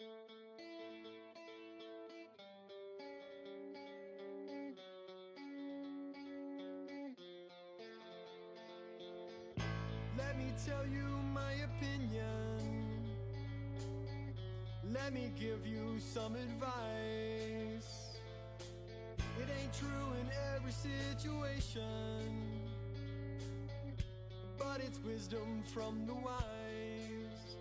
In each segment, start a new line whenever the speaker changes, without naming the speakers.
Let me tell you my opinion. Let me give you some advice. It ain't true in every situation, but it's wisdom from the wise.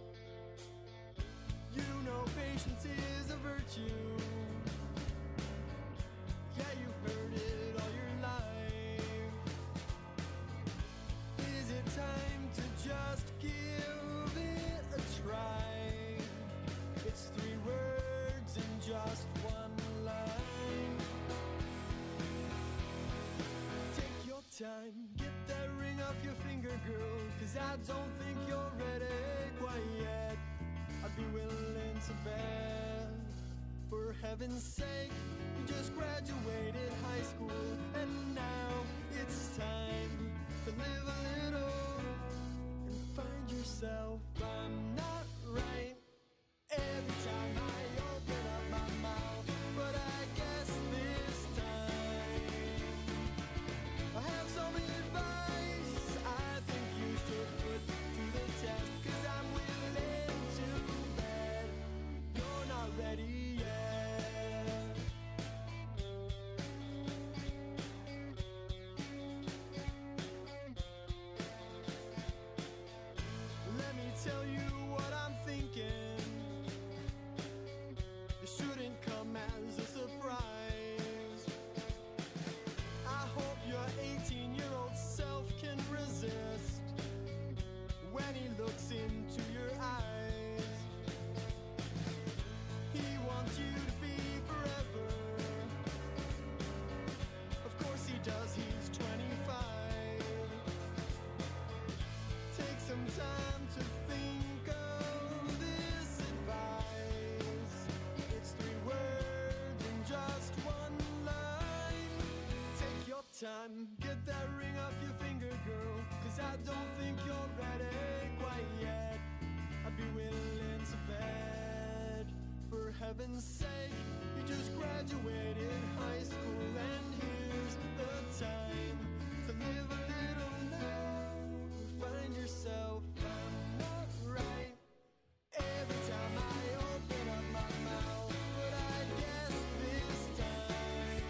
You know patience is a virtue. Yeah, you've heard it all your life. Is it time to just give it a try? It's 3 words in just 1 line. Take your time, get that ring off your finger, girl, 'cause I don't think you're ready quite yet. I'd be willing to bet, for heaven's sake, you just graduated high school, and now it's time to live a little and find yourself. I'm not right every time I open up my mouth, but I guess this time I have some advice I think you should put to the test, 'cause I'm willing to bet you're not ready yet. Let me tell you what I'm thinking. It shouldn't come as a surprise. I hope your 18-year-old self can resist when he looks into your eyes. He wants you to be forever. Of course he does, he's 25. Take some time to think of this advice. It's 3 words in just 1 line. Take your time, get that ring off your finger, girl, 'cause I don't think you're ready quite yet. I'd be willing to bet, for heaven's sake, you just graduated high school, and here's the time to live a little now. Find yourself. I'm not right every time I open up my mouth, but I guess this time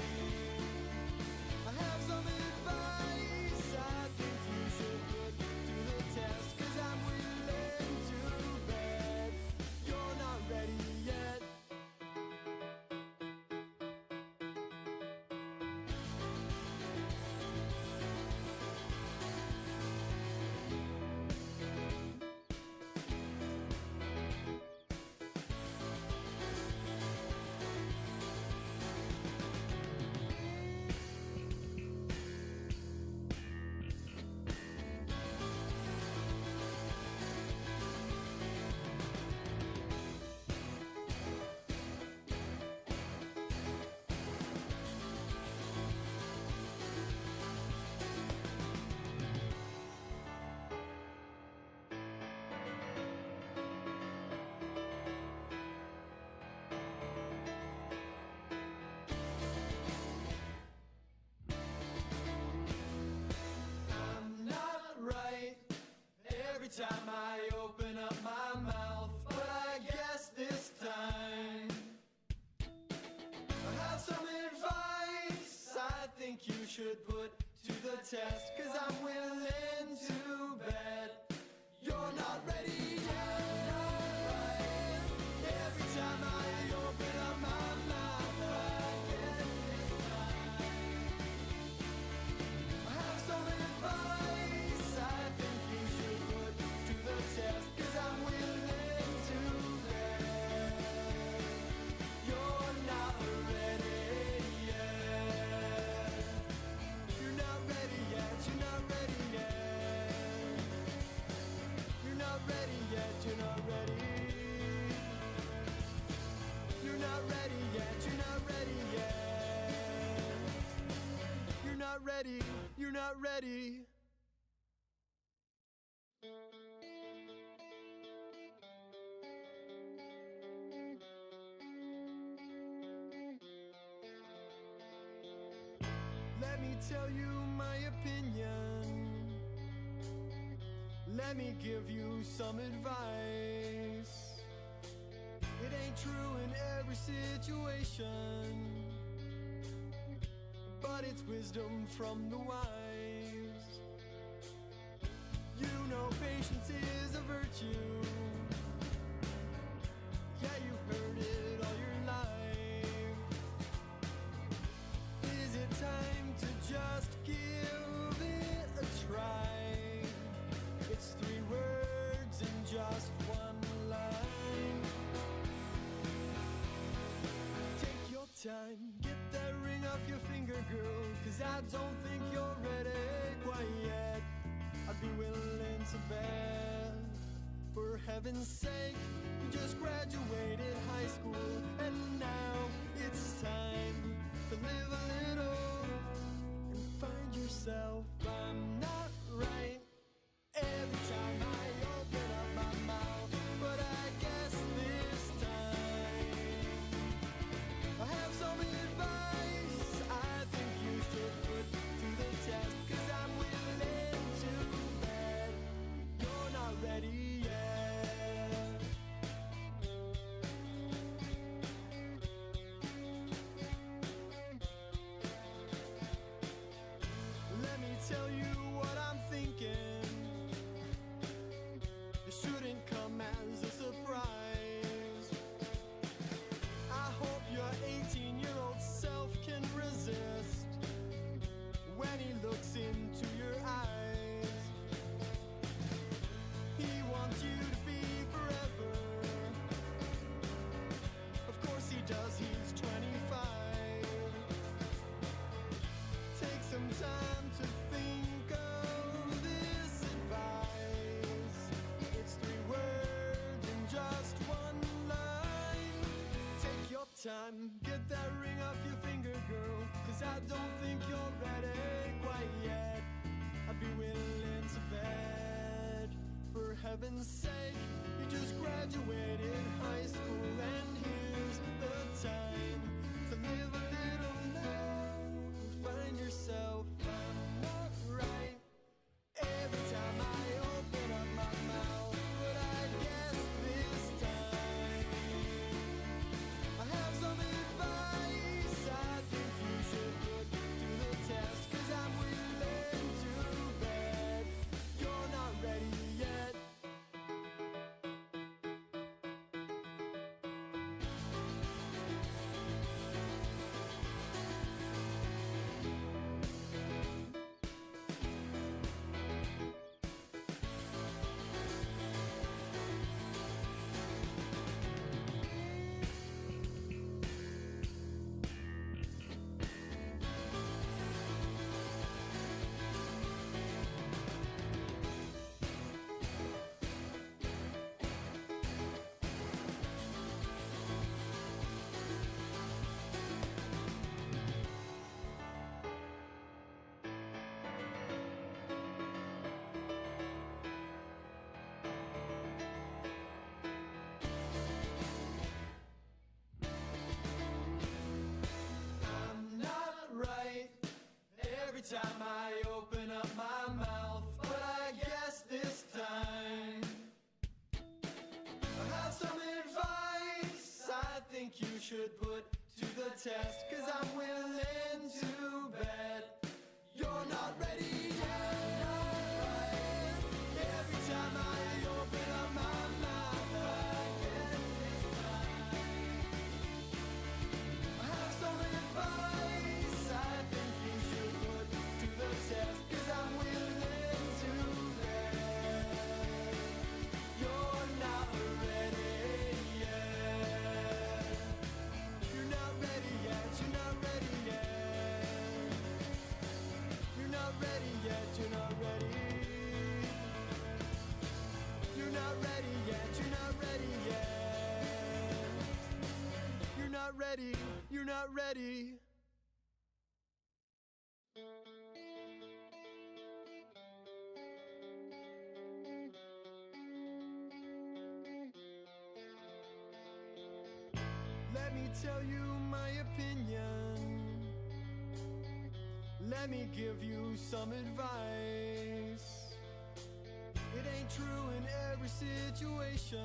I have some advice I think you should put to the test, 'cause I'm willing to bet you're not ready yet. Every time I open up my mouth, but I guess this time I have some advice I think you should put to the test, 'cause I'm willing to bet you're not ready yet. Right. Every time I open up my mouth, but I guess this time I have some advice I think you should put to the test, 'cause I'm willing to bet you're not ready yet. You're not ready yet. tell you my opinion. Let me give you some advice. It ain't true in every situation, but it's wisdom from the wise. You know patience is a virtue. Yeah, you've heard it all your life. Is it time to just give it a try? It's 3 words in just 1 line. Take your time, get that ring off your finger, girl, 'cause I don't think you're ready quite yet. I'd be willing to bet, for heaven's sake, you just graduated high school, and now it's time to live a little and find yourself. I'm not right every time I open up my mouth, but I guess this time I have some advice I think you should put to the test, 'cause I'm willing to bet you're not ready yet. Let me tell you what I'm thinking. It shouldn't come as a surprise. I hope your 18-year-old self can resist when he looks into your eyes. He wants you to be forever. Of course he does, he's 25. Take some time to think of this advice. It's 3 words in just 1 line. Take your time, get that ring off your finger, girl, 'cause I don't think you're ready quite yet. I'd be willing to bet, for heaven's sake, you just graduated high school, and here's the time to live a little now and find yourself. I'm not right every time I open up my mouth, but I guess this time I have some advice I think you should put to the test, 'cause I'm willing to bet you're not ready yet. I'm not right every time I open up my mouth, but I guess this time I have some advice I think you should put to the test, 'cause I'm willing to bet you're not ready yet. Every time I open up my mouth, I guess this time I have some advice I think you should put to the test, 'cause I'm willing to bet you're not ready yet. You're not ready yet, you're not ready yet. You're not ready yet, you're not ready. You're not ready yet, you're not ready yet. You're not ready, you're not ready. Let me tell you my opinion. Let me give you some advice. It ain't true in every situation,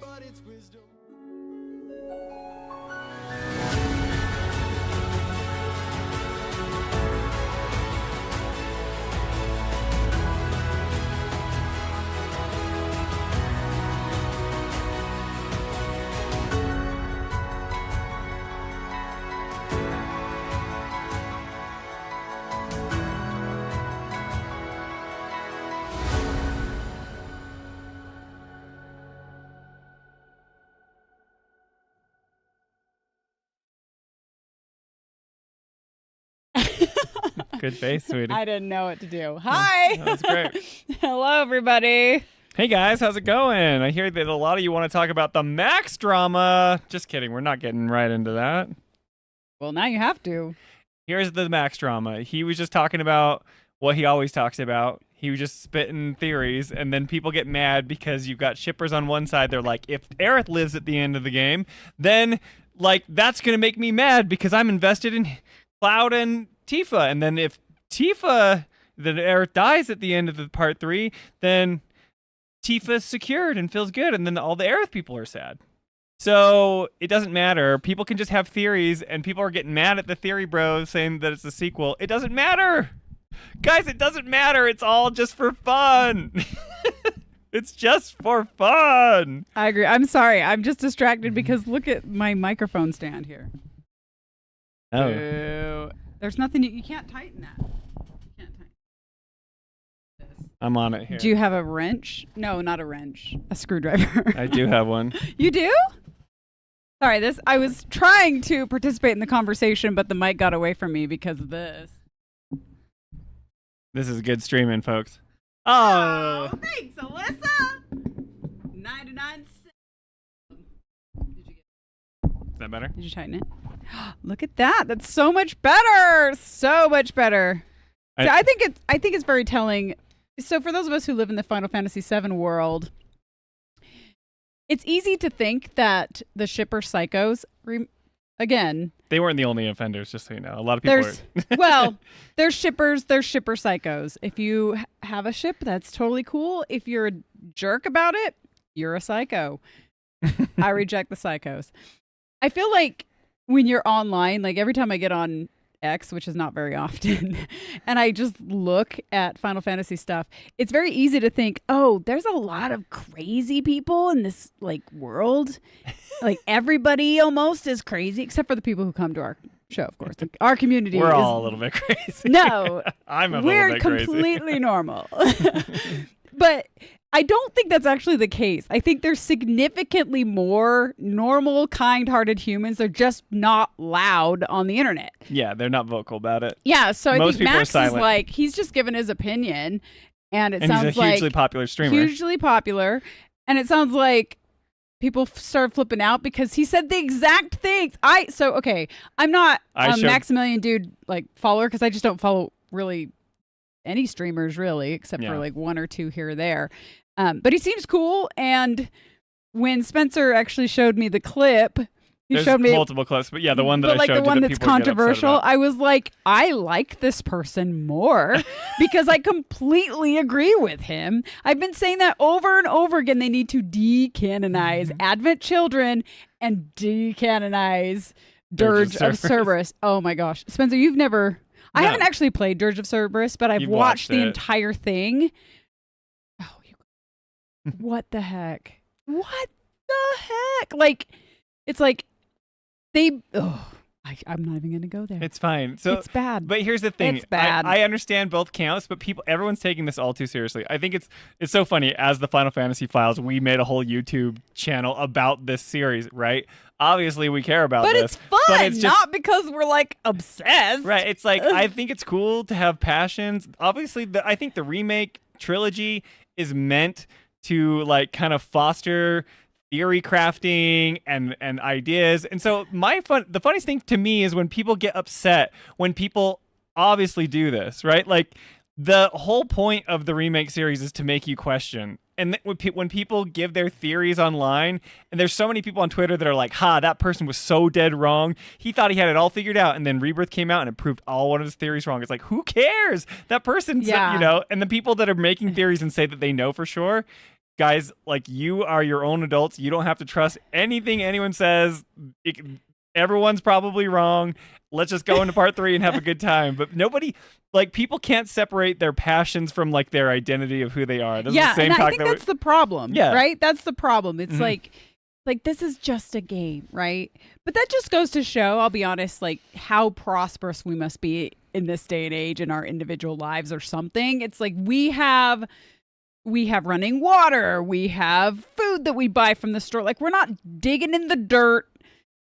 but it's wisdom.
Good face, sweetie.
I didn't know what to do. Hi.
That was great.
Hello, everybody.
Hey guys, how's it going? I hear that a lot of you want to talk about the Max drama. Just kidding, we're not getting right into that.
Well, now you have to.
Here's the Max drama. He was just talking about what he always talks about. He was just spitting theories, and then people get mad because you've got shippers on one side. They're like, if Aerith lives at the end of the game, then like that's going to make me mad because I'm invested in Cloud and Tifa. And then if Tifa, then Aerith dies at the end of the part 3, then Tifa's secured and feels good, and then all the Aerith people are sad. So it doesn't matter. People can just have theories, and people are getting mad at the theory bros saying that it's a sequel. It doesn't matter. Guys, it doesn't matter. It's all just for fun. It's just for fun.
I agree. I'm sorry. I'm just distracted because look at my microphone stand here.
Oh.
Ew. There's nothing. You can't tighten that. You can't tighten this.
I'm on it here.
Do you have a wrench? No, not a wrench. A screwdriver.
I do have one.
You do? Sorry, I was trying to participate in the conversation, but the mic got away from me because of this.
This is good streaming, folks. Oh,
thanks, Alyssa. 99 cents.
Is that better?
Did you tighten it? Look at that. That's so much better. So much better. So I think it's very telling. So for those of us who live in the Final Fantasy VII world, it's easy to think that the shipper psychos, again,
they weren't the only offenders, just so you know. A lot of people are.
Well, there's shippers, there's shipper psychos. If you have a ship, that's totally cool. If you're a jerk about it, you're a psycho. I reject the psychos. I feel like when you're online, like every time I get on X, which is not very often, and I just look at Final Fantasy stuff, it's very easy to think, oh, there's a lot of crazy people in this like world. Like everybody almost is crazy, except for the people who come to our show, of course. Like, our community
We're all a little bit crazy.
No.
I'm a little bit crazy.
We're completely normal. But I don't think that's actually the case. I think there's significantly more normal, kind-hearted humans. They're just not loud on the internet.
Yeah, they're not vocal about it.
Yeah, so
Most
I think
people
Max
are silent.
is like, he's just given his opinion, and
And
sounds
he's a
like
hugely popular streamer.
hugely popular, and it sounds like people started flipping out because he said the exact things. I'm not a Maximillion dude like follower because I just don't follow really any streamers really, except for like one or two here or there. But he seems cool, and when Spencer actually showed me the clip,
There's
showed me
multiple clips, but yeah, the one that I showed
the one
you that
that's
people get upset
controversial.
about.
I was like, I like this person more because I completely agree with him. I've been saying that over and over again. They need to decanonize Advent Children and decanonize Dirge of Cerberus. Oh my gosh, Spencer, you've never. No. I haven't actually played Dirge of Cerberus, but I've watched the entire thing. Oh, what the heck? What the heck? Like, it's like I'm not even going to go there.
It's fine. So
it's bad.
But here's the thing.
It's bad.
I understand both counts, but everyone's taking this all too seriously. I think it's so funny. As the Final Fantasy Files, we made a whole YouTube channel about this series, right? Obviously, we care about
but
this.
It's fun,
but it's just,
not because we're like obsessed.
Right. It's like, I think it's cool to have passions. Obviously, I think the remake trilogy is meant to like kind of foster theory crafting and ideas. And so the funniest thing to me is when people get upset when people obviously do this, right? Like the whole point of the remake series is to make you question. And when people give their theories online, and there's so many people on Twitter that are like, that person was so dead wrong. He thought he had it all figured out, and then Rebirth came out and it proved all one of his theories wrong. It's like, who cares? That person's, and the people that are making theories and say that they know for sure, guys, like, you are your own adults. You don't have to trust anything anyone says. Everyone's probably wrong. Let's just go into part 3 and have a good time. But nobody, like, people can't separate their passions from, like, their identity of who they are. This is the same
and I think that's the problem.
Yeah.
Right? That's the problem. It's like this is just a game, right? But that just goes to show, I'll be honest, like, how prosperous we must be in this day and age in our individual lives or something. It's like we have running water. We have food that we buy from the store. Like, we're not digging in the dirt.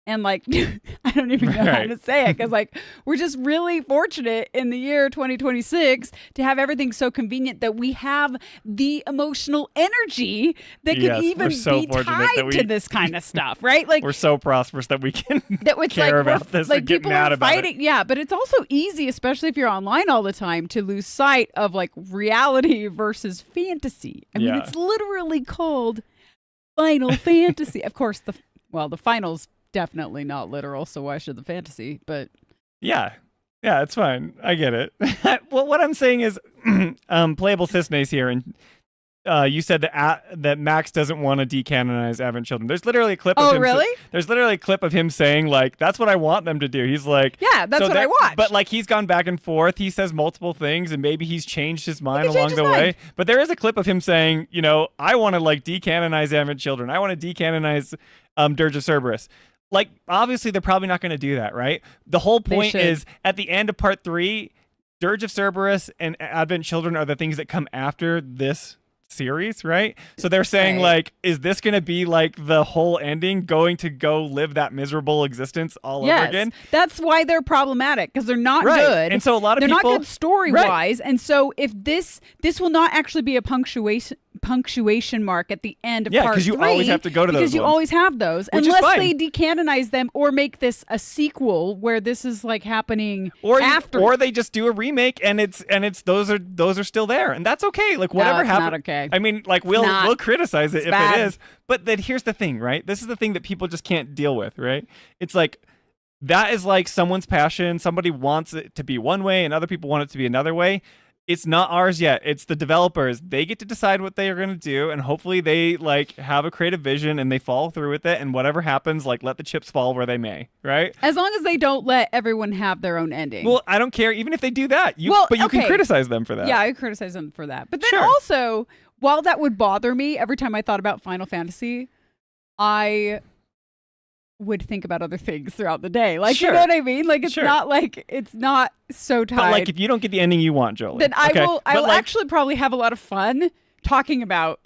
And like, I don't even know how to say it, because like, we're just really fortunate in the year 2026 to have everything so convenient that we have the emotional energy that can even be tied to this kind of stuff, right? Like,
we're so prosperous that we can
care
like, about this and get mad about it.
Yeah, but it's also easy, especially if you're online all the time, to lose sight of like reality versus fantasy. I mean, it's literally called Final Fantasy. Of course, the finals. Definitely not literal, so why should the fantasy? But
yeah, it's fine. I get it. Well, what I'm saying is, playable Cisne's here, and you said that Max doesn't want to decanonize Advent Children. There's literally a clip of him. Oh,
really?
There's literally a clip of him saying, like, that's what I want them to do. He's like,
yeah, that's what I want.
But like, he's gone back and forth. He says multiple things, and maybe he's changed his mind along the way. But there is a clip of him saying, I want to like decanonize Advent Children. I want to decanonize Dirge of Cerberus. Like, obviously, they're probably not going to do that, right? The whole point is, at the end of part 3, Dirge of Cerberus and Advent Children are the things that come after this series, right? So they're saying, like, is this going to be, like, the whole ending, going to go live that miserable existence all over again?
That's why they're problematic, because they're not good.
And so a lot of
they're
people...
They're not good story-wise, and so if this will not actually be a punctuation mark at the end of part 3.
Yeah, because you always have to go to those
Because you
ones.
always have those.
Which
unless they decanonize them or make this a sequel where this is like happening after.
Or they just do a remake and it's those are still there. And that's okay. Like, whatever happens.
Not okay.
I mean, like, we'll criticize it if it is. But then here's the thing, right? This is the thing that people just can't deal with, right? It's like, that is like someone's passion. Somebody wants it to be one way and other people want it to be another way. It's not ours yet. It's the developers. They get to decide what they are going to do, and hopefully they like have a creative vision and they follow through with it, and whatever happens, like, let the chips fall where they may, right?
As long as they don't let everyone have their own ending.
Well, I don't care even if they do that. But you can criticize them for that.
Yeah, I criticize them for that. But then also, while that would bother me every time I thought about Final Fantasy, I would think about other things throughout the day. Like, you know what I mean? Like, it's not like, it's not so tied.
But like, if you don't get the ending you want, Jolie,
then I will actually probably have a lot of fun talking about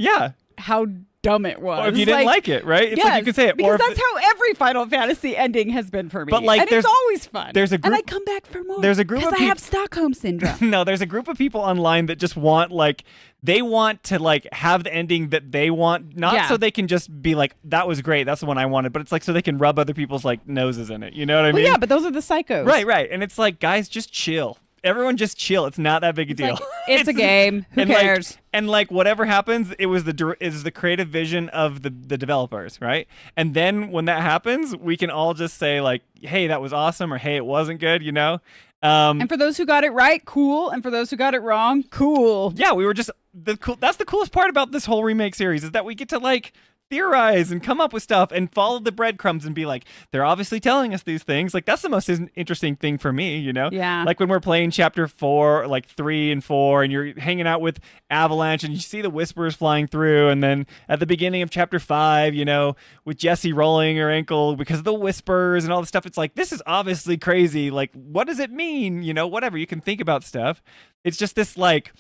how dumb it was.
Or if you didn't like it, right? It's like you could say it.
Because that's how every Final Fantasy ending has been for me.
But like,
and it's always fun.
There's a group,
and I come back for more.
There's a group of people.
Because I have Stockholm Syndrome.
No, there's a group of people online that just want, like, they want to like have the ending that they want, not so they can just be like, that was great, that's the one I wanted, but it's like so they can rub other people's like noses in it. You know what I mean?
Yeah, but those are the psychos.
Right. And it's like, guys, just chill. Everyone just chill. It's not that big a deal.
Like, it's a game. Who cares?
And like whatever happens, it was the creative vision of the developers, right? And then when that happens, we can all just say like, hey, that was awesome, or hey, it wasn't good, you know?
And for those who got it right, cool. And for those who got it wrong, cool.
Yeah, we were just that's the coolest part about this whole remake series, is that we get to like theorize and come up with stuff and follow the breadcrumbs and be like, they're obviously telling us these things. Like, that's the most interesting thing for me, you know?
Yeah.
Like when we're playing chapter 4, like 3 and 4, and you're hanging out with Avalanche and you see the whispers flying through, and then at the beginning of chapter 5, you know, with Jessie rolling her ankle because of the whispers and all the stuff, it's like, this is obviously crazy. Like, what does it mean? You know, whatever. You can think about stuff. It's just this like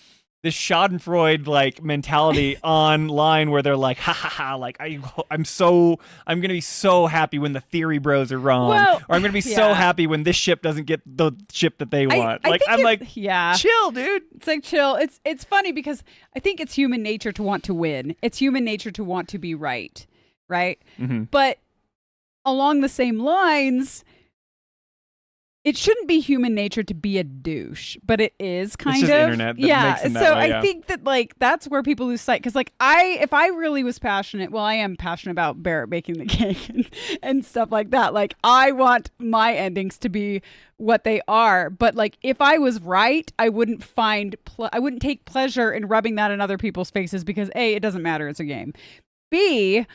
this Schadenfreude like mentality online where they're like, ha ha ha, like I'm gonna be so happy when the theory bros are wrong, or I'm gonna be so happy when this ship doesn't get the ship that they want. Chill, dude.
It's like chill. It's funny because I think it's human nature to want to win. It's human nature to want to be right? Mm-hmm. But along the same lines, it shouldn't be human nature to be a douche, but it is kind
just
of.
internet that
yeah.
makes them that
So
way,
I
yeah.
think that like that's where people lose sight. Because like if I really was passionate, well, I am passionate about Barrett baking the cake and stuff like that. Like I want my endings to be what they are. But like if I was right, I wouldn't I wouldn't take pleasure in rubbing that in other people's faces because A, it doesn't matter. It's a game. B,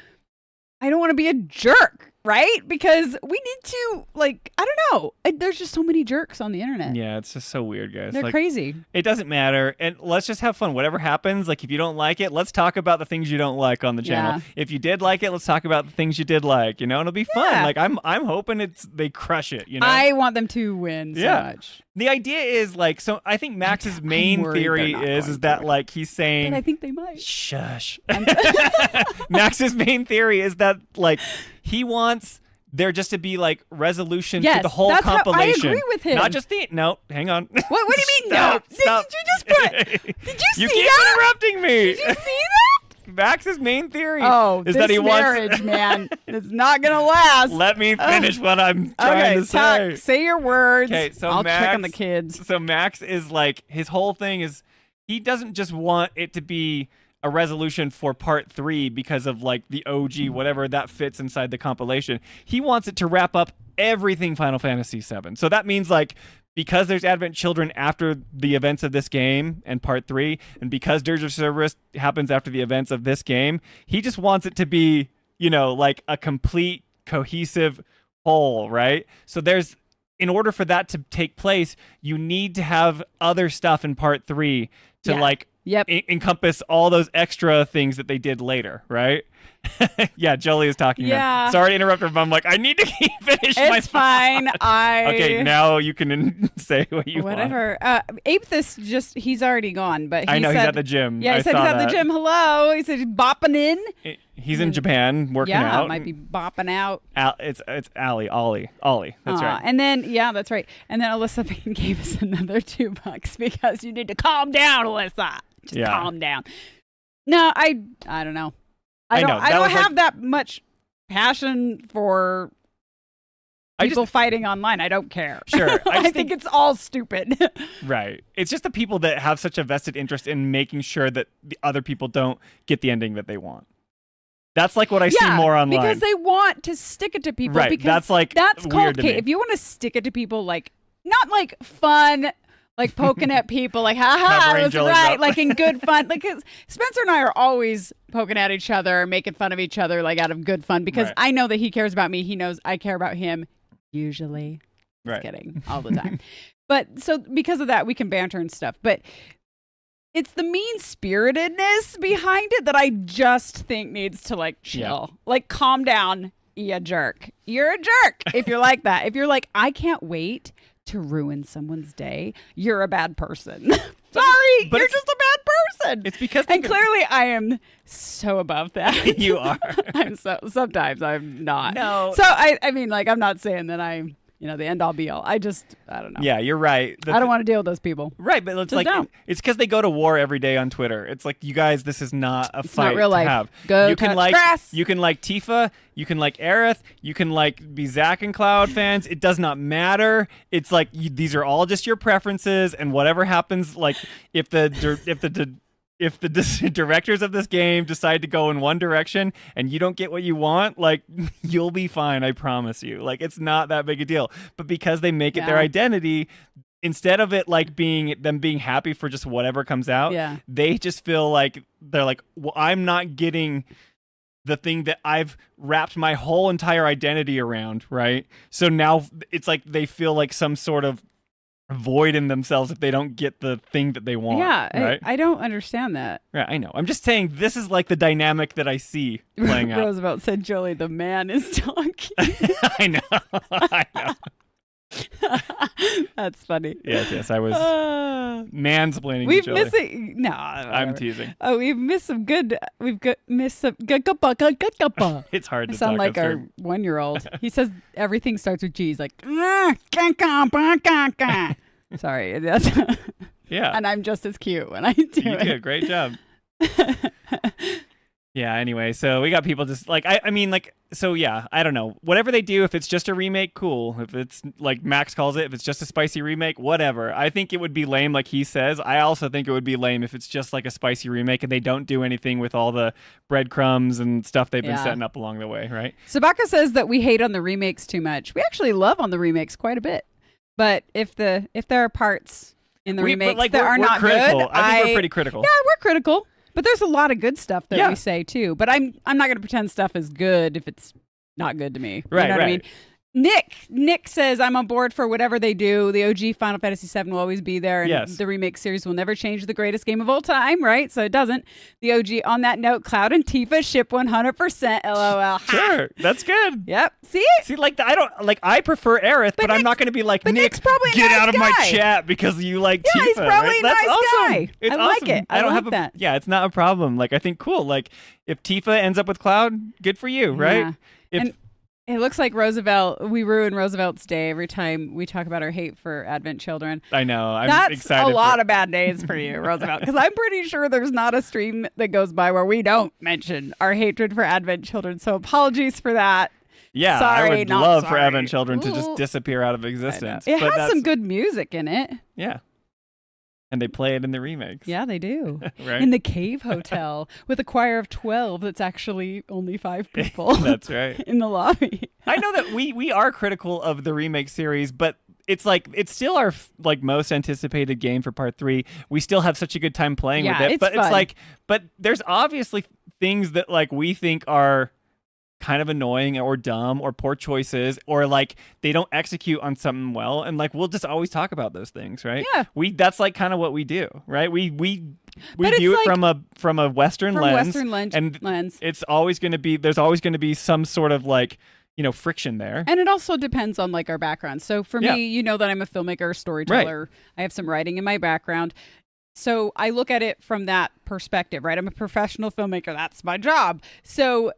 I don't want to be a jerk, right? Because we need to, like, I don't know. There's just so many jerks on the internet.
Yeah, it's just so weird, guys.
They're
like,
crazy.
It doesn't matter. And let's just have fun. Whatever happens, like if you don't like it, let's talk about the things you don't like on the channel.
Yeah.
If you did like it, let's talk about the things you did like, and it'll be fun.
Yeah.
Like I'm hoping they crush it,
I want them to win so much.
The idea is like, so I think Max's main
worried
theory
they're not
is
going
that
to.
like he's saying,
But I think they might.
shush. Max's main theory is that like he wants there just to be like resolution to
Yes,
the whole
that's how I
compilation.
agree with him.
Not just no, hang on.
What do you mean
Stop,
no?
stop.
Did you just put? Did you
You
see
keep
that?
interrupting me.
Did you see that?
Max's main theory
Oh,
is
this
that he
marriage,
wants.
man, it's not gonna last.
Let me finish what I'm trying to say.
Say your words.
Okay, so
I'll check on
Max-
the kids.
So Max is like, his whole thing is he doesn't just want it to be a resolution for part 3 because of like the OG, whatever that fits inside the compilation. He wants it to wrap up everything Final Fantasy VII. So that means like, because there's Advent Children after the events of this game and part 3, and because Dirge of Cerberus happens after the events of this game, he just wants it to be, you know, like a complete cohesive whole, right? So in order for that to take place, you need to have other stuff in part 3 to like encompass all those extra things that they did later, right? Yeah, Jolie is talking.
Yeah.
Sorry to interrupt her, but I'm like, I need to finish my
It's fine.
Okay, now you can say what you want.
Whatever. Apethus he's already gone, but he
I know
said,
he's at the gym.
Yeah,
I
he said
saw
he's at
that.
the gym. Hello. He said he's bopping in.
He's in Japan working
Yeah,
out.
might be bopping out.
It's Ollie. That's right.
And then that's right. And then Alyssa gave us another $2 because you need to calm down, Alyssa. Just calm down. No, I don't know. I don't have that much passion for people fighting online. I don't care.
Sure.
I think it's all stupid.
Right. It's just the people that have such a vested interest in making sure that the other people don't get the ending that they want. That's like what I see more online.
Because they want to stick it to people.
Right.
Because that's
weird
called,
to me.
if you want to stick it to people, like, not like fun, like poking at people, like, haha,
Covering
that's
Jolie's
right,
up.
like in good fun. Like, 'cause Spencer and I are always poking at each other, making fun of each other, like out of good fun, because
Right.
I know that he cares about me. He knows I care about him, usually.
Right.
Just kidding, all the time. But so because of that, we can banter and stuff. But it's the mean-spiritedness behind it that I just think needs to like chill. Like, calm down, you jerk. You're a jerk if you're like that. If you're like, I can't wait to ruin someone's day, you're a bad person. Sorry,
but
you're
it's-
just a bad person.
It's because
And clearly I am so above that.
You are.
Sometimes I'm not.
No.
So I mean, like, I'm not saying that I'm, the end all be all. I don't know.
Yeah, you're right.
I don't want to deal with those people.
Right, but it's
Just
like
don't.
it's because they go to war every day on Twitter. It's like, you guys, this is not a
It's
fight
not real life.
to have.
Go
you can
touch
like
grass.
you can like Tifa, you can like Aerith, you can like be Zack and Cloud fans. It does not matter. It's like these are all just your preferences, and whatever happens, like if the directors of this game decide to go in one direction and you don't get what you want, like, you'll be fine, I promise you. Like, it's not that big a deal. But because they make it their identity, instead of it like being happy for just whatever comes out, they just feel like they're like, well, I'm not getting the thing that I've wrapped my whole entire identity around, right? So now it's like they feel like some sort of void in themselves if they don't get the thing that they want.
Yeah,
right?
I don't understand that.
Yeah, I know. I'm just saying this is like the dynamic that I see playing out.
Roosevelt said, Jolie, the man is talking.
I know. I know.
That's funny.
Yes, I was mansplaining
We've
to Jolie.
missing. No,
I'm teasing.
Oh, we've missed some good. Missed some good.
It's hard to
I sound
talk
like our
after-
1-year-old. He says everything starts with G's, like. Sorry, that's.
Yeah.
And I'm just as cute when I do
You
it.
did a great job. Yeah, anyway, so we got people just like I mean like so yeah, I don't know. Whatever they do, if it's just a remake, cool. If it's like Max calls it, if it's just a spicy remake, whatever. I think it would be lame like he says. I also think it would be lame if it's just like a spicy remake and they don't do anything with all the breadcrumbs and stuff they've been setting up along the way, right?
Sabaka says that we hate on the remakes too much. We actually love on the remakes quite a bit. But if there are parts in the remakes that are not
critical.
good,
I think we're pretty critical.
Yeah, we're critical. But there's a lot of good stuff that we say too. But I'm not going to pretend stuff is good if it's not good to me.
Right,
you know what I mean? Nick says I'm on board for whatever they do. The OG Final Fantasy VII will always be there, and the remake series will never change the greatest game of all time, right? So it doesn't. The OG. On that note, Cloud and Tifa ship 100%. LOL.
Sure, that's good.
Yep. See,
like I prefer Aerith, but I'm not going to be like Nick.
Probably
get
nice
out of
guy.
my chat because you like Tifa.
He's probably
right?
a
That's
nice
awesome.
guy.
It's
I
awesome.
like it. I
don't
love
have
that.
Yeah, it's not a problem. Like I think cool. Like if Tifa ends up with Cloud, good for you, right?
Yeah. It looks like Roosevelt, we ruin Roosevelt's day every time we talk about our hate for Advent children.
I know. I'm
That's
excited.
a lot of bad days for you, Roosevelt, because I'm pretty sure there's not a stream that goes by where we don't mention our hatred for Advent children. So apologies for that.
Yeah,
sorry,
I would
not
love
sorry.
for Advent children to just disappear out of existence.
It has some good music in it.
Yeah. And they play it in the remakes.
Yeah, they do.
Right?
In the Cave Hotel with a choir of 12 that's actually only 5 people.
That's right.
In the lobby.
I know that we are critical of the remake series, but it's like it's still our like most anticipated game for part 3. We still have such a good time playing with it. But
fun.
It's like but there's obviously things that like we think are kind of annoying or dumb or poor choices or like they don't execute on something well, and like we'll just always talk about those things, right?
Yeah.
That's like kind of what we do, right? We
But
view
it's
it
like,
from a Western lens. And
lens.
it's always going to be there's always going to be some sort of like, you know, friction there.
And it also depends on like our background. So for me, you know that I'm a filmmaker, storyteller. Right. I have some writing in my background. So I look at it from that perspective, right? I'm a professional filmmaker. That's my job. So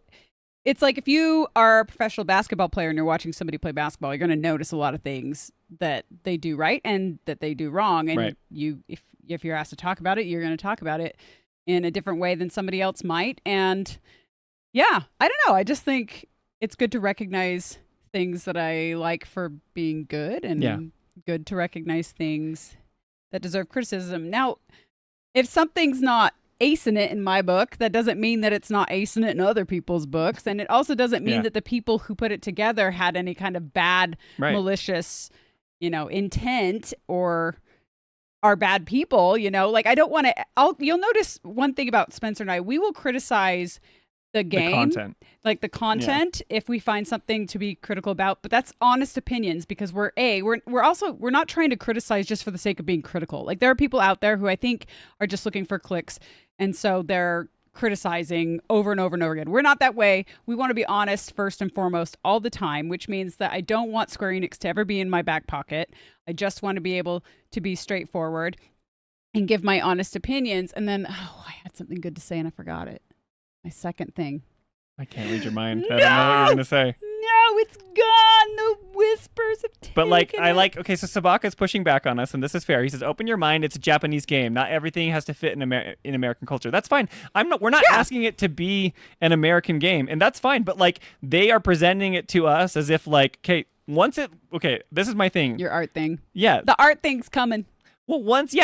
it's like if you are a professional basketball player and you're watching somebody play basketball, you're going to notice a lot of things that they do right and that they do wrong. And if you're asked to talk about it, you're going to talk about it in a different way than somebody else might. And yeah, I don't know. I just think it's good to recognize things that I like for being good and good to recognize things that deserve criticism. Now, if something's not acing it in my book, that doesn't mean that it's not acing it in other people's books. And it also doesn't mean that the people who put it together had any kind of bad, malicious, intent or are bad people, like I don't want to, you'll notice one thing about Spencer and I, we will criticize the game, the content, if we find something to be critical about, but that's honest opinions because we're not trying to criticize just for the sake of being critical. Like there are people out there who I think are just looking for clicks, and so they're criticizing over and over and over again. We're not that way. We want to be honest first and foremost all the time, which means that I don't want Square Enix to ever be in my back pocket. I just want to be able to be straightforward and give my honest opinions. And then, I had something good to say and I forgot it. My second thing.
I can't read your mind. I don't know what you're going to say.
No, it's gone. The whispers have taken
But
it.
okay, so Sabaka's pushing back on us, and this is fair. He says, open your mind. It's a Japanese game. Not everything has to fit in American culture. That's fine. We're not asking it to be an American game, and that's fine. But like they are presenting it to us as if like, this is my thing.
Your art thing.
Yeah.
The art thing's coming.
Well, once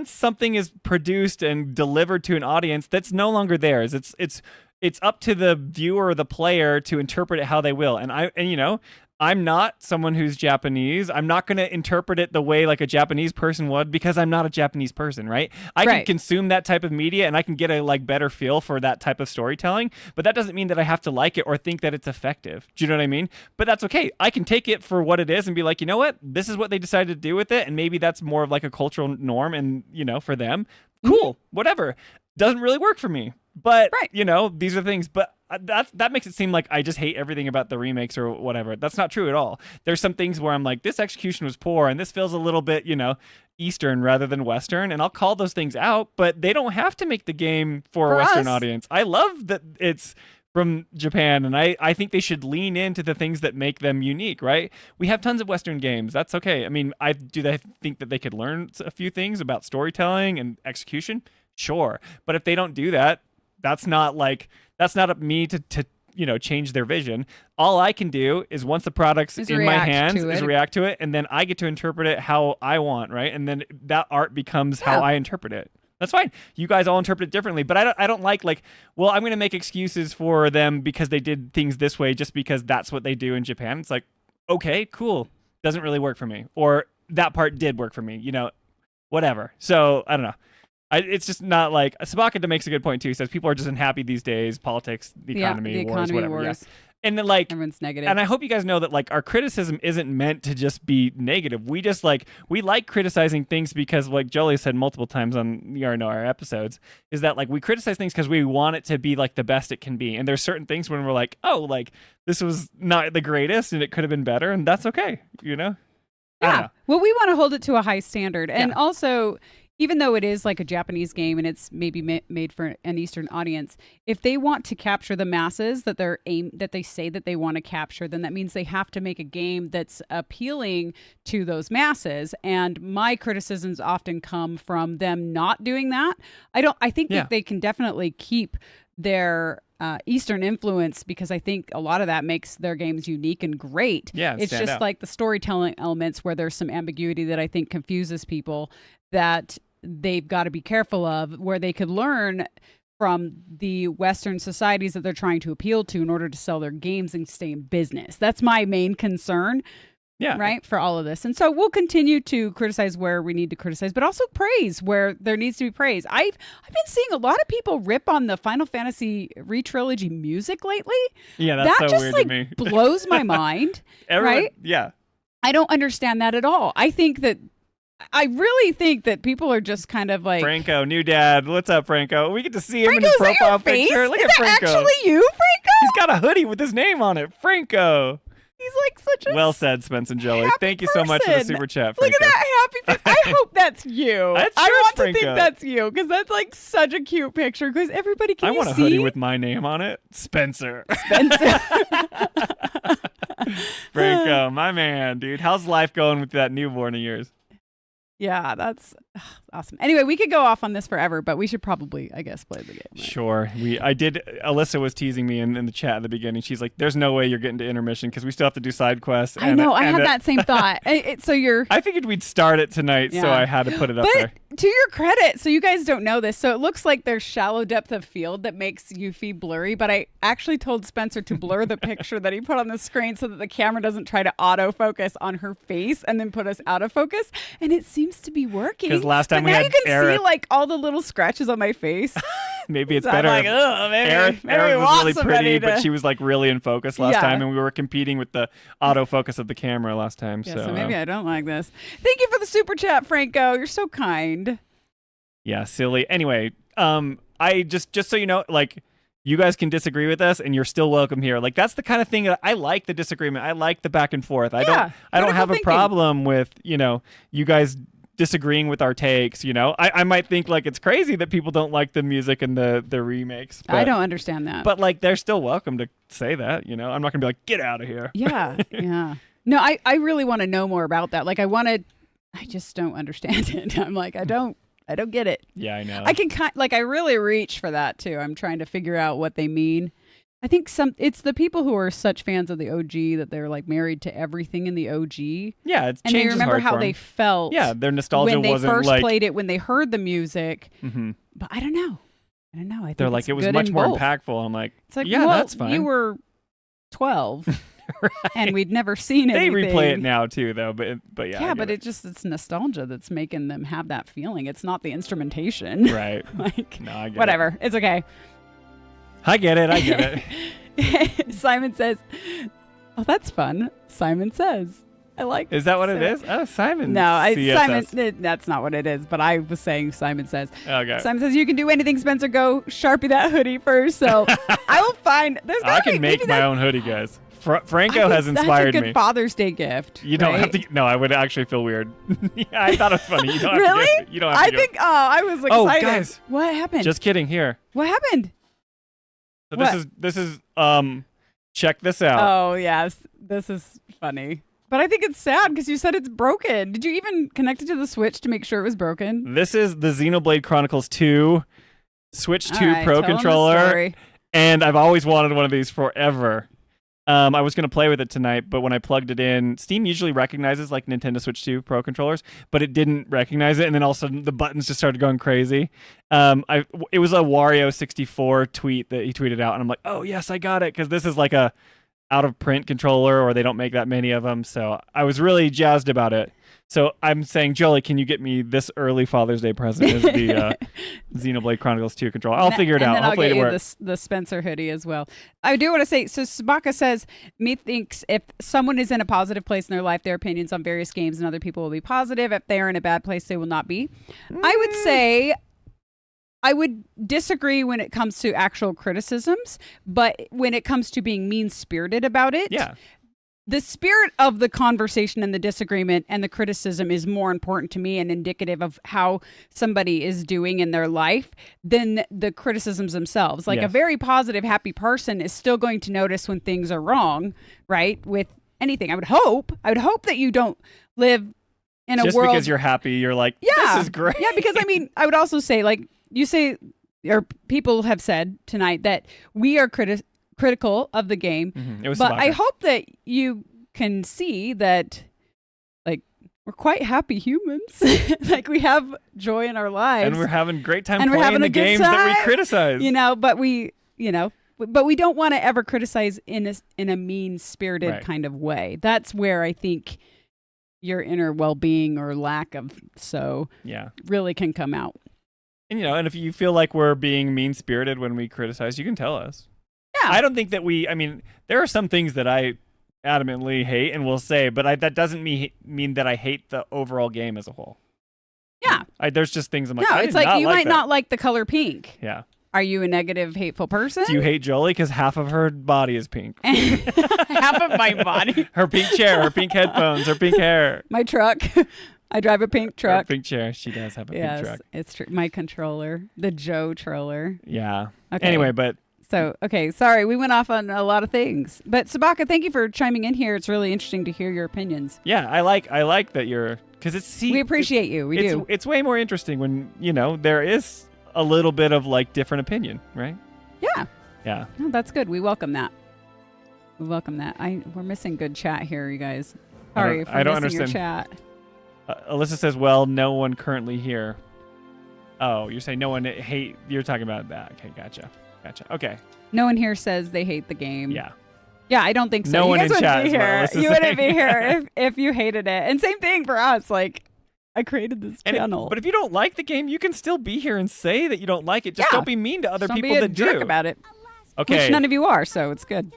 something is produced and delivered to an audience, that's no longer theirs. It's up to the viewer or the player to interpret it how they will. And I'm not someone who's Japanese. I'm not going to interpret it the way like a Japanese person would because I'm not a Japanese person, right? I can consume that type of media and I can get a better feel for that type of storytelling, but that doesn't mean that I have to like it or think that it's effective. Do you know what I mean? But that's okay. I can take it for what it is and be like, you know what? This is what they decided to do with it, and maybe that's more of like a cultural norm and, for them. Cool. Whatever. Doesn't really work for me. But, these are things. But that makes it seem like I just hate everything about the remakes or whatever. That's not true at all. There's some things where I'm like, this execution was poor and this feels a little bit, Eastern rather than Western. And I'll call those things out, but they don't have to make the game for a Western audience. I love that it's from Japan, and I think they should lean into the things that make them unique, right? We have tons of Western games. That's okay. I mean, I think that they could learn a few things about storytelling and execution. Sure. But if they don't do that, That's not up me to change their vision. All I can do is once the product's in my hands is react to it, and then I get to interpret it how I want, right? And then that art becomes how I interpret it. That's fine. You guys all interpret it differently, but I don't like, well, I'm going to make excuses for them because they did things this way just because that's what they do in Japan. It's like, okay, cool. Doesn't really work for me. Or that part did work for me, whatever. So I don't know. It's just not like Sabaka makes a good point too. He says people are just unhappy these days. Politics, the economy, wars, whatever. Yeah. And then
everyone's negative.
And I hope you guys know that our criticism isn't meant to just be negative. We just we like criticizing things because Jolie said multiple times on our episodes is that we criticize things because we want it to be the best it can be. And there's certain things when we're this was not the greatest and it could have been better, and that's okay, Yeah.
Well, we want to hold it to a high standard, and also, even though it is a Japanese game and it's maybe made for an Eastern audience, if they want to capture the masses that they say that they want to capture, then that means they have to make a game that's appealing to those masses. And my criticisms often come from them not doing that. I think that they can definitely keep their Eastern influence, because I think a lot of that makes their games unique and great.
Yeah,
it's just the storytelling elements where there's some ambiguity that I think confuses people, that they've got to be careful of, where they could learn from the Western societies that they're trying to appeal to in order to sell their games and stay in business. That's my main concern.
Yeah.
Right. For all of this. And so we'll continue to criticize where we need to criticize, but also praise where there needs to be praise. I've been seeing a lot of people rip on the Final Fantasy re-trilogy music lately.
Yeah, that's
that
so
just
weird to me.
blows my mind. Right?
Yeah.
I don't understand that at all. I really think that people are just kind of
Franco, new dad. What's up, Franco? We get to see him
Franco,
in his
is that
profile
your face?
picture. Look
is
at
that
Franco.
actually you, Franco?
He's got a hoodie with his name on it. Franco.
He's such a
well said, Spence and Jolie. Thank you so much for the super chat,
Look
Franco.
at that happy face. I hope that's you.
That's
I want
Franco.
to think that's you, because that's such a cute picture. Because everybody can
I want a hoodie with my name on it. Spencer. Franco, my man, dude. How's life going with that newborn of yours?
Yeah, that's awesome. Anyway, we could go off on this forever, but we should probably, I guess, play the game. Right?
Sure. Alyssa was teasing me in the chat at the beginning. She's like, there's no way you're getting to intermission because we still have to do side quests.
I know. I had that same thought. I
figured we'd start it tonight, so I had to put it up there.
To your credit, so you guys don't know this, so it looks like there's shallow depth of field that makes Yuffie blurry, but I actually told Spencer to blur the picture that he put on the screen so that the camera doesn't try to autofocus on her face and then put us out of focus, and it seems to be working.
Because last time we
now
had
you can
Aerith.
see all the little scratches on my face.
Maybe it's
So
better.
I'm
Aerith was really pretty, but she was really in focus last time, and we were competing with the autofocus of the camera last time.
Yeah, so maybe I don't like this. Thank you for the super chat, Franco. You're so kind.
Yeah, silly. Anyway, I just so you know, you guys can disagree with us, and you're still welcome here. That's the kind of thing that I like, the disagreement. I like the back and forth. I don't have a problem with you guys disagreeing with our takes. I might think it's crazy that people don't like the music and the remakes. But,
I don't understand that.
But they're still welcome to say that. I'm not gonna be like, get out of here.
Yeah, yeah. No, I really want to know more about that. I just don't understand it. I'm I don't get it.
Yeah, I know.
I can I really reach for that too. I'm trying to figure out what they mean. I think it's the people who are such fans of the OG that they're married to everything in the OG.
Yeah, it's
and they remember how they felt.
Yeah, their nostalgia
when they
wasn't
first played it, when they heard the music.
Mm-hmm.
But I don't know. I think
they're it was much more impactful. I'm like, yeah, that's fine.
You were 12.
Right.
And we'd never seen it.
They replay it now too, though. But yeah.
Yeah, but it's nostalgia that's making them have that feeling. It's not the instrumentation.
Right.
No,
I get
whatever.
It.
It's okay.
I get it.
Simon says, "Oh, that's fun." Simon says, "I like."
Is that what it is? Oh, Simon.
No,
CSS.
Simon. That's not what it is. But I was saying Simon says.
Okay.
Simon says you can do anything. Spencer, go Sharpie that hoodie first. So I will find.
I can make my own hoodie, guys. Franco has inspired
me. That's a good
me.
Father's Day gift.
You don't have to. No, I would actually feel weird. Yeah, I thought it was funny. You don't
really?
Have to. You don't have to.
I was excited.
Oh, guys.
What happened?
Just kidding. Here.
What happened?
So this is check this out.
Oh yes, this is funny. But I think it's sad because you said it's broken. Did you even connect it to the Switch to make sure it was broken?
This is the Xenoblade Chronicles 2 Switch
All
2
right,
Pro
tell 'em the
controller,
story.
and I've always wanted one of these forever. I was going to play with it tonight, but when I plugged it in, Steam usually recognizes like Nintendo Switch 2 Pro controllers, but it didn't recognize it, and then all of a sudden the buttons just started going crazy. It was a Wario64 tweet that he tweeted out, and I'm like, oh yes, I got it, because this is like a out-of-print controller, or they don't make that many of them, so I was really jazzed about it. So I'm saying, Jolie, can you get me this early Father's Day present as the Xenoblade Chronicles 2 controller? I'll figure it out.
And then
Hopefully
I'll get
it
you
works.
the Spencer hoodie as well. I do want to say, so Sabaka says, methinks if someone is in a positive place in their life, their opinions on various games and other people will be positive. If they are in a bad place, they will not be. I would say I would disagree when it comes to actual criticisms, but when it comes to being mean-spirited about it,
Yeah.
the spirit of the conversation and the disagreement and the criticism is more important to me and indicative of how somebody is doing in their life than the criticisms themselves. Like a
Yes.
very positive, happy person is still going to notice when things are wrong, right? With anything. I would hope that you don't live in a
Just
world.
because you're happy, you're like,
Yeah.
this is great.
Yeah, because I mean, I would also say, like you say, or people have said tonight that we are critical of the game.
Mhm. It was
But
Sabaka.
I hope that you can see that, like, we're quite happy humans. Like, we have joy in our lives.
And we're having a great time
And we're
playing
having
the
a good
games that we
time,
criticize.
but we don't want to ever criticize in a mean-spirited
Right.
kind of way. That's where I think your inner well-being or lack of so
Yeah.
really can come out.
And, and if you feel like we're being mean-spirited when we criticize, you can tell us.
Yeah.
I don't think that there are some things that I adamantly hate and will say, but that doesn't mean that I hate the overall game as a whole.
Yeah.
There's just things I'm like,
No,
I
it's
did
like
not
you
like
might
that.
not like the color pink.
Yeah.
Are you a negative, hateful person?
Do you hate Jolie? Because half of her body is pink.
Half of my body.
Her pink chair, her pink headphones, her pink hair.
My truck. I drive a pink
Her
truck.
pink chair. She does have a
Yes,
pink truck.
it's true. My controller, the Joe troller.
Yeah.
Okay.
Anyway, but
So, okay, sorry, we went off on a lot of things. But Sabaka, thank you for chiming in here. It's really interesting to hear your opinions.
yeah, I like that you're, because
We appreciate you. We do.
It's way more interesting when, there is a little bit of like different opinion, right?
Yeah.
Yeah.
No, that's good. We welcome that. We welcome that. We're missing good chat here, you guys. Sorry if we're
I don't
missing
understand.
your chat.
Alyssa says, well, no one currently here. Oh, you're saying no one you're talking about that. Okay, gotcha. Okay.
No one here says they hate the game.
Yeah.
Yeah, I don't think so.
No
You
one
guys
in
wouldn't
chat
be
is what
here.
Alyssa's
You wouldn't be
saying.
here if you hated it. And same thing for us. Like, I created this
And
channel.
but if you don't like the game, you can still be here and say that you don't like it. Just
Yeah.
don't be mean to other
Don't
people
be a
that
jerk
do.
about it.
Okay.
Which none of you are, so it's good.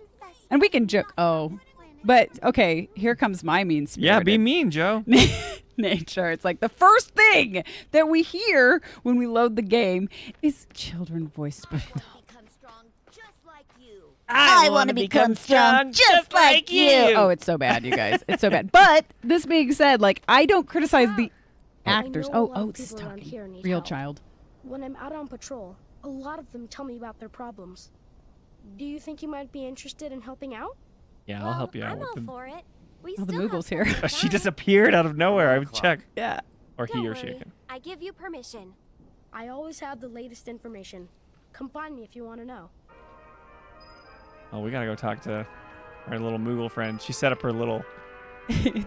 And we can joke. Oh, but okay. Here comes my mean spirit.
Yeah, be mean, Joe.
Nature. It's like the first thing that we hear when we load the game is children voiced by
Become strong just like you.
I
wanna become strong just like you.
Oh, it's so bad, you guys. It's so bad. But this being said, like, I don't criticize the actors.
I know a lot
Oh,
of
this is
people around
talking.
here need
Real
help.
child.
When I'm out on patrol, a lot of them tell me about their problems. Do you think you might be interested in helping out?
Yeah, I'll help you out
I'm all
with them.
for it. We
Oh, the
still have
Moogle's here.
plenty of
She
time.
disappeared out of nowhere. I would check.
Yeah.
Or he
Don't
or she.
worry.
Can.
I give you permission.
I always have the latest information. Come find me if you want to know.
Oh, we gotta go talk to our little Moogle friend. She set up her little.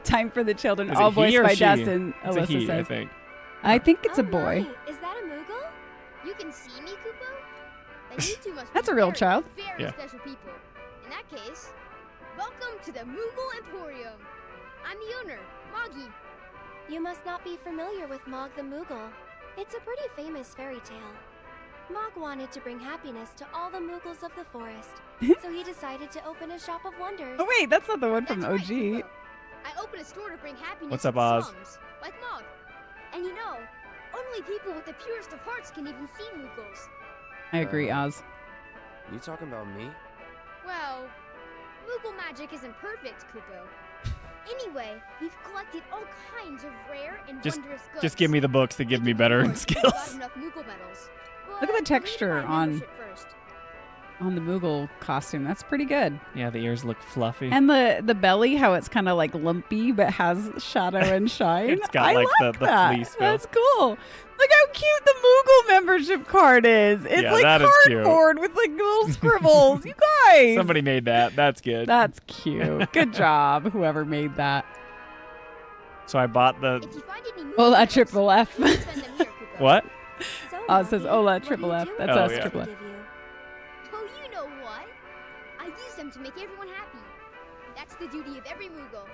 Time for the children.
Is
All
it
voiced
he or
by
she?
Dustin.
It's a
Alyssa
he, I
says.
think.
I think it's
Oh
a boy.
my, Is that a Moogle?
You can see me, Kupo? Then you two must
That's
be
a real
very,
child.
Very
Yeah.
special people. In that case, welcome to the Moogle Emporium. I'm the owner, Moggy.
You must not be familiar with Mog the Moogle. It's a pretty famous fairy tale. Mog wanted to bring happiness to all the Moogles of the forest, so he decided to open a shop of wonders.
Oh wait, that's not the one from
That's right,
OG.
Kupo. I open a store to bring happiness
What's up,
with
Oz?
songs, like Mog. And you know, only people with the purest of hearts can even see Moogles.
I agree, Oz.
You talking about me?
Well, Moogle magic isn't perfect, Kupo. Anyway, we've collected all kinds of rare and wondrous goods.
Just give me the books that give me better
Of course, we've
skills.
got enough Moogle medals.
Look at the
But we need to
texture
buy a
on-
membership first.
on the Moogle costume. That's pretty good.
Yeah, the ears look fluffy.
And the belly, how it's kind of like lumpy but has shadow and shine.
It's got
I
like
like
the
that.
fleece feel.
That's cool. Look how cute the Moogle membership card is. It's
Yeah,
like
that is cute.
cardboard with like little scribbles. You guys.
Somebody made that. That's good.
That's cute. Good job, whoever made that.
So I bought the
If you find any Moogle
Well, that
medals,
triple F.
please send them here, Kupo.
what?
So,
Oh, it says
Maggie,
Ola
what do
triple
you
F.
do
That's
with
us,
the
triple
gifts
F.
we give you?
Oh, you know what? I use them to make everyone happy. That's the duty of every Moogle.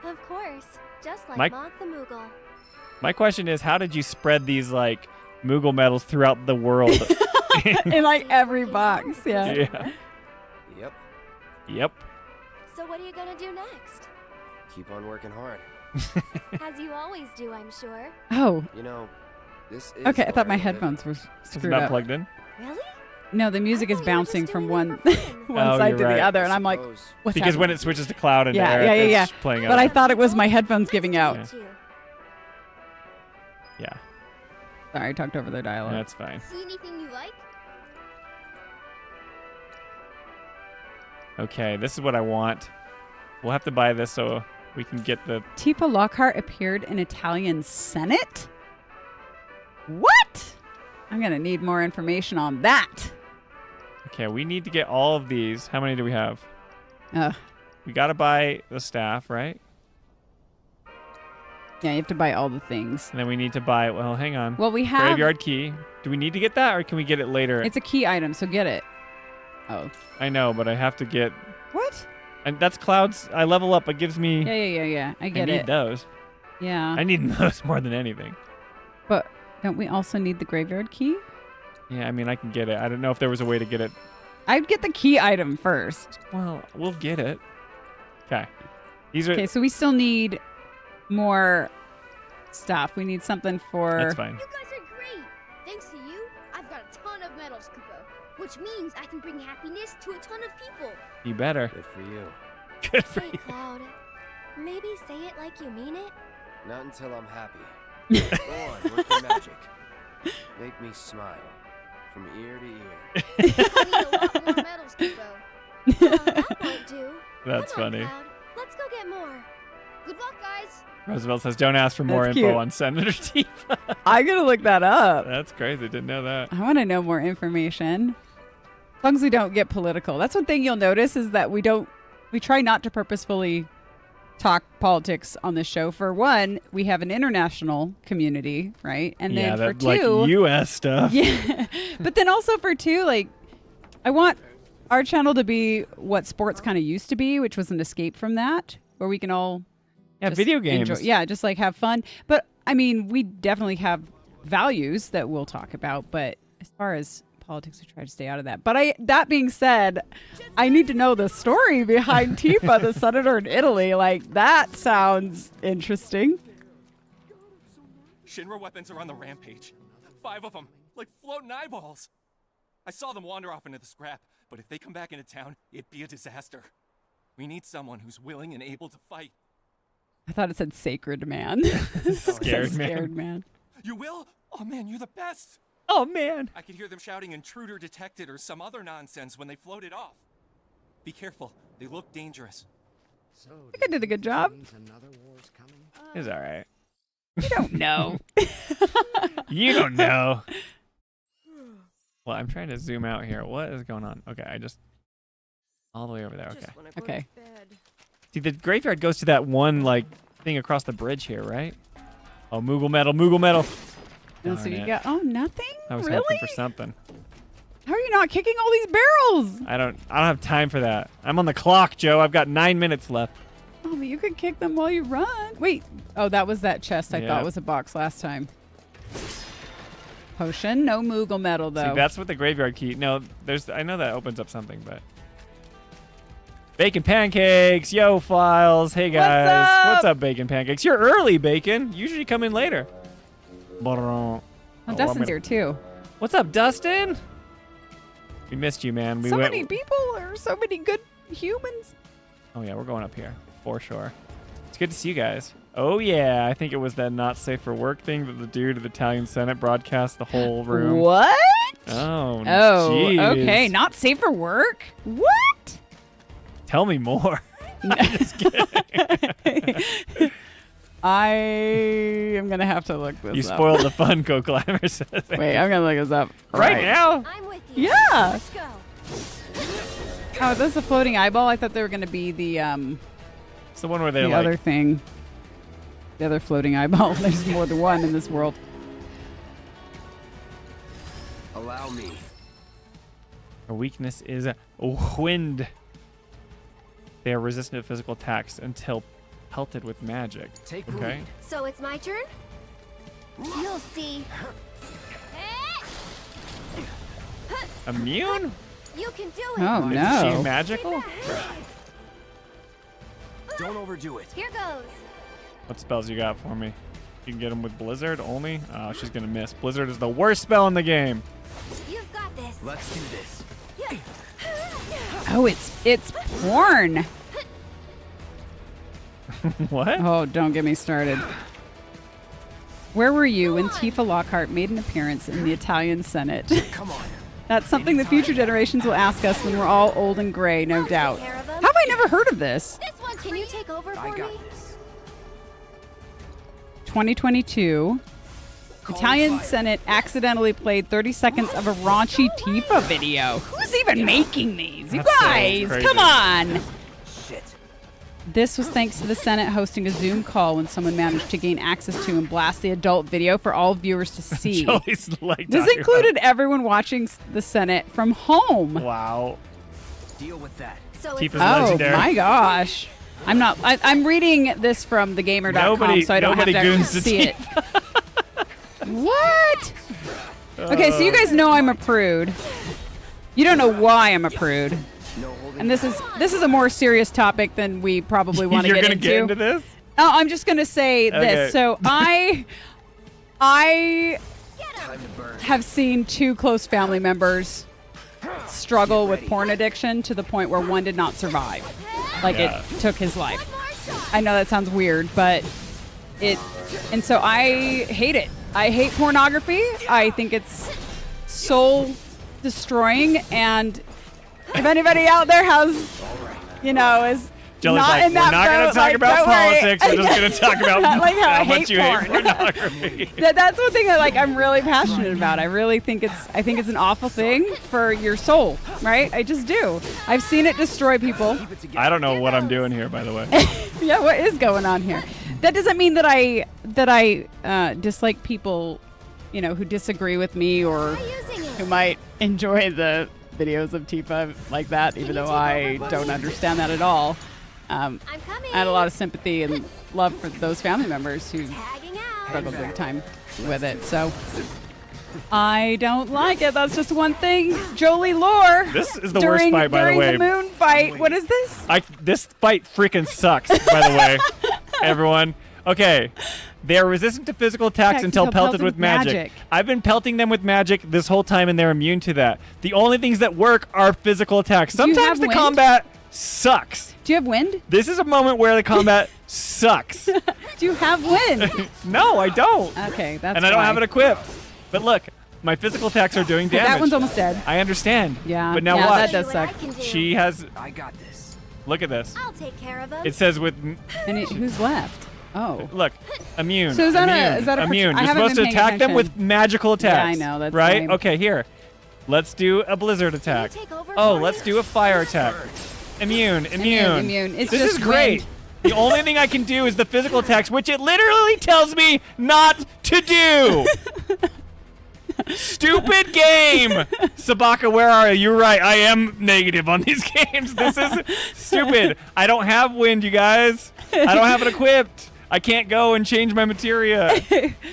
Of course, just like
Mike-
Mog the Moogle.
My question is, how did you spread these like Moogle medals throughout the world?
In like every box. Yeah.
Yeah.
Yep.
Yep.
So what are you gonna do next?
Keep on working hard.
As you always do, I'm sure.
Oh,
You know, this is.
okay. I thought my
what I live.
headphones were
It's
screwed
not
up.
plugged in.
Really?
No, the music
I
is
thought you were
bouncing
just
from
doing
one
it for fun.
one
Oh,
side
you're
to
right.
the other, and I'm like,
Suppose-
what's
Because when
happening?
it switches to cloud and
Yeah,
Aerith,
yeah, yeah,
it's playing
But I
out.
thought it was my headphones
Nice
giving
to
out.
meet you.
Yeah,
Sorry, I talked over their dialogue.
that's fine.
See anything you like?
Okay, this is what I want. We'll have to buy this so we can get the.
Tifa Lockhart appeared in Italian Senate? What? I'm going to need more information on that.
Okay, we need to get all of these. How many do we have?
Ugh.
We got to buy the staff, right?
Yeah, you have to buy all the things.
And then we need to buy. Well, hang on.
Well, we have...
Graveyard key. Do we need to get that, or can we get it later?
It's a key item, so get it. Oh.
I know, but I have to get.
What?
And that's clouds. I level up. It gives me.
Yeah. I
I
get
need
it.
those.
Yeah.
I need those more than anything.
But don't we also need the graveyard key?
Yeah, I mean, I can get it. I don't know if there was a way to get it.
I'd get the key item first.
Well, we'll get it. Okay. These are.
Okay, so we still need more stuff. We need something for...
That's fine.
You guys are great. Thanks to you, I've got a ton of medals, Kupo. Which means I can bring happiness to a ton of people.
You better.
Good for you.
Good for
Hey,
you.
Cloud. Maybe say it like you mean it.
Not until I'm happy. Go on, work your magic. Make me smile from ear to ear.
I need a lot more medals, Kupo.
Well, that won't do.
That's
Come on,
funny.
Cloud. Let's go get more.
Good luck, guys.
Roosevelt says, "Don't ask for more
That's
info
cute.
on Senator Tifa."
I'm going to look that up.
That's crazy. Didn't know that.
I want to know more information. As long as we don't get political. That's one thing you'll notice is that we try not to purposefully talk politics on this show. For one, we have an international community, right? And
yeah,
then for
that like
two,
U.S. stuff.
yeah. But then also for two, like, I want our channel to be what sports kind of used to be, which was an escape from that, where we can all
Yeah,
just
video games.
enjoy- yeah, just like have fun. But I mean, we definitely have values that we'll talk about. But as far as politics, we try to stay out of that. But that being said, I need to know the story behind Tifa, the senator in Italy. Like, that sounds interesting.
Shinra weapons are on the rampage. 5 of them, like floating eyeballs. I saw them wander off into the scrap, but if they come back into town, it'd be a disaster. We need someone who's willing and able to fight.
I thought it said sacred man. It said
Scared man.
Scared man.
You will? Oh man, you're the best!
Oh man.
I could hear them shouting intruder detected or some other nonsense when they floated off. Be careful, they look dangerous.
So,
I think I did a good job.
Another war's coming?
It's all right.
You don't know.
You don't know. Well, I'm trying to zoom out here. What is going on? Okay, I just all the way over there. Okay.
Okay.
See, the graveyard goes to that one like thing across the bridge here, right? Oh, Moogle metal, Moogle metal.
And so
Darn
you
it.
got, nothing?
I was
really?
hoping for something.
How are you not kicking all these barrels?
I don't have time for that. I'm on the clock, Joe. I've got 9 minutes left.
Oh, but you can kick them while you run. Wait. Oh, that was that chest I
Yeah.
thought was a box last time. Potion. No Moogle metal, though.
See, that's what the graveyard key. No, I know that opens up something, but. Bacon pancakes, yo, files. Hey guys, what's up, bacon pancakes? You're early, bacon. Usually come in later.
Oh,
I'm
Dustin's
gonna-
here, too.
What's up, Dustin? We missed you, man.
So many people or so many good humans.
Oh yeah, we're going up here for sure. It's good to see you guys. Oh yeah, I think it was that not safe for work thing that the dude at the Italian Senate broadcast the whole room.
What?
Oh,
Oh,
jeez.
okay. Not safe for work? What?
Tell me more. I'm just kidding.
I am going to have to look this
You
up.
spoiled the fun, Go Climber says.
Wait, I'm going to look this up.
Right now?
I'm with you.
Yeah.
Let's go.
Oh, this is a floating eyeball? I thought they were going to be the
It's the one where they're like,
other thing. The other floating eyeball. There's more than one in this world.
Allow me.
her weakness is wind. They are resistant to physical attacks until pelted with magic.
Take
Okay.
lead.
So it's my turn? You'll see.
Immune?
You can do it.
Oh,
Is
no.
she magical?
Don't overdo it.
Here goes.
What spells you got for me? You can get them with Blizzard only? Oh, she's going to miss. Blizzard is the worst spell in the game.
You've got this.
Let's do this.
Oh, it's porn.
What?
Oh, don't get me started. Where were you when Tifa Lockhart made an appearance in the Italian Senate?
Come on.
That's something the future generations will ask us when we're all old and gray, no
I'll take
doubt.
care of 'em.
How have I never heard of this?
This one's Can you take over
I
for
got
me?
this.
2022. Italian Senate accidentally played 30 seconds of a raunchy Tifa video. Who's even making these? You
That sounds
guys,
crazy.
come on.
Shit.
This was thanks to the Senate hosting a Zoom call when someone managed to gain access to and blast the adult video for all viewers to see.
Jolie's like
This
talking
included everyone watching the Senate from home.
about- Wow.
Deal with that.
So
Tifa's
it's
Oh
legendary.
my gosh. I'm reading this from thegamer.com,
Nobody-
so I don't have
nobody
to actually
goons to
see it. What? Okay, so you guys know I'm a prude. You don't know why I'm a prude.
No holding.
And this is a more serious topic than we probably want to
You're
get
gonna
into.
get into this?
Oh, I'm just gonna say
Okay.
this. So I
Time to burn.
have seen two close family members struggle with porn addiction to the point where one did not survive. Like
Yeah.
it took his life. I know that sounds weird, but and so I hate it. I hate pornography. I think it's soul destroying, and if anybody out there has, is
Jolie's
not
like,
in that
we're not going
boat,
to talk
like,
about
don't worry."
politics. We're just going to talk about
Like how I
much
hate
you hate
porn.
pornography.
That's one thing that I'm really passionate about. I really think it's an awful thing for your soul, right? I just do. I've seen it destroy people.
Keep it together.
I don't know what I'm doing here, by the way.
Yeah, what is going on here? That doesn't mean that I dislike people, who disagree with me or
Try using
who
it.
might enjoy the videos of Tifa like that, even though I don't understand that at all.
I'm coming.
I had a lot of sympathy and love for those family members who
Tagging out.
struggled big time with it. So I don't like it. That's just one thing. Jolie lore.
This is the worst fight, by the way.
During the moon fight. What is this?
This fight freaking sucks, by the way, everyone. Okay. They are resistant to physical attacks until pelted with magic. I've been pelting them with magic this whole time, and they're immune to that. The only things that work are physical attacks.
Do you
Sometimes
have
the
wind?
combat sucks.
Do you have wind?
This is a moment where the combat sucks.
Do you have wind?
No, I don't.
Okay, that's
And I don't
why.
have it equipped. But look, my physical attacks are doing damage.
That one's almost dead.
I understand.
Yeah.
But now
yeah,
watch.
that does
Show you what
suck.
I can do.
She has.
I got this.
Look at this.
I'll take care of him.
It says with.
And who's left? Oh.
Look, immune.
So is that
immune,
a
immune?
I
You're
haven't
supposed to
been paying
attack them with
attention.
magical attacks.
Yeah, I know, that's
right.
lame.
Okay, here. Let's do a blizzard attack.
take over
Oh,
for
let's
me?
do a fire attack. Immune.
Immune. It's
This
just
is great.
wind.
The only thing I can do is the physical attacks, which it literally tells me not to do. Stupid game! Sabaka, where are you? You're right. I am negative on these games. This is stupid. I don't have wind, you guys. I don't have it equipped. I can't go and change my materia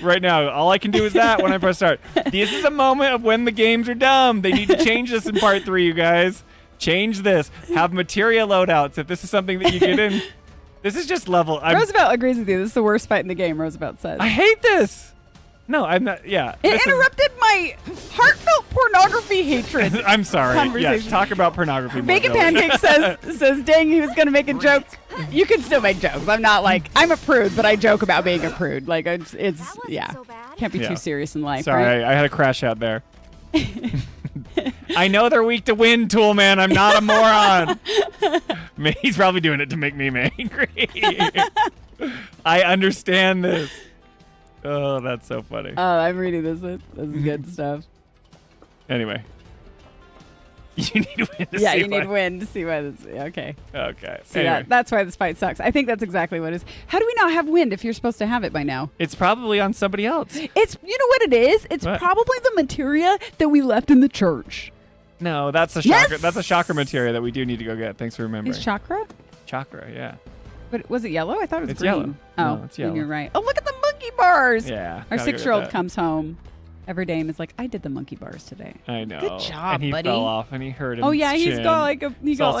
right now. All I can do is that when I press start. This is a moment of when the games are dumb. They need to change this in part 3, you guys. Change this. Have materia loadouts if this is something that you get in. This is just level.
Roosevelt agrees with you. This is the worst fight in the game, Roosevelt says.
I hate this. No, I'm not. Yeah.
It
this is-
interrupted my heartfelt pornography hatred.
I'm sorry. Yeah,
Conversation.
talk about pornography. more,
Bacon
Joey.
Pancake says, dang, he was going to make a joke. You can still make jokes. I'm not like, I'm a prude, but I joke about being a prude. Like, it's
That wasn't
yeah.
so bad.
Can't be
Yeah.
too serious in life,
Sorry,
right?
I had a crash out there. I know they're weak to wind, Toolman. I'm not a moron. He's probably doing it to make me angry. I understand this. Oh, that's so funny.
Oh, I'm reading this. This is good stuff.
Anyway. You need wind to
Yeah,
see
you need
why.
wind to see why this. Okay.
Okay.
So
Anyway.
yeah, that's why this fight sucks. I think that's exactly what it is. How do we not have wind if you're supposed to have it by now?
It's probably on somebody else.
It's, you know what it is? It's
What?
probably the materia that we left in the church.
No, that's a
Yes!
chakra. That's a chakra materia that we do need to go get. Thanks for remembering.
Is chakra?
Chakra, yeah.
But was it yellow? I thought it was
It's
green.
yellow.
Oh,
No, it's
then
yellow.
you're right. Oh, look at the monkey bars.
Yeah.
Our
gotta go get
6-year-old
that.
comes home every day and is like, I did the monkey bars today.
I know.
Good job,
and he
buddy.
fell off and he hurt him.
Oh yeah, he's got like a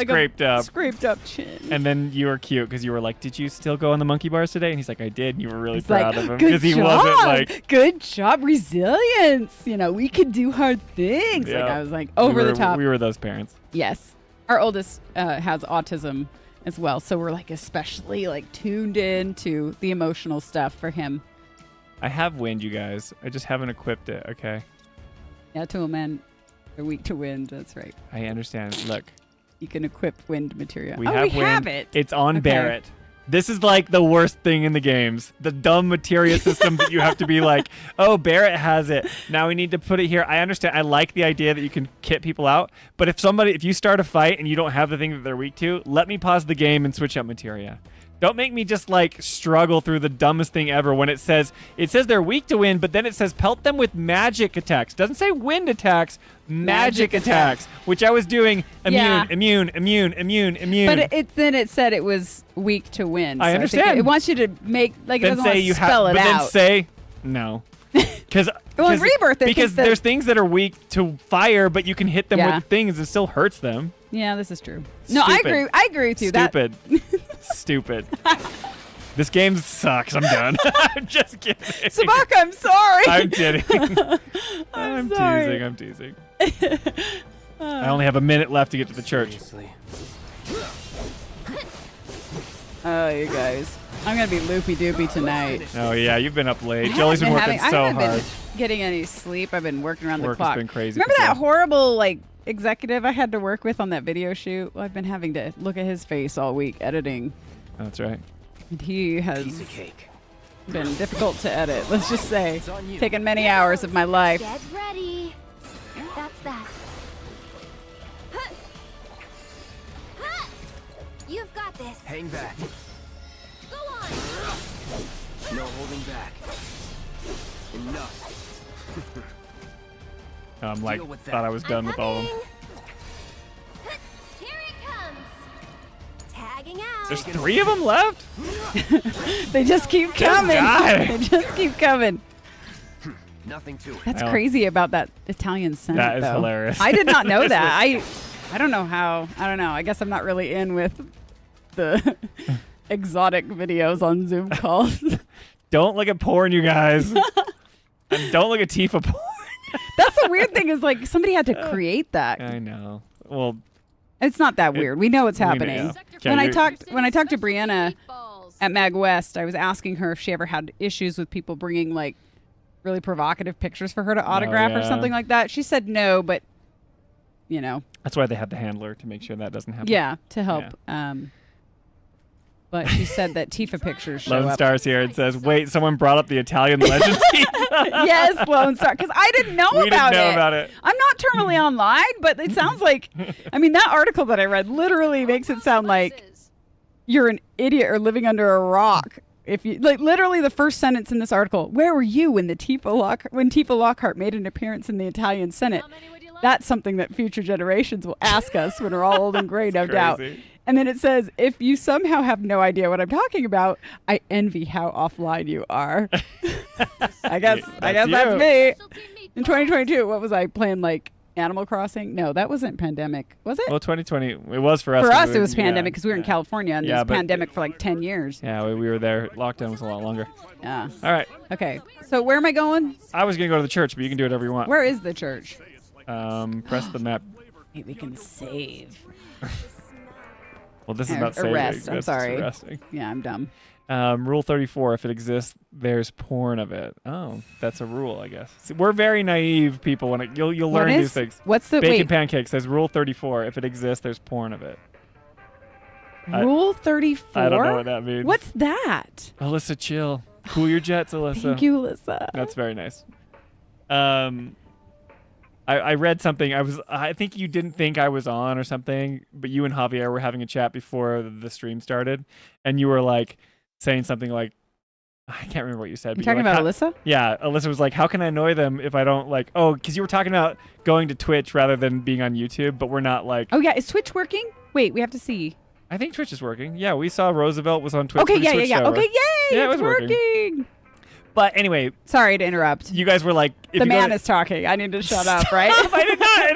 scraped up.
scraped up chin.
And then you were cute because you were like, "Did you still go on the monkey bars today?" And he's like, "I did." And you were really
It's
proud
like,
of him
good
because he
job.
wasn't like,
good job, resilience. You know, we could do hard things.
Yeah.
Like I was like over the top.
We were those parents.
Yes, our oldest has autism as well, so we're like especially like tuned in to the emotional stuff for him.
I have wind, you guys. I just haven't equipped it. Okay,
Yeah, Toolman, they're weak to wind. That's right.
I understand. Look,
You can equip wind materia.
we
oh,
have
we
wind.
have it.
It's on
Okay.
Barrett. This is like the worst thing in the games. The dumb materia system that you have to be like, oh, Barrett has it. Now we need to put it here. I understand. I like the idea that you can kit people out. But if you start a fight and you don't have the thing that they're weak to, let me pause the game and switch up materia. Don't make me just like struggle through the dumbest thing ever when it says they're weak to wind, but then it says pelt them with magic attacks. Doesn't say wind attacks, magic attacks, which I was doing
Yeah.
immune.
But then it said it was weak to wind.
I
so
understand.
think it wants you to make like it
then
doesn't
say
want to
you
spell
have,
it
but
out.
then say no. Because
Well, in Rebirth, it
because
thinks that-
there's things that are weak to fire, but you can hit them
Yeah.
with things and it still hurts them.
Yeah, this is true. No, I
Stupid.
agree. I agree with you.
Stupid. Stupid. This game sucks. I'm done. I'm just kidding.
Sabaka, I'm sorry.
I'm kidding.
I'm sorry.
I'm teasing. I only have a minute left to get to the church.
Seriously.
Oh, you guys. I'm going to be loopy doopy tonight.
Oh, yeah. You've been up late.
I
Jolie's been
haven't
working
I
so
haven't
hard.
been getting any sleep. I've been working around the
Work has
clock.
been crazy
Remember
for
that
Joe.
horrible like executive I had to work with on that video shoot? Well, I've been having to look at his face all week editing.
That's right.
And he has
Piece of cake.
been difficult to edit. Let's just say,
It's on you.
taken many hours of my life.
Get ready. That's that. Huh. Huh. You've got this.
Hang back.
Go on.
No holding back. Enough.
I'm like,
Deal with that.
thought I was done with all of them.
Huh. Here it comes. Tagging out.
There's 3 of them left?
They just keep coming.
die.
They just keep coming.
Nothing to it.
That's
I don't-
crazy about that Italian Senate.
That is
though.
hilarious.
I did not know that. I don't know how. I don't know. I guess I'm not really in with the exotic videos on Zoom calls.
Don't look at porn, you guys. And don't look at Tifa porn.
That's the weird thing is like somebody had to create that.
I know. Well,
It's not that weird. We know what's
we know.
happening.
Okay,
When I
you're-
talked to Brianna at Mag West, I was asking her if she ever had issues with people bringing like really provocative pictures for her to autograph or
yeah.
something like that. She said no, but you know,
That's why they have the handler to make sure that doesn't happen.
yeah, to help. But she said that Tifa pictures show
Lone
up.
Star's here and says, wait, someone brought up the Italian legend.
Yes, Lone Star. Because I didn't know
We didn't
about
know
it.
about it.
I'm not terminally online, but it sounds like, I mean, that article that I read literally makes it sound like you're an idiot or living under a rock. If you like, literally the first sentence in this article, where were you when Tifa Lockhart made an appearance in the Italian Senate? That's something that future generations will ask us when we're all old and gray, no doubt.
crazy.
And then it says, if you somehow have no idea what I'm talking about, I envy how offline you are. I guess that's
you.
me. In 2022, what was I playing, like Animal Crossing? No, that wasn't pandemic, was it?
Well, 2020, it was for us.
For
'cause
us,
we
it was
yeah,
pandemic because we were in California, and
Yeah,
it was
but-
pandemic for like 10 years.
Yeah, we were there. Lockdown was a lot longer.
Yeah.
All right.
Okay. So where am I going?
I was going to go to the church, but you can do whatever you want.
Where is the church?
Press the map.
Maybe we can save.
Well, this is
Or
not saving.
arrest, I'm
That's just
sorry.
arresting.
Yeah, I'm dumb.
Rule 34, if it exists, there's porn of it. Oh, that's a rule, I guess. See, we're very naive people. When you'll
What
learn
is-
these things.
What's the
Bacon
wait?
Pancake says Rule 34, if it exists, there's porn of it.
Rule 34?
I don't know what that means.
What's that?
Alyssa, chill. Cool your jets, Alyssa.
Thank you, Alyssa.
That's very nice. I read something. I think you didn't think I was on or something, but you and Javier were having a chat before the stream started, and you were like saying something like, I can't remember what you said.
You
but
talking
like,
about Alyssa?
Yeah, Alyssa was like, how can I annoy them if I don't like, because you were talking about going to Twitch rather than being on YouTube, but we're not like.
Oh, yeah. Is Twitch working? Wait, we have to see.
I think Twitch is working. Yeah, we saw Roosevelt was on Twitch.
Okay,
when he
yeah.
switched over.
Okay, yay!
Yeah, it
it's
was working. But anyway,
Sorry to interrupt.
you guys were like, if
The
you go
man
to-
is talking. I need to shut up, right?
I did not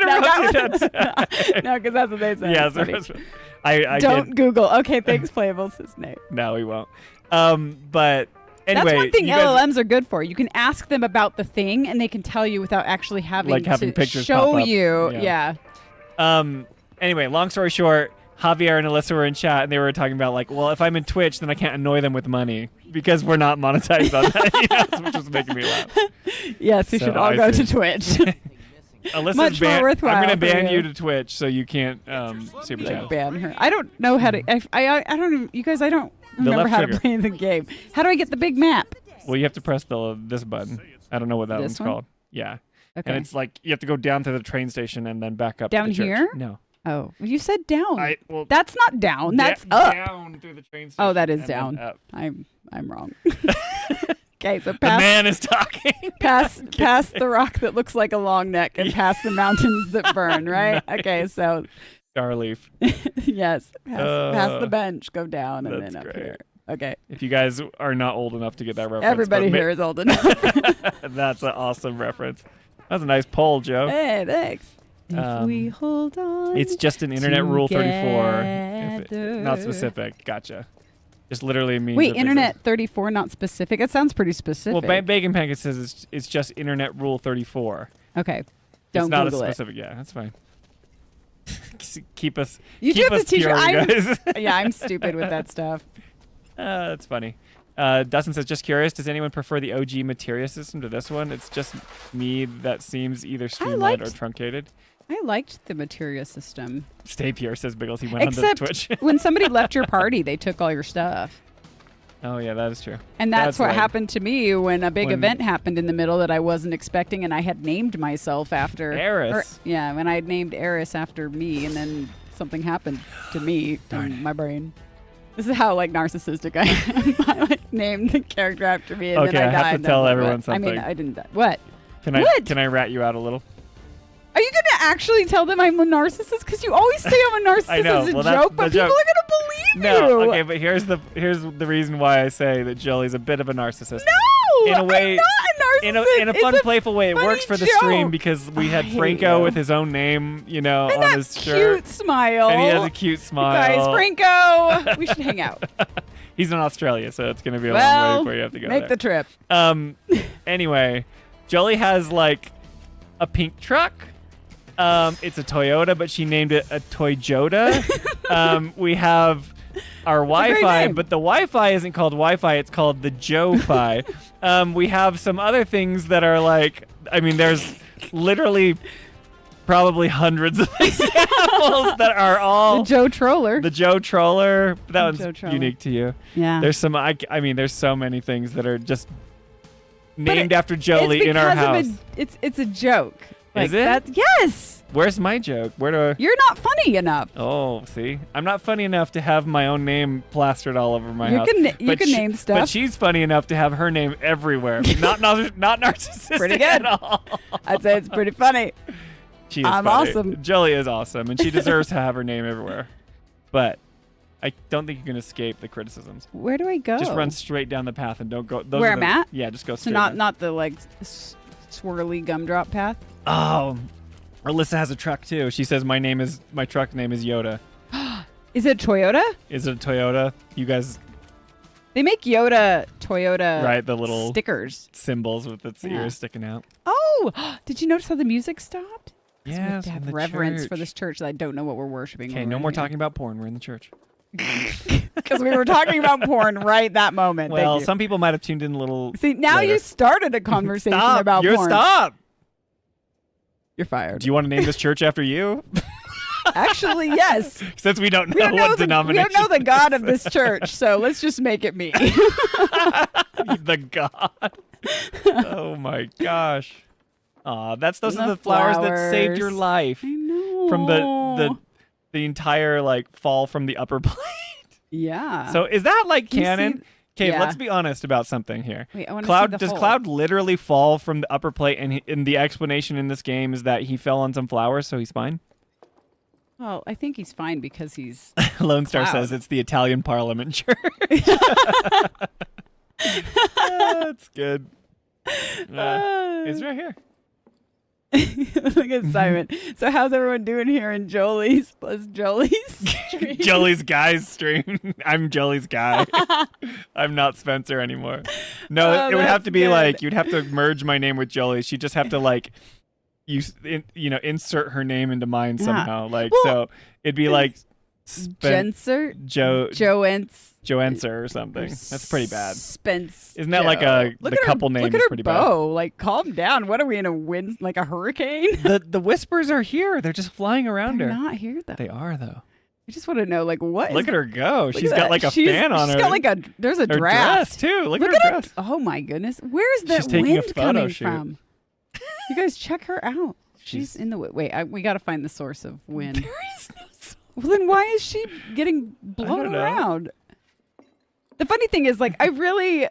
interrupt you.
No, because that's what they said.
Yeah,
It's funny.
I
Don't
did.
Google. Okay, thanks, Playable's his name.
No, we won't. But anyway,
That's one thing
you guys,
LLMs are good for. You can ask them about the thing, and they can tell you without actually having
Like
to
having pictures pop
show
up.
you.
Yeah.
Yeah.
Anyway, long story short, Javier and Alyssa were in chat, and they were talking about like, well, if I'm in Twitch, then I can't annoy them with money because we're not monetized on that, which was making me laugh.
Yes, you
So
should all
I
go
see.
to Twitch.
Alyssa's
Much more worthwhile
I'm going to
for
ban
you.
you to Twitch so you can't super chat.
Like ban her. I don't know how to. I don't. Even, you guys, I don't remember
left
how
trigger.
to play the game. How do I get the big map?
Well, you have to press this button. I don't know what that
This
one's
one?
called. Yeah.
Okay.
And it's like you have to go down to the train station and then back up
Down
to the church.
here?
No.
Oh, you said down.
Well,
That's not down. That's up.
Down through the train station.
Oh, that is
and then
down.
up.
I'm wrong. Okay, so
The
pass
man is talking.
past the rock that looks like a long neck and past the mountains that burn, right? Okay, so
Starleaf.
yes, past the bench, go down, and
That's
then up
great.
here. Okay,
If you guys are not old enough to get that reference,
everybody
but
here is old enough.
that's an awesome reference. That's a nice poll, Joe.
Hey, thanks. If we hold on,
It's just an internet rule 34.
together.
Not specific. Gotcha. Just literally means.
Wait,
that there's
internet 34, not specific. It sounds pretty specific.
Well, Bacon Pancake says it's just internet rule 34.
Okay, don't
it's not
Google
a
it.
specific. Yeah, that's fine. keep us.
You
keep
do have
us
to teach
pure,
her.
you guys.
Yeah, I'm stupid with that stuff.
That's funny. Dustin says, just curious, does anyone prefer the OG materia system to this one? It's just me that seems either streamlined or
liked-
truncated.
I liked the materia system.
Stay pure, says Biggles. He went on
Except
to Twitch.
when somebody left your party, they took all your stuff.
Oh, yeah, that is true.
And that's what
lame.
happened to me when a big
When-
event happened in the middle that I wasn't expecting, and I had named myself after
Aerith.
yeah, when I had named Aerith after me, and then something happened to me in my brain. This is how like narcissistic I am. I like named the character after me, and
Okay,
then I
I have
died.
to
and
tell
that's
everyone
what. I mean,
something.
I didn't die. What?
Can I rat you out a little?
Are you going to actually tell them I'm a narcissist? Because you always say I'm a narcissist
I know.
as a
Well, that's
joke, but
the
people
joke.
are going to believe
No,
you.
okay, but here's the reason why I say that Jolie's a bit of a narcissist.
No,
in a way,
I'm not a narcissist.
in a
It's
fun, playful way, it
funny
works for the
joke.
stream because we had
I hate
Franco
you.
with his own name,
And
on
that
his
cute
shirt,
smile.
and he has a cute smile.
Guys, Franco, we should hang out.
He's in Australia, so it's gonna be a long
Well,
way before you have to go
make
there.
the trip.
Anyway, Jolie has like a pink truck. It's a Toyota, but she named it a Toyota. We have our
great
Wi-Fi,
name.
but the Wi-Fi isn't called Wi-Fi; it's called the Joe-Fi. We have some other things that are like, I mean, there's literally probably hundreds of examples that are all
The Joe Troller.
the Joe Troller. That
The
one's
Joe Troller.
unique to you.
Yeah.
There's some. I mean, there's so many things that are just
But
named after Jolie
it's
in our
because
house.
of it's a joke. Like
Is it?
That's, yes.
Where's my joke? Where do I?
You're not funny enough.
Oh, see, I'm not funny enough to have my own name plastered all over my
You
house.
can- you
But
can name stuff.
But she's funny enough to have her name everywhere. not narcissistic
Pretty good.
at all.
I'd say it's pretty funny.
She is
I'm
funny.
awesome.
Jolie is awesome, and she deserves to have her name everywhere. But I don't think you can escape the criticisms.
Where do I go?
Just run straight down the path and don't go. Those
Where
are
I'm
the-
at?
Yeah, just go
So
straight.
not
down.
not the like swirly gumdrop path.
Oh, Alyssa has a truck too. She says my truck name is Yoda.
Is it Toyota?
Is it a Toyota? You guys,
They make Toyota
right? The little
stickers.
symbols with its
Yeah.
ears sticking out.
Oh, did you notice how the music stopped? 'Cause we have
Yes,
to
in
have
the
reverence for
church.
this church that I don't know what we're worshiping.
Okay,
over
no more
here.
talking about porn. We're in the church.
Because we were talking about porn right that moment.
Well,
Thank you.
some people might have tuned in a little.
See, now
later.
you started a conversation
Stop.
about porn.
Stop.
You're fired.
Do you want to name this church after you?
Actually, yes.
Since we don't know what denomination.
We don't know the God of this church, so let's just make it me.
The God. Oh my gosh. Aw, those are the flowers that saved your life.
I know.
From the entire like fall from the upper plate.
Yeah.
So is that like
Can you
canon?
see-
Okay,
Yeah.
let's be honest about something here.
Wait, I wanna see
Cloud
the
does
hole.
Cloud literally fall from the upper plate, and the explanation in this game is that he fell on some flowers, so he's fine.
Well, I think he's fine because he's.
Lone Star
Cloud.
says it's the Italian Parliament Church. That's good. It's right here.
Look at Simon. So how's everyone doing here in Jolie's plus Jolie's stream?
Jolie's guy's stream. I'm Jolie's guy. I'm not Spencer anymore. No,
Oh,
it would have
that's
to be
good.
like you'd have to merge my name with Jolie. She'd just have to like insert her name into mine somehow. Like
Well,
so it'd be like
Genser?
Joenser or something. That's pretty bad.
Spence.
Isn't that like the couple name
Look at
is
her
pretty
bow. Like, calm down. What are we in a wind, like a hurricane?
bad? The whispers are here. They're just flying around
They're
her.
not here though.
They are though.
I just want to know, like, what?
Look at her go.
Look
She's
at
got
that.
like a
She's
fan on her.
She's got like there's a
her
draft.
dress too. Look at
Look
her
at
dress.
Oh my goodness. Where is that
She's taking a
wind
photo
coming
shoot.
from? You guys check her out. She's
She's-
in the wait. We got to find the source of wind.
There is no source.
Well, then why is she getting blown
don't know.
around? The funny thing is, like, I really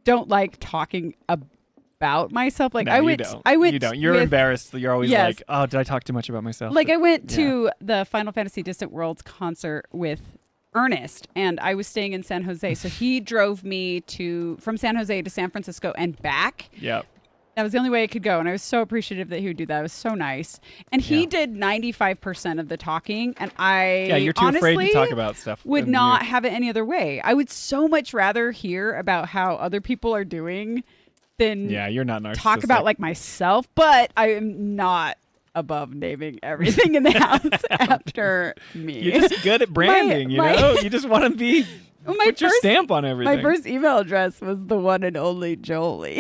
don't like talking about myself. Like,
No,
I
you
went.
don't.
I went.
You don't. You're
with-
embarrassed. You're always
Yes.
like, oh, did I talk too much about myself?
Like, I went
Yeah.
to the Final Fantasy Distant Worlds concert with Ernest, and I was staying in San Jose. So he drove me from San Jose to San Francisco and back.
Yep.
That was the only way I could go, and I was so appreciative that he would do that. It was so nice. And he
Yeah.
did 95% of the talking, and I
Yeah, you're too afraid to
honestly
talk about stuff.
would
and
not
you-
have it any other way. I would so much rather hear about how other people are doing than
Yeah, you're not narcissistic.
talk about like myself, but I am not above naming everything in the house after me.
You're just good at branding, you know? You just want to be
Well,
put your stamp on everything.
My first email address was the one and only Jolie.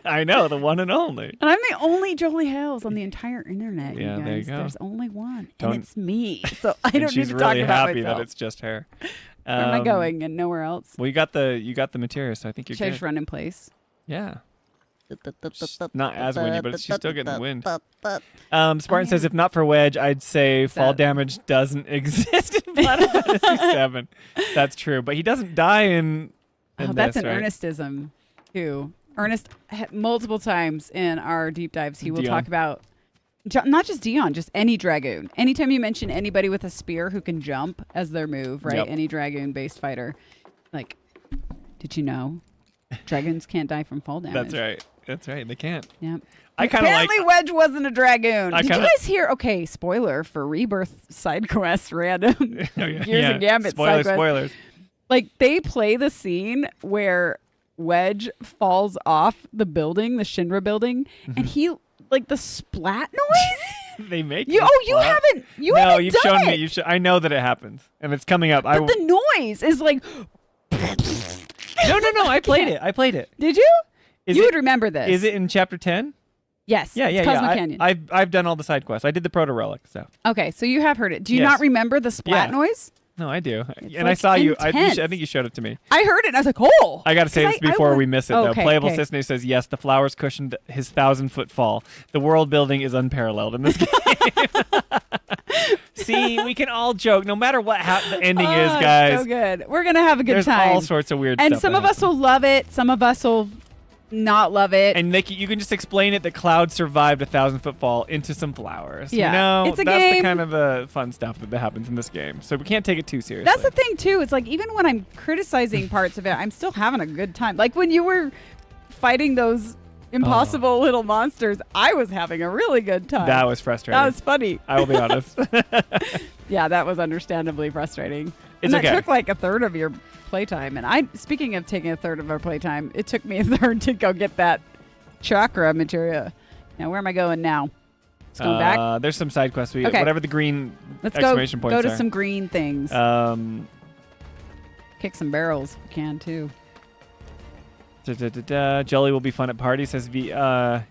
I know, the one and only.
And I'm the only Jolie Hales on the entire internet.
Yeah,
you guys.
there you go.
There's only one,
Don't-
and it's me. So I
And
don't
she's
need to
really
talk about
happy
myself.
that it's just her.
Where am I going? And nowhere else.
Well, you got the material, so I think you're
Should I
good.
just run in place?
Yeah. Not as windy, but she's still getting wind. Spartan says, if not for Wedge, I'd say fall damage doesn't exist in Final Fantasy VII. That's true, but he doesn't die in
That's
this,
an
right?
Ernestism, too. Ernest, multiple times in our deep dives, he will
Dion.
talk about not just Dion, just any Dragoon. Anytime you mention anybody with a spear who can jump as their move, right?
Yep.
Any Dragoon-based fighter. Like, did you know Dragoons can't die from fall damage?
That's right. That's right. They can't.
Yep.
I kind of like.
Apparently Wedge wasn't a Dragoon.
I
Did you
kinda-
guys hear? Okay, spoiler for Rebirth side quest random.
Oh, yeah.
Gears and Gambit side quest.
Spoilers.
Like, they play the scene where Wedge falls off the building, the Shinra building, and he, like, the splat noise?
They make.
You
this plot.
you
No,
haven't
you've
done
shown
it.
me. I know that it happens, and it's coming up.
But the noise is like,
No. I played it.
did you?
Is
You
it-
would remember this.
Is it in chapter 10?
Yes.
Yeah.
It's Cosmo
I-
Canyon.
I've done all the side quests. I did the proto relic. So
Okay, so you have heard it. Do you
Yes.
not remember the splat
Yeah.
noise?
no, I do.
It's,
And I
like,
saw you. I
intense.
think you showed it to me.
I heard it and I was like, oh.
I got to say
'Cause
this before
I
we miss it, though.
Okay,
Playable
okay.
Cisne says, yes, the flowers cushioned his 1,000-foot fall. The world building is unparalleled in this game. See, we can all joke, no matter what the ending is,
Oh,
guys.
So good. We're going to have a good
There's
time.
all sorts of weird
And
stuff.
some
that
of us will love it. Some of us will not love it.
And you can just explain it that Cloud survived a 1,000-foot fall into some flowers.
Yeah.
You know,
It's a
that's
game.
the kind of the fun stuff that happens in this game. So we can't take it too seriously.
That's the thing, too. It's like, even when I'm criticizing parts of it, I'm still having a good time. Like, when you were fighting those impossible little monsters, I was having a really good time.
That was frustrating.
That was funny.
I will be honest.
Yeah, that was understandably frustrating.
It's
and
okay.
that took like a third of your playtime. And speaking of taking a third of our playtime, it took me a third to go get that chakra materia. Now, where am I going now? Just going back.
There's some side quests.
Okay.
Whatever the green
Let's
exclamation points
go to
are.
some green things. Kick some barrels if we can too.
Jolie will be fun at parties, says VQ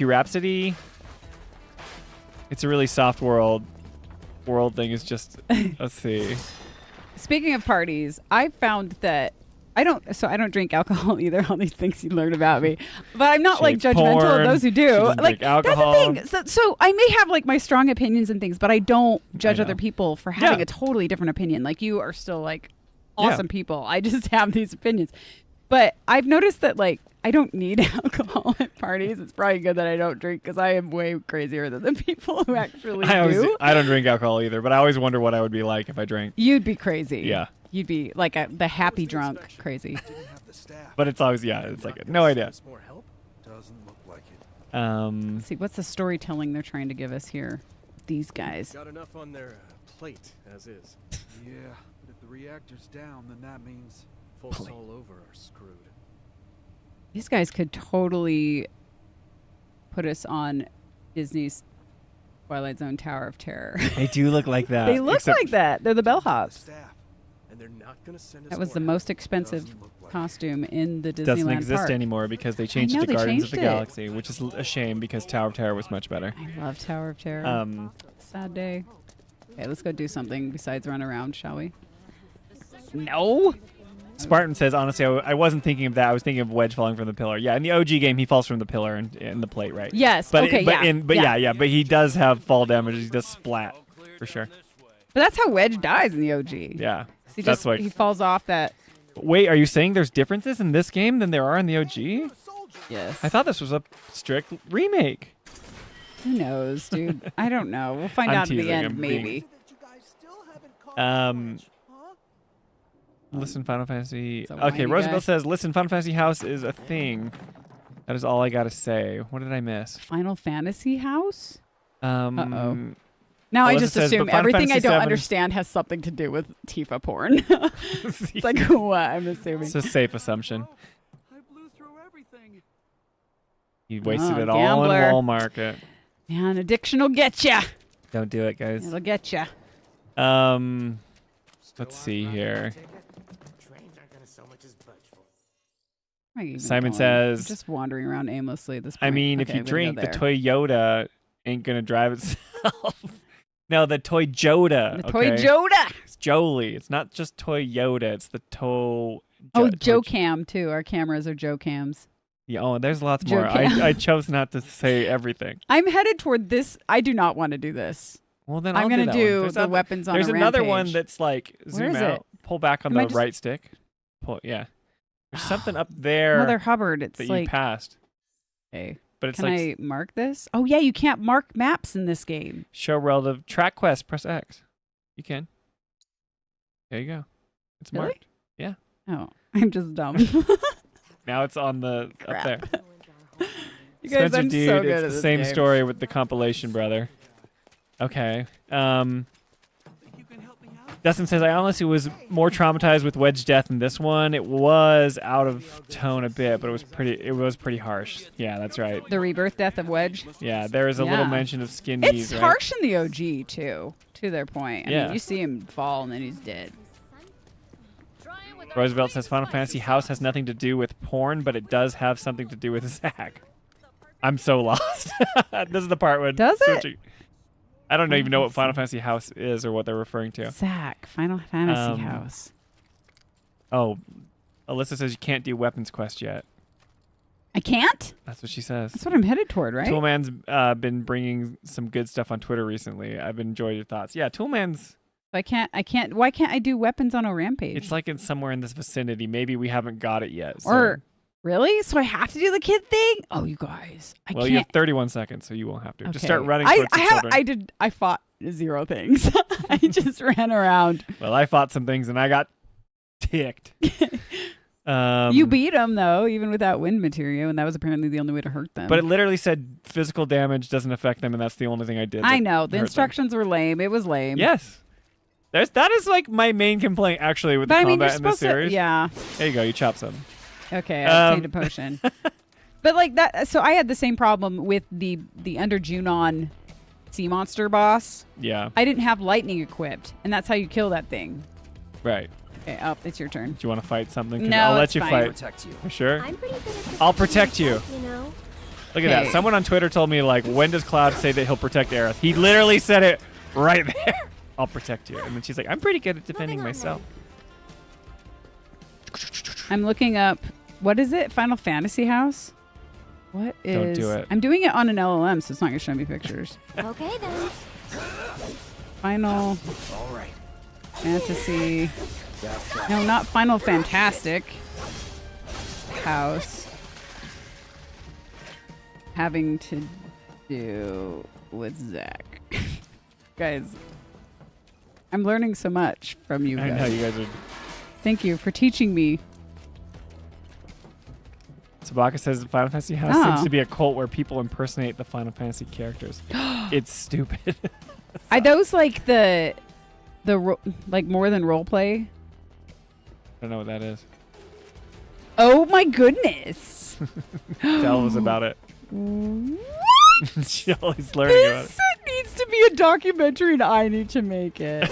Rhapsody. It's a really soft world. World thing is just, let's see.
Speaking of parties, I found that I don't drink alcohol either. All these things you learn about me, but I'm not like judgmental of those who do.
She doesn't
Like
drink alcohol.
that's the thing. So I may have like my strong opinions and things, but I don't judge
know.
other people for having
Yeah.
a totally different opinion. Like you are still like awesome people. I just have these opinions. But I've noticed that like I don't need alcohol at parties. It's probably good that I don't drink because I am way crazier than the people who actually do.
I don't drink alcohol either, but I always wonder what I would be like if I drank.
You'd be crazy.
Yeah.
You'd be like the happy drunk crazy.
But it's always, it's like, no idea.
More help? Doesn't look like it.
Let's see, what's the storytelling they're trying to give us here? These guys.
Got enough on their plate as is. Yeah, but if the reactor's down, then that means folks all over are screwed.
These guys could totally put us on Disney's Twilight Zone Tower of Terror.
They do look like that.
They look like that. They're the bellhops.
Staff, and they're not gonna send us
That was
more
the
help.
most expensive
Doesn't look like it.
costume in the Disneyland
Doesn't exist
park.
anymore because they changed
know,
it to
they
Guardians of
changed
the
it.
Galaxy, which is a shame because Tower of Terror was much better.
I love Tower of Terror. Sad day. Okay, let's go do something besides run around, shall we? No.
Spartan says, honestly, I wasn't thinking of that. I was thinking of Wedge falling from the pillar. Yeah, in the OG game, he falls from the pillar in the plate, right?
Yes.
But
okay.
but but he does have fall damage. He does splat for sure.
But that's how Wedge dies in the OG.
Yeah,
He
that's
just
like.
he falls off that.
Wait, are you saying there's differences in this game than there are in the OG?
Yes.
I thought this was a strict remake.
Who knows, dude? I don't know. We'll find
I'm
out at the
teasing.
end,
I'm
maybe.
Listen, Final Fantasy.
It's a
Okay,
whiny
Roosevelt
guy.
says, "Listen, Final Fantasy House is a thing." That is all I gotta say. What did I miss?
Final Fantasy House?
Um,
Uh-oh. Now I
Alyssa
just
says,
assume
but Final
everything I
Fantasy
don't
VII
understand has something to do with Tifa porn. It's like what I'm assuming.
It's a safe assumption.
I blew through everything.
You wasted
Oh,
it all in
gambler.
Walmart.
Man, addiction will get ya.
Don't do it, guys.
It'll get ya.
Let's see here.
Trains aren't gonna so much as budge for.
Where are you even
Simon
going?
says-
I'm just wandering around aimlessly at this point.
I mean,
Okay,
if you
I'm gonna
drink,
go
the
there.
Toyota ain't gonna drive itself. No, the Toy Joda.
The Toy
okay?
Joda.
It's Jolie. It's not just Toyota. It's the
Oh,
Toy
Joe Cam too. Our cameras are Joe Cams.
Yeah, oh, there's lots more.
Joe-cam.
I chose not to say everything.
I'm headed toward this. I do not want to do this.
Well, then
I'm
I'll
gonna
do, that
do
one. There's
the
other-
weapons on
There's
a
another
rampage.
one that's like
Where
zoom
is
out,
it?
pull back on
Am I
the
just-
right stick. Pull, yeah. There's something up there
Mother Hubbard. It's
that
like.
you passed,
Okay.
but it's
Can
like
I mark this? Oh yeah, you can't mark maps in this game.
show relative track quest. Press X. You can. There you go. It's
Really?
marked. Yeah.
Oh, I'm just dumb.
Now it's on the up
Crap.
there.
You guys,
Spencer,
I'm
dude,
so good
it's
at
the
this
same
game.
story with the compilation, brother. Okay. Dustin says, I honestly was more traumatized with Wedge death than this one. It was out of tone a bit, but it was pretty harsh. Yeah, that's right.
The rebirth death of Wedge.
Yeah, there is a little
Yeah.
mention of skin knees,
It's
right?
harsh in the OG too. To their point. I
Yeah.
mean, you see him fall and then he's dead.
Roosevelt says Final Fantasy House has nothing to do with porn, but it does have something to do with Zack. I'm so lost. This is the part when
Does it?
switching- I don't even know what Final Fantasy House is or what they're referring to.
Zack, Final Fantasy House.
Oh, Alyssa says you can't do weapons quest yet.
I can't?
That's what she says.
That's what I'm headed toward, right?
Toolman's been bringing some good stuff on Twitter recently. I've enjoyed your thoughts. Yeah, Toolman's.
I can't. Why can't I do weapons on a rampage?
It's like it's somewhere in this vicinity. Maybe we haven't got it yet. So.
Or really? So I have to do the kid thing? Oh, you guys, I
well,
can't.
you have 31 seconds, so you won't have to. Just
Okay.
start running towards the children.
I fought 0 things. I just ran around.
Well, I fought some things and I got ticked.
You beat them though, even without wind material, and that was apparently the only way to hurt them.
But it literally said physical damage doesn't affect them, and that's the only thing I did.
I
that
know the
hurt them.
instructions were lame. It was lame.
Yes. That is like my main complaint actually with
But
the
I mean, you're
combat in this
supposed to.
series.
Yeah.
There you go. You chop some.
Okay. I obtained a potion. But like that, so I had the same problem with the Under Junon sea monster boss.
Yeah.
I didn't have lightning equipped, and that's how you kill that thing.
Right.
Okay, it's your turn.
Do you want to fight something? 'Cause
No,
I'll let
it's
you
fine.
fight.
Protect you.
For sure.
I'm pretty good at protecting
I'll protect you.
myself, you know.
Look at that.
Okay.
Someone on Twitter told me, like, when does Cloud say that he'll protect Aerith? He literally said it right there. I'll protect you. And then she's like, I'm pretty good at defending
Moving on
myself.
I'm looking up, what is it? Final Fantasy House? What is...
Don't do it.
I'm doing it on an LLM, so it's not going to show me pictures.
Okay then.
Final
All right.
Fantasy...
That's right.
No, not Final Fantastic House. Having to do with Zach. Guys, I'm learning so much from you
I
guys.
know you guys are.
Thank you for teaching me.
Sabaka says the Final Fantasy House
Oh.
seems to be a cult where people impersonate the Final Fantasy characters. It's stupid.
Are those like the like more than role play?
I don't know what that is.
Oh my goodness.
Tell us about it.
What?
Jolie's learning about
This
it.
needs to be a documentary and I need to make it.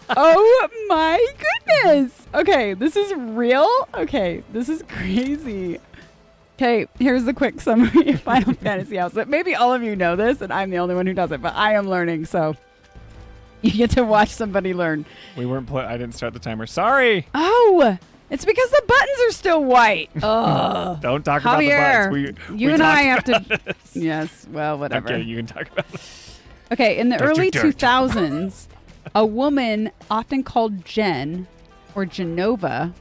Oh my goodness. Okay, this is real? Okay, this is crazy. Okay, here's the quick summary of Final Fantasy House. Maybe all of you know this and I'm the only one who does it, but I am learning, so you get to watch somebody learn.
We weren't I didn't start the timer. Sorry.
Oh, it's because the buttons are still white. Ugh.
Don't talk
Javier,
about the buttons.
you
we
and I have
talked
to...
about this.
Yes, well, whatever.
Okay, you can talk about it.
Okay, in the
Don't you
early
dare.
2000s, a woman often called Jen or Genova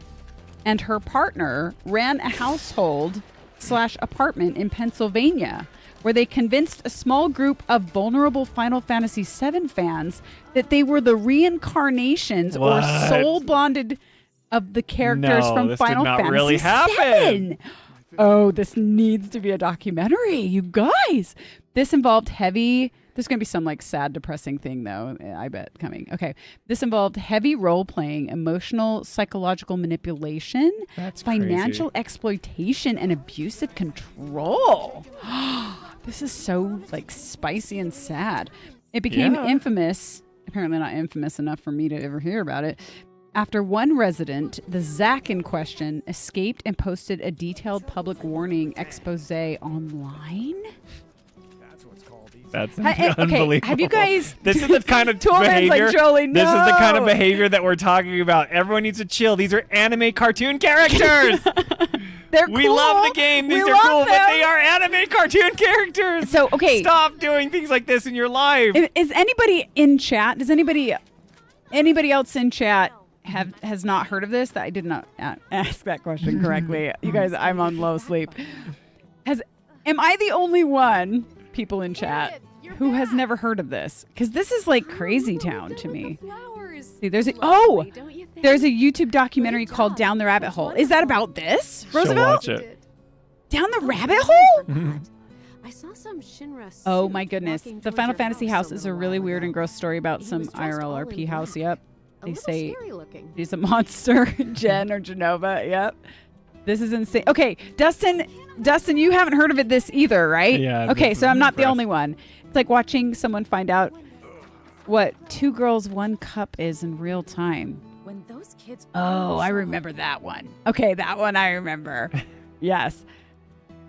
and her partner ran a household/apartment in Pennsylvania where they convinced a small group of vulnerable Final Fantasy VII fans that they were the reincarnations or
What?
soul bonded of the characters
No,
from
this did
Final
not
Fantasy
really happen.
VII. Oh, this needs to be a documentary, you guys. This involved heavy... There's going to be some like sad, depressing thing though, I bet, coming. Okay. This involved heavy role-playing, emotional, psychological manipulation,
That's
financial
crazy.
exploitation, and abusive control. This is so like spicy and sad. It became
Yeah.
infamous, apparently not infamous enough for me to ever hear about it, after one resident, the Zach in question, escaped and posted a detailed public warning expose online.
That's
Okay,
unbelievable.
have you guys-
This is the kind of
Toolman's like,
behavior.
Jolie,
This is the kind of
no.
behavior that we're talking about. Everyone needs to chill. These are anime cartoon characters.
They're
We
cool.
love the game. These
We
are
love
cool, but
them.
they are anime cartoon characters.
So, okay.
Stop doing things like this in your life.
Is anybody in chat? Does anybody else in chat has not heard of this? That I did not ask that question correctly. You guys, I'm on low sleep. Am I the only one, people in chat, who has never heard of this? Because this is like crazy town to me. See, there's a YouTube documentary called Down the Rabbit Hole. Is that about this,
She'll
Roosevelt?
watch it.
Down the rabbit hole?
I saw some Shinra
Oh
suit
my goodness.
walking
The
towards
Final
your
Fantasy
house
House
a
is a
little
really
while
weird and
ago.
gross story about
He
some
was dressed all
IRL-RP
in
house.
black.
Yep.
A
They
little
say
scary looking.
she's a monster, Jen or Genova. Yep. This is insane. Okay, Dustin, you haven't heard of it this either, right?
Yeah,
Okay,
this
so
is
I'm not the
impressive.
only one. It's like watching someone find out what 2 girls 1 cup is in real time.
When those kids
Oh, I remember that one. Okay, that one I remember. Yes.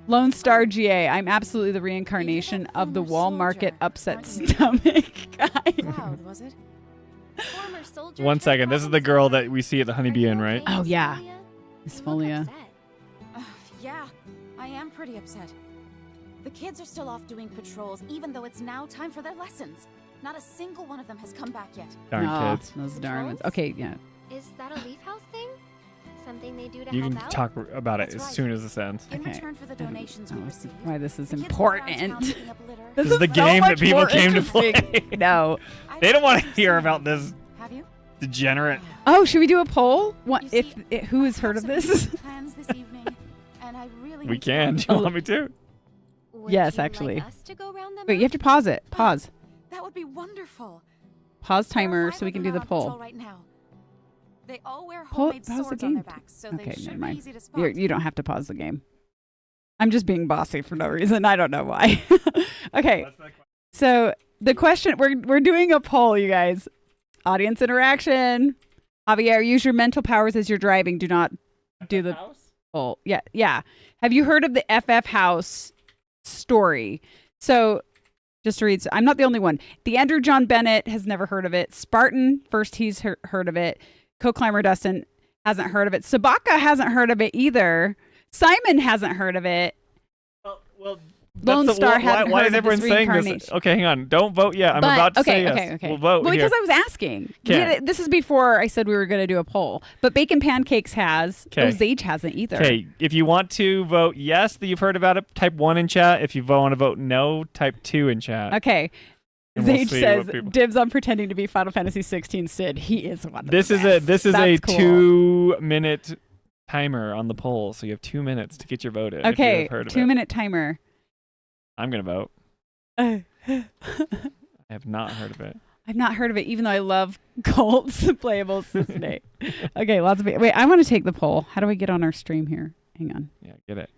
Lone Star GA. I'm absolutely the reincarnation of the wall market upset stomach guy.
Cloud, was it?
Former soldier
One
turned
second. This is the
problem
girl
solver.
that we see at the
Are
Honeybee
you
Inn, right?
okay,
Oh, yeah.
Sophia?
Miss
You look
Folia.
upset.
Yeah, I am pretty upset. The kids are still off doing patrols, even though it's now time for their lessons. Not a single one of them has come back yet.
Darn
Oh,
kids.
those darn ones.
Patrols?
Okay, yeah.
Is that a Leaf House thing? Something they do to
You
help
can
out?
talk about it
That's
as
right.
soon as this ends.
In
Okay.
return for the donations we
Oh,
received.
why this is
the kids go around town
important.
picking up litter.
This is the
so
game that
much
people
more
came to
interesting.
play.
No.
They don't want to hear about this
Have you?
degenerate.
Oh, should we do a poll? What
You
if
see,
who has heard of
I have some
this?
big plans this evening, and I really
We
need to
can.
go.
Do you want me to?
Would
Yes,
you
actually.
Like us to go round them
Wait, you have
up?
to pause it. Pause.
That would be wonderful.
Pause
There are
timer
5
so we
of
can
them
do the
out on patrol
poll.
Right now. They all wear
Pull-
homemade
pause the
swords on their
game.
backs, so
Okay,
they should
never
be
mind.
easy to spot.
You don't have to pause the game. I'm just being bossy for no reason. I don't know why. Okay. So the question, we're doing a poll, you guys. Audience interaction. Javier, use your mental powers as you're driving. Do not do the poll. Yeah. Have you heard of the FF House story? So just to read, I'm not the only one. The Andrew John Bennett has never heard of it. Spartan, first he's heard of it. Co-climber Dustin hasn't heard of it. Sabaka hasn't heard of it either. Simon hasn't heard of it.
Well,
Lone Star hasn't
why
heard
is
of
everyone
this
saying this?
reincarnation.
Okay, hang on. Don't vote yet. I'm about to say yes.
Okay.
We'll vote
Well,
here.
because I was asking.
Okay.
This is before I said we were going to do a poll. But Bacon Pancakes has.
Okay.
Zage hasn't either.
Okay, if you want to vote yes that you've heard about it, type 1 in chat. If you want to vote no, type 2 in chat.
Okay.
And we'll
Zage
see
says,
what people-
dibs on pretending to be Final Fantasy 16 Sid. He is one of
This
the
is
best.
a
That's cool.
2-minute timer on the poll, so you have 2 minutes to get your vote in. if
Okay,
you've heard of
2-minute timer.
I'm gonna vote.
I
I have not heard of it.
I've not heard of it, even though I love Colt's playable Snake. Okay, lots of it. Wait, I want to take the poll. How do I get on our stream here? Hang on.
Yeah, get it.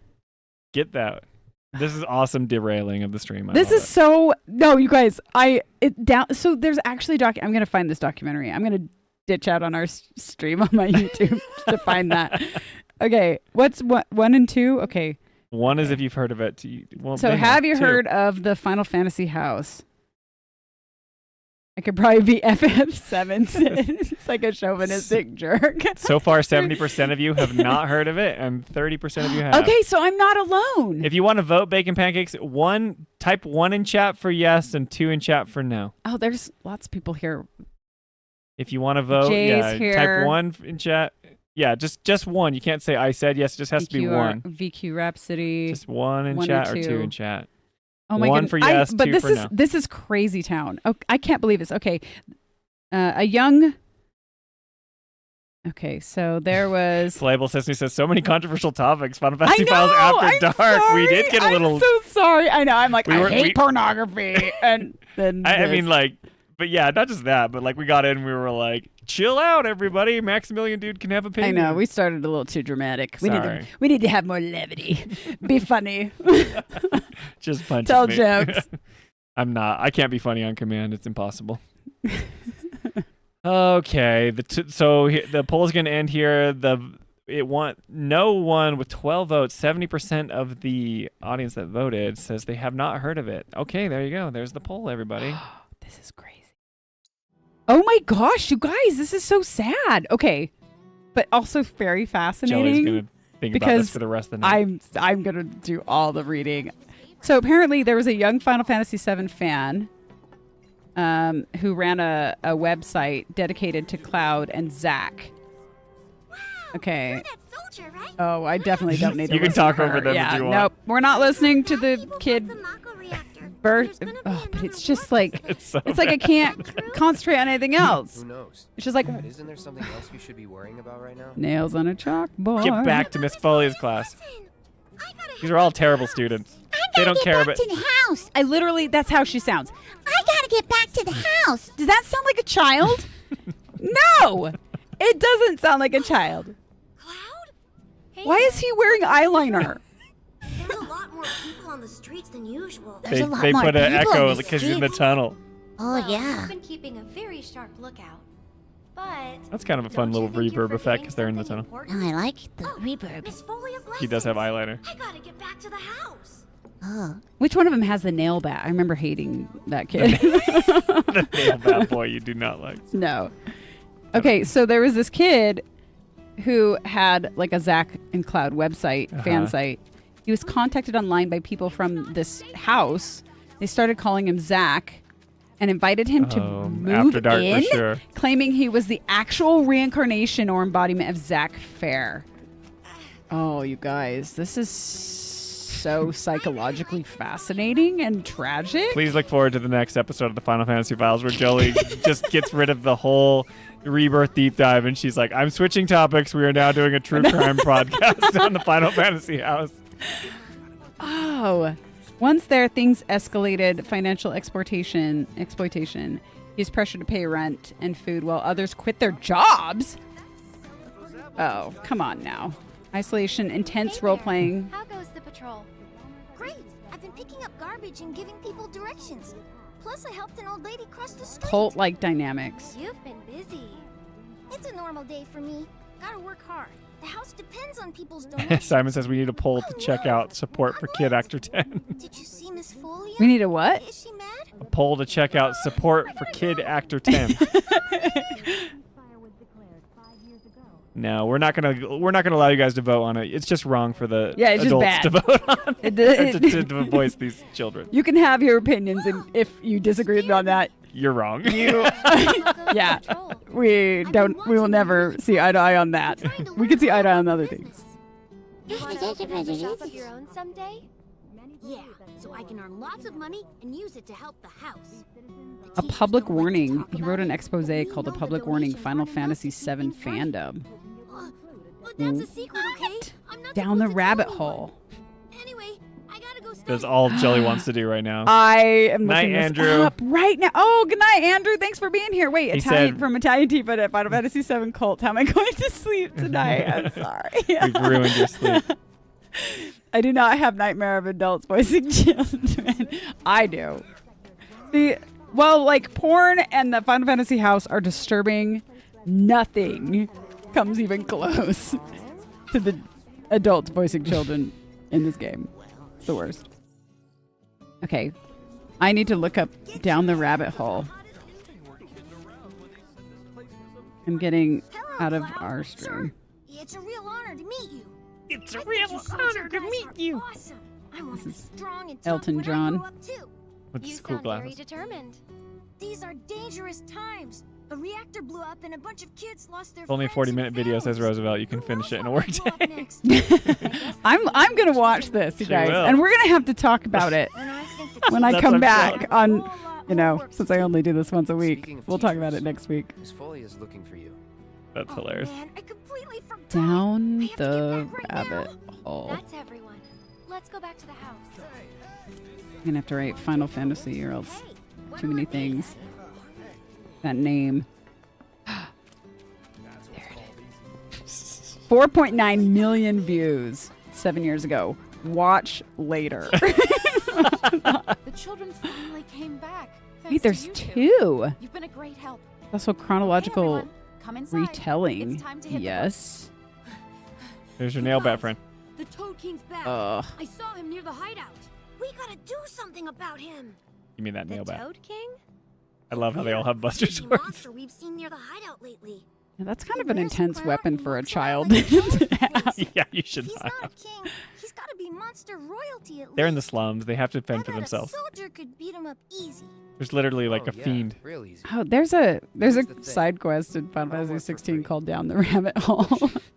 Get that. This is awesome derailing of the stream. I
This
love
is
it.
so no, you guys. So there's actually I'm gonna find this documentary. I'm gonna ditch out on our stream on my YouTube to find that. Okay, what's 1 and 2? Okay.
1 is if you've heard of it. Well,
So
dang,
have you
2.
heard of the Final Fantasy house? I could probably be FF7. It's like a chauvinistic jerk.
So far, 70% of you have not heard of it, and 30% of you have.
Okay, so I'm not alone.
If you want to vote Bacon Pancakes, type 1 in chat for yes and 2 in chat for no.
Oh, there's lots of people here.
If you want to vote,
Jay's here.
type 1 in chat. Yeah, just 1. You can't say I said yes. It just has to be 1.
VQ Rhapsody.
Just 1 in
1
chat
or
or 2
2
in chat.
Oh my
1
goodness.
for yes,
but
2
this
for
is
no.
this is crazy town. Oh, I can't believe this. Okay, a young. Okay, so there was.
Playable Sesame says so many controversial topics. Final Fantasy
I know,
Files After
I'm
Dark.
Sorry,
We did get a little.
I'm so sorry. I know. I'm like,
We
I
were-
hate
we-
pornography, and then
I
this.
mean, like, but yeah, not just that, but like we got in, we were like, chill out, everybody. Maximillion dude can have
I
opinions.
know we started a little too dramatic.
Sorry.
We need to have more levity. Be funny.
Just punch
Tell
me.
jokes.
I'm not. I can't be funny on command. It's impossible. Okay. The poll is going to end here. No one with 12 votes. 70% of the audience that voted says they have not heard of it. Okay, there you go. There's the poll, everybody.
This is crazy. Oh my gosh, you guys, this is so sad. Okay, but also very fascinating.
Jolie's going to think about this
because
for the rest of the night.
I'm gonna do all the reading. So apparently there was a young Final Fantasy VII fan who ran a website dedicated to Cloud and Zack. Okay.
Soldier, right?
Oh, I definitely don't need to
You can
listen
talk
to
over
her.
them if
Yeah,
you want.
nope. We're not listening to the kid
Mako reactor.
birth.
There's gonna be
Oh, but
another
it's just like
It's so
it's like I
bad.
can't concentrate on anything else.
Who knows?
It's just like
But isn't there something else you should be worrying about right now?
nails on a chalkboard.
Get back to Miss Folia's class.
Listen, I gotta
These are all terrible students. They don't care about.
the house. I literally, that's how she sounds. I gotta get back to the house. Does that sound like a child? No, it doesn't sound like a child.
Cloud? Hey,
Why is he wearing eyeliner?
there's a lot more people on the streets than usual.
They put an echo because he's in the tunnel.
Oh yeah. I've been keeping a very sharp lookout. But
That's kind of a fun
don't you
little
think you're
reverb effect because they're in the
forgetting
tunnel.
something important?
I like the
Oh,
reverb.
Miss Folia's
He does have
lessons.
eyeliner.
I gotta get back to the house.
Oh,
Which one of them has the nail bat? I remember hating that kid.
The nail bat boy you do not like.
No. Okay, so there was this kid who had like a Zack and Cloud website, fan
Uh-huh.
site. He was contacted online by people from this house. They started calling him Zack and invited him to move
After Dark
in,
for sure.
claiming he was the actual reincarnation or embodiment of Zack Fair. Oh, you guys, this is so psychologically fascinating and tragic.
Please look forward to the next episode of the Final Fantasy Files where Jolie just gets rid of the whole rebirth deep dive and she's like, I'm switching topics. We are now doing a true crime podcast on the Final Fantasy house.
Oh, once there, things escalated. Financial exploitation. He's pressured to pay rent and food while others quit their jobs. Oh, come on now. Isolation, intense
Hey
role
there.
playing.
How goes the patrol?
picking up garbage and giving people directions. Plus, I helped an old lady cross the street.
Cult-like dynamics.
You've been busy.
It's a normal day for me. Gotta work hard. The house depends on people's donations.
Simon says we need a poll to check out support for Kid Actor 10.
Did you see Miss Folia?
We need a what?
Is she mad?
A poll to check out support for Kid Actor 10. No, we're not gonna allow you guys to vote on it. It's just wrong for the
it's just
adults
bad.
to vote on to voice these children.
You can have your opinions, and if you disagree on that,
You're wrong.
yeah, we will never see eye to eye on that. We can see eye to eye on other things.
You want to open up a shop of your own someday?
Yeah, so I can earn lots of money and use it to help the house.
A public warning. He wrote an expose called "A Public Warning: Final Fantasy VII Fandom."
But that's a secret, okay? I'm not
Down the
supposed to
rabbit
tell
hole.
anyone. Anyway, I gotta go study.
That's all Jolie wants to do right now.
I am
Night,
looking this
Andrew.
up right now. Oh, good night, Andrew. Thanks for being here. Wait,
He
Italian
said-
from Italian Tifa at Final Fantasy VII Cult. How am I going to sleep tonight? I'm sorry.
We've ruined your sleep.
I do not have nightmare of adults voicing children. I do. Like porn and the Final Fantasy house are disturbing. Nothing comes even close to the adults voicing children in this game. It's the worst. Okay. I need to look up Down the Rabbit Hole. I'm getting out of our stream.
It's a real honor to meet you.
It's
I think you guys are awesome. I want to be strong and tough
Elton
when I
John.
grow up too.
With
You
his cool
sound very
glasses.
determined.
These are dangerous times. A reactor blew up and a bunch of kids lost their
Only a
friends and
40-minute video, says
families.
Roosevelt. You can
Who
finish
knows
it in a
what
work
might blow up
day.
next?
I'm gonna watch this, you
She
guys,
will.
and we're gonna have to talk about it
And I think that
when I
That's
come
what I'm
back
saying.
on.
a whole lot more work
Since I only do this once a week,
Speaking of
we'll talk about
teachers,
it next week.
Miss Foley is looking for you.
That's
Oh,
hilarious.
man, I completely forgot.
Down
I have to
the
get back right
rabbit
now.
hole.
That's everyone. Let's go back to the house.
I'm gonna have to write Final Fantasy or else
Hey, what
too
do
many
I
things. That name. There it is. 4.9 million views 7 years ago. Watch later.
The children finally came back.
Wait,
thanks
there's
to you
two.
You've been a great help.
Also
Okay,
chronological
everyone, come inside.
retelling.
It's time to hit the
Yes.
There's your nail bat friend.
The Toad King's back.
Ugh.
I saw him near the hideout.
We gotta do something about him.
You mean that
The
nail bat?
Toad King?
I love how they all have Buster
Creepy
Swords.
monster we've seen near the hideout lately.
Yeah, that's kind
He
of an
wears
intense
crown
weapon
and
for a
walks around
child.
like a ghost.
Yeah, you should
He's
not.
not a king. He's gotta be monster royalty at
They're in the
least.
slums. They have to
I
fend for
bet
themselves.
A soldier could beat him up easy.
There's literally like
Oh,
a
yeah,
fiend.
Real easy.
Oh, there's a
Here's the thing.
side quest in Final
I'll
Fantasy
work for
16
free.
called Down the Rabbit Hole.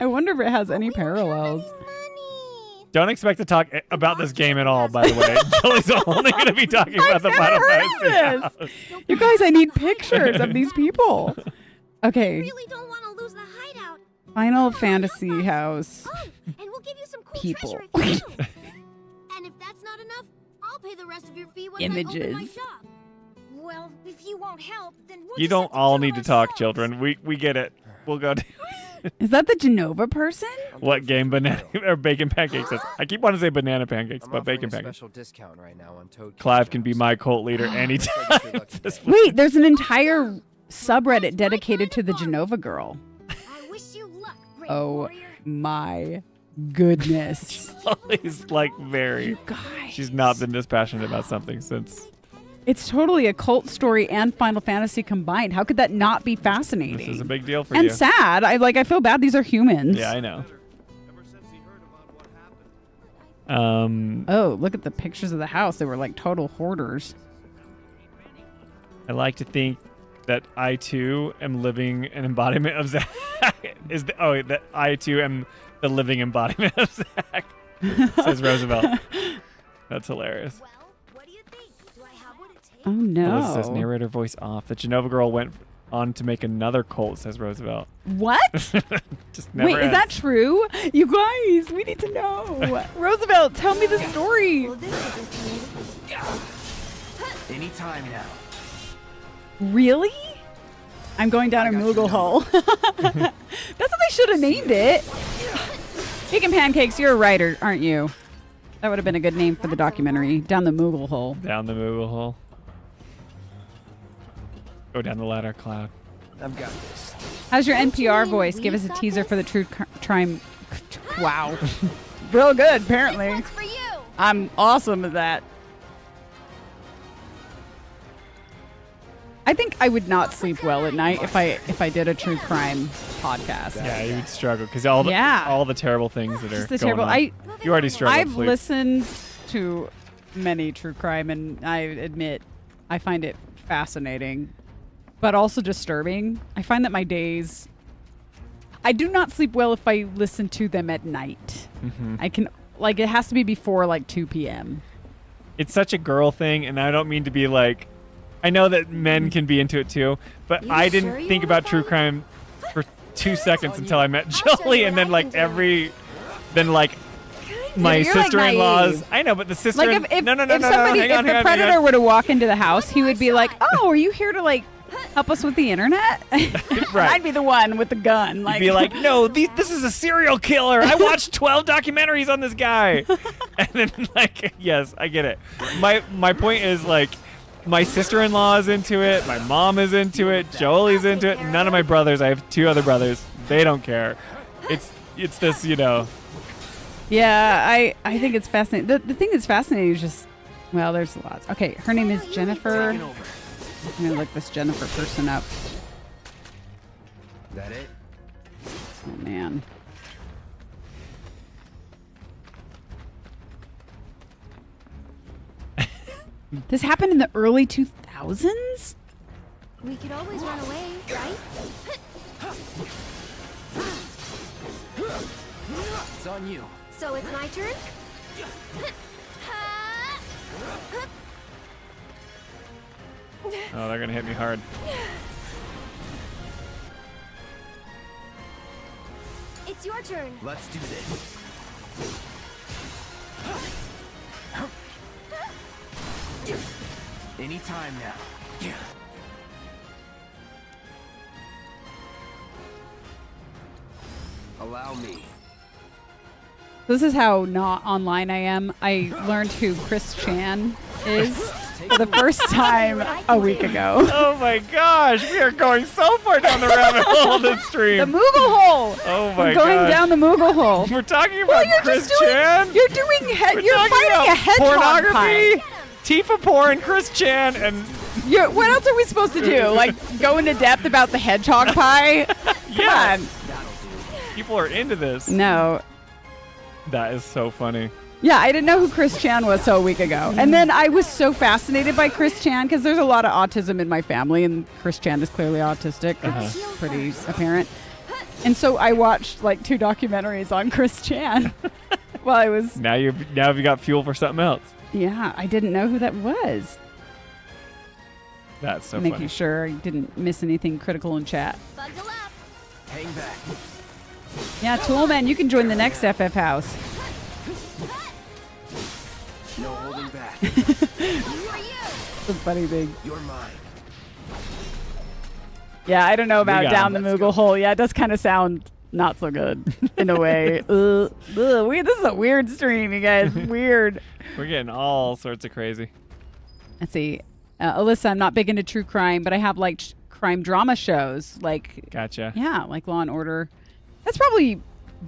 I wonder if it has any
We don't have
parallels.
any money.
Don't expect to talk about this game at all, by the way. Jolie's only going to be talking about the Final
never heard of
Fantasy
this.
house.
You guys, I need pictures of these people. Okay,
Really don't want to lose the hideout.
Final Fantasy house.
Oh, and we'll give you some cool
People.
treasure if you do. And if that's not enough, I'll pay the rest of your fee when I open my
Images.
shop. Well, if you won't help, then we'll
You
just
don't
have to
all
do
need
it
to talk,
ourselves.
children. We get it. We'll go to
Is that the Genova person?
what game? Banana or bacon pancakes? I keep wanting to say banana pancakes,
I'm
but
offering
bacon
a
pancakes.
special discount right now on Toad King
Clive can be
shows.
my cult leader anytime.
Looks like it's your lucky
This
day.
Wait, there's an entire subreddit dedicated to the Genova girl.
I wish you luck, brave
Oh
warrior.
my goodness.
Jolie's like very.
Guys.
She's not been this passionate about something since.
It's totally a cult story and Final Fantasy combined. How could that not be fascinating?
This is a big deal for
and
you.
sad. I feel bad. These are humans.
Yeah, I know.
Oh, look at the pictures of the house. They were like total hoarders.
I like to think that I too am living an embodiment of Zach. That I too am the living embodiment of Zach. Says Roosevelt. That's hilarious.
Well, what do you think? Do I have what it takes?
Oh
Melissa says
no.
narrator voice off. The Genova girl went on to make another cult, says Roosevelt.
What?
Just never
Wait, is that true? You guys, we need to know. Roosevelt, tell me the story.
Well, this isn't good.
Anytime now.
Really? I'm going down a Moogle hole. That's what they should have named it. Bacon pancakes, you're a writer, aren't you? That would have been a good name for the documentary. Down the Moogle Hole.
Down the Moogle hole. Go down the ladder, Cloud.
I've got this.
How's your NPR voice? Give us a teaser for the true crime. Wow. Real good, apparently.
This one's for you.
I'm awesome at that. I think I would not sleep well at night if I did a true crime podcast.
Yeah, you would struggle because all the terrible things that are
Just the
going
terrible.
on. You already struggle.
I've listened to many true crime, and I admit I find it fascinating, but also disturbing. I find that my days. I do not sleep well if I listen to them at night.
Mm-hmm.
I can it has to be before 2 p.m.
It's such a girl thing, and I don't mean to be like. I know that men can be into it too, but I didn't think about true crime for 2 seconds until I met Jolie, and then my sister-in-laws. I know, but the sister.
If the predator were to walk into the house, he would be like, "Oh, are you here to help us with the internet?"
Right.
I'd be the one with the gun.
You'd be like, "No, this is a serial killer. I watched 12 documentaries on this guy," and then yes, I get it. My point is my sister-in-law is into it. My mom is into it. Jolie's into it. None of my brothers. I have 2 other brothers. They don't care. It's this,
Yeah, I think it's fascinating. The thing that's fascinating is just, there's lots. Okay, her name is Jennifer. I'm going to look this Jennifer person up.
That it?
Oh, man. This happened in the early 2000s?
We could always run away, right?
It's on you.
So it's my turn?
Oh, they're gonna hit me hard.
It's your turn.
Let's do this. Anytime now. Allow me.
This is how not online I am. I learned who Chris Chan is for the first time a week ago.
Oh my gosh, we are going so far down the rabbit hole of this stream.
The Moogle hole.
Oh my
We're going
gosh.
down the Moogle hole.
We're talking about Chris Chan.
You're doing. You're
talking
fighting
about
a hedgehog
pornography,
pie.
Tifa porn, Chris Chan, and
What else are we supposed to do? Go into depth about the hedgehog pie? Come on.
People are into this.
No.
That is so funny.
Yeah, I didn't know who Chris Chan was till a week ago. And then I was so fascinated by Chris Chan because there's a lot of autism in my family, and Chris Chan is clearly autistic. It's pretty apparent. And so I watched 2 documentaries on Chris Chan while I was...
Now you got fuel for something else.
Yeah, I didn't know who that was.
That's so
Making
funny.
sure I didn't miss anything critical in chat.
Buckle up.
Hang back.
Yeah, Toolman, you can join the next FF house.
No holding back.
It's a funny thing.
You're mine.
Yeah, I don't know about
got
down
him.
the Moogle hole. Yeah, it does kind of sound not so good in a way. This is a weird stream, you guys. Weird.
We're getting all sorts of crazy.
Let's see. Alyssa, I'm not big into true crime, but I have crime drama shows.
Gotcha.
Yeah, like Law and Order. That's probably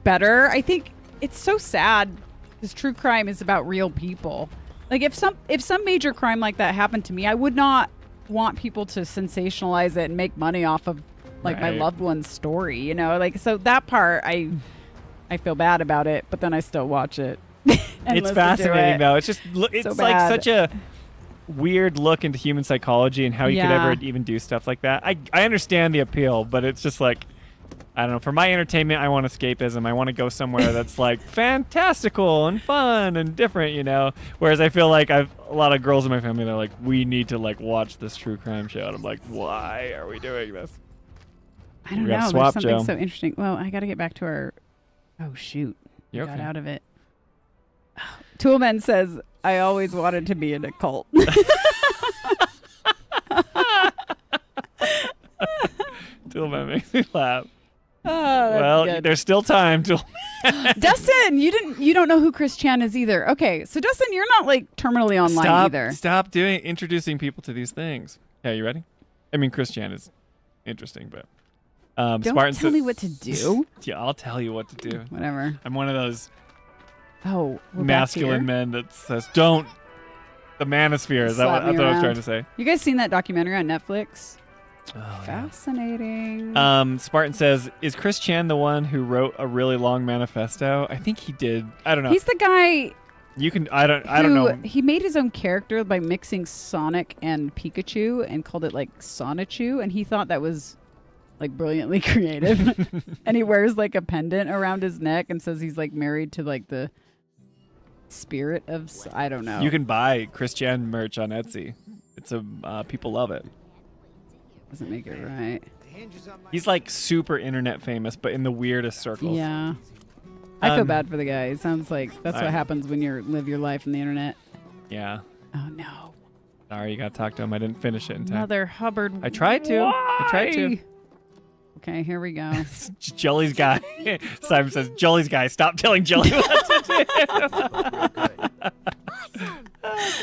better. I think it's so sad because true crime is about real people. If some major crime like that happened to me, I would not want people to sensationalize it and make money off of my
Right.
loved one's story, so that part I feel bad about it, but then I still watch it. and
It's
listen to
fascinating
it.
though. It's just it's
So
like
bad.
such a weird look into human psychology and how you could ever even do stuff like that. I understand the appeal, but it's just I don't know. For my entertainment, I want escapism. I want to go somewhere that's fantastical and fun and different, Whereas I feel a lot of girls in my family, they're like, we need to watch this true crime show. And I'm like, why are we doing this?
I don't
We gotta
know.
swap,
There's something
Joe.
so interesting. Well, I got to get back to our. Oh shoot!
You're
Got
okay.
out of it. Toolman says, "I always wanted to be in a cult."
Toolman makes me laugh.
Oh, that's
Well,
good.
there's still time to.
Dustin, you don't know who Chris Chan is either. Okay, so Dustin, you're not like terminally online either.
Stop introducing people to these things. Yeah, you ready? I mean, Chris Chan is interesting, but
Don't
Spartan
tell me what to do.
Yeah, I'll tell you what to do.
Whatever.
I'm one of those
Oh, we're back
masculine
here?
men that says, "Don't." The manosphere. Is that
Slap
what
me
I was
around.
trying to say?
You guys seen that documentary on Netflix?
Oh,
Fascinating.
Spartan says, "Is Chris Chan the one who wrote a really long manifesto?" I think he did. I don't know.
He's the guy.
You can. I don't know.
He made his own character by mixing Sonic and Pikachu and called it like Sonichu, and he thought that was like brilliantly creative. And he wears like a pendant around his neck and says he's like married to like the spirit of I don't know.
You can buy Chris Chan merch on Etsy. It's people love it.
Doesn't make it right.
He's like super internet famous, but in the weirdest circles.
Yeah. I feel
Um,
bad for the guy. It sounds like that's what happens when you live your life on the internet.
Yeah.
Oh no.
Sorry, you gotta talk to him. I didn't finish it in time.
Mother Hubbard.
I tried to. I tried to.
why? Okay, here we go.
Jolly's guy. Simon says, "Jolly's guy, stop telling Jolly what to do."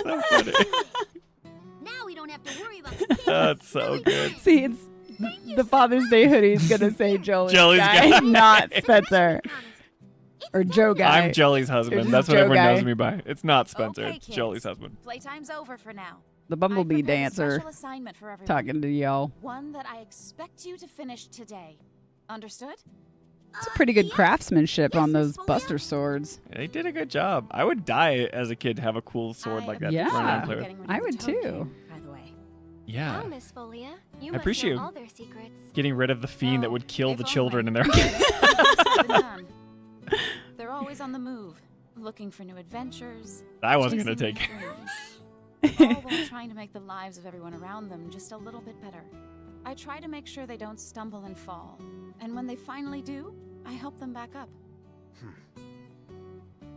So funny.
Now we don't have to worry about
That's so good.
See, it's the Father's Day hoodie is gonna say Jolie's guy,
guy.
not Spencer or Joe guy.
I'm Jolly's
It's
husband.
just
That's what
Joe
everyone
guy.
knows me by. It's not Spencer.
Okay,
It's
kids.
Jolly's husband.
Playtime's over for now.
The Bumblebee
I prepared a
dancer
special assignment for everyone.
talking to y'all.
One that I expect you to finish today. Understood?
It's a pretty good craftsmanship on those Buster swords.
They did a good job. I would die as a kid to have a cool sword like that. to run around
Yeah,
and play with.
Getting rid
I
of the
would
Toad
too.
King, by the way.
Yeah.
Wow, Miss Folia. You
I
must
appreciate
know all their secrets.
getting rid of the fiend that would kill
if
the children in
only.
their.
Easier than done. They're always on the move, looking for new adventures.
I wasn't gonna
chasing
take
new dreams. All while trying to make the lives of everyone around them just a little bit better. I try to make sure they don't stumble and fall. And when they finally do, I help them back up.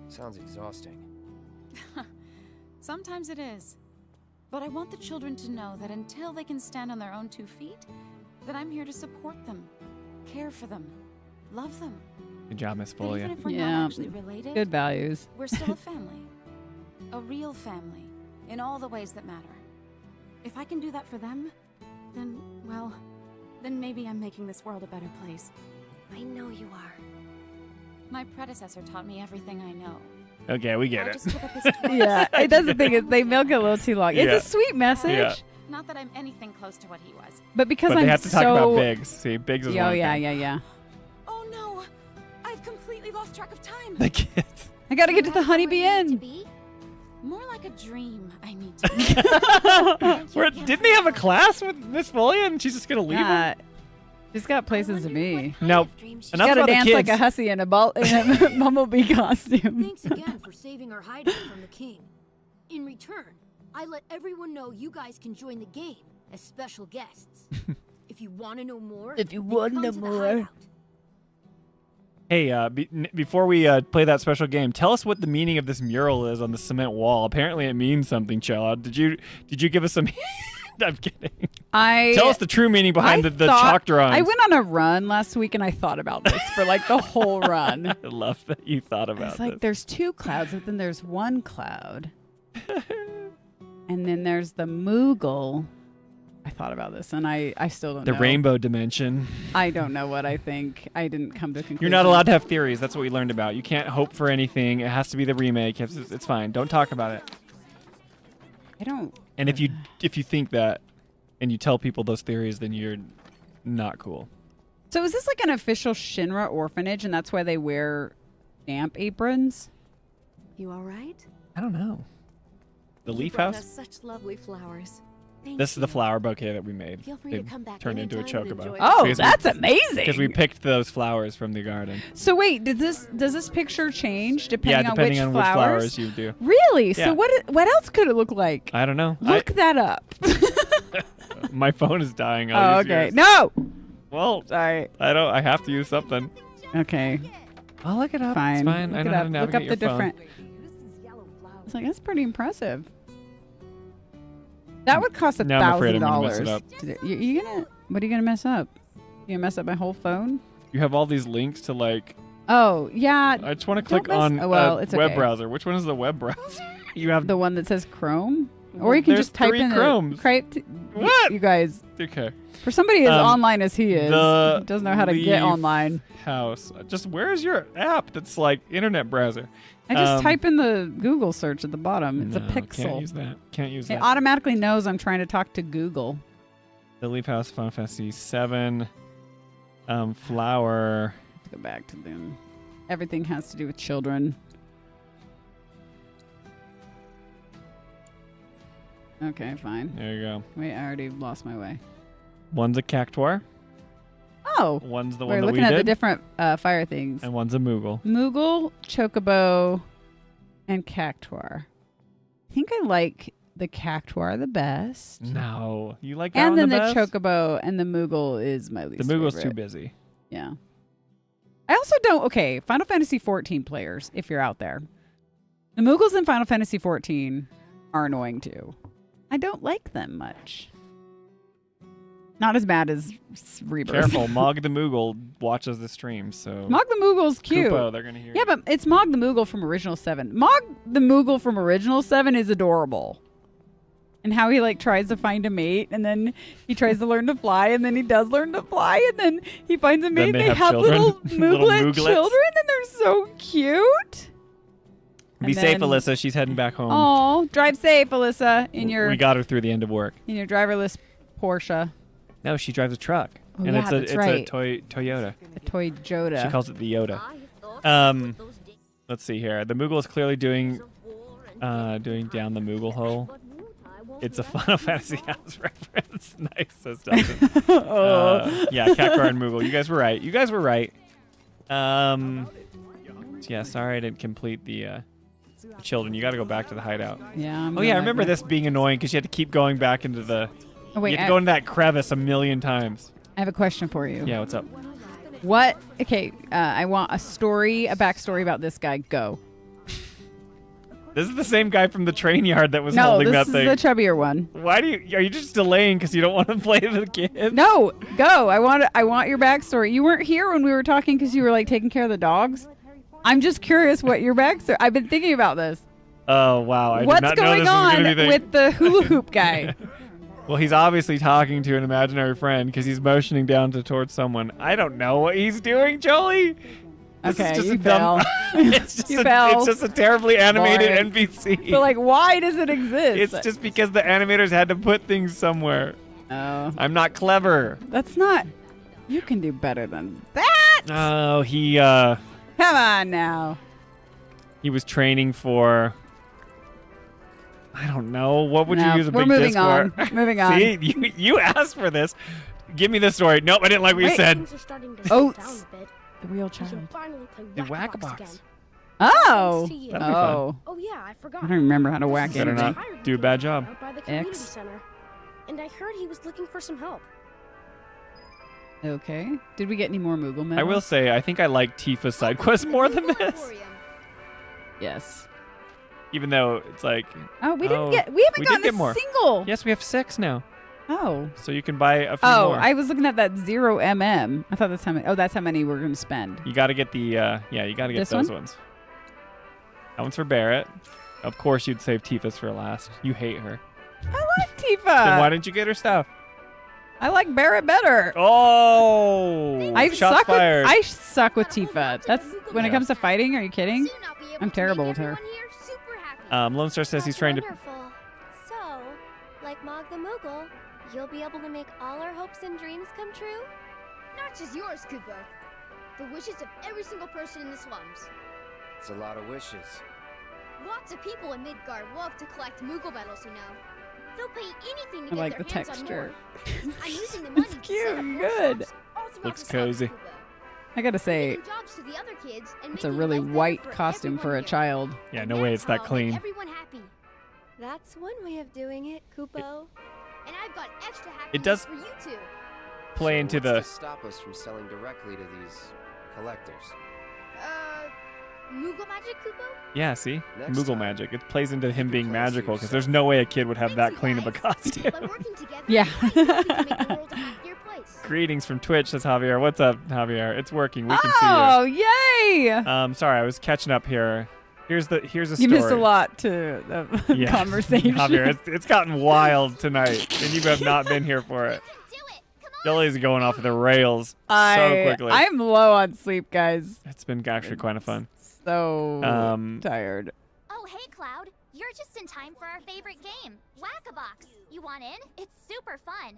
Sounds exhausting.
Sometimes it is. But I want the children to know that until they can stand on their own 2 feet, that I'm here to support them, care for them, love them.
Good job, Miss
That even
Folia.
if we're
Yeah,
not actually related,
good values.
we're still a family. A real family, in all the ways that matter. If I can do that for them, then, well, then maybe I'm making this world a better place.
I know you are.
My predecessor taught me everything I know.
Okay, we get
I
it.
just took up his
Yeah, that's the thing is they milk it a little too long.
Yeah.
It's a sweet message,
Yeah.
Not that I'm anything close to what he was.
but because
But
I'm
they have to talk
so
about Biggs. See, Biggs is one
oh
of
yeah,
them.
yeah.
Oh no! I've completely lost track of time.
The kids.
I got to get to the
That's
Honeybee
where you need
Inn.
to be?
More like a dream I need to
Didn't they have a class with Miss Folia and she's just gonna leave
Yeah,
him?
she's got places to be.
No.
She's
Enough
got to
about the
dance like a
kids.
hussy in a bumblebee costume.
Thanks again for saving our hideout from the king. In return, I let everyone know you guys can join the game as special guests. If you want to know more,
If you
then
wanna
come
know
to the
more.
hideout.
Hey, before we play that special game, tell us what the meaning of this mural is on the cement wall. Apparently, it means something, Chella. Did you give us some? I'm kidding. Tell us the true meaning behind the chalk drawings.
I went on a run last week and I thought about this for like the whole run.
I love that you thought about
It's like
this.
there's 2 clouds, but then there's 1 cloud. And then there's the Moogle. I thought about this and I still don't
The
know.
rainbow dimension.
I don't know what I think. I didn't come to a conclusion.
You're not allowed to have theories. That's what we learned about. You can't hope for anything. It has to be the remake. It's fine. Don't talk about it.
I don't.
And if you think that and you tell people those theories, then you're not cool.
So is this like an official Shinra orphanage and that's why they wear damp aprons?
You all right?
I don't know. The
You
leaf
brought
house?
us such lovely flowers. Thank
This is
you.
the flower bouquet that we made.
Feel free to
It
come back
turned into a
anytime and
chocobo.
enjoy
Oh,
Because
that's amazing.
Because we picked those flowers from the garden.
So wait, does this picture change depending,
Yeah, depending
on
on
which
which
flowers?
flowers you do.
Really?
Yeah.
So what else could it look like?
I don't know.
Look that up.
My phone is dying.
Oh,
I'll use
okay.
yours.
No.
Well,
sorry.
I have to use something.
Okay.
I'll look it up.
Fine.
It's fine.
Look
I
it
know how
up.
to
Look up
navigate
the
your phone.
different. It's like that's pretty impressive. That would cost
Now I'm afraid I'm gonna mess
$1,000.
it up.
You gonna? What are you gonna mess up? You gonna mess up my whole phone?
You have all these links to like.
Oh yeah.
I just want to
Don't
click
mess-
on
oh, well,
a
it's
web
okay.
browser. Which one is the web browser? You have
The one that says Chrome, or
Well,
you can
there's
just type
3
in
Chromes.
What? You guys.
Okay.
For somebody as
Um,
online as he is,
the
he doesn't know how to
Leaf
get online.
House. Just where's your app that's like internet browser?
I just type in the Google search at the bottom. It's a
No,
pixel.
Can't use that. Can't use
It
that.
automatically knows I'm trying to talk to Google.
The Leaf House Final Fantasy 7 flower.
Let's go back to them. Everything has to do with children. Okay, fine.
There you go.
Wait, I already lost my way.
One's a cactuar.
Oh,
One's the
we're
one that
looking
we
at the
did.
different fire things.
And one's a Moogle.
Moogle, Chocobo, and Cactuar. I think I like the Cactuar the best.
No, you like that
And
one
then
the
the
best?
Chocobo and the Moogle is my least
The Moogle's
favorite.
too busy.
Yeah. I also don't, okay, Final Fantasy 14 players, if you're out there. The Moogles in Final Fantasy 14 are annoying too. I don't like them much. Not as bad as Rebirth.
Careful, Mog the Moogle watches the stream, so
Mog the Moogle's cute.
Koopo, they're gonna hear.
Yeah, but it's Mog the Moogle from Original 7. Mog the Moogle from Original 7 is adorable. And how he like tries to find a mate, and then he tries to learn to fly, and then he does learn to fly, and then he finds a mate,
Then
and
they
they
have
have
children.
little
Little
Mooglet
Mooglets.
children, and they're so cute.
Be
And
safe,
then-
Alyssa. She's heading back home.
Oh, drive safe, Alyssa, in your
We got her through the end of work.
driverless Porsche,
No, she drives a truck,
Oh,
and
yeah,
it's
that's
a
right.
Toyota.
a toy Joda.
She calls it the Yoda. Let's see here. The Moogle is clearly doing down the Moogle hole. It's a Final Fantasy House reference. Nice, says Dustin. Yeah, Cactuar and Moogle. You guys were right. Yeah, sorry I didn't complete the children. You got to go back to the hideout.
Yeah. I'm
Oh yeah, I
going
remember
back.
this being annoying because you had to keep going back into the.
Oh, wait,
you had to go into that crevice a million times.
I have a question for you.
Yeah, what's up?
What? Okay, I want a backstory about this guy. Go.
This is the same guy from the train yard that was
No,
holding that
this
thing.
is the chubbier one.
Why are you just delaying because you don't want to play the kid?
No, go. I want your backstory. You weren't here when we were talking because you were like taking care of the dogs. I'm just curious what your backstory. I've been thinking about this.
Oh wow! I
What's
did not know
going
this was
on
gonna be the...
with the hula hoop guy?
Well, he's obviously talking to an imaginary friend because he's motioning down towards someone. I don't know what he's doing, Jolie. This
Okay,
is just
you
a dumb...
fell.
it's just
You fell.
It's just a terribly animated
Boring.
NPC.
But like, why does it exist?
It's just because the animators had to put things somewhere.
Oh,
I'm not clever.
that's not. You can do better than that.
Oh, he
Come on now.
was training for. I don't know. What would
No,
you use a
we're
big
moving
disc
on.
for?
Moving on.
See, you asked for this. Give me the story. Nope, I didn't like what you
Wait.
said.
Things are starting to slow down
Oats.
a bit.
The real
We can
child.
finally play
The
Whack-A-Box
Whack-A-Box.
again.
Oh.
Thanks to you.
That'd be fun.
Oh.
Oh yeah, I forgot.
I don't remember how to whack
Better
anything.
not
Hired
do a
the
bad
kid
job.
out by the community
X.
center, and I heard he was looking for some help.
Okay. Did we get any more Moogle medals?
I will say, I think I like Tifa's side quest more than this.
Yes.
Even though it's like,
Oh, we
Oh,
didn't get. We haven't
we did
gotten
get
a
more.
single.
yes, we have 6 now.
Oh.
So you can buy a few
Oh,
more.
I was looking at that 0 I thought that's how many. Oh, that's how many we're going to spend.
You got to get the, you got to get
This
those
one?
ones. That one's for Barrett. Of course you'd save Tifa's for last. You hate her.
I like
Then why
Tifa.
didn't you get her stuff?
I like Barrett better.
Oh!
I
shots fired.
I suck with Tifa. That's when it comes to fighting. Are you kidding?
Soon I'll be able
I'm
to
terrible
make
with her.
everyone here super happy.
Lone Star says he's
That's
trying to...
wonderful. So, like Mog the Moogle, you'll be able to make all our hopes and dreams come true?
Not just yours, Kupo. The wishes of every single person in the slums.
It's a lot of wishes.
Lots of people in Midgard love to collect Moogle medals, you know. They'll pay anything to
I
get
like
their
the
hands
texture.
on more. I'm using the money
It's
to
cute
set up
and
workshops
good.
all throughout
Looks
the slums,
cozy.
Kupo.
I gotta say,
Giving jobs to the other kids and
it's a
making
really
life better
white
for
costume for a
everyone here.
child.
Yeah,
And
no way it's
that's
that
how I'll make
clean.
Everyone happy.
That's one way of doing it, Kupo.
And I've got extra happiness
It does
for you two.
play
So
into
what's
the...
to stop us from selling directly to these collectors?
Moogle magic, Kupo?
Yeah, see?
Next
Moogle
time,
magic. It plays into him
you
being
play
magical because
yourself.
there's no way a kid would have that
Thanks,
clean
you
of a
guys.
costume.
By working together,
Yeah.
I know we can make the world a happier place.
Greetings from Twitch, says Javier. What's up, Javier? It's working. We can see
Oh, yay!
you. Sorry, I was catching up here. Here's a story.
You missed a lot to the conversation.
Javier, it's gotten wild tonight, and you have not been here for it. Jolie's going off the rails so quickly.
I'm low on sleep, guys.
It's been actually kind of fun.
So tired.
Oh, hey, Cloud. You're just in time for our favorite game, Whack-a-Box. You want in? It's super fun.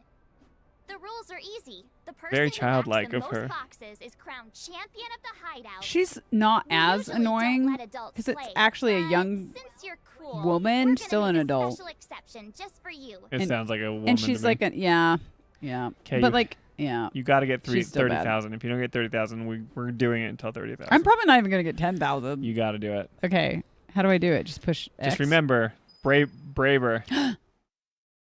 The rules are easy. The person
Very
who
childlike
whacks
of
the
her.
most boxes is crowned champion of the hideout.
She's not
We
as
usually don't
annoying
let adults
because it's
play,
actually a
but
young
since you're cool,
woman,
we're gonna
still an
make a
adult.
special exception just for you.
It sounds like a woman.
And she's
to me.
like a yeah.
Okay,
But like yeah.
you got to get
She's still bad.
30,000. If you don't get 30,000, we're doing it until 30,000.
I'm probably not even gonna get 10,000.
You got to do it.
Okay. How do I do it? Just push X?
Just remember, braver.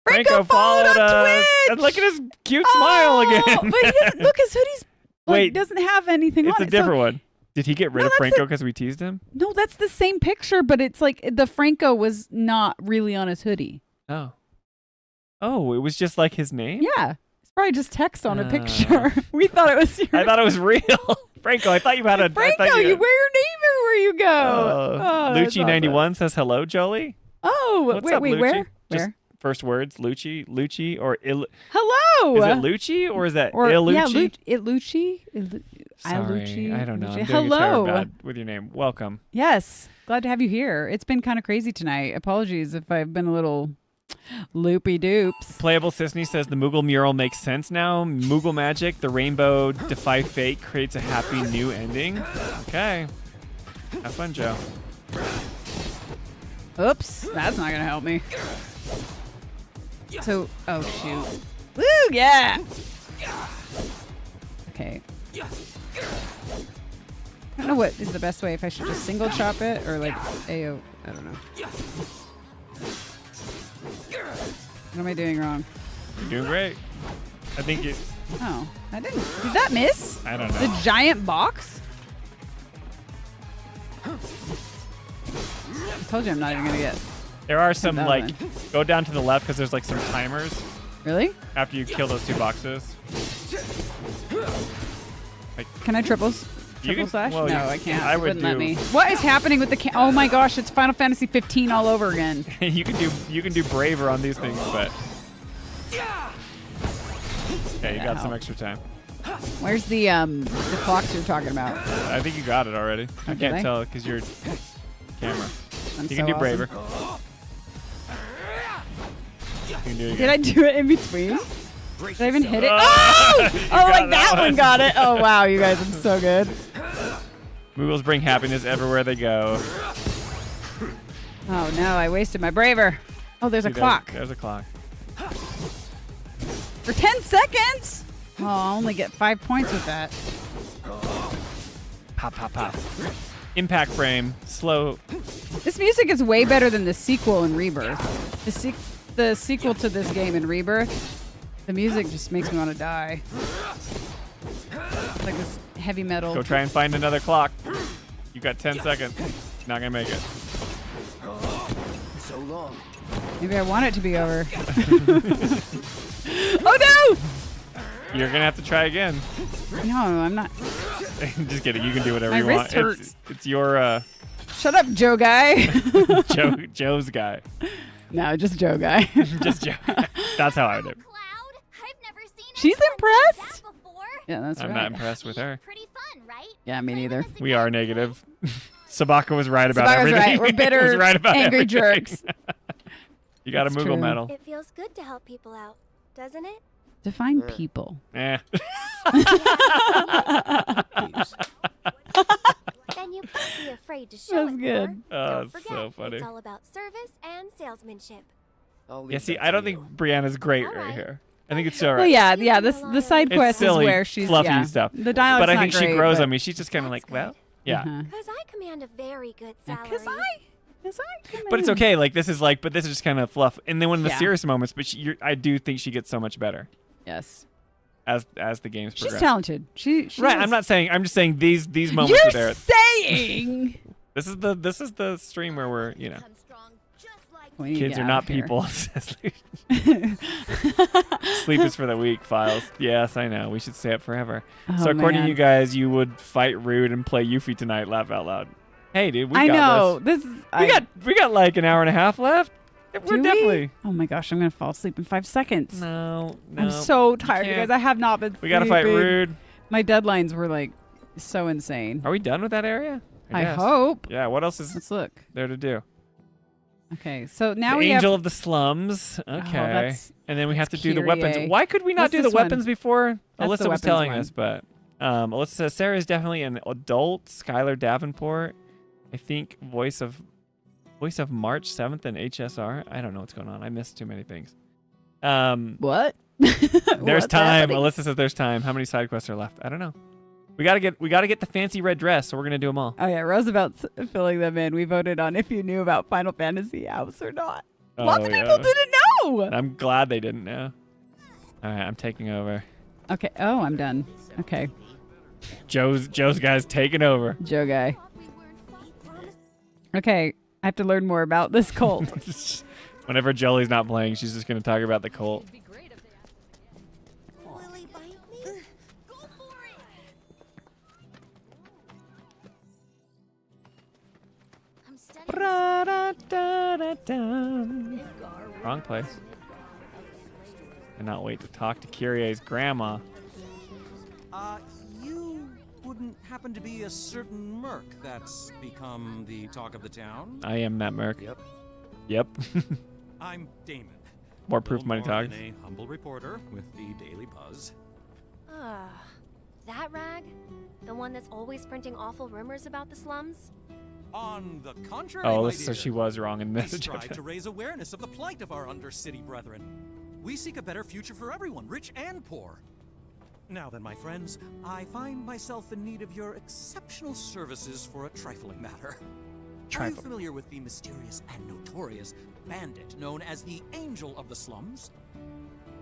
Franco followed on
us.
Twitch!
And look at his cute smile again.
But he doesn't, look, his hoodie's
Wait,
doesn't have anything
it's
on
a
it.
different one. Did he get rid of
that's
Franco because we teased him?
No, that's the same picture, but it's like the Franco was not really on his hoodie.
Oh. Oh, it was just like his name?
Yeah. It's probably just text on a picture. We thought it was your
I thought it was real. Franco, I thought you had a...
Franco, you wear your name everywhere you go. Oh, that's
Lucci91
awesome.
says hello, Jolie.
Oh,
What's
wait,
up,
wait,
Lucci?
where?
Just
Where?
first words, Lucci, or
Hello.
Is it Lucci or is that
Or
Lucci?
yeah, Lucci.
Sorry, I don't know. I'm doing
Hello.
a terrible bad with your name. Welcome.
Yes, glad to have you here. It's been kind of crazy tonight. Apologies if I've been a little loopy dupes.
Playable Sisney says the Moogle mural makes sense now. Moogle magic, the rainbow defy fate creates a happy new ending. Okay. Have fun, Joe.
Oops, that's not gonna help me. So, oh shoot. Woo, yeah. Okay. I don't know what is the best way. If I should just single chop it or like AO. I don't know. What am I doing wrong?
You're doing great. I think it.
Oh, I didn't. Did that miss?
I don't know.
The giant box? I told you I'm not even gonna get.
There are some
10,000.
like go down to the left because there's like some timers.
Really?
After you kill those two boxes.
Can I triple slash?
well,
No, I can't.
I
It
would
wouldn't let
do-
me. What is happening with the oh my gosh, it's Final Fantasy 15 all over again.
you can do braver on these things, but okay, you got some extra time.
Where's the clocks you're talking about?
I think you got it already. I
did
can't
I?
tell because your camera.
I'm
You
so
can do
awesome.
braver. You can do it
Did I
again.
do it in between? Did I even hit it?
Oh!
Oh!
You
Oh, like
got
that one got it. Oh wow, you guys, I'm so good.
Moogles bring happiness everywhere they go.
Oh no, I wasted my braver. Oh, there's a
See,
clock.
There's a clock.
For 10 seconds? Oh, I'll only get 5 points with that.
Pop, pop, pop. Impact frame. Slow.
This music is way better than the sequel in Rebirth. The sequel to this game in Rebirth, the music just makes me want to die. It's like this heavy metal.
Go try and find another clock. You got 10 seconds. Not gonna make it.
So long.
Maybe I want it to be over. Oh no!
You're gonna have to try again.
No, I'm not.
Just kidding. You can do whatever
My
you
wrist
want.
hurts.
It's your
Shut up, Joe guy.
Joe's guy.
No, just Joe guy.
Just Joe. That's how I would do it.
She's impressed. Yeah, that's
I'm
right.
not impressed with her.
Yeah, me neither.
We are negative. Sabaka was right about
Sabaka's
everything.
right. We're
He
bitter,
was right about
angry
everything.
jerks.
You got
That's
a Moogle
true.
medal.
It feels good to help people out, doesn't it?
Define people.
Eh.
Then you can't be afraid to show
That's
it
good.
more.
Oh,
Don't
it's
forget,
so funny.
it's all about service and salesmanship.
Yeah, see, I don't think Brianna's great right here. I think it's all right.
Well, yeah. The side
It's
quest
silly,
is where she's
fluffy
yeah.
stuff.
The dialogue's
But I
not
think she
great,
grows
but-
on me. She's just kind of like, well, yeah.
Uh-huh.
Because I command a very good salary.
Because I
But it's okay. Like this is just kind of fluff. And then when the
Yeah.
serious moments, but I do think she gets so much better
Yes.
as the games
She's
progress.
talented. She
Right.
is-
I'm not saying. I'm just saying these moments
You're
are there.
saying.
This is the stream where we're
We need to
Kids
get
are
out
not
of here.
people. Sleep is for the weak, Files. Yes, I know. We should stay up forever.
Oh,
So according
man.
to you guys, you would fight Rude and play Yuffie tonight. Laugh out loud. Hey, dude, we
I
got
know.
this.
This is,
We got like an hour and a half left. We're
Do we?
definitely.
Oh my gosh, I'm gonna fall asleep in 5 seconds.
No.
I'm so tired, you
can't.
guys. I have not been.
We gotta fight
sleeping.
Rude.
My deadlines were like so insane.
Are we done with that area?
I
guess.
hope.
Yeah. What else is
Let's look.
there to do?
Okay, so now
the
we
Angel
have.
of the Slums. Okay.
that's-
and then we have to
that's
do the weapons.
Kyrie.
Why could we not
What's
do the
this one?
weapons before?
That's the
Alyssa was
weapons
telling
one.
us, but Alyssa says Sarah is definitely an adult. Skylar Davenport, I think voice of March 7th and HSR. I don't know what's going on. I missed too many things.
What?
There's
What's
time.
happening?
Alyssa says there's time. How many side quests are left? I don't know. We gotta get the fancy red dress, so we're gonna do them all.
Oh yeah, Roosevelt's filling them in. We voted on if you knew about Final Fantasy House or not. Lots of people didn't know.
I'm glad they didn't know. All right, I'm taking over.
Okay. Oh, I'm done. Okay,
Joe's guy's taking over.
Joe guy. Okay, I have to learn more about this cult.
Whenever Jolie's not playing, she's just gonna talk about the cult. Wrong place. Cannot wait to talk to Kyrie's grandma.
You wouldn't happen to be a certain merc that's become the talk of the town?
I am that merc.
Yep.
Yep.
I'm Damon.
More proof
Little
money
more
talks.
than a humble reporter with the Daily Buzz.
That rag? The one that's always printing awful rumors about the slums?
On the contrary,
Oh,
my
so
dear,
she was wrong in
we
this.
strive to raise awareness of the plight of our undercity brethren. We seek a better future for everyone, rich and poor. Now then, my friends, I find myself in need of your exceptional services for a trifling matter. Are you familiar with the mysterious and notorious bandit known as the Angel of the Slums?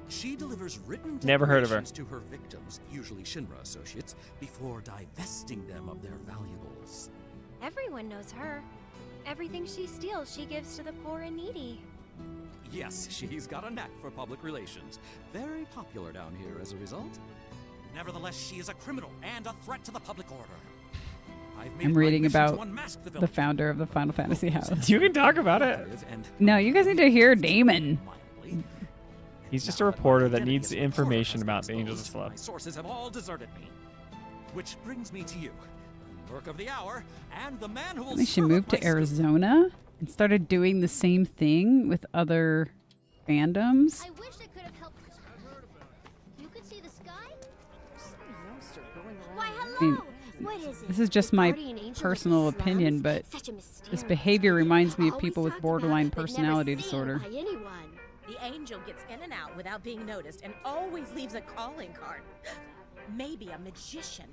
She delivers written
Never heard of her.
declarations to her victims, usually Shinra associates, before divesting them of their valuables.
Everyone knows her. Everything she steals, she gives to the poor and needy.
Yes, she's got a knack for public relations. Very popular down here as a result. Nevertheless, she is a criminal and a threat to the public order. I've made
I'm
it my
reading
mission to
about
unmask the
the
villain.
founder of the Final Fantasy House.
You can talk about it.
No, you guys need to hear Damon.
He's just a reporter that needs information about the Angels of
My
Slums.
sources have all deserted me. Which brings me to you, the work of the hour, and the man who will
They should
serve
move
my
to Arizona and started doing the same thing with other fandoms.
I wish I could have helped. You could see the sky? Why,
I mean,
hello! What is it?
this is just my
Guardian angel of the
personal opinion,
slums?
but
Such a
this
mysterious
behavior reminds me of
Always
people with
talked about
borderline
it, but never
personality
seen
disorder.
by anyone.
The angel gets in and out without being noticed and always leaves a calling card. Maybe a magician.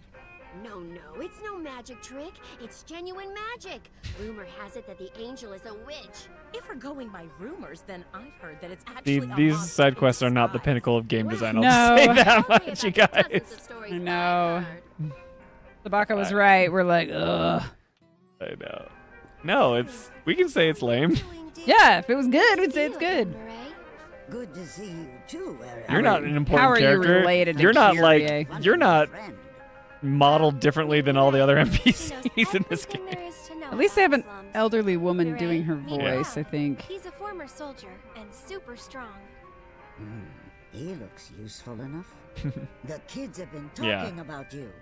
No, it's no magic trick. It's genuine magic. Rumor has it that the angel is a witch.
If we're going by rumors, then I've heard that it's actually a
These
monster
side
in
quests are not the
disguise.
pinnacle of game design. I'll
No.
just say that much, you guys.
I know. Sabaka was right. We're like, ugh.
I know. No, we can say it's lame.
Yeah, if it was good, we'd say it's good.
Good to see you too, Aerith.
You're not an important
How are you
character.
related to
You're not
Kyrie?
like you're not modeled differently than all the other NPCs in this game.
At least they have an elderly woman doing her voice, I think.
He's a former soldier and super strong.
He looks useful enough. The kids have been
Yeah.
talking about you.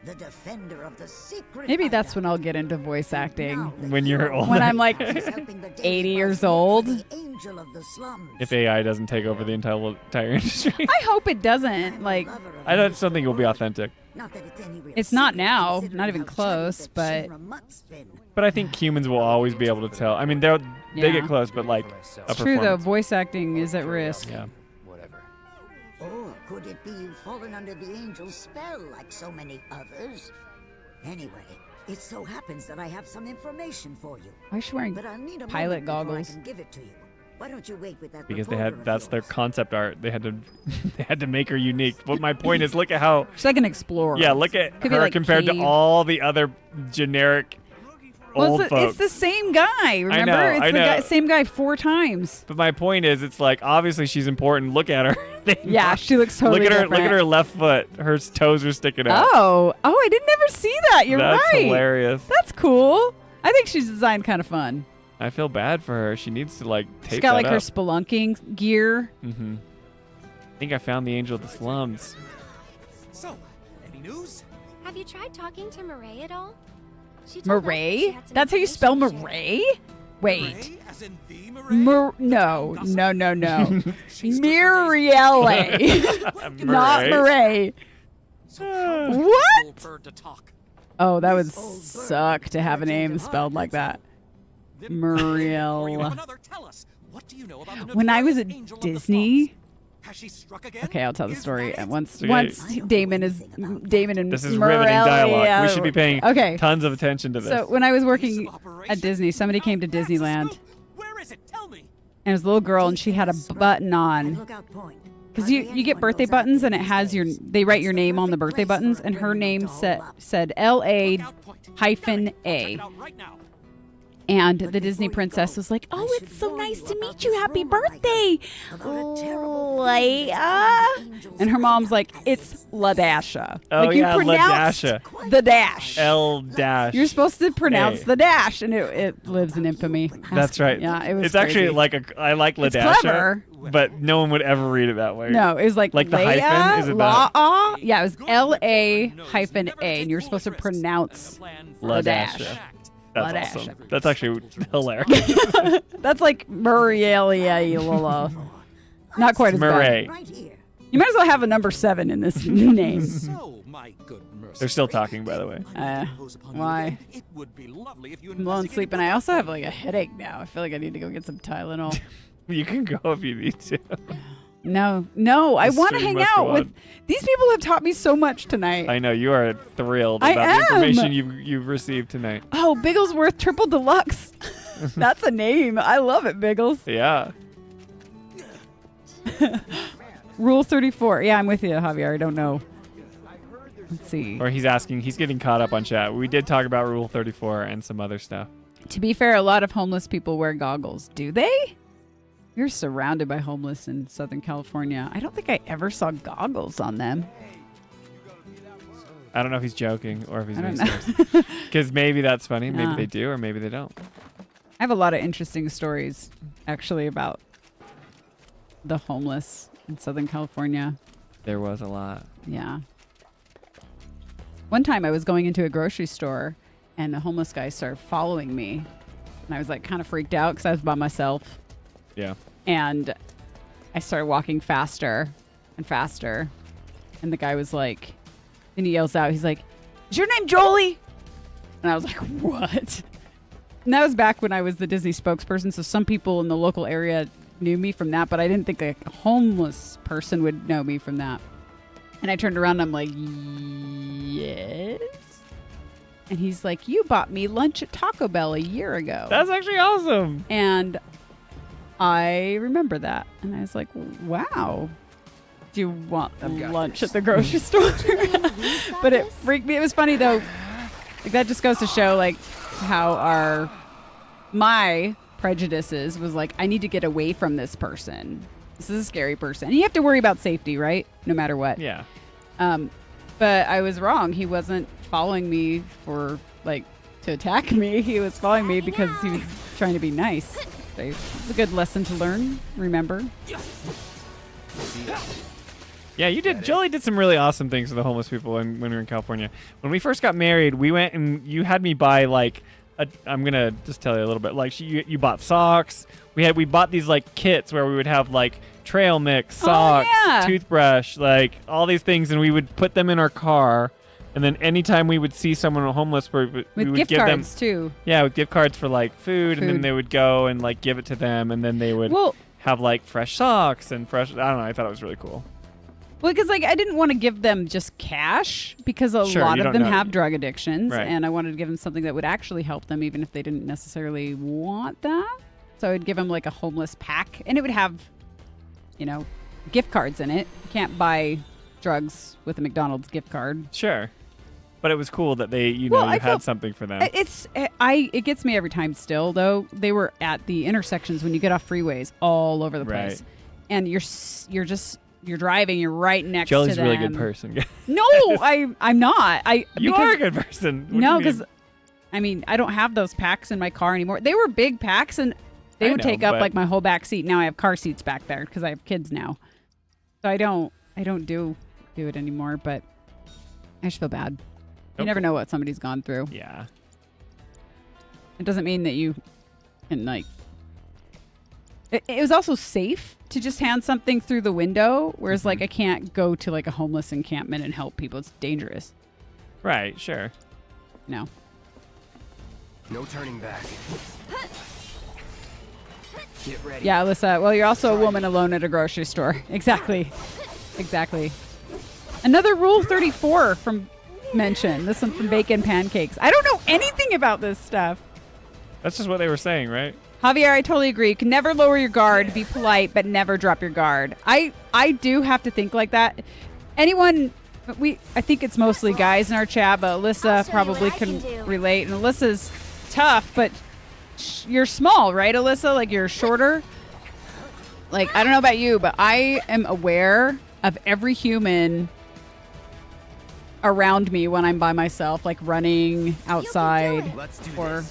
The defender of the secret.
Maybe that's when I'll get into voice acting.
When you're old.
When I'm like 80 years old.
Angel of the slums.
If AI doesn't take over the entire industry.
I hope it doesn't. Like,
I just don't think it will be authentic.
Not that it's any real
it's not
secret,
now,
considering
not even
how
close,
shabby
but
that Shinra mut's been.
But I think humans will always be able to tell. I mean, they
Yeah.
get close, but like a
it's true though,
performance.
voice acting is at risk.
Yeah.
Whatever.
Or could it be you've fallen under the angel's spell like so many others? Anyway, it so happens that I have some information for you.
Why is she wearing
But I'll need a
pilot
moment before
goggles?
I can give it to you. Why don't you wait with that
Because
reporter of
that's their
yours?
concept art. They had to make her unique. What my point is, look at how
She's like an explorer.
Yeah, look at
Could be
her
like
compared
cave.
to all the other generic old folks.
It's the same guy. Remember?
I know.
Same guy 4 times.
But my point is, it's like obviously she's important. Look at her.
Yeah, she looks totally different.
Look at her left foot. Her toes are sticking out.
Oh, I didn't ever see that. You're right.
That's hilarious.
That's cool. I think she's designed kind of fun.
I feel bad for her. She needs to like tape
She's got like
that
her
up.
spelunking gear.
Mm-hmm. I think I found the angel of the slums.
So, any news?
Have you tried talking to Murray at all? She told us that she
Murray?
had some
That's how you spell
information to
Murray? Wait.
Murray, as in the Murray?
No. Murielle. Not Murray. What?
Bird to talk.
Oh, that would suck to have a name spelled like that. Murielle.
Tell us, what do you know about the
When I was at
notorious Angel of the
Disney.
Slums? Has she struck again?
Okay, I'll tell the story. And once
Okay.
Damon and
This is riveting
Morelli,
dialogue. We should be paying
okay.
tons of attention to this.
So when I was working at Disney, somebody came to Disneyland.
Where is it? Tell me.
And it was a little girl, and she had a button on. Because you get birthday buttons, and it has they write your name on the birthday buttons, and her name said LA-A. And the Disney princess was like, "Oh, it's so nice to meet you. Happy birthday, Leia." And her mom's like, "It's LaDasha."
Oh,
like you
yeah,
pronounced
LaDasha.
the dash.
L dash.
You're supposed to pronounce
A.
the dash, and it lives in infamy.
That's right.
Yeah, it was.
It's actually
crazy.
I like
It's
LaDasha,
clever.
but no one would ever read it that way.
No, it was like
the
Leia,
hyphen. Is it that?
La-a. Yeah, it was LA-A, and you're supposed to pronounce the dash.
LaDasha. That's
LaDasha.
awesome. That's actually hilarious.
That's like Murray. Not quite as
Murray.
bad. You might as well have a number 7 in this name.
So, my good mercy.
They're still talking, by the way.
Why?
It would be lovely if you
I'm low and sleep, and I also have like a headache now. I feel like I need to go get some Tylenol.
You can go if you need to.
No, I want to
stream
hang
must go
out with.
on.
These people have taught me so much tonight.
I know you are thrilled
I
about the
am.
information you've received tonight.
Oh, Bigglesworth Triple Deluxe. That's a name. I love it, Biggles.
Yeah.
Rule 34. Yeah, I'm with you, Javier. I don't know. Let's see.
Or he's getting caught up on chat. We did talk about Rule 34 and some other stuff.
To be fair, a lot of homeless people wear goggles. Do they? You're surrounded by homeless in Southern California. I don't think I ever saw goggles on them.
I don't know if he's joking or if he's
I
being
don't
serious.
know.
Because maybe that's funny. Maybe
Yeah.
they do or maybe they don't.
I have a lot of interesting stories, actually, about the homeless in Southern California.
There was a lot.
Yeah. One time I was going into a grocery store and a homeless guy started following me. And I was like kind of freaked out because I was by myself.
Yeah.
And I started walking faster and faster. And the guy was like, and he yells out, he's like, "Is your name Jolie?" And I was like, "What?" And that was back when I was the Disney spokesperson. So some people in the local area knew me from that, but I didn't think a homeless person would know me from that. And I turned around and I'm like, "Yes." And he's like, "You bought me lunch at Taco Bell a year ago."
That's actually awesome.
And I remember that. And I was like, "Wow. Do you want lunch at the grocery store?" But it freaked me. It was funny though. Like that just goes to show like how my prejudices was like, I need to get away from this person. This is a scary person. And you have to worry about safety, right? No matter what.
Yeah.
But I was wrong. He wasn't following me for like to attack me. He was following me because he was trying to be nice. So it's a good lesson to learn. Remember?
Yeah, you did. Jolie did some really awesome things for the homeless people when we were in California. When we first got married, we went and you had me buy like I'm gonna just tell you a little bit. Like you bought socks. We bought these like kits where we would have like trail mix, socks, toothbrush, like all these things, and we would put them in our car. And then anytime we would see someone homeless, we would
gift
give
cards
them
too.
Yeah, with gift cards for like food, and then they would go and like give it to them, and then they would have like fresh socks and fresh. I don't know. I thought it was really cool.
Well, because like I didn't want to give them just cash because a
Sure,
lot
you
of
don't
them
know.
have drug addictions,
Right.
and I wanted to give them something that would actually help them, even if they didn't necessarily want that. So I would give them like a homeless pack, and it would have, gift cards in it. You can't buy drugs with a McDonald's gift card.
Sure. But it was cool that they, you
Well,
know,
I
you
feel-
had something for them.
It gets me every time still though. They were at the intersections when you get off freeways all over the place.
Right.
And you're driving, you're right next
Jolie's
to
a
them.
really good person.
No, I'm not.
You are a good person. What do
No,
you mean?
because I mean, I don't have those packs in my car anymore. They were big packs and they
I
would
know,
take up
but-
like my whole back seat. Now I have car seats back there because I have kids now. So I don't do it anymore, but I just feel bad. You never know what somebody's gone through.
Yeah.
It doesn't mean that you can like. It was also safe to just hand something through the window, whereas like I can't go to like a homeless encampment and help people. It's dangerous.
Right. Sure.
No.
No turning back. Get ready.
Yeah, Alyssa. Well, you're also a woman alone at a grocery store. Exactly. Exactly. Another Rule 34 from mention. This one from Bacon Pancakes. I don't know anything about this stuff.
That's just what they were saying, right?
Javier, I totally agree. You can never lower your guard, be polite, but never drop your guard. I do have to think like that. Anyone, I think it's mostly guys in our chat, but Alyssa probably can relate. And Alyssa's tough, but you're small, right, Alyssa? Like you're shorter. Like, I don't know about you, but I am aware of every human around me when I'm by myself, like running outside or,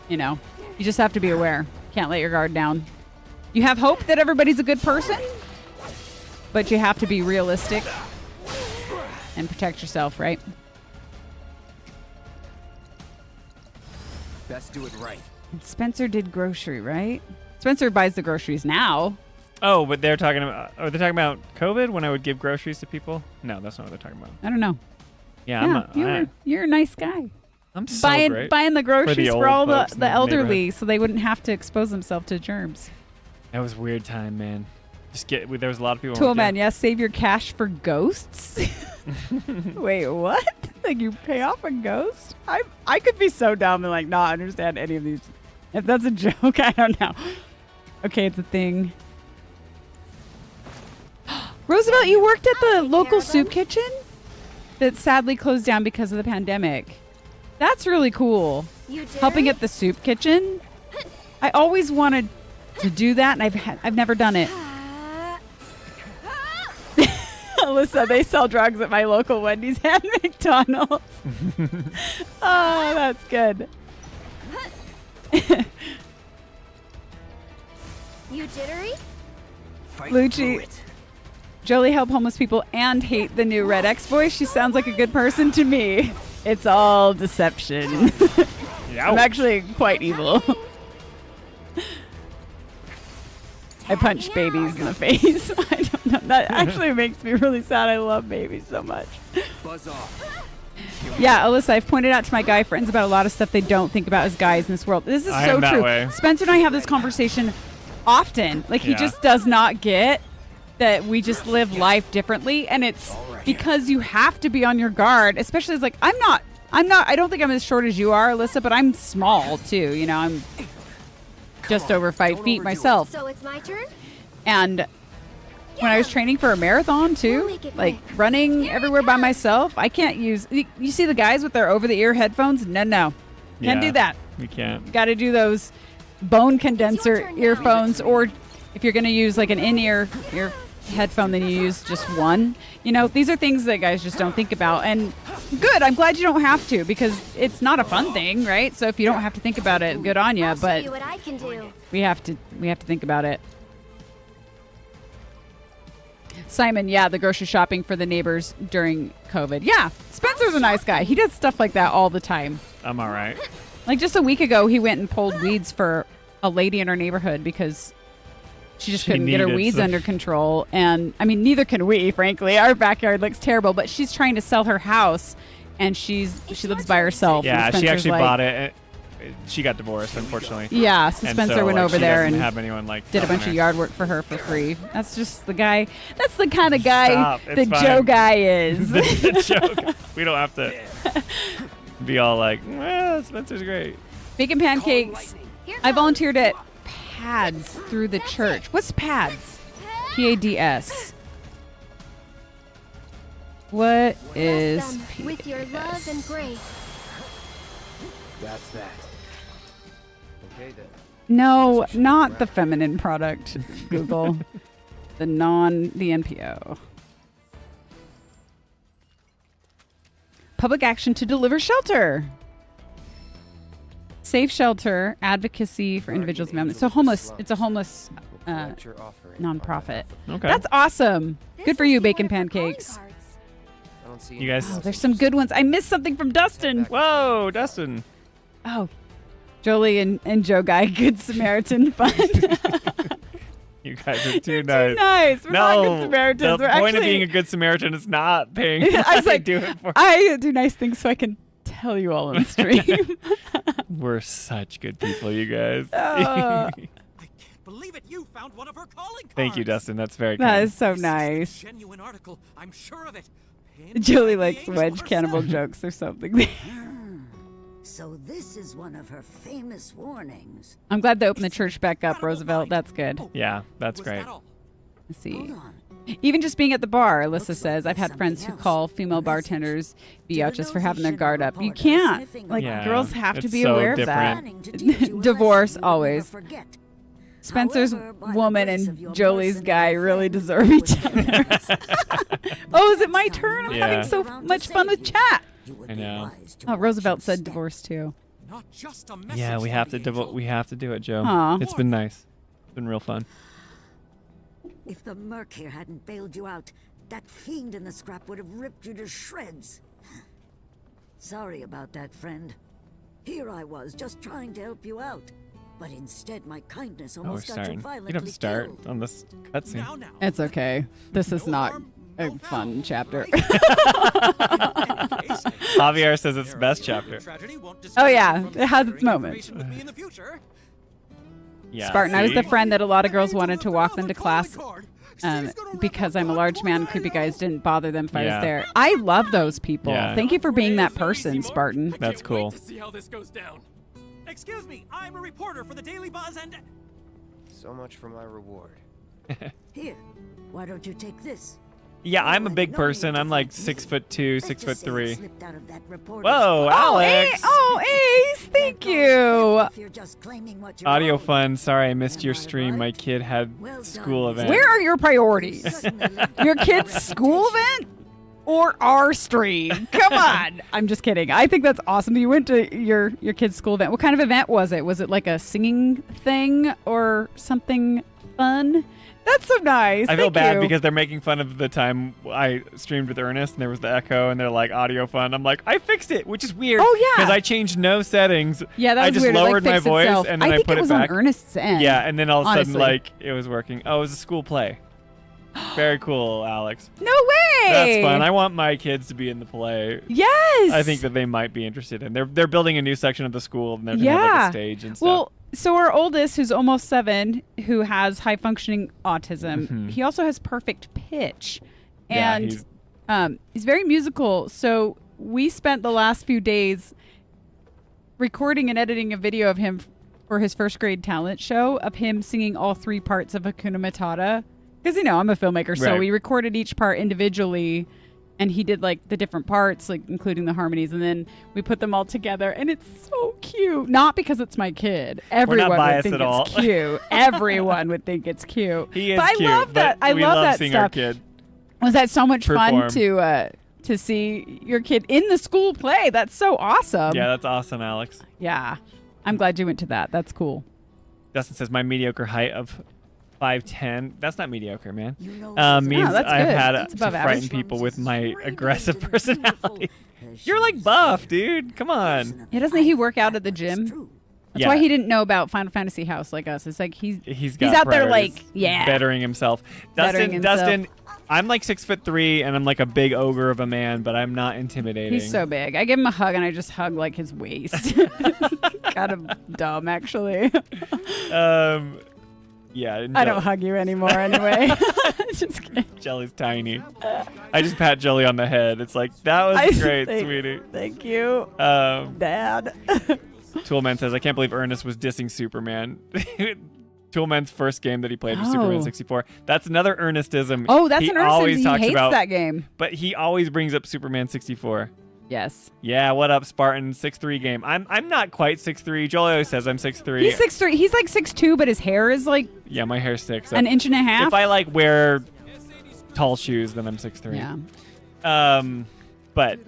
you know, you just have to be aware. Can't let your guard down. You have hope that everybody's a good person, but you have to be realistic and protect yourself, right?
Best do it right.
Spencer did grocery, right? Spencer buys the groceries now.
Oh, but they're talking about. Are they talking about COVID when I would give groceries to people? No, that's not what they're talking about.
I don't know.
Yeah,
You're a nice guy.
I'm so great.
Buying the groceries for all the
folks in the
elderly
neighborhood.
so they wouldn't have to expose themselves to germs.
That was a weird time, man. There was a lot of people.
Toolman, yes, save your cash for ghosts. Wait, what? Like you pay off a ghost? I could be so dumb and like not understand any of these. If that's a joke, I don't know. Okay, it's a thing. Roosevelt, you worked at the local soup kitchen that sadly closed down because of the pandemic. That's really cool. Helping at the soup kitchen. I always wanted to do that, and I've never done it. Alyssa, they sell drugs at my local Wendy's and McDonald's. Oh, that's good.
You jittery?
Lucci, Jolie help homeless people and hate the new Red X voice. She sounds like a good person to me. It's all deception. I'm actually quite evil. I punch babies in the face. I don't know. That actually makes me really sad. I love babies so much.
Buzz off.
Yeah, Alyssa, I've pointed out to my guy friends about a lot of stuff they don't think about as guys in this world. This is
I
so
am that
true.
way.
Spencer and I have this conversation often. Like, he
Yeah.
just does not get that we just live life differently. And it's because you have to be on your guard, especially as like, I don't think I'm as short as you are, Alyssa, but I'm small too. You know, I'm just over 5 feet myself.
So it's my turn?
And when I was training for a marathon too, like running everywhere by myself, I can't use. You see the guys with their over-the-ear headphones? No, can't do that.
We can't.
Got to do those bone condenser earphones, or if you're going to use like an in-ear headphone, then you use just one. You know, these are things that guys just don't think about. And good, I'm glad you don't have to, because it's not a fun thing, right? So if you don't have to think about it, good on you. But
See what I can do.
we have to think about it. Simon, yeah, the grocery shopping for the neighbors during COVID. Yeah, Spencer's a nice guy. He does stuff like that all the time.
I'm all right.
Like just a week ago, he went and pulled weeds for a lady in our neighborhood because she just couldn't get her weeds under control. And I mean, neither can we, frankly. Our backyard looks terrible, but she's trying to sell her house, and she lives by herself.
Yeah,
and
she
Spencer's
actually
like,
bought it. She got divorced, unfortunately.
Yeah, so
And
Spencer went
like,
over
she
there
doesn't
and
have anyone, like,
did a
helping
bunch of
her.
yard work for her for free. That's just the guy. That's the kind of guy
Stop, it's
that
fine.
Joe guy is.
the joke. We don't have to be all like, well, Spencer's great.
Bacon pancakes. I volunteered at PADS through the church. What's PADS? PADS. What
Bless
is
them with your love and grace.
That's that. Okay then.
No, not the feminine product, Google. the NPO. Public action to deliver shelter. Safe shelter, advocacy for individuals. So homeless. It's a homeless nonprofit.
Okay.
That's awesome. Good for you, bacon pancakes.
You guys.
Oh, there's some good ones. I missed something from Dustin.
Whoa, Dustin.
Oh, Jolie and Joe Guy, Good Samaritan fun.
You guys are too
You're
nice.
Too nice. We're not good Samaritans.
The
We're
point
actually...
of being a good Samaritan is not paying.
I was like,
do it for.
I do nice things so I can tell you all on stream.
We're such good people, you guys.
I can't believe it. You found one of her calling cards.
Thank you, Dustin. That's very
That
kind.
is so nice.
Genuine article. I'm sure of it.
Jolie likes wedge cannibal jokes or something there.
So this is one of her famous warnings.
I'm glad they opened the church back up, Roosevelt. That's good.
Yeah, that's great.
Let's see. Even just being at the bar, Alyssa says, I've had friends who call female bartenders biatches for having their guard up. You can't. Like, girls have to be aware of that. Divorce, always. Spencer's woman and Jolie's guy really deserve each other. Oh, is it my turn? I'm having so much fun with chat.
I know.
Oh, Roosevelt said divorce too.
Yeah, we have to we have to do it, Joe.
Aw.
It's been nice. It's been real fun.
If the Merc here hadn't bailed you out, that fiend in the scrap would have ripped you to shreds. Sorry about that, friend. Here I was, just trying to help you out. But instead, my kindness
Oh, we're
almost got you
starting.
violently
You don't have to start
killed.
on this cutscene.
It's okay. This is not a fun chapter.
Javier says it's the best chapter.
Oh, yeah. It has its moments.
Yeah,
Spartan, I was the
see?
friend that a lot of girls wanted to walk them to class because I'm a large man. Creepy guys didn't bother them if I was there. I love those people.
Yeah.
Thank you for being that person, Spartan.
That's cool.
See how this goes down.
Excuse me, I'm a reporter for the Daily Buzz and...
So much for my reward.
Here, why don't you take this?
Yeah, I'm a big person. I'm like 6'2", 6'3".
Slipped out of that reporter's
Whoa,
file.
Alex!
Ace, thank you.
If you're just claiming what you
Audio
own.
fun. Sorry, I missed your stream. My kid had school event.
Where are your priorities? Your kid's school event or our stream? Come on. I'm just kidding. I think that's awesome that you went to your kid's school event. What kind of event was it? Was it like a singing thing or something fun? That's so nice.
I feel
Thank
bad
you.
because they're making fun of the time I streamed with Ernest and there was the echo and they're like audio fun. I'm like, I fixed it, which is weird.
Oh, yeah.
Because I changed no settings.
Yeah, that was
I just
weird. It, like,
lowered my
fixed
voice
itself.
and then I
think
put
it was
back.
on Ernest's end.
Yeah, and then all of a sudden,
honestly.
like, it was working. Oh, it was a school play. Very cool, Alex.
No way.
That's fun. I want my kids to be in the play.
Yes.
I think that they might be interested in. They're building a new section of the school and they're gonna have like a stage and stuff.
Well, so our oldest, who's almost 7, who has high functioning autism, he also has perfect pitch,
Yeah,
and he's very musical. So we spent the last few days recording and editing a video of him for his first grade talent show of him singing all 3 parts of Hakuna Matata. Because, I'm a filmmaker, so
Right.
we recorded each part individually, and he did, like, the different parts, like, including the harmonies, and then we put them all together, and it's so cute. Not because it's my kid. Everyone would
biased
think
at all.
it's cute. Everyone would think it's cute.
He is
but
cute.
I love that.
But
I
we
love
love
that
seeing
stuff.
our kid
Was that so much
perform.
fun to see your kid in the school play? That's so awesome.
Yeah, that's awesome, Alex.
Yeah. I'm glad you went to that. That's cool.
Dustin says my mediocre height of 5'10". That's not mediocre, man. Means
No, that's
I've
good.
had
That's
to
above
frighten
average.
people with my aggressive personality. You're like buff, dude. Come on.
Yeah, doesn't he work out at the gym? That's
Yeah.
why he didn't know about Final Fantasy House like us. It's like
He's got
out there
priorities.
like, yeah.
bettering himself.
Bettering himself.
Dustin, I'm like 6'3" and I'm like a big ogre of a man, but I'm not intimidating.
He's so big. I give him a hug and I just hug like his waist. Kind of dumb, actually.
Yeah.
I don't hug you anymore anyway. Just kidding.
Jelly's tiny. I just pat Jelly on the head. It's like, that was great, sweetie.
Thank you, Dad.
Toolman says, I can't believe Ernest was dissing Superman. Toolman's first game that he played was
Oh.
Superman 64. That's another Ernestism.
Oh, that's
he
an Ernest.
always
He
talks
hates
about
that game.
But he always brings up Superman 64.
Yes.
Yeah, what up, Spartan? 6'3" game. I'm not quite 6'3". Jolie always says I'm 6'3".
He's 6'3". He's like 6'2", but his hair is like
Yeah, my hair's 6.
an inch and a half.
If I like wear tall shoes, then I'm 6'3".
Yeah.
But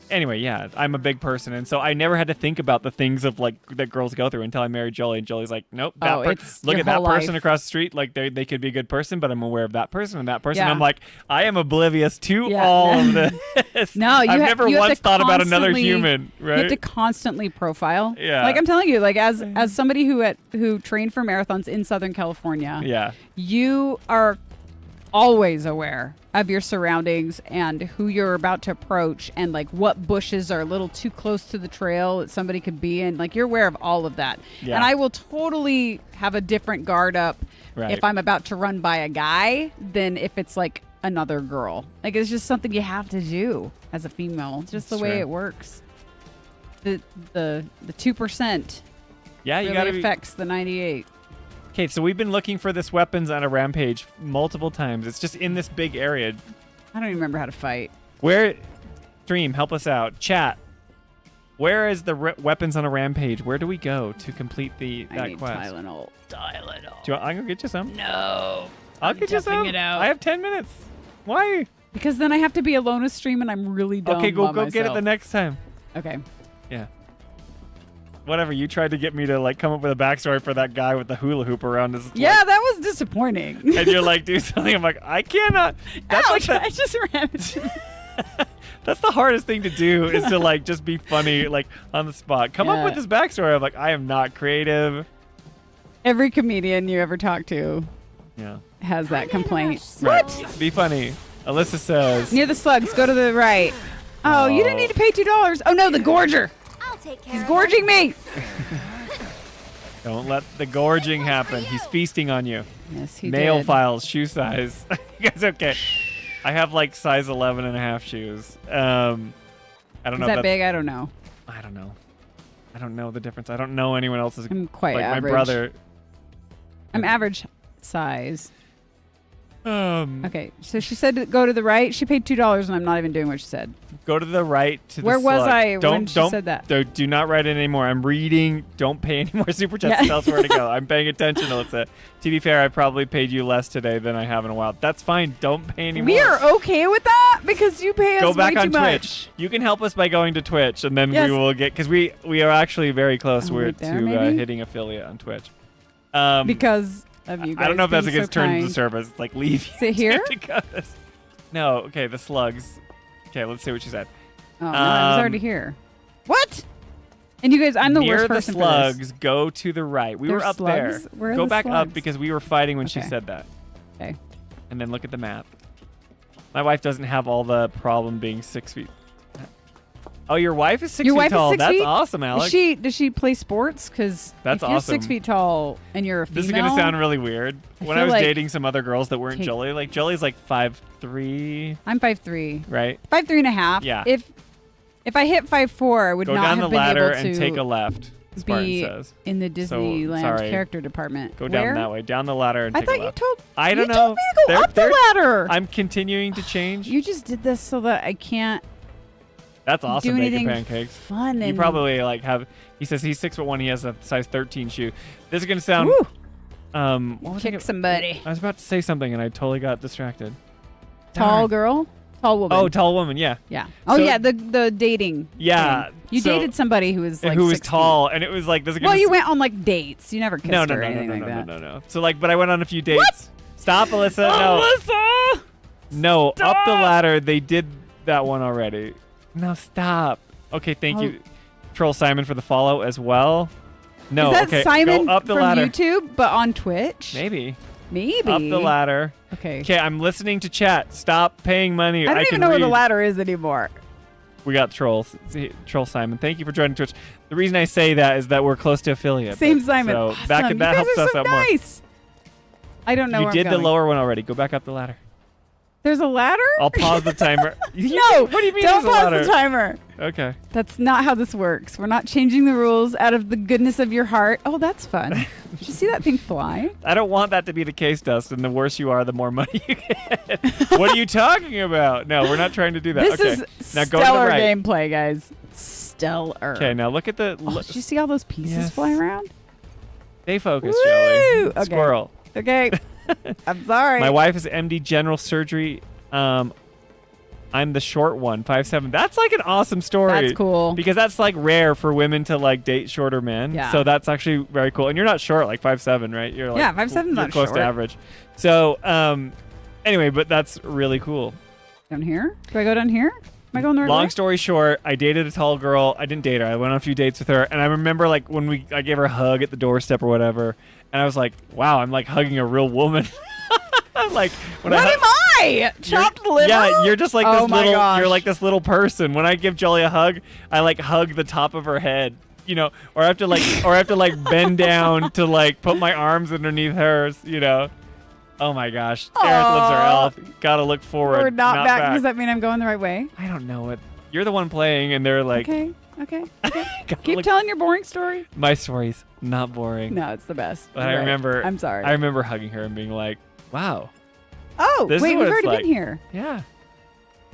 anyway, yeah, I'm a big person, and so I never had to think about the things of like that girls go through until I married Jolie. And Jolie's like, nope,
it's
look
your
at that
whole
person
life.
across the street. Like they could be a good person, but I'm aware of that person and that person.
Yeah.
I'm like, I am oblivious to
Yeah.
all of this.
No,
I've never
you have
once
to
thought about another
constantly-
human. Right?
You have to constantly profile.
Yeah.
Like I'm telling you, like as somebody who trained for marathons in Southern California,
Yeah.
you are always aware of your surroundings and who you're about to approach and like what bushes are a little too close to the trail that somebody could be in. Like you're aware of all of that.
Yeah.
And I will totally have a different guard up
Right.
if I'm about to run by a guy than if it's like another girl. Like it's just something you have to do as a female. It's just
That's
the way
true.
it works. The 2%
Yeah, you
really
gotta be.
affects the 98.
Okay, so we've been looking for this weapons on a rampage multiple times. It's just in this big area.
I don't even remember how to fight.
Where, Stream, help us out. Chat. Where is the weapons on a rampage? Where do we go to complete
I
that
need
quest?
Tylenol. Tylenol.
Do you want, I'm gonna get you some.
No.
I'll
I'm
get you
toughing
some.
it out.
I have 10 minutes. Why?
Because then I have to be alone with stream and I'm really dumb.
Okay, go
by
get it
myself.
the next time.
Okay.
Yeah. Whatever. You tried to get me to like come up with a backstory for that guy with the hula hoop around his.
Yeah,
leg.
that was disappointing.
And you're like, do something. I'm like, I cannot. That's
Ouch,
like
I just ran into
That's the hardest thing to do is to like just be funny like on the spot. Come up
Yeah.
with this backstory. I'm like, I am not creative.
Every comedian you ever talk to
Yeah.
has that complaint.
Right.
What?
Be funny. Alyssa says.
Near the slugs, go to the right. Oh, you didn't need to pay $2. Oh no, the gorger.
I'll take care
He's
of
gorging me.
Don't let the gorging happen. He's feasting on you.
Yes, he
Nail
did.
files, shoe size. You guys okay? I have like size 11 and a half shoes. I don't know.
Is
if
that
that's-
big? I don't know.
I don't know. I don't know the difference. I don't know anyone else's.
I'm quite
like
average.
my brother.
I'm average size.
Um,
Okay, so she said to go to the right. She paid $2 and I'm not even doing what she said.
Go to the right to the
Where was
slug.
I
don't,
when she
don't,
said that?
Do not write it anymore. I'm reading. Don't pay any more super chats.
Yeah.
Tell us where to go. I'm paying attention, Alyssa. To be fair, I probably paid you less today than I have in a while. That's fine. Don't pay any more.
We are okay with that because you pay us
Go back
way
on
too
Twitch.
much.
You can help us by going to Twitch, and then
Yes.
we will get because we are actually very close.
Oh,
We're
right there,
to
maybe?
hitting affiliate on Twitch.
Because of you guys.
I don't know if that's
being
against
so
terms
kind.
of service. It's like leave.
Is it here?
to go this. No. Okay. The slugs. Okay. Let's see what she said.
Oh, no, I was already here. What? And you guys, I'm the
Near
worst
the
person
slugs,
for this.
go to the right. We
There's
were up
slugs?
there.
Where are
Go
the
back up
slugs?
because we were fighting when she
Okay.
said that.
Okay.
And then look at the map. My wife doesn't have all the problem being 6 feet. Oh, your wife is 6
Your
feet
wife
tall.
is 6
That's
feet?
awesome, Alex.
Does she play sports? Because
That's
if you're
awesome.
6 feet tall and you're a female,
This is gonna sound really weird. When I
feel
was
like
dating some other girls that weren't
take-
Jolie, like Jolie's like 5'3",
I'm 5'3",
right?
5'3" and a half.
Yeah.
If I hit 5'4", I would
Go
not
down
have
the
been
ladder
able to
and take a left. Spartan
be
says.
in the
So,
Disneyland
sorry.
character department.
Go down
Where?
that way. Down the ladder and
I
take
thought
a
you
left.
told.
I don't
you
know.
told me to go up the ladder.
I'm continuing to change.
You just did this so that I can't
That's awesome,
do
bacon
anything
pancakes.
fun.
You
And
probably like have. He says he's 6'1". He has a size 13 shoe. This is gonna sound.
Woo.
What was I
Kick
gonna-
somebody.
I was about to say something and I totally got distracted.
Tall
Darn.
girl, tall woman.
Oh, tall woman. Yeah.
Yeah. Oh
So-
yeah, the dating.
Yeah,
thing. You
so-
dated somebody who was like
who was
6 feet.
tall, and it was like this. Is
Well,
gonna
you
s-
went on like dates. You never kissed
No,
her
no,
or
no, no,
anything
no,
like
no,
that.
no, no, no. So like, but I went on a few dates. Stop, Alyssa. No.
Alyssa!
No, up the
Stop!
ladder. They did that one already. No, stop. Okay, thank you, Troll Simon, for the follow as well. No,
Is that
okay,
Simon
go up the
from
ladder.
YouTube, but on Twitch?
Maybe.
Maybe.
Up the ladder.
Okay.
Okay, I'm listening to chat. Stop paying money.
I don't
can
even know where the
read.
ladder is anymore.
We got trolls. Troll Simon. Thank you for joining Twitch. The reason I say that is that we're close to affiliate.
Same
but-
Simon.
So
Awesome.
that
You
that
guys
helps
are
us
so
out more.
nice. I don't know
You
where
did
I'm
the
going.
lower one already. Go back up the ladder.
There's a ladder?
I'll pause the timer.
No,
what do you mean
don't
there's a
pause
ladder?
the timer.
Okay.
That's not how this works. We're not changing the rules out of the goodness of your heart. Oh, that's fun. Did you see that thing fly?
I don't want that to be the case, Dustin. The worse you are, the more money you get. What are you talking about? No, we're not trying to do that.
This
okay.
is
Now go to the
stellar
right.
gameplay, guys. Stellar.
Okay, now look at the.
Did you see all those pieces fly around?
Stay focused,
Woo!
Jolie.
Okay.
Squirrel.
Okay. I'm sorry.
My wife is MD General Surgery. I'm the short one, 5'7". That's like an awesome story.
That's cool.
Because that's like rare for women to like date shorter men.
Yeah.
So that's actually very cool. And you're not short, like 5'7", right? You're like
5'7"
you're
not
close
short.
to average. So anyway, but that's really cool.
Down here? Do I go down here? Am I going the right way?
Long story short, I dated a tall girl. I didn't date her. I went on a few dates with her, and I remember like when I gave her a hug at the doorstep or whatever, and I was like, "Wow, I'm like hugging a real woman." Like when
what am I? Chopped liver?
Yeah, you're just like
Oh
this
my
little.
gosh.
You're like this little person. When I give Jolie a hug, I like hug the top of her head, you know, or I have to like bend down to like put my arms underneath hers, you know. Oh my gosh, Aerith lives her elf. Gotta look forward.
We're not back. Does that mean I'm going the right way?
I don't know it. You're the one playing, and they're like,
Okay. Keep telling your boring story.
My story's not boring.
No, it's the best.
But
You're
I
right.
remember.
I'm sorry.
I remember hugging her and being like, "Wow."
Oh,
This is
wait,
what
we've
it's
already
like.
been here.
Yeah.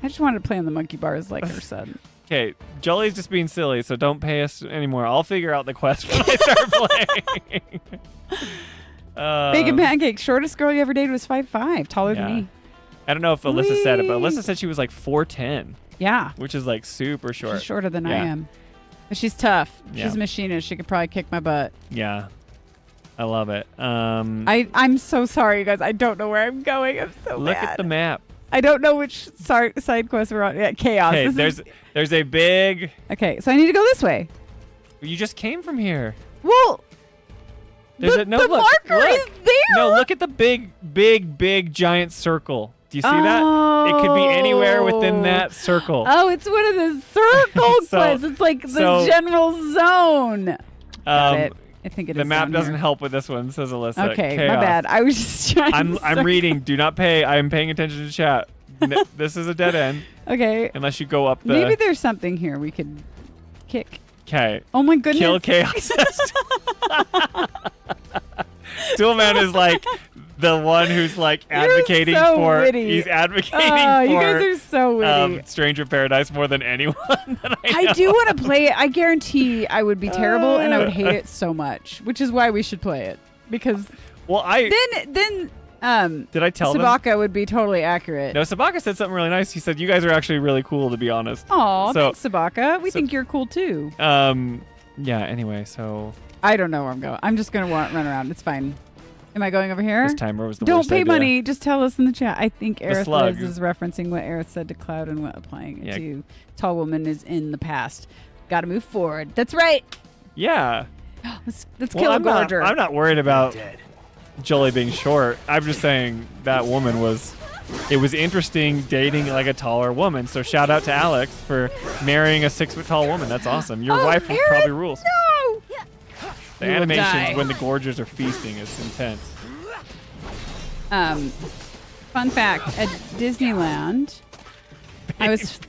I just wanted to play on the monkey bars like her son.
Okay, Jolie's just being silly, so don't pay us anymore. I'll figure out the quest when I start playing.
Bacon pancakes. Shortest girl you ever dated was 5'5", taller
Yeah.
than me.
I don't know if Alyssa said it, but
Whee!
Alyssa said she was like 4'10".
Yeah.
Which is like super short.
She's shorter than I
Yeah.
am. But she's tough.
Yeah.
She's a machinist. She could probably kick my butt.
Yeah. I love it.
I'm so sorry, you guys. I don't know where I'm going. I'm so
Look
mad.
at the map.
I don't know which side quest we're on. Yeah, chaos.
Okay,
This
there's a big.
Okay, so I need to go this way.
You just came from here.
Well,
There's
the marker is there.
No, look at the big giant circle. Do you see that? It could be anywhere within that circle.
Oh, it's one of the circle quests. It's like the general zone. Got it. I think it is
the map
down
doesn't
here.
help with this one, says Alyssa.
Okay,
Chaos.
my bad. I was just trying
I'm reading. Do not pay. I am paying attention to chat. This is a dead end.
Okay.
Unless you go up the.
Maybe there's something here we could kick.
Okay.
Oh my goodness.
Kill chaos. Toolman is like the one who's like advocating
so
for.
witty.
He's advocating
You
for.
guys are so witty.
Stranger Paradise more than anyone that I know.
I do want to play it. I guarantee I would be terrible and I would hate it so much, which is why we should play it. Because then
did I tell them?
Sabaka would be totally accurate.
No, Sabaka said something really nice. He said, "You guys are actually really cool, to be honest."
Aw,
So,
thanks, Sabaka. We think you're cool too.
yeah. Anyway, so
I don't know where I'm going. I'm just gonna run around. It's fine. Am I going over here?
this timer was the
Don't
worst
pay
idea.
money. Just tell us in the chat. I think Aerith
slug.
Liz is referencing what Aerith said to Cloud and what applying it
Yeah.
to tall woman is in the past. Got to move forward. That's right.
Yeah.
Let's kill a
I'm not,
gorger.
I'm not worried about Jolie being short. I'm just saying that woman was. It was interesting dating like a taller woman. So shout out to Alex for marrying a 6-foot tall woman. That's awesome. Your wife
Aerith,
probably rules.
No.
The
You will die.
animations when the gorgers are feasting is intense.
Fun fact: at Disneyland, I was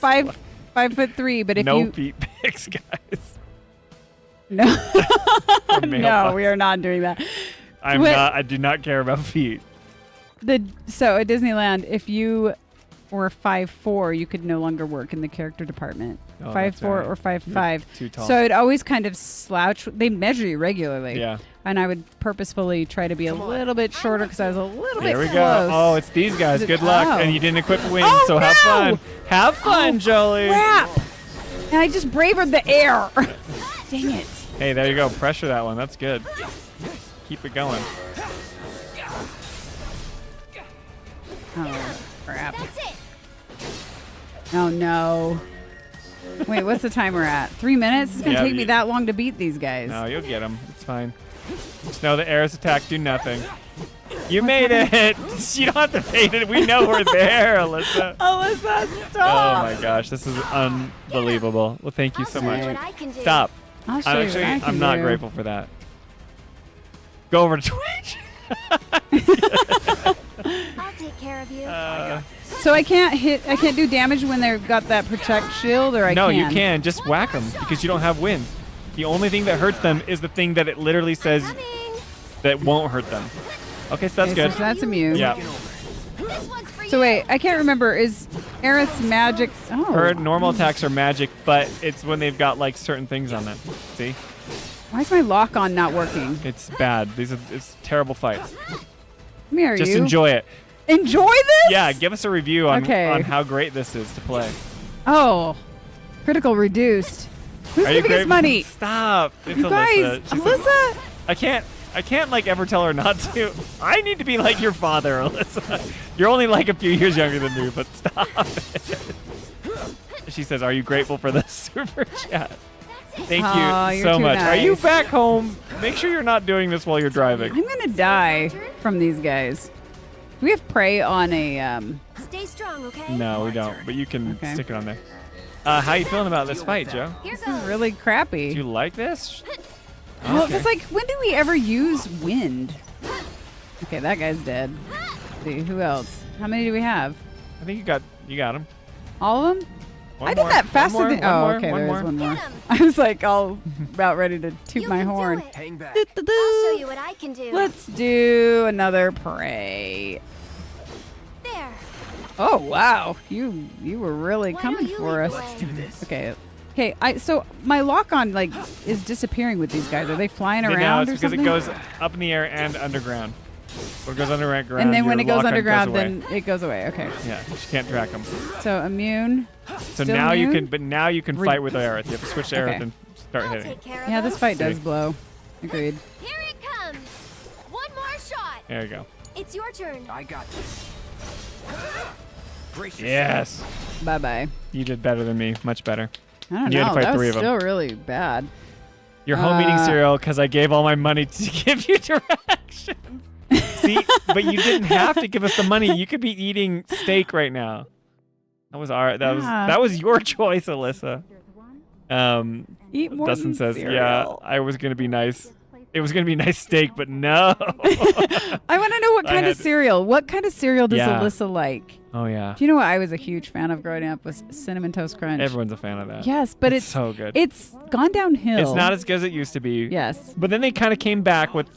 5'3", but if
no
you
feet pics, guys.
no,
For male
no,
pups.
we are not doing that.
I'm not. I do not care about feet.
So at Disneyland, if you were 5'4", you could no longer work in the character department.
Oh,
5'4"
that's right.
or 5'5".
Too tall.
So I'd always kind of slouch. They measure you regularly.
Yeah.
And I would purposefully try to be a little bit shorter because I was a little bit
There we
close.
go. Oh, it's these guys.
Is it-
Good luck.
oh.
And you didn't equip wings,
Oh,
so have
no!
fun. Have fun, Jolie.
Crap! And I just bravered the air. Dang it.
Hey, there you go. Pressure that one. That's good. Keep it going.
Oh, crap. Oh, no. Wait, what's the timer at? 3 minutes? It's going to
Yeah,
take me that long to beat these guys.
No, you'll get them. It's fine. Just know the Aerith attack do nothing. You made it. You don't have to pay it. We know we're there, Alyssa.
Alyssa,
Oh
stop.
my gosh, this is unbelievable. Well, thank you so
show you
much.
what I can do.
Stop.
I'll show
I'm
you
actually,
what I can
I'm not
do.
grateful for that. Go over to Twitch.
I'll take care of you.
So I can't do damage when they've got that protect shield, or I
No,
can?
you can. Just whack them because you don't have wind. The only thing that hurts them is the thing that it literally says that won't hurt them. Okay, so that's
Okay,
good.
so that's immune.
Yeah.
So wait, I can't remember. Is Aerith's magic? Oh.
Her normal attacks are magic, but it's when they've got like certain things on them. See?
Why is my lock on not working?
It's bad. It's a terrible fight.
Come here,
Just
you.
enjoy it.
Enjoy this?
Yeah, give us a review on
Okay.
how great this is to play.
Oh, critical reduced. Who's
Are you
giving us
great?
money?
Stop. It's
You guys,
Alyssa. She says-
Alyssa.
I can't like ever tell her not to. I need to be like your father, Alyssa. You're only like a few years younger than me, but stop it. She says, "Are you grateful for the super chat?" Thank
Aw,
you
you're
so
too
much. Are you
nice.
back home? Make sure you're not doing this while you're driving.
I'm gonna die from these guys. Do we have prey on a?
Stay strong, okay?
No, we don't. But you can
Okay.
stick it on there. How you feeling about this fight, Joe?
This is really crappy.
Do you like this?
Well,
Okay.
it's like, when do we ever use wind? Okay, that guy's dead. Let's see, who else? How many do we have?
I think you got him.
All of them?
One
I did
more,
that
one
faster
more,
than.
one
Oh,
more,
okay,
one
there's
more.
one more. I was like all about ready to toot my horn.
Hang back.
I'll show you what I can do.
Let's do another prey.
There.
Oh wow, you were really
Why
coming
don't you
for
lead
us.
the way? Let's do this.
Okay. So my lock on like is disappearing with these guys. Are they flying
No,
around
it's
or
because
something?
it goes up in the air and underground. When it goes underground,
and then when
your
it goes
lock-on
underground,
away.
then it goes away. Okay.
Yeah, you can't track them.
So immune.
So
Still
now you
immune?
can, fight with Aerith. You have to switch to Aerith
Okay.
and start
I'll
hitting.
take care of
Yeah,
them.
this fight does
See?
blow. Agreed.
Here it comes. One more shot.
There you go.
It's your turn.
I got this. Brace yourself.
Yes.
Bye bye.
You did better than me. Much better.
I don't
You had
know.
to fight
That
three
was
of them.
still really bad.
You're home eating cereal because I gave all my money to give you directions. See, but you didn't have to give us the money. You could be eating steak right now. That was your choice, Alyssa.
Eat more
Dustin
than
says,
cereal.
"Yeah, I was gonna be nice. It was gonna be nice steak, but no."
I want to know what
I
kind
had
of
to-
cereal. What kind of cereal does
Yeah.
Alyssa like?
Oh yeah.
Do you know what I was a huge fan of growing up was Cinnamon Toast Crunch.
Everyone's a fan of that.
Yes, but it's
so good.
It's gone downhill.
It's not as good as it used to be.
Yes.
But then they kind of came back with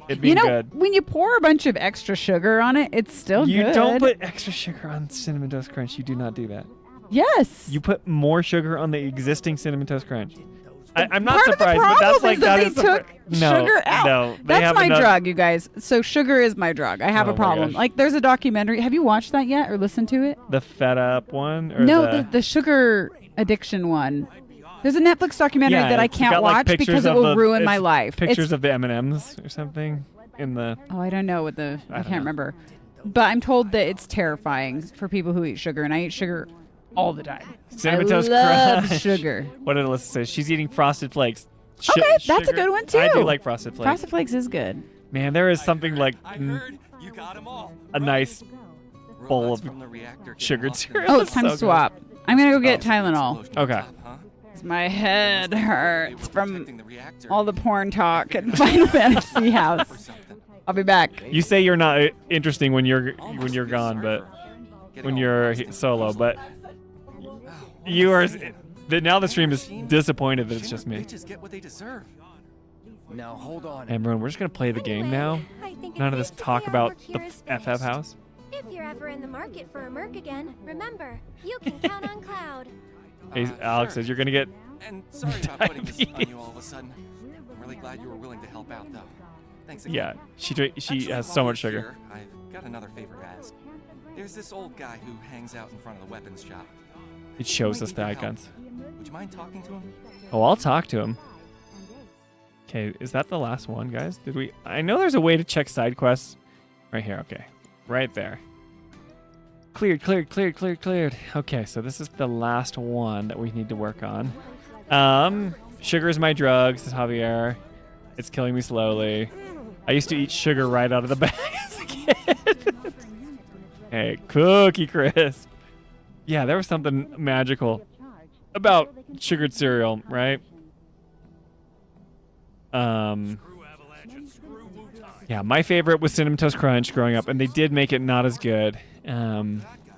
it being
You know,
good.
when you pour a bunch of extra sugar on it, it's still
You
good.
don't put extra sugar on Cinnamon Toast Crunch. You do not do that.
Yes.
You put more sugar on the existing Cinnamon Toast Crunch. I'm not
Part of the
surprised, but
problem
that's like
is that
that
they
is the
took
no,
sugar out.
No, they
That's
have
my
enough-
drug, you guys. So sugar is my drug. I have
Oh
a
my
problem.
gosh.
Like there's a documentary. Have you watched that yet or listened to it?
The Fed Up one? Or
No, the sugar addiction one. There's a Netflix documentary
yeah,
that I
it's
can't
got, like,
watch
pictures
because it
of
will
the-
ruin my
it's
life.
Pictures of the M&Ms or something in the.
Oh, I don't know what the. I
don't
can't
know.
remember. But I'm told that it's terrifying for people who eat sugar, and I eat sugar all the time.
Cinnamon
I
Toast
love
Crunch.
sugar.
What did Alyssa say? She's eating Frosted Flakes.
Okay, that's a
sugar-
good one too.
I do like Frosted Flakes.
Frosted Flakes is good.
Man, there is something like a nice bowl of sugared cereal.
Oh, it's time
So
to
good.
swap. I'm gonna go get Tylenol.
Okay.
'Cause my head hurts from all the porn talk and Final Fantasy House. I'll be back.
You say you're not interesting when you're gone, but when you're solo, but you are. Now the stream is disappointed that it's just me.
Bitches get what they deserve. Now hold on.
Everyone, we're just gonna play the game now.
I think
None
it's
of this
safe to
talk
say our
about
work
the
here is
FF
finished.
house.
If you're ever in the market for a Merc again, remember, you can count on Cloud.
Hey, Alex says you're gonna get.
And sorry about putting this on you all of a sudden. I'm really glad you were willing to help out, though. Thanks again.
Yeah, she
Actually,
has
while
so
we're
much sugar.
here, I've got another favor to ask. There's this old guy who hangs out in front of the weapons shop.
It shows
Might
us
need
the
your help.
icons.
Would you mind talking to him?
Oh, I'll talk to him. Okay, is that the last one, guys? Did we? I know there's a way to check side quests. Right here. Okay, right there. Cleared, cleared, cleared, cleared, cleared. Okay, so this is the last one that we need to work on. Sugar is my drug, says Javier. It's killing me slowly. I used to eat sugar right out of the bag as a kid. Hey, Cookie Crisp. Yeah, there was something magical about sugared cereal, right? Yeah, my favorite was Cinnamon Toast Crunch growing up, and they did make it not as good.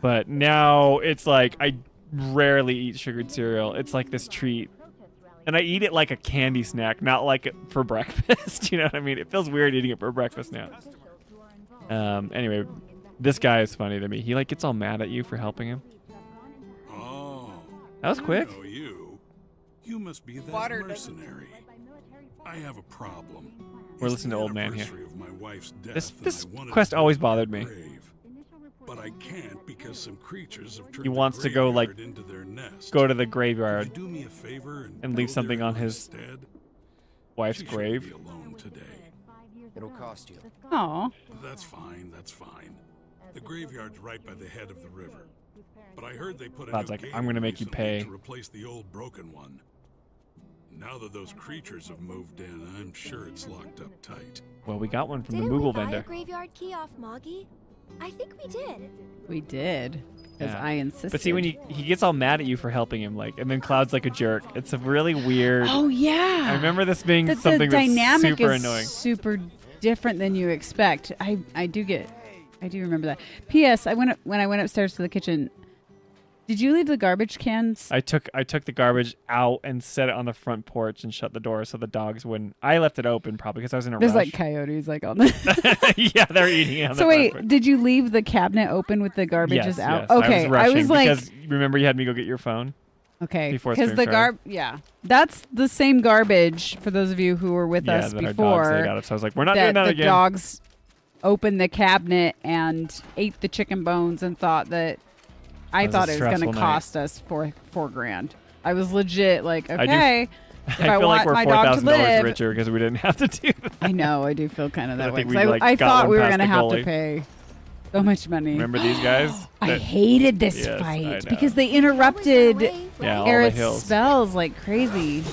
But now it's like I rarely eat sugared cereal. It's like this treat. And I eat it like a candy snack, not like for breakfast. You know what I mean? It feels weird eating it for breakfast now. Anyway, this guy is funny to me. He like gets all mad at you for helping him.
Oh.
That was quick.
I know you. You must be that mercenary. I have a problem.
We're listening to Old Man here.
Of my wife's death,
This
and I wanted
quest
to
always
go
bothered
to the
me.
grave, but I can't because some creatures have turned
He wants
the
to go like
graveyard into their nest.
go to the graveyard
Could you do me a favor
and leave
go
something
there
on his
instead?
wife's
She should
grave.
be alone today.
It'll cost you.
Oh.
That's fine. That's fine. The graveyard's right by the head of the river. But I heard they put a
Cloud's
new
like,
gate
I'm gonna
in
make you
recently
pay.
to replace the old broken one. Now that those creatures have moved in, I'm sure it's locked up tight.
Well, we got one from
Didn't
the
we
Moogle
buy
vendor.
a graveyard key off Moggy? I think we did.
We did. Because
Yeah.
I insisted.
But see, when he gets all mad at you for helping him, like, and then Cloud's like a jerk. It's a really weird.
Oh, yeah.
I remember this being
the
something that's
dynamic
super
is
annoying.
super different than you expect. I do remember that. P.S. When I went upstairs to the kitchen, did you leave the garbage cans?
I took the garbage out and set it on the front porch and shut the door so the dogs wouldn't. I left it open probably because I was in a
There's
rush.
like coyotes like on the.
Yeah, they're eating it. On
So
the
wait,
front porch.
did you leave the cabinet open with the garbages
Yes,
out?
yes.
Okay,
I was rushing
like,
because remember you had me go get your phone.
okay,
before
because the yeah, that's the same garbage for those of you who were with us
that
before.
our dogs ate out of. So I was like, we're not doing that
the
again.
dogs opened the cabinet and ate the chicken bones and thought that I
That was
thought
a
it was going
stressful
to
night.
cost us $4,000. I was legit like,
I do-
okay, if I
feel like
want
we're
my dog to
$4,000
live.
richer because we didn't have to do that.
I know, I do feel kind of that way.
think
'cause
we, like,
I
got
thought
one
we were
past
going to
the
have to
goalie.
pay so much money.
Remember these guys?
I
That-
hated this
Yes, I
fight
know.
because they interrupted
Yeah, all the
Aerith's
hills.
spells like crazy.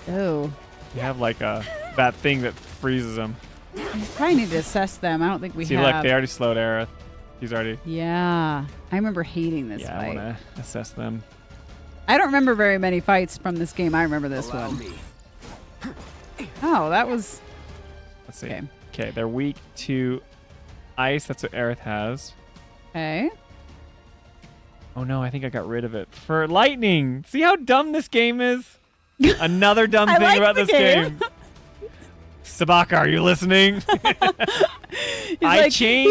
Oh.
You have like that thing that freezes them.
I probably need to assess them. I don't think we
See,
have.
look, they already slowed Aerith. He's already.
Yeah. I remember hating this
Yeah, I
fight.
want to assess them.
I don't remember very many fights from this game. I remember this
Allow
one.
me.
Oh, that was...
Let's see.
Okay.
Okay, they're weak to ice. That's what Aerith has.
Okay.
Oh no, I think I got rid of it for lightning. See how dumb this game is? Another dumb
I
thing
like
about
the
this
game.
game. Sabaka, are you listening?
He's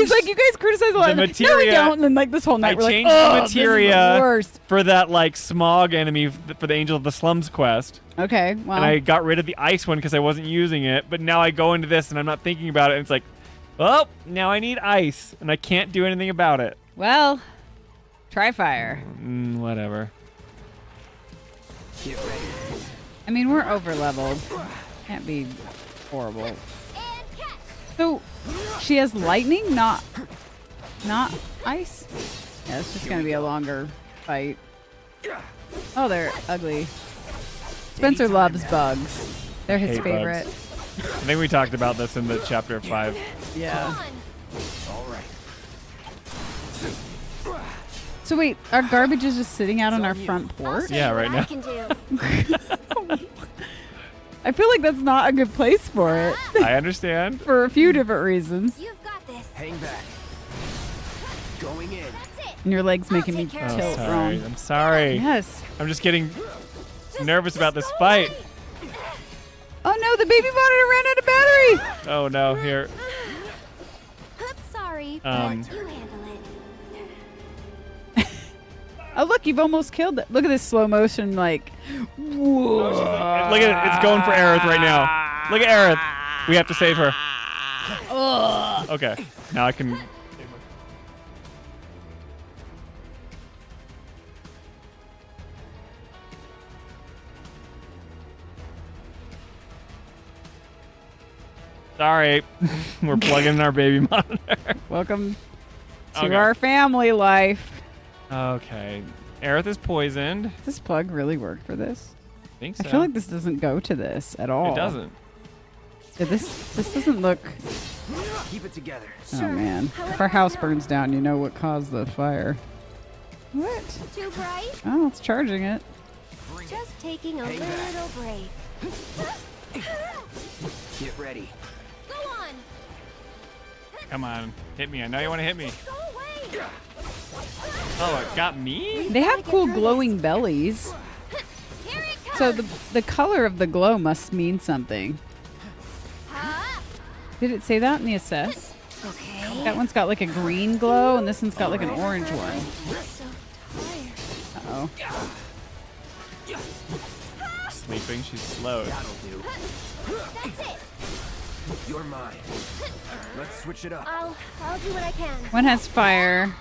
like, you guys criticize a lot.
the
No, we
materia-
don't. And then like this whole night,
I
we're like,
changed
oh,
the
this is the
materia
worst.
for that like smog enemy for the Angel of the Slums quest.
Okay, well.
And I got rid of the ice one because I wasn't using it. But now I go into this and I'm not thinking about it. And it's like, oh, now I need ice. And I can't do anything about it.
Well, try fire.
Whatever.
Get ready.
I mean, we're over leveled. Can't be horrible. So, she has lightning, not ice? Yeah, it's just going to be a longer fight. Oh, they're ugly. Spencer loves bugs. They're his
Hate
favorite.
bugs. I think we talked about this in the chapter 5.
Yeah.
All right.
So wait, our garbage is just sitting out on our front porch?
Yeah, right now.
I feel like that's not a good place for it.
I understand.
For a few different reasons.
You've got this.
Hang back. Going in.
And your leg's making me tilt
Oh, sorry.
wrong.
I'm sorry.
Yes.
I'm just getting nervous about this fight.
Oh no, the baby monitor ran out of battery!
Oh no, here.
I'm sorry,
Um,
but you handle it.
Oh look, you've almost killed it. Look at this slow motion, like. Whoa.
Look at it. It's going for Aerith right now. Look at Aerith. We have to save her. Okay. Now I can. Sorry. We're plugging in our baby monitor.
Welcome to
Okay.
our family life.
Okay. Aerith is poisoned.
Does this plug really work for this?
I think
I
so.
feel like this doesn't go to this at all.
It doesn't.
Yeah, this doesn't look.
Keep it together.
Oh man! If our house burns down, you know what caused the fire. What?
Too bright?
Oh, it's charging it.
Just taking a
Hang
little break.
Get ready.
Come on, hit me. I know you want to hit me. Oh, it got me?
They have cool glowing bellies. So the color of the glow must mean something. Did it say that in the assess?
Okay.
That one's got like a green glow, and this one's got like an orange one. Uh-oh.
Sleeping, she's slow.
That'll do.
That's it.
You're mine. Let's switch it up.
I'll do what I can.
One has fire.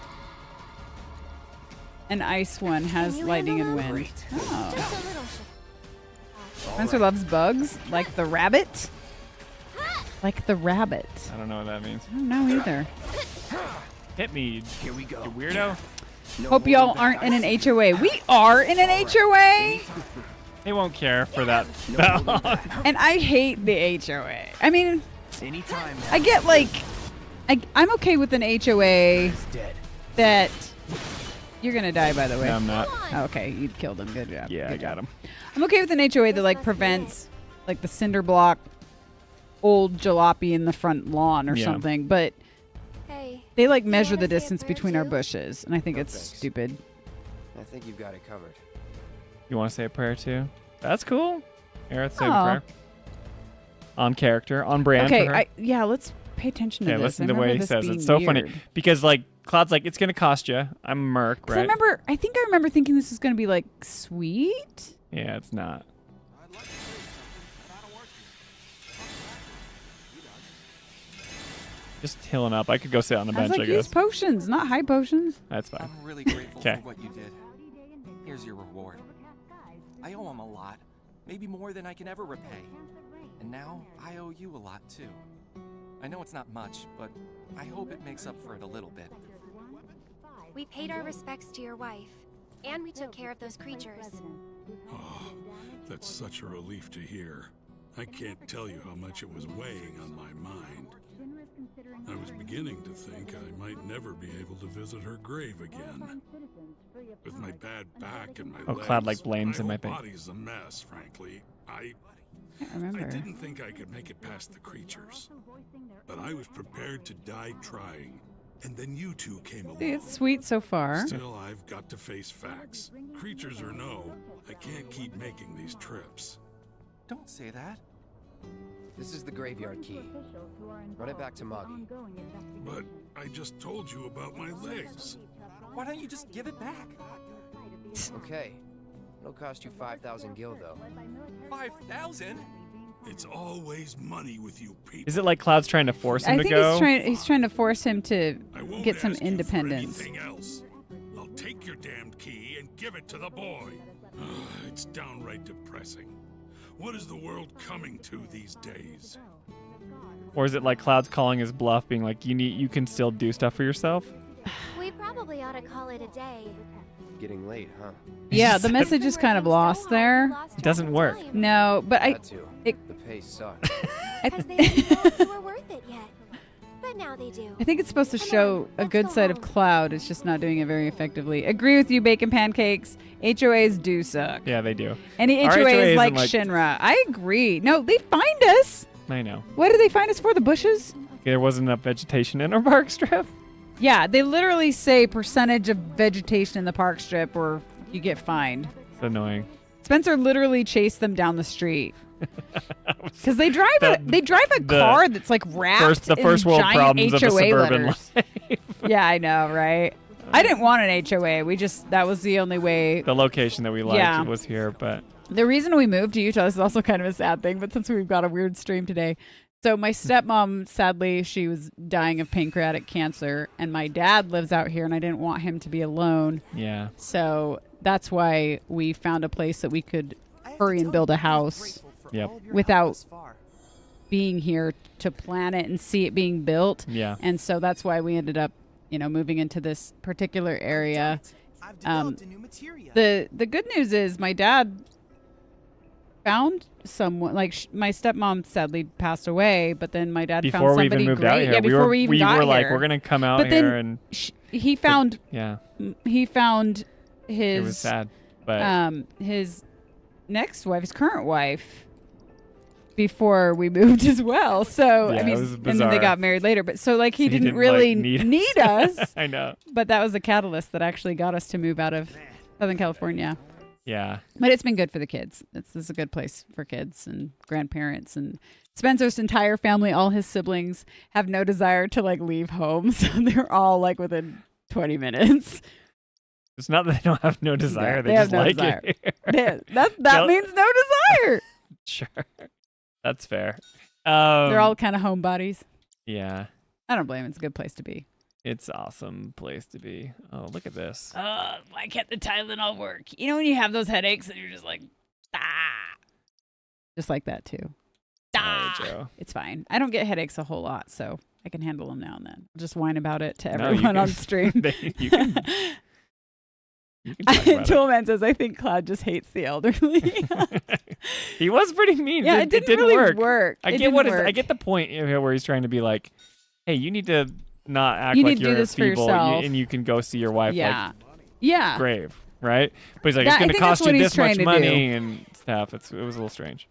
An ice one has
you
lightning and
handle
wind.
them?
Oh.
Just a little.
Spencer loves bugs, like the rabbit. Like the rabbit.
I don't know what that means.
I don't know either.
Hit me.
Here we go.
You weirdo.
Hope y'all aren't in an HOA. We are in an HOA.
They won't care for that.
And I hate the HOA. I mean,
Anytime.
I get like, I'm okay with an HOA
Dead.
that you're gonna die. By the way,
No, I'm not.
Oh, okay, you killed him. Good job.
Yeah,
Good
I got
job.
him.
I'm okay with an HOA that like prevents like the cinder block old jalopy in the front lawn or
Yeah.
something, but
Hey.
they like measure
wanna
the
say a
distance
prayer
between our
too?
bushes, and I think it's
Thanks.
stupid.
I think you've got it covered.
You want to say a prayer too? That's cool. Aerith, say a
Aw.
prayer. On character, on brand.
Okay,
for her.
yeah, let's pay attention to
Okay,
this.
listen
I
to the way
remember
he
this
says it.
being
It's so funny
weird.
because like Cloud's like, it's gonna cost you. I'm a merc,
'Cause
right?
I think I remember thinking this was gonna be like sweet.
Yeah, it's not. Just healing up. I could go sit on the
I was
bench,
like,
I
use
guess.
potions, not high potions.
That's fine.
I'm really grateful
Okay.
for what you did. Here's your reward. I owe him a lot, maybe more than I can ever repay. And now I owe you a lot too. I know it's not much, but I hope it makes up for it a little bit.
We paid our respects to your wife, and we took care of those creatures.
Oh, that's such a relief to hear. I can't tell you how much it was weighing on my mind. I was beginning to think I might never be able to visit her grave again. With my bad back and my
Oh,
legs,
Cloud, like, blames
my
him, I
whole
think.
body's a mess, frankly. I
can't remember.
I didn't think I could make it past the creatures. But I was prepared to die trying. And then you two came along.
See, it's sweet so far.
Still, I've got to face facts. Creatures or no, I can't keep making these trips.
Don't say that.
This is the graveyard key. Run it back to Moggy.
But I just told you about my legs.
Why don't you just give it back?
Okay. It'll cost you 5,000 gil, though.
5,000?
It's always money with you people.
Is it like Cloud's trying to force him
I
to
think
go?
he's trying to force him to
I won't
get some
ask you for
independence.
anything else. I'll take your damned key and give it to the boy. It's downright depressing. What is the world coming to these days?
Or is it like Cloud's calling his bluff, being like, you can still do stuff for yourself?
We probably ought to call it a day.
Getting late, huh?
Yeah, the message is kind of lost there.
It doesn't work.
No, but
Had to. The pay sucks.
Because they didn't know if you were worth it yet. But now they do.
I think it's supposed to show a good side of Cloud. It's just not doing it very effectively. Agree with you, Bacon Pancakes. HOAs do suck.
Yeah, they do.
Any
Our
HOA is like
isn't
Shinra. I agree. No, they find us.
I know.
What did they find us for? The bushes?
There wasn't enough vegetation in our park strip.
Yeah, they literally say percentage of vegetation in the park strip or you get fined.
It's annoying.
Spencer literally chased them down the street. Because they drive a car that's like wrapped
the first
in
world
giant
problems of
HOA
the suburban
letters.
life.
Yeah, I know, right? I didn't want an HOA. That was the only way.
The location that we liked
Yeah.
was here, but
The reason we moved to Utah, this is also kind of a sad thing, but since we've got a weird stream today. So my stepmom, sadly, she was dying of pancreatic cancer, and my dad lives out here, and I didn't want him to be alone.
yeah.
So that's why we found a place that we could hurry and build a house
Yep.
without being here to plan it and see it being built.
Yeah.
And so that's why we ended up, moving into this particular area. The good news is my dad found someone, like my stepmom sadly passed away, but then my dad
Before
found
we
somebody
even moved
great.
out here,
Yeah, before we even got
were
here.
like, we're gonna come out
But then
here, and
he found
yeah,
his
it was sad, but
his next wife, his current wife, before we moved as well. So
Yeah,
I
it
mean,
was
and then they
bizarre.
got married later. But so like he
So
didn't
like,
really
need
us.
I know.
But that was the catalyst that actually got us to move out of Southern California.
Yeah.
But it's been good for the kids. This is a good place for kids and grandparents. And Spencer's entire family, all his siblings, have no desire to like leave home. So they're all like within 20 minutes.
It's not that they don't have no desire. They
have
just
no
like
desire.
it.
That means no desire.
Sure. That's fair.
They're all kind of homebodies.
Yeah.
I don't blame them. It's a good place to be.
It's awesome place to be. Oh, look at this.
Why can't the Tylenol work? You know when you have those headaches and you're just like, just like that too.
Sorry, Joe.
It's fine. I don't get headaches a whole lot, so I can handle them now and then. I'll just whine about it to
No, you
everyone
can-
on stream.
you can talk about it.
Toolman says, I think Cloud just hates the elderly.
He was pretty mean.
Yeah, it didn't really work.
I
It
get
didn't
what I
work.
get the point here where he's trying to be like, hey, you need to not act
You
like
need to do
you're
this for
feeble,
yourself.
and you can go see your wife
Yeah.
like
Yeah.
grave, right? But he's like,
That-
it's
I
going to
think that's
cost
what
you
he's
this much
trying to
money
do.
and stuff. It was a little strange.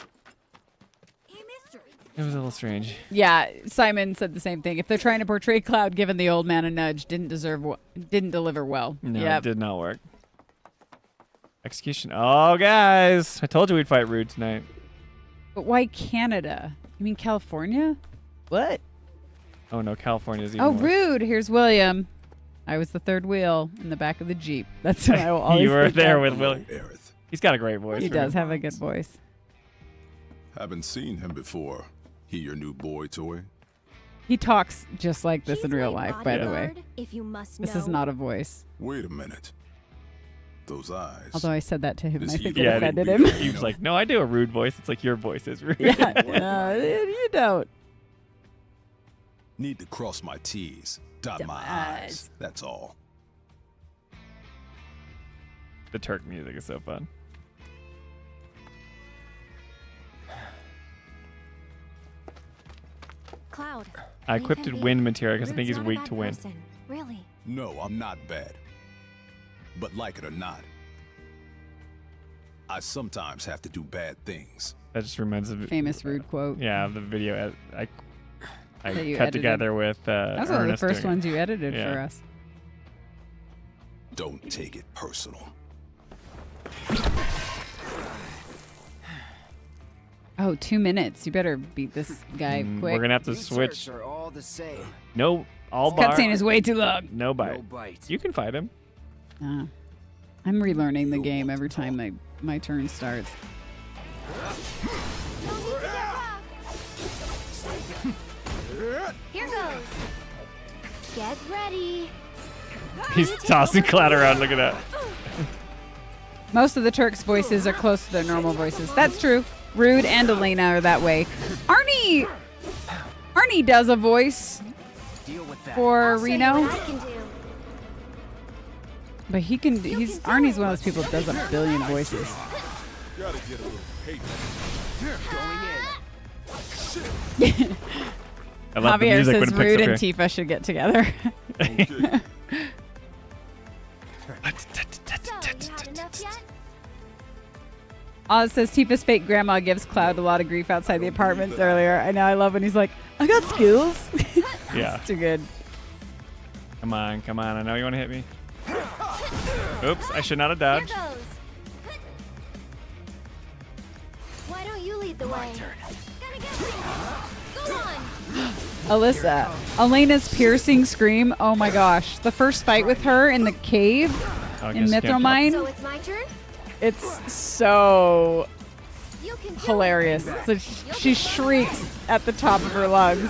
It was a little strange.
Yeah, Simon said the same thing. If they're trying to portray Cloud giving the old man a nudge, didn't deliver well.
No,
Yep.
it did not work. Execution. Oh, guys. I told you we'd fight Rude tonight.
But why Canada? You mean California? What?
Oh, no. California's even
Oh,
worse.
rude. Here's William. I was the third wheel in the back of the Jeep. That's what I will always
You were
think
there
of.
with Will. He's got a great voice.
He
for
does
him.
have a good voice.
Haven't seen him before. He your new boy toy?
He talks just like this in real life, by the way.
bodyguard, if you must
This is
know.
not a voice.
Wait a minute. Those eyes.
Although I said that to him, and I
This
think
heat
it
Yeah,
offended
be
him.
He was like, no, I do a rude voice. It's like your voice is rude.
Yeah, no, you don't.
Need to cross my T's, dot my I's. That's all.
The Turk music is so fun.
Cloud.
I
leave
equipped
him be.
wind material because I think
Rude's
he's
not a
weak
bad
to wind.
person. Really.
No, I'm not bad. But like it or not, I sometimes have to do bad things.
That just reminds me.
Famous rude quote.
Yeah, of the video I
That you
cut
edited.
together with
That was one of the
Ernest
first
doing it.
ones you edited
Yeah.
for us.
Don't take it personal.
Oh, 2 minutes. You better beat this guy quick.
We're gonna have to
You
switch.
Turks are all the same.
No, all
This
bar.
cutscene is way too long.
No bite.
No bite.
You can fight him.
I'm relearning the game every time my turn starts.
Here goes. Get ready.
He's tossing Cloud around. Look at that.
Most of the Turks' voices are close to their normal voices. That's true. Rude and Elena are that way. Arnie does a voice
Deal with that.
for Reno,
I can do.
but he's Arnie's one of those people that does a billion voices.
Gotta get a little paper.
Going in.
I love the
Javier
music when
says
it picks
Rude
up
and
here.
Tifa should get together.
Okay.
So, you had enough yet?
Oz says Tifa's fake grandma gives Cloud a lot of grief outside the apartments earlier. I know, I love when he's like, I got skills.
Yeah.
It's too good.
Come on, come on. I know you want to hit me. Oops, I should not have
Here
dodged.
goes. Why don't you lead the way? Gonna get things. Go on.
Alyssa, Elena's piercing scream. Oh my gosh. The first fight with her in the cave
Oh, I
in
guess you can't
Mythromine.
So it's my turn?
It's so
You can do
hilarious. So she shrieks at the top of her lungs.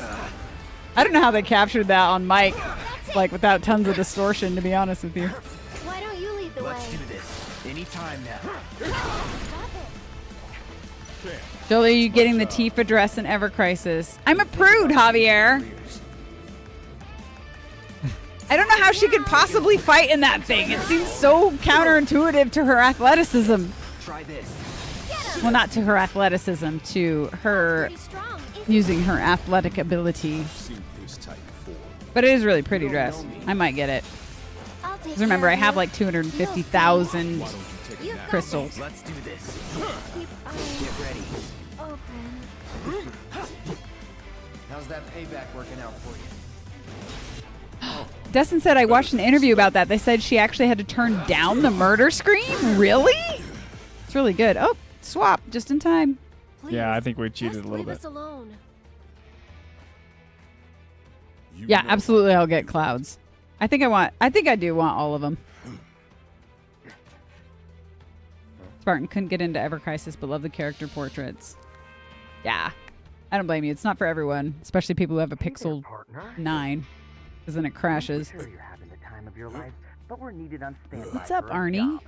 I don't know how they captured that on mic, like without tons of distortion, to be honest with you.
it. Why don't you lead the way?
Let's do this. Anytime now.
Stop it.
Jolie, are you getting the Tifa dress in Ever Crisis? I'm a prude, Javier. I don't know how she could possibly fight in that thing. It seems so counterintuitive to her athleticism.
Try this.
Well, not to her athleticism, to her
Pretty strong, isn't
using her athletic ability.
Seen this type before.
But it is a really pretty dress. I might get it.
it? I'll take
Because remember,
care
I
of
have
you.
like 250,000
You've got
crystals.
Let's do this.
Keep eyeing.
Get ready.
open.
How's that payback working out for you?
Dustin said, I watched an interview about that. They said she actually had to turn down the murder scream. Really? It's really good. Oh, swap just in time.
Yeah, I think we cheated a little
Leave
bit.
us alone.
Yeah, absolutely. I'll get clouds. I think I do want all of them. Spartan couldn't get into Ever Crisis, but love the character portraits. Yeah, I don't blame you. It's not for everyone, especially people who have a Pixel 9, because then it crashes. What's up, Arnie?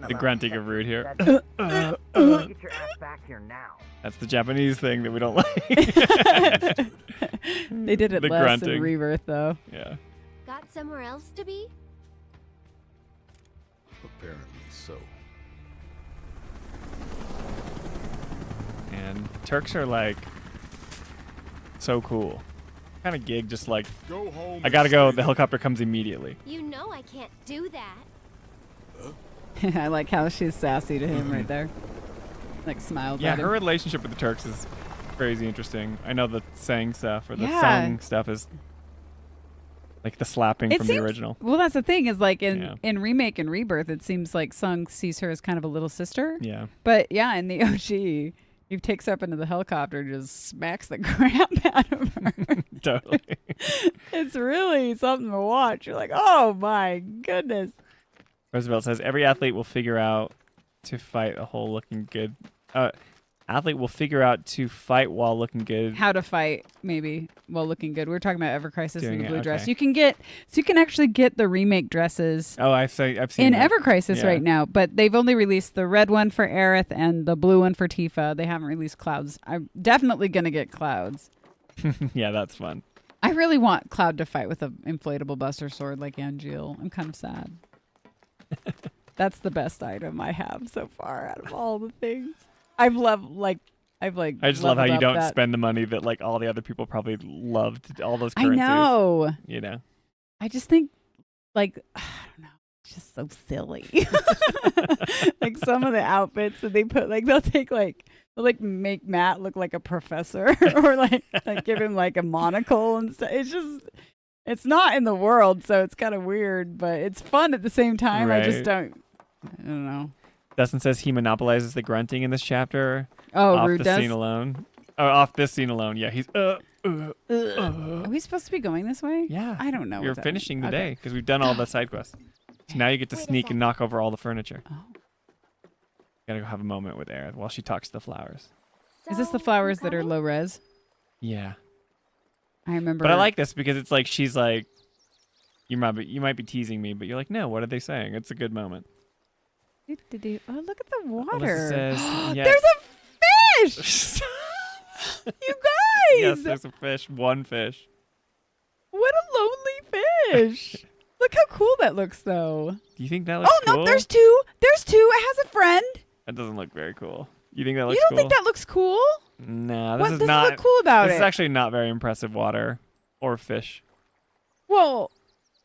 The grunting of Rude here.
Get your ass back here now.
That's the Japanese thing that we don't like.
They did it
The
less
grunting.
in Rebirth, though.
Yeah.
Got somewhere else to be?
Apparently so.
And Turks are like so cool. Kind of gig, just like
Go home
I gotta
and
go.
stay
The helicopter comes immediately.
You know I can't do that.
I like how she's sassy to him right there. Like smiles
Yeah,
at him.
her relationship with the Turks is crazy interesting. I know the sang stuff or the
Yeah.
sung stuff is like the slapping
It
from
seems,
the original.
Well, that's the thing is like
Yeah.
in Remake and Rebirth, it seems like Sung sees her as kind of a little sister.
Yeah.
But yeah, in the OG, he takes her up into the helicopter and just smacks the crap out of her.
Totally.
It's really something to watch. You're like, oh my goodness.
Roosevelt says every athlete will figure out to fight a whole looking good. Athlete will figure out to fight while looking good.
How to fight, maybe, while looking good. We were talking about Ever Crisis
Doing
and the
it,
blue dress.
okay.
You can actually get the remake dresses
Oh, I've seen
in
that.
Ever Crisis
Yeah.
right now, but they've only released the red one for Aerith and the blue one for Tifa. They haven't released Cloud's. I'm definitely gonna get Cloud's.
Yeah, that's fun.
I really want Cloud to fight with an inflatable Buster Sword like Angeal. I'm kind of sad. That's the best item I have so far out of all the things. I just
love how you
leveled
don't
up that.
spend the money that like all the other people probably loved all those
I
currencies.
know.
You know.
I just think, like, I don't know, it's just so silly. Like some of the outfits that they put, like they'll make Matt look like a professor, or like give him like a monocle and stuff. It's not in the world, so it's kind of weird, but it's fun at the same time. I just
Right.
I don't know.
Dustin says he monopolizes the grunting in this chapter.
Oh,
off
Rude
the
does?
scene alone. Oh, off this scene alone. Yeah, he's.
Are we supposed to be going this way?
Yeah.
I don't know.
You're
what that
finishing the
means.
day because we've done all the side quests. So now you get to sneak and knock over all the furniture.
Oh.
Gotta go have a moment with Aerith while she talks to the flowers.
Is this the flowers that are low res?
Yeah.
I remember.
But I like this because it's like she's like, you might be teasing me, but you're like, no, what are they saying? It's a good moment.
Oh, look at the water.
Alyssa says, yes.
There's a fish. You guys.
Yes, there's a fish. One fish.
What a lonely fish. Look how cool that looks, though.
Do you think that looks cool?
No, there's two. There's two. It has a friend.
That doesn't look very cool. You think that looks
You don't
cool?
think that looks cool?
Nah,
What
this is
does
not.
look cool about
this
it?
is actually not very impressive water or fish.
Well,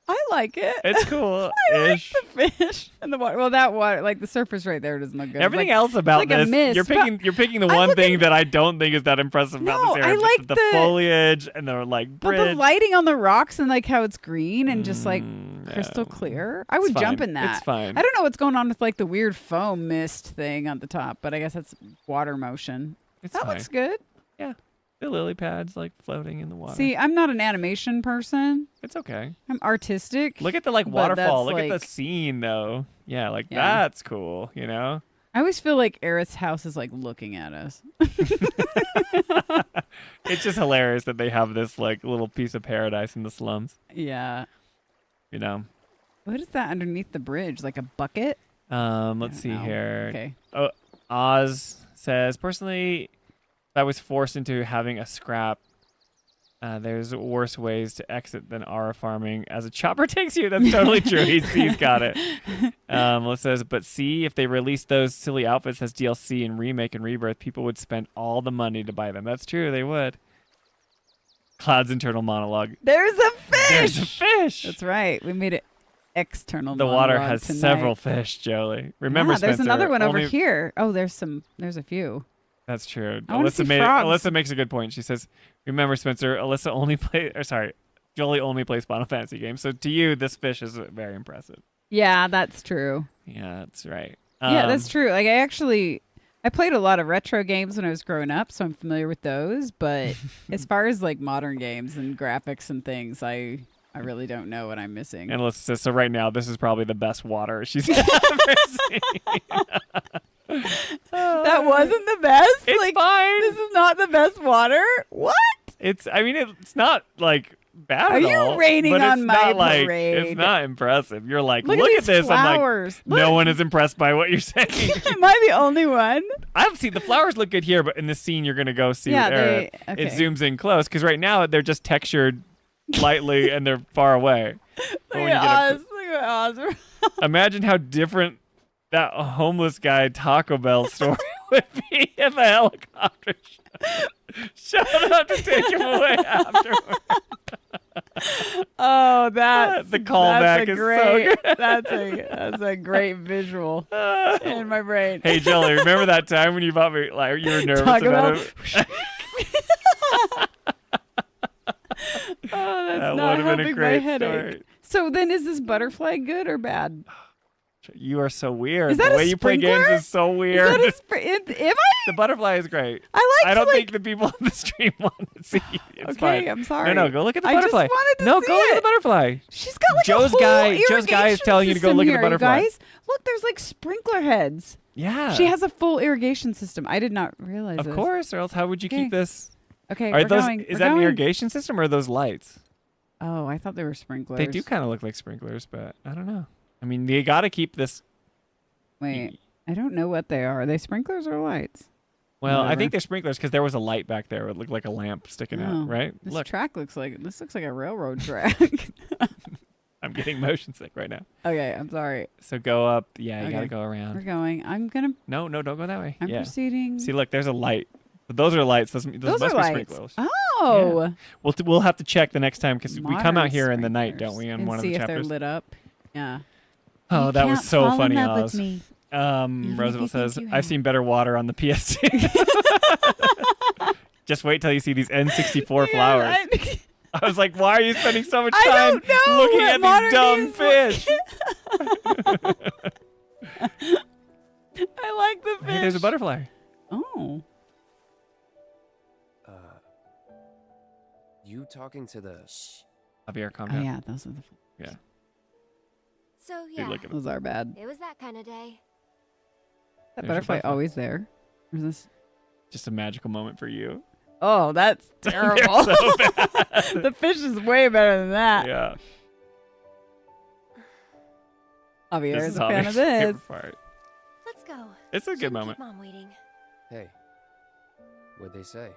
I like it.
It's cool.
I like the fish and the water. Well, that water, like the surface right there, doesn't look good.
Everything
It's like-
else about
it's like a
this,
mist.
you're picking the one thing that I don't think is that impressive about
No,
this
I
area.
like
the
the-
foliage and the like
But
bridge.
the lighting on the rocks and like how it's green and just like crystal clear. I would jump
fine.
in that.
It's fine.
I don't know what's going on with like the weird foam mist thing on the top, but I guess that's water motion.
It's
that
fine.
looks good.
Yeah. The lily pads like floating in the water.
See, I'm not an animation person.
It's okay.
I'm artistic.
Look at the like
but
waterfall.
that's,
Look at
like-
the scene though. Yeah, like
Yeah.
that's cool, you know?
I always feel like Aerith's house is like looking at us.
It's just hilarious that they have this like little piece of paradise in the slums,
Yeah.
you know?
What is that underneath the bridge? Like a bucket?
Let's see
know.
here.
Okay.
Oh, Oz says, personally, if I was forced into having a scrap, there's worse ways to exit than Aura farming as a chopper takes you. That's totally true. He's got it. Melissa says, but see, if they released those silly outfits as DLC in Remake and Rebirth, people would spend all the money to buy them. That's true. They would. Cloud's internal monologue.
There's a fish.
There's a fish.
That's right. We made it external.
The water
monologue
has
tonight.
several fish, Jolie. Remember,
Yeah, there's
Spencer,
another one over
only-
here. Oh, there's a few.
That's true.
I wanna see frogs.
Alyssa makes a good point. She says, "Remember, Spencer, Jolie only plays Final Fantasy games. So to you, this fish is very impressive."
Yeah, that's true.
Yeah, that's right.
Yeah, that's true. Like I played a lot of retro games when I was growing up, so I'm familiar with those. But as far as like modern games and graphics and things, I really don't know what I'm missing.
And Alyssa says, so right now, this is probably the best water she's ever seen.
That wasn't the best?
It's fine.
This is not the best water? What?
It's not like bad
Are
at
you
all.
raining
but
on
it's
my
not like,
parade?
It's not impressive. You're like,
Look
look
at
at this.
these flowers.
I'm like, no one is impressed by what you're saying.
Am I the only one?
I've seen the flowers look good here, but in the scene you're going to go see with Aerith,
okay.
it zooms in close because right now they're just textured lightly and they're far away.
Look at Oz.
Imagine how different that homeless guy Taco Bell story would be if a helicopter showed up to take him away afterward.
Oh, that's
the callback is so good.
That's a great visual in my brain.
Hey Jelly, remember that time when you bought me like you were nervous
Taco
about
Bell?
it?
Oh, that's
That
not
would have been a
helping my
great
headache.
story.
So then, is this butterfly good or bad?
You are so weird.
Is that
the
a
way you play games
sprinkler?
is so weird.
Is that am I?
The butterfly is great.
I
don't think the people on the stream want to see. It's
Okay,
fine.
I'm sorry.
No, go look at the
I just
butterfly.
wanted to
no,
see
go look at
it.
the butterfly.
She's got like
Joe's
a whole
Joe's guy is
irrigation
telling you to go
system
look at
here,
the butterfly.
You guys, look, there's like sprinkler heads.
Yeah.
She has a full irrigation system. I did not realize
Of
this.
course, or else how would you
Okay.
keep this?
Okay,
Are
we're
those?
going.
Is
we're
that an
going.
irrigation system or are those lights?
Oh, I thought they were sprinklers.
They do kind of look like sprinklers, but I don't know. I mean, you got to keep this.
Wait, I don't know what they are. Are they sprinklers or lights?
Well, I
Whatever.
think they're sprinklers because there was a light back there. It looked like a lamp sticking
Oh,
out, right?
This
Look,
looks like a railroad track.
I'm getting motion sick right now.
Okay, I'm sorry.
So go up. Yeah, you
Okay.
got to go around.
We're going. I'm gonna.
No, don't go that way.
I'm
yeah.
proceeding.
See, look, there's a light. But those are lights. Those
Those
must
are
be
lights.
sprinklers.
Oh.
Yeah. We'll have to check the next time because we come out
Modern
here in the night,
sprinklers.
don't we? In
And
one of
see
the
if
chapters.
they're lit up. Yeah.
Oh,
You
that was
can't
so
fall in
funny,
love with
Oz.
me.
Roosevelt
you
says,
think you
"I've
have."
seen better water on the PS2." Just wait till you see these N64 flowers. I was like, why are you spending so much
I
time
don't know
looking
what
at
modern
these dumb
games
fish?
I like the fish.
Hey, there's a butterfly.
Oh.
You talking to the...
Javier, calm
Oh
down.
yeah, those are the.
Yeah.
So
Hey,
yeah,
look at
Those are bad.
it was that kind of day.
That
There's your
butterfly
butterfly.
always there? Or is this?
Just a magical moment for you.
Oh, that's
They're
terrible.
so bad.
The fish is way better than that.
Yeah.
Javier
This
is
is
a fan
Javier's
of this.
favorite part.
Let's go.
It's a good
Shouldn't
moment.
Keep Mom waiting.
Hey, what'd they say?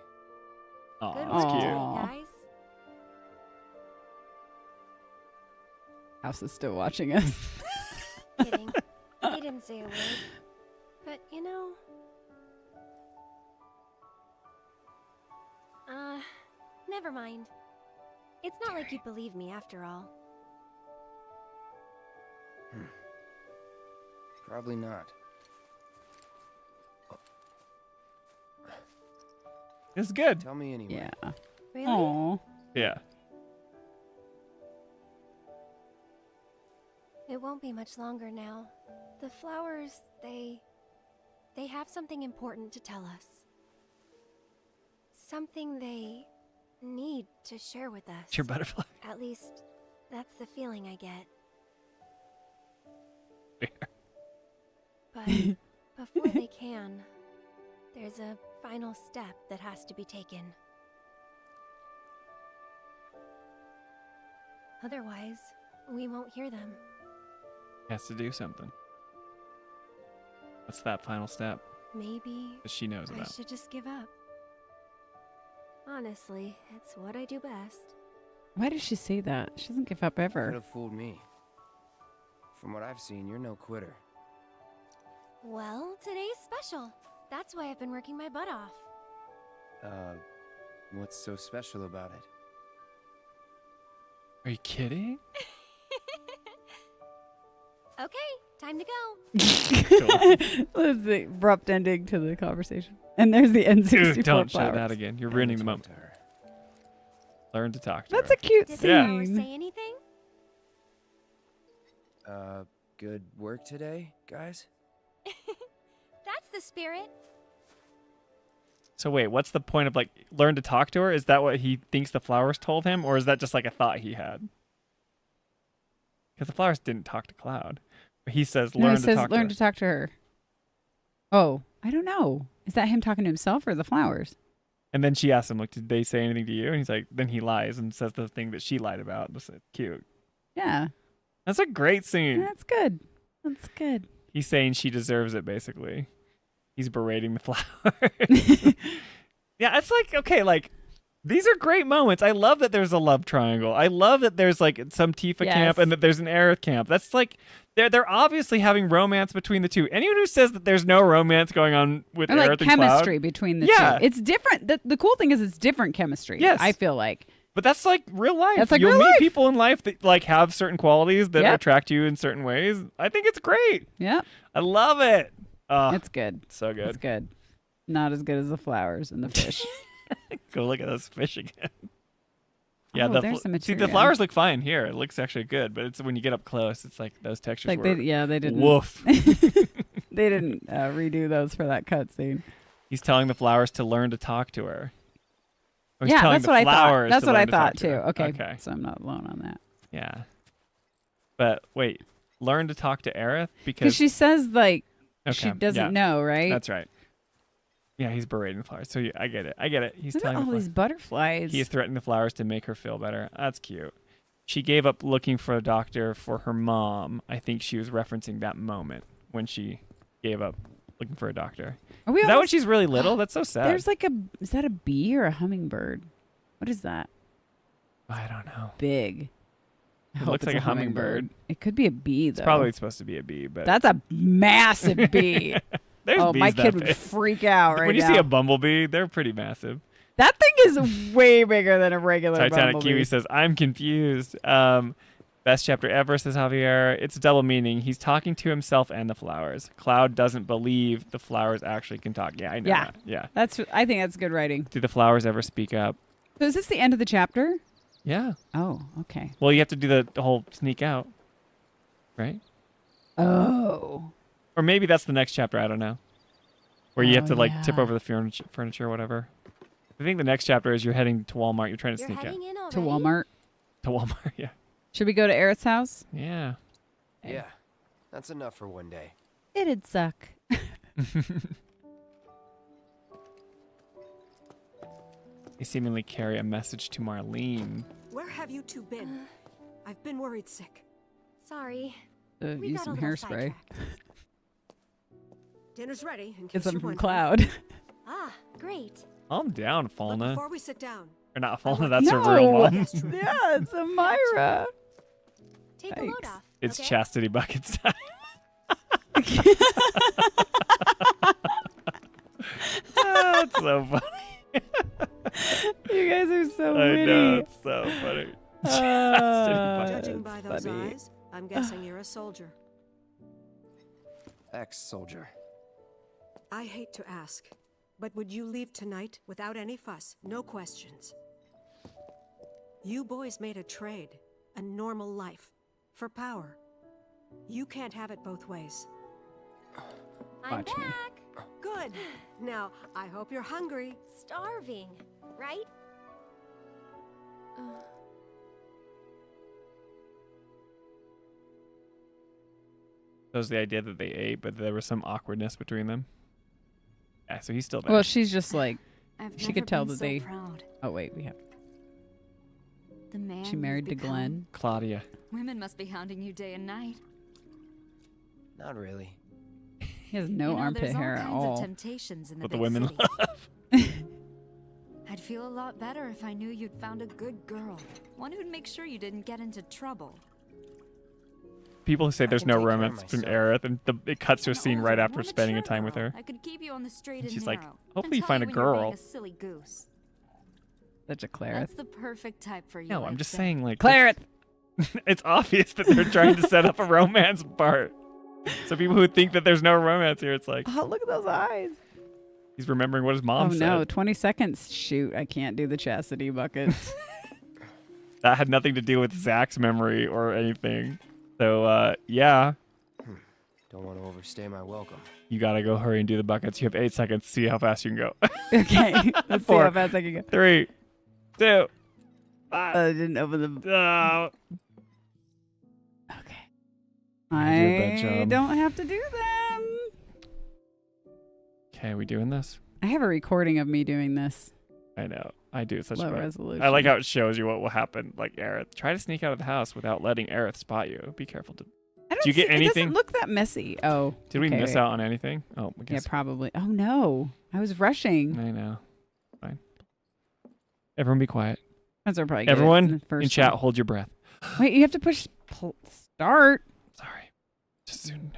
Aw,
Good
that's
work
cute.
today,
Aw.
guys.
House is still watching us.
Kidding. They didn't say a word. But you know. Never mind. It's not like you believe me after all.
Probably not.
It's good.
Tell me anyway.
Yeah.
Really?
Oh.
Yeah.
It won't be much longer now. The flowers, they have something important to tell us. Something they need to share with us.
It's your butterfly.
At least, that's the feeling I get. But before they can, there's a final step that has to be taken. Otherwise, we won't hear them.
Has to do something. What's that final step
Maybe
that she knows
I
about?
should just give up. Honestly, it's what I do best.
Why does she say that? She doesn't give up ever.
Could have fooled me. From what I've seen, you're no quitter.
Well, today's special. That's why I've been working my butt off.
What's so special about it?
Are you kidding?
Okay, time to go.
That's the abrupt ending to the conversation. And there's the N64
Dude, don't
flowers.
show that again. You're ruining the moment. Learn to talk to
That's
her.
a cute
Did
scene.
the flowers say anything?
Good work today, guys?
That's the spirit.
So wait, what's the point of like learn to talk to her? Is that what he thinks the flowers told him, or is that just like a thought he had? Because the flowers didn't talk to Cloud. But he says
No,
learn
he
to
says
talk
learn
to
to talk to her. Oh, I don't know. Is that him talking to himself or the flowers?
And then she asks him, like, did they say anything to you? And he's like, then he lies and says the thing that she lied about. That's cute.
Yeah.
That's a great scene.
That's good. That's good.
He's saying she deserves it, basically. He's berating the flowers. Yeah, it's like, okay, like, these are great moments. I love that there's a love triangle. I love that there's, like, some Tifa camp and that there's an Aerith camp. That's, like, they're obviously having romance between the two. Anyone who says that there's no romance going on with
Or
Aerith
like
and Cloud.
chemistry between the two. It's different. The cool thing is it's different chemistry.
Yes.
I feel like.
But that's like real life.
That's like
You'll
real
meet
life.
people in life that like have certain qualities that
Yep.
attract you in certain ways. I think it's great.
Yeah.
I love it.
It's good.
So good.
It's good. Not as good as the flowers and the fish.
Go look at those fish again. Yeah,
Oh, there's some
see the
material.
flowers look fine here. It looks actually good, but it's when you get up close, it's like those textures
Like
were.
they didn't.
Woof.
They didn't redo those for that cutscene.
He's telling the flowers to learn to talk to her. Or he's
Yeah,
telling
that's
the
what I thought.
flowers
That's
to
what I
learn to talk
thought
to
too.
her.
Okay, so I'm not alone on that.
Yeah. But wait, learn to talk to Aerith
Because
because
she says like she
Okay,
doesn't
yeah.
know, right?
That's right. Yeah, he's berating the flowers. So yeah, I get it. I get it. He's
Look at
telling
all
the
these butterflies.
He's threatening the flowers to make her feel better. That's cute. She gave up looking for a doctor for her mom. I think she was referencing that moment when she gave up looking for a doctor.
Are we
Is that when
almost-
she's really little? That's so sad.
There's like is that a bee or a hummingbird? What is that?
I don't know.
Big. I
It
hope
looks
it's
like a hummingbird.
It could be a bee though.
It's probably supposed to be a bee, but
That's a massive bee.
There's
oh,
bees
my
that
kid would
big.
freak out right
When you
now.
see a bumblebee, they're pretty massive.
That thing is way bigger than a regular
Titanic
bumblebee.
Kiwi says, I'm confused. Best chapter ever, says Javier. It's a double meaning. He's talking to himself and the flowers. Cloud doesn't believe the flowers actually can talk. Yeah, I know
Yeah.
that. Yeah.
I think that's good writing.
Do the flowers ever speak up?
So is this the end of the chapter?
Yeah.
Oh, okay.
Well, you have to do the whole sneak out, right?
Oh.
Or maybe that's the next chapter. I don't know. Where you have
Oh,
to like tip
yeah.
over the furniture or whatever. I think the next chapter is you're heading to Walmart. You're trying to sneak out.
To Walmart.
To Walmart, yeah.
Should we go to Aerith's house?
Yeah.
Yeah, that's enough for one day.
It'd suck.
They seemingly carry a message to Marlene.
Where have you two been? I've been worried sick.
Sorry. We
Use
got
some
a little
hairspray.
sidetracked.
Dinner's ready. In
Get
case
some
you're
from
wondering.
Cloud.
Ah, great.
I'm down,
But
Falna.
before we sit down,
Or not Falna, that's her
No.
real mom.
Yeah, it's Amira.
Take the load off.
It's
okay?
chastity buckets time. That's so funny.
You guys are so
I
witty.
know, it's so funny. Chastity buckets.
judging by those
funny.
eyes, I'm guessing you're a soldier.
Ex-soldier.
I hate to ask, but would you leave tonight without any fuss, no questions? You boys made a trade, a normal life, for power. You can't have it both ways.
I'm
Watch me.
back.
Good. Now, I hope you're hungry.
Starving, right?
That was the idea that they ate, but there was some awkwardness between them. Yeah, so he's still there.
Well, she's just like
I've
she
never
could tell
been
that
so
they.
proud.
Oh wait, we have.
The man
She married to
you've become.
Glenn.
Claudia.
Women must be hounding you day and night.
Not really.
He has no
You know,
armpit
there's
hair
all
at
kinds
all.
of temptations in the
What the
big
women
city.
love.
I'd feel a lot better if I knew you'd found a good girl, one who'd make sure you didn't get into trouble.
People who say there's
can
no
take care of
romance between
myself.
Aerith, and it cuts to a
An
scene right
older,
after
more
spending a
mature
time with
girl.
her.
I could keep you on the straight
And
and
she's
narrow.
like,
and
hopefully you
tell
find a
when you're being
girl.
a silly goose.
Such a Clarith.
That's the perfect type for you.
No, I'm
I'd
just
say.
saying, like,
Clarith.
It's obvious that they're trying to set up a romance part. So people who think that there's no romance here, it's like,
Oh, look at those eyes.
he's remembering what his mom
Oh
said.
no, 20 seconds. Shoot, I can't do the chastity buckets.
That had nothing to do with Zach's memory or anything. So, yeah,
Don't want to overstay my welcome.
you gotta go hurry and do the buckets. You have 8 seconds to see how fast you can go.
Okay, let's see
4,
how fast I can go.
3, 2,
I didn't open them.
oh.
Okay.
You do a bad
I
job.
don't have to do them.
Okay, we doing this?
I have a recording of me doing this.
I know. I do such
Low
bad.
resolution.
I like how it shows you what will happen. Like Aerith, try to sneak out of the house without letting Aerith spot you. Be careful.
I don't
Do you get
see, It
anything?
doesn't look that messy. Oh.
Did we
okay,
miss
wait.
out on anything? Oh, I
Yeah,
guess.
probably. Oh no, I was rushing.
I know. Fine. Everyone be quiet.
That's our probably.
Everyone in chat, hold your breath.
Wait, you have to push start.
Sorry. Just soon.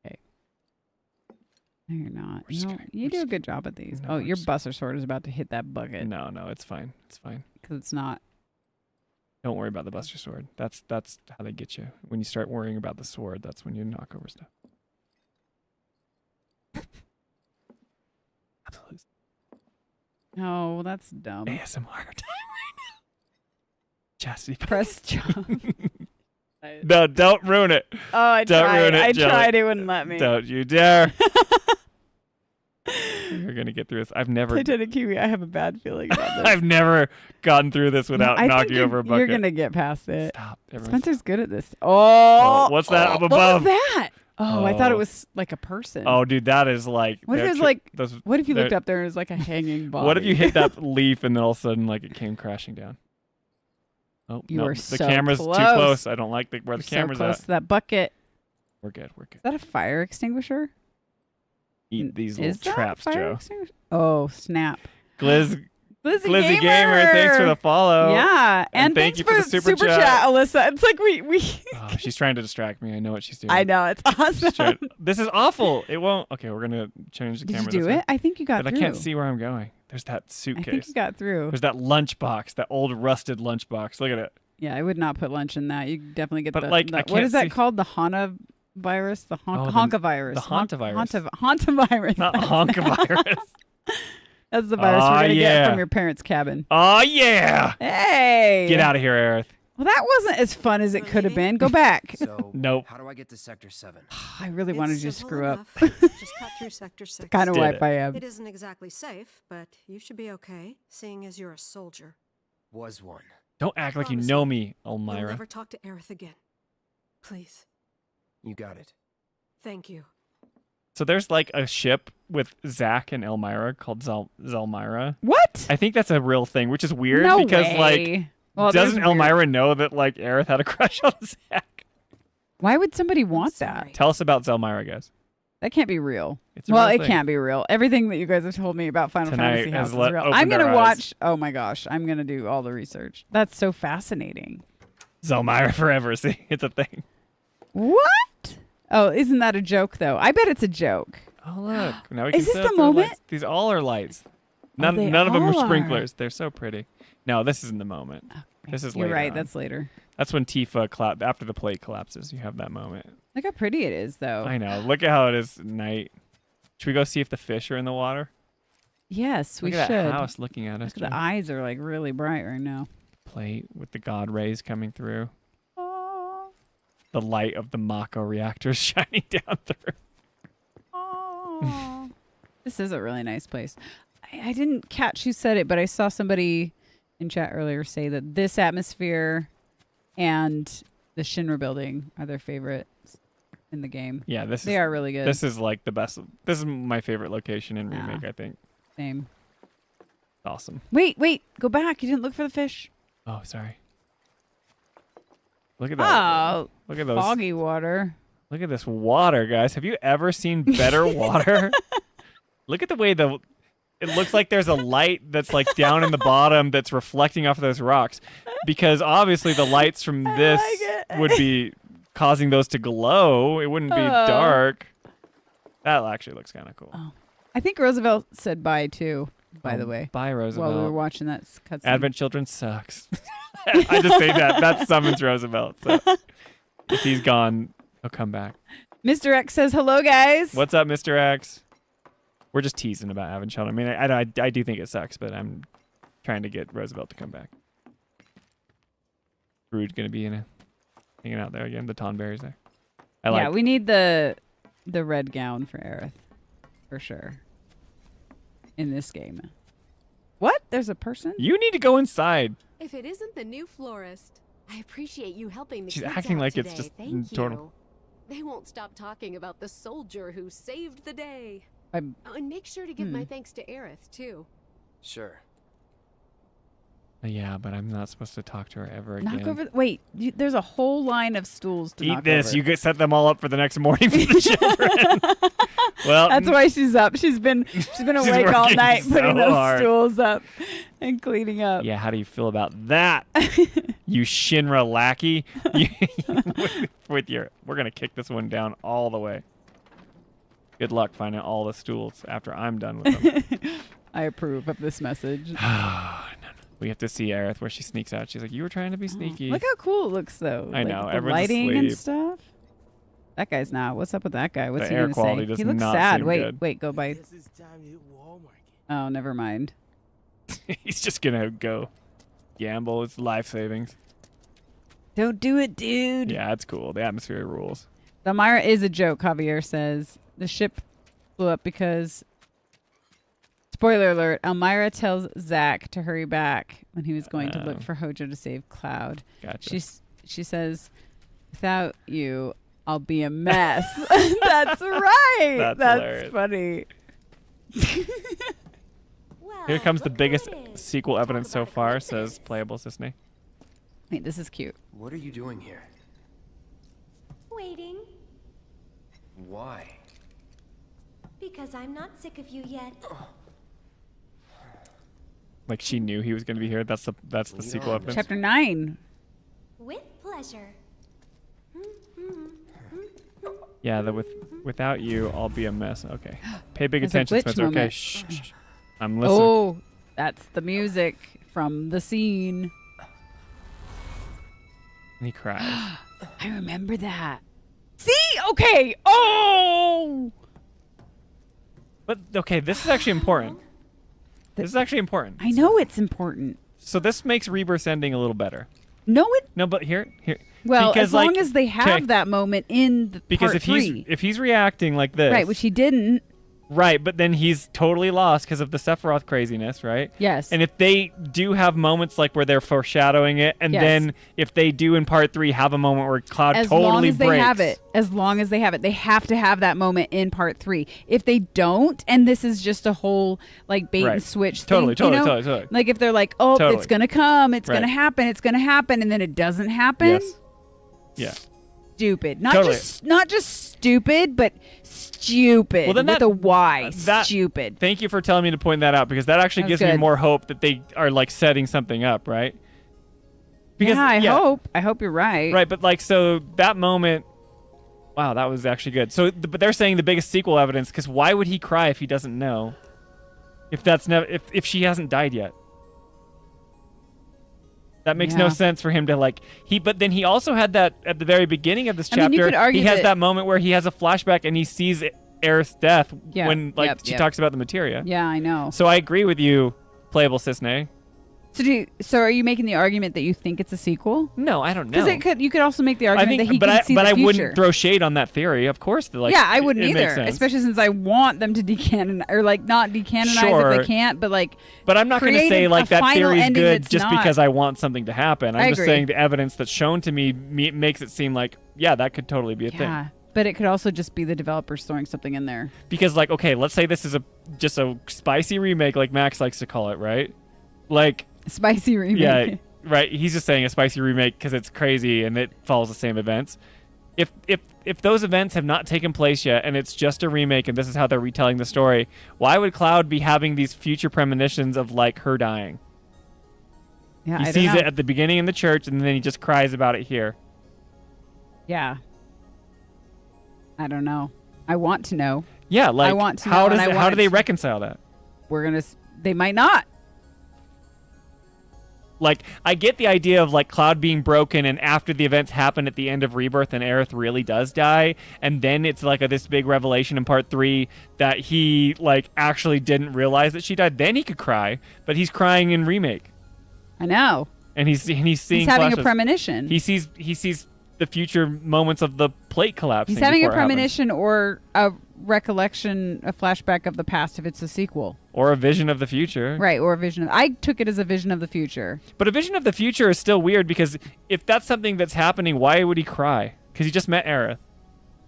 Okay. No, you're not.
We're just
No,
kidding.
you
We're
do a
just
good job at these.
No,
Oh,
we're
your
just-
buster sword is about to hit that bucket.
No, it's fine. It's fine.
Because it's not.
Don't worry about the Buster Sword. That's how they get you. When you start worrying about the sword, that's when you knock over stuff. Absolutely.
No, that's dumb.
ASMR time right now. Chastity.
Press jump.
No, don't ruin it.
Oh, I
Don't
tried.
ruin it,
I
Jelly.
tried. It wouldn't let me.
Don't you dare. You're gonna get through this. I've never.
Titanic Kiwi, I have a bad feeling about this.
I've never gotten through this without
I think
knocking over a bucket.
You're gonna get past it.
Stop. Everyone's-
Spencer's good at this. Oh,
what's that up
What
above?
was that? Oh, I thought it
Oh.
was like a person.
Oh, dude, that is like.
What if
they're
it was
tr-
like?
those-
What if you looked
they're-
up there and it was like a hanging body?
What if you hit that leaf and then all of a sudden like it came crashing down? Oh,
You
no,
were
the
so
camera's
close.
too close. I don't like where the
so
camera's
close
at.
to that bucket.
We're good. We're good.
Is that a fire extinguisher?
Eat these
Is
little
that a
traps,
fire
Joe.
extinguisher? Oh, snap.
Glizzy
Glizzy
Gamer, thanks for the follow.
Yeah, and
thank
thanks
you for the super
chat,
chat.
Alyssa. It's like we.
Oh, she's trying to distract me. I know what she's doing.
I know it's
She's trying-
awesome.
This is awful. It won't. Okay, we're gonna change the
Did you
camera.
do
this way.
it? I think you got
But
through.
I can't see where I'm going. There's that
I
suitcase.
think you got through.
There's that lunchbox, that old rusted lunchbox. Look at it.
Yeah, I would not put lunch in that. You definitely get
But,
the.
like,
the-
I
what
can't
is that
see-
called? The Hana virus? The
Oh, the-
honkavirus.
the hantavirus.
Hantavirus.
Not honkavirus.
That's the virus
Aw,
we're gonna
yeah.
get from your parents' cabin.
Oh yeah!
Hey!
Get out of here, Aerith.
Well, that wasn't as fun as it could have been. Go back.
So,
Nope.
how do I get to Sector 7?
I really wanted you to
simple
screw up.
enough. Just cut through Sector 6.
Kind of
Did
wife
it.
I am.
It isn't exactly safe, but you should be okay, seeing as you're a soldier.
Was one.
Don't act like you
Promise
know
me
me,
You'll
Elmira.
never talk to Aerith again. Please.
You got it.
Thank you.
So there's like a ship with Zach and Elmira called Zelmira.
What?
I think that's a real thing, which is weird
No
because
way.
like
Well,
doesn't
there's weird-
Elmira know that like Aerith had a crush on Zach?
Why would somebody want that?
Tell us about Zelmira, guys.
That can't be real.
It's a
well,
real
it
thing.
can't be real. Everything that you guys have told me about Final
Tonight
Fantasy House
has
is
let-
real.
opened
I'm gonna
our eyes.
watch. Oh my gosh, I'm gonna do all the research. That's so fascinating.
Zelmira forever. See, it's a thing.
What? Oh, isn't that a joke though? I bet it's a joke.
Oh look, now we
Is
can
this
set
the
up
moment?
lights. These all are lights.
Oh,
None
they
of them are
all are.
sprinklers. They're so pretty. No, this isn't the moment. This is
You're
later
right.
on.
That's later.
That's when Tifa after the plate collapses. You have that moment.
Look how pretty it is, though.
I know. Look at how it is at night. Should we go see if the fish are in the water?
Yes, we
Look at
should.
that house looking at us.
Look, the
Joe.
eyes are like really bright right now.
Plate with the god rays coming through. The light of the Mako reactors shining down through.
This is a really nice place. I didn't catch who said it, but I saw somebody in chat earlier say that this atmosphere and the Shinra building are their favorites in the game.
Yeah,
they are really good.
This is like the best. This is my favorite location in
Yeah.
Remake, I think.
Same.
Awesome.
Wait, go back. You didn't look for the fish.
Oh, sorry. Look at that.
Oh,
Look at those.
foggy water.
Look at this water, guys. Have you ever seen better water? Look at the way it looks like there's a light that's like down in the bottom that's reflecting off of those rocks. Because obviously the lights from this would be causing those to glow. It wouldn't be dark. That actually looks kind of cool.
Oh. I think Roosevelt said bye too, by the way.
Bye, Roosevelt.
While we were watching that cutscene.
Advent Children sucks. I just say that summons Roosevelt. So if he's gone, he'll come back.
Mr. X says, hello, guys.
What's up, Mr. X? We're just teasing about having children. I mean, I do think it sucks, but I'm trying to get Roosevelt to come back. Rude's going to be hanging out there again. The Tonberry's there.
Yeah, we need the red gown for Aerith. For sure. In this game. What? There's a person?
You need to go inside.
If it isn't the new florist, I appreciate you helping the
She's
kids
acting
out
like
today.
it's just
Thank
total.
you. They won't stop talking about the soldier who saved the day.
Oh,
and make sure to give my thanks to Aerith, too.
Sure.
Yeah, but I'm not supposed to talk to her ever again.
Knock over. Wait, there's a whole line of stools to
Eat
knock
this.
over.
You could set them all up for the next morning for the children. Well,
that's why she's up. She's been awake all
working
night
so
putting those
hard.
stools up and cleaning up.
Yeah, how do you feel about that? You Shinra lackey. We're gonna kick this one down all the way. Good luck finding all the stools after I'm done with them.
I approve of this message.
We have to see Aerith where she sneaks out. She's like, "You were trying to be sneaky."
Look how cool it looks, though.
I know.
The
Everyone's
lighting
asleep.
and stuff. That guy's not. What's up with that guy? What's
The
he
air
gonna
quality
say?
does
He looks
not
sad.
seem
Wait,
good.
wait, go by. Oh, never mind.
He's just gonna go gamble. It's life savings.
Don't do it, dude.
Yeah, it's cool. The atmosphere rules.
The Myra is a joke, Javier says. The ship blew up because... Spoiler alert, Elmira tells Zack to hurry back when he was going to look for Hojo to save Cloud.
Gotcha.
She says, without you, I'll be a mess. That's right. That's
hilarious.
funny.
Here comes the biggest sequel evidence so far, says Playable Sisney.
Wait, this is cute.
What are you doing here?
Waiting,
Why?
because I'm not sick of you yet.
Like she knew he was going to be here. That's the sequel evidence.
Chapter 9.
With pleasure.
Yeah, without you, I'll be a mess. Okay. Pay big
There's a
attention,
glitch
Spencer. Okay,
moment.
shh, shh, shh. I'm listening.
Oh, that's the music from the scene.
And he cries.
I remember that. See? Okay. Oh!
But, okay, this is actually important. This is actually important.
I know it's important.
So this makes Rebirth's ending a little better.
No, it...
No, but here.
Well,
because,
as long
like,
as they have
okay,
that moment in the
because
part
if he's reacting like this,
right, which he didn't.
Right, but then he's totally lost because of the Sephiroth craziness, right?
Yes.
And if they do have moments like where they're foreshadowing it, and
Yes.
then if they do in part 3 have a moment where Cloud
As
totally
long as
breaks,
they have it, they have to have that moment in part 3. If they don't, and this is just a whole like bait
Right.
and switch
Totally,
thing, you know?
totally.
Like if they're like, oh,
Totally.
it's gonna come, it's gonna
Right.
happen, and then it doesn't happen.
Yes. Yeah.
Stupid. Not
Totally.
just stupid, but stupid.
Well, then
with
that-
a Y.
that-
Stupid.
Thank you for telling me to point that out because that actually
That
gives
was
me
good.
more hope that they are like setting something up, right? Because
I hope you're right.
Right, but like so that moment. Wow, that was actually good. So, but they're saying the biggest sequel evidence because why would he cry if he doesn't know? If that's never if she hasn't died yet. That makes no
Yeah.
sense for him to like but then he also had that at the very beginning of this
I mean, you
chapter.
could argue
He has
that-
that moment where he has a flashback and he sees Aerith's death
Yeah,
when like
yep,
she
yep.
talks about the materia.
Yeah, I know.
So I agree with you, Playable Sisney.
So are you making the argument that you think it's a sequel?
No, I don't know.
Because you could also make the argument that he
but
can see the
I
future.
wouldn't throw shade on that theory. Of course, like
yeah, I wouldn't
it makes
either.
sense.
Especially since I want them to decanonize or like not decanonize
Sure.
if they can't, but like.
But I'm not going to
create
say
a
like that
final
theory is
ending
good
that's
just
not.
because I want something to happen. I'm
I
just
agree.
saying the evidence that's shown to me makes it seem like that could totally be a
Yeah,
thing.
but it could also just be the developers throwing something in there.
Because like okay, let's say this is just a spicy remake like Max likes to call it, right? Like
Spicy remake.
yeah, right. He's just saying a spicy remake because it's crazy and it follows the same events. If those events have not taken place yet and it's just a remake and this is how they're retelling the story, why would Cloud be having these future premonitions of like her dying?
Yeah,
He
I don't
sees
know.
it at the beginning in the church and then he just cries about it here.
Yeah. I don't know. I want to know.
Yeah, like
I want to
how
know,
does
and I
how do
want
they
to-
reconcile that?
We're gonna. They might not.
Like, I get the idea of like Cloud being broken, and after the events happen at the end of Rebirth, and Aerith really does die, and then it's like this big revelation in Part 3 that he like actually didn't realize that she died. Then he could cry, but he's crying in Remake.
I know.
And he's seeing.
He's having
flashes.
a premonition.
He sees the future moments of the plate collapsing.
He's having a
before it happens.
premonition or a recollection, a flashback of the past if it's a sequel.
Or a vision of the future.
Right, or a vision. I took it as a vision of the future.
But a vision of the future is still weird because if that's something that's happening, why would he cry? Because he just met Aerith.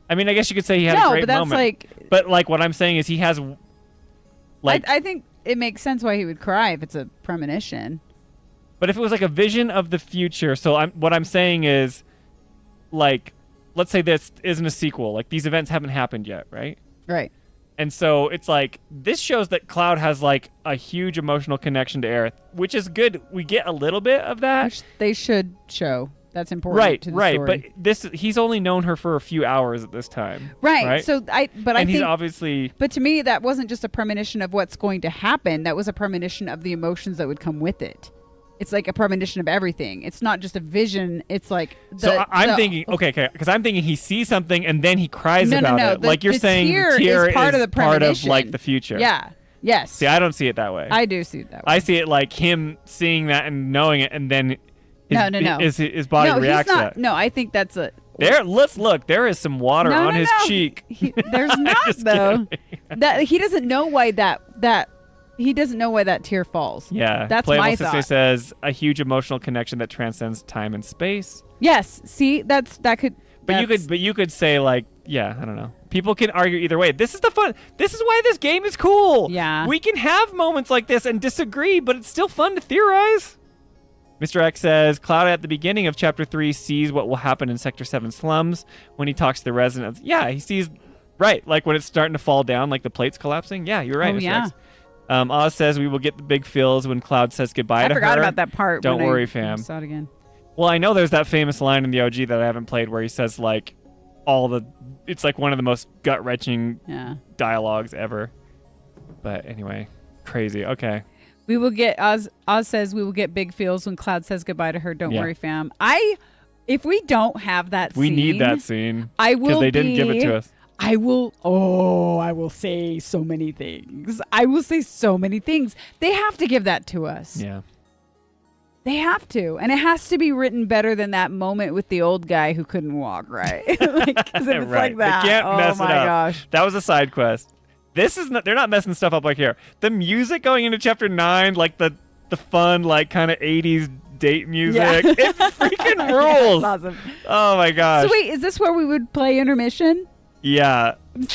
I mean, I guess you could say he had a great
but that's
moment.
like.
But like what I'm saying is he has. Like,
I think it makes sense why he would cry if it's a premonition.
But if it was like a vision of the future, so what I'm saying is, like, let's say this isn't a sequel. Like, these events haven't happened yet, right?
Right.
And so it's like, this shows that Cloud has like a huge emotional connection to Aerith, which is good. We get a little bit of that.
Which they should show. That's important to the story.
But he's only known her for a few hours at this time.
Right. So I think
he's obviously.
But to me, that wasn't just a premonition of what's going to happen. That was a premonition of the emotions that would come with it. It's like a premonition of everything. It's not just a vision. It's like
I'm thinking, okay, because I'm thinking he sees something and then he cries about it. Like you're saying,
the tear is part of the premonition.
Part of like the future.
Yeah. Yes.
See, I don't see it that way.
I do see it that way.
I see it like him seeing that and knowing it, and then his body reacts to that.
No, I think that's a.
Let's look. There is some water on his cheek.
There's not though. That he doesn't know why that. He doesn't know why that tear falls.
Yeah,
that's my
thought. Sensei says a huge emotional connection that transcends time and space.
Yes, see, that could.
But you could say like, yeah, I don't know. People can argue either way. This is the fun. This is why this game is cool.
Yeah,
we can have moments like this and disagree, but it's still fun to theorize. Mr. X says Cloud at the beginning of Chapter 3 sees what will happen in Sector 7 slums when he talks to the residents. Yeah, he sees right, like when it's starting to fall down, like the plates collapsing. Yeah, you're right, Mr. X. Oz says we will get the big feels when Cloud says goodbye to her.
I forgot about that part.
Don't worry, fam.
Saw it again.
Well, I know there's that famous line in the OG that I haven't played where he says like it's like one of the most gut-wrenching dialogues ever. But anyway, crazy. Okay.
We will get Oz says we will get big feels when Cloud says goodbye to her. Don't worry, fam. If we don't have that
we
scene,
need that scene.
I will
because they didn't give it to us.
I will say so many things. They have to give that to us.
Yeah.
They have to. And it has to be written better than that moment with the old guy who couldn't walk, right? Because if it's like that,
they can't mess it up.
Gosh.
That was a side quest. This is not, they're not messing stuff up like here. The music going into Chapter 9, like the fun, like kind of 80s date music. Yeah. It freaking rules.
That's awesome.
Oh my gosh.
So wait, is this where we would play intermission?
Yeah.
You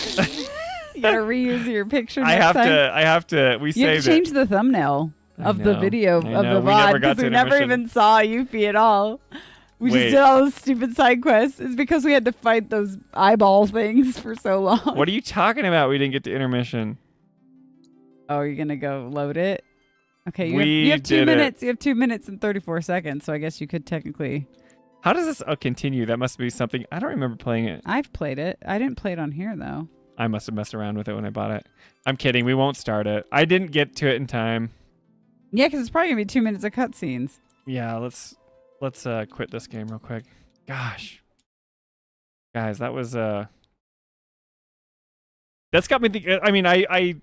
gotta reuse your picture next
I
time.
have to. We saved it.
You have to change the thumbnail of the video of the VOD because we never even saw Yuffie at all. We just did all those stupid side quests. It's because we had to fight those eyeball things for so long.
What are you talking about? We didn't get to intermission.
Oh, you're gonna go load it? Okay, you have 2 minutes. You have 2 minutes and 34 seconds. So I guess you could technically.
How does this continue? That must be something. I don't remember playing it.
I've played it. I didn't play it on here, though.
I must have messed around with it when I bought it. I'm kidding. We won't start it. I didn't get to it in time.
Yeah, because it's probably going to be 2 minutes of cutscenes.
Yeah, let's quit this game real quick. Gosh. Guys, that was... That's got me thinking... I mean, I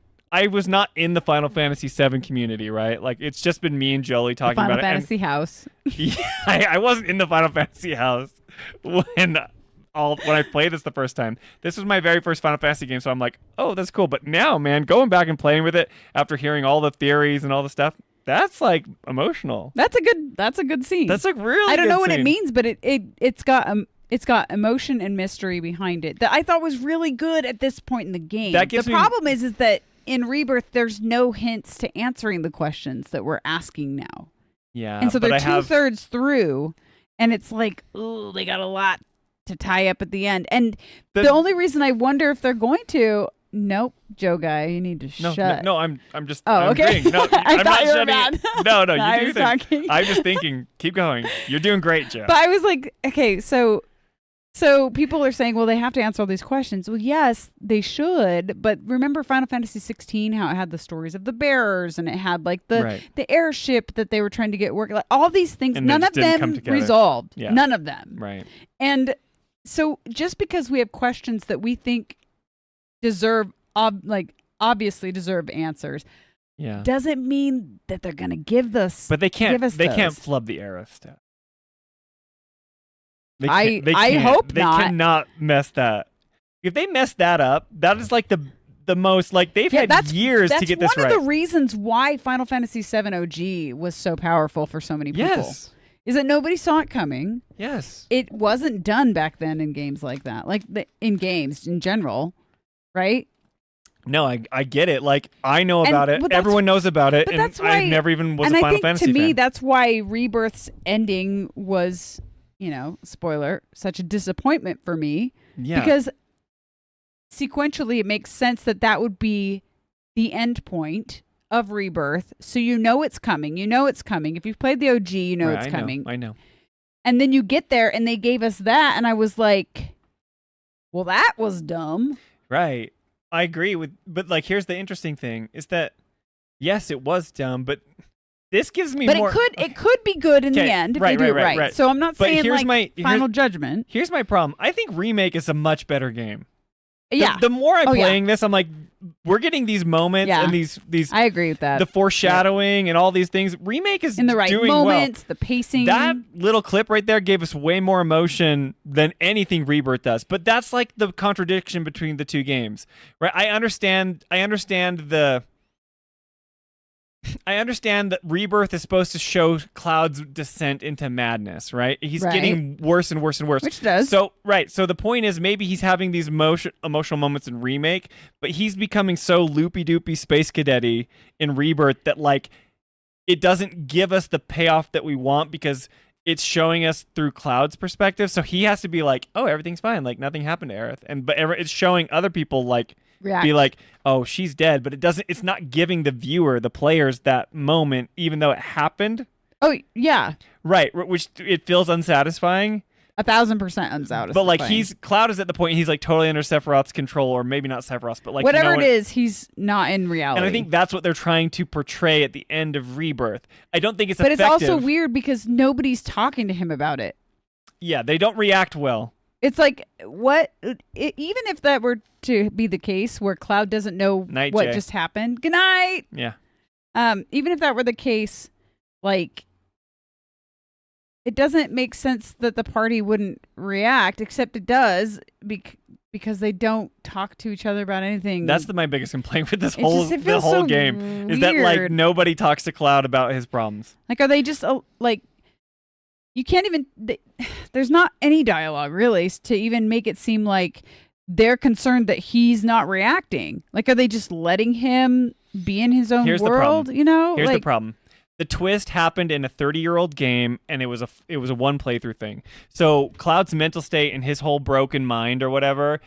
was not in the Final Fantasy VII community, right? Like, it's just been me and Jolie talking about it.
Final Fantasy house.
Yeah, I wasn't in the Final Fantasy house when I played this the first time. This was my very first Final Fantasy game, so I'm like, oh, that's cool. But now, man, going back and playing with it after hearing all the theories and all the stuff, that's like emotional.
That's a good scene.
That's like really.
I don't know what
scene.
it means, but it's got emotion and mystery behind it that I thought was really good at this point in the game. The problem is that in Rebirth, there's no hints to answering the questions that we're asking now.
Yeah.
And so they're 2/3 through, and it's like, oh, they got a lot to tie up at the end. And the only reason I wonder if they're going to, nope, Joe guy, you need to shut.
No, I'm just.
Oh, okay.
No,
I'm
not
you were
shutting.
mad.
No,
I
you
was
do
talking.
I'm just thinking. Keep going. You're doing great, Joe.
But I was like, okay, so So people are saying, well, they have to answer all these questions. Well, yes, they should. But remember Final Fantasy 16, how it had the stories of the bearers and it had like the airship that they were trying to get working. Like, all these things,
And
none of them resolved.
Yeah.
None of them.
Right.
And so just because we have questions that we think deserve, obviously deserve answers, doesn't mean that they're going to give us.
But they can't. They
those.
can't flub the Aerith stuff.
I
can't.
hope
they
not.
They cannot mess that. If they mess that up, that is like the most, like, they've had years to get this right.
That's one of the reasons why Final Fantasy VII OG was so powerful for so many people.
Yes.
Is that nobody saw it coming.
Yes.
It wasn't done back then in games like that. Like in games in general, right?
No, I get it. Like, I know about it. Everyone knows about it. And I never even was a Final Fantasy fan.
To me, that's why Rebirth's ending was, spoiler, such a disappointment for me.
Yeah.
Because sequentially, it makes sense that would be the end point of Rebirth. So it's coming. It's coming. If you've played the OG, it's coming.
I know.
And then you get there and they gave us that. And I was like, well, that was dumb.
Right. I agree but like, here's the interesting thing is that, yes, it was dumb, but this gives me more.
But it could be good in the end if you do it right. So I'm not saying final judgment.
Here's my problem. I think Remake is a much better game.
Yeah.
The more I'm playing this, I'm like, we're getting these moments and these.
I agree with that.
The foreshadowing and all these things. Remake is
in the right
doing
moments.
Well.
The pacing.
That little clip right there gave us way more emotion than anything Rebirth does. But that's like the contradiction between the two games, right? I understand that Rebirth is supposed to show Cloud's descent into madness, right? He's getting worse and worse and worse.
Which does.
So the point is maybe he's having these emotional moments in Remake, but he's becoming so loopy-doopy space cadet-y in Rebirth that, like, it doesn't give us the payoff that we want because it's showing us through Cloud's perspective. So he has to be like, oh, everything's fine. Like, nothing happened to Aerith. But it's showing other people, like, be like, oh, she's dead, but it's not giving the viewer, the players, that moment, even though it happened.
Oh, yeah.
Right, which it feels unsatisfying.
1,000% unsatisfying.
But like Cloud is at the point he's like totally under Sephiroth's control, or maybe not Sephiroth's, but like
whatever it is, he's not in reality.
And I think that's what they're trying to portray at the end of Rebirth. I don't think it's
but
effective.
It's also weird because nobody's talking to him about it.
Yeah, they don't react well.
It's like, what? Even if that were to be the case where Cloud doesn't know what just happened. Good night.
Yeah.
Even if that were the case, like, it doesn't make sense that the party wouldn't react, except it does because they don't talk to each other about anything.
That's my biggest complaint with this whole game is that like nobody talks to Cloud about his problems.
Like, are they just like? You can't even. There's not any dialogue really to even make it seem like they're concerned that he's not reacting. Like, are they just letting him be in his own world?
Here's the problem. The twist happened in a 30-year-old game, and it was a one playthrough thing. So Cloud's mental state and his whole broken mind or whatever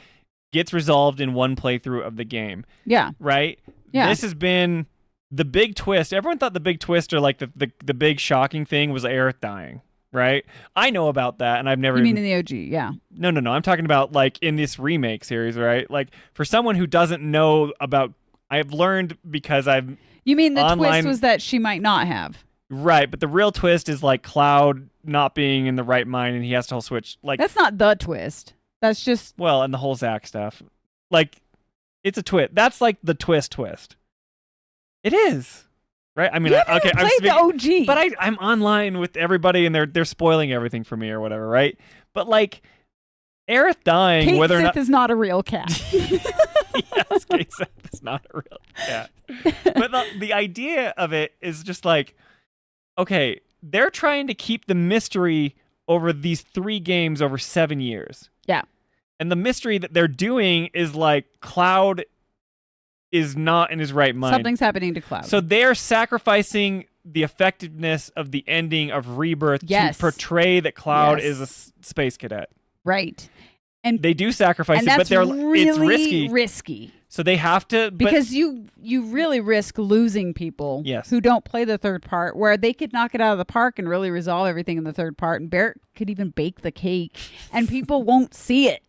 gets resolved in one playthrough of the game.
Yeah.
Right?
Yeah.
This has been the big twist. Everyone thought the big twist or like the big shocking thing was Aerith dying. Right? I know about that, and I've never.
You mean in the OG? Yeah.
No. I'm talking about like in this remake series, right? Like for someone who doesn't know about, I've learned because I've.
You mean the twist was that she might not have?
Right, but the real twist is like Cloud not being in the right mind, and he has to whole switch. Like
that's not the twist. That's just
and the whole Zack stuff. Like it's a twist. That's like the twist. It is. Right? I mean, I'm
the OG.
But I'm online with everybody, and they're spoiling everything for me or whatever, right? But like, Aerith dying,
Kate
whether
Sith
or not
is not a real cat.
Yes, Kate Sith is not a real cat. But the idea of it is just like, okay, they're trying to keep the mystery over these 3 games over 7 years.
Yeah.
And the mystery that they're doing is like Cloud is not in his right mind.
Something's happening to Cloud.
So they're sacrificing the effectiveness of the ending of Rebirth to portray that Cloud is a space cadet.
Right. And
they do sacrifice
and
it, but
really
it's risky. So they have to
because you really risk losing people
Yes.
who don't play the third part, where they could knock it out of the park and really resolve everything in the third part, and Barrett could even bake the cake, and people won't see it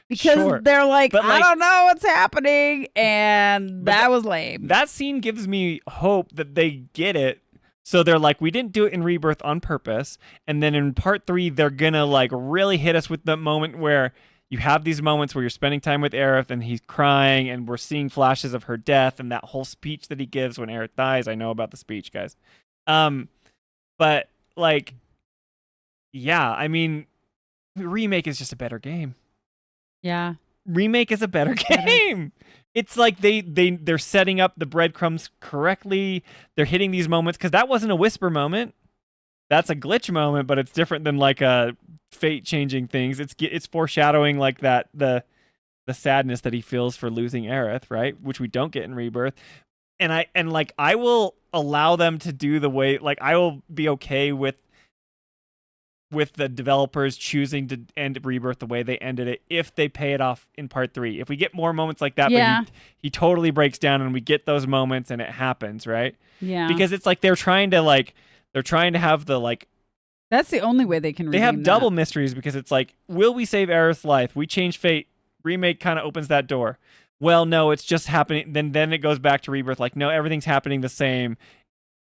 because
Sure.
they're like,
But,
I don't know what's happening, and that was lame.
That scene gives me hope that they get it. So they're like, we didn't do it in Rebirth on purpose, and then in part 3, they're gonna like really hit us with the moment where you have these moments where you're spending time with Aerith and he's crying and we're seeing flashes of her death and that whole speech that he gives when Aerith dies. I know about the speech, guys. But like, yeah, I mean, Remake is just a better game.
Yeah.
Remake is a better game. It's like they're setting up the breadcrumbs correctly. They're hitting these moments because that wasn't a whisper moment. That's a glitch moment, but it's different than like a fate changing things. It's foreshadowing like that the sadness that he feels for losing Aerith, right? Which we don't get in Rebirth. And I will allow them to do the way, like I will be okay with the developers choosing to end Rebirth the way they ended it if they pay it off in part 3. If we get more moments like that,
Yeah.
but he totally breaks down and we get those moments and it happens, right?
Yeah.
Because it's like they're trying to have the like
That's the only way they can
they have
redeem
double
that.
mysteries because it's like, will we save Aerith's life? We change fate. Remake kind of opens that door. Well, no, it's just happening. Then it goes back to Rebirth. Like, no, everything's happening the same.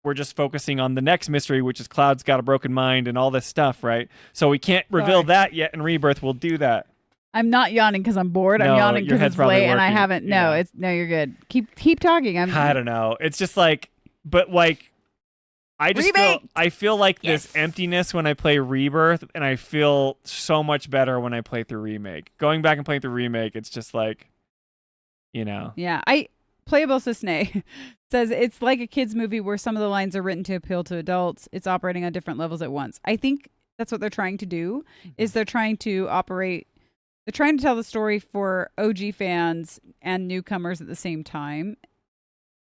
We're just focusing on the next mystery, which is Cloud's got a broken mind and all this stuff, right? So we can't reveal that yet in Rebirth. We'll do that.
I'm not yawning because I'm bored. I'm
No,
yawning
your
because
head's
it's
probably
late and I
working.
haven't. No,
Yeah.
no, you're good. Keep talking.
I don't know. It's just like, but like, I just feel like this emptiness when I play Rebirth, and I feel so much better when I play through Remake. Going back and playing through Remake, it's just like, you know.
Yeah, Playable Cisne says it's like a kids movie where some of the lines are written to appeal to adults. It's operating on different levels at once. I think that's what they're trying to do. Is they're trying to tell the story for OG fans and newcomers at the same time.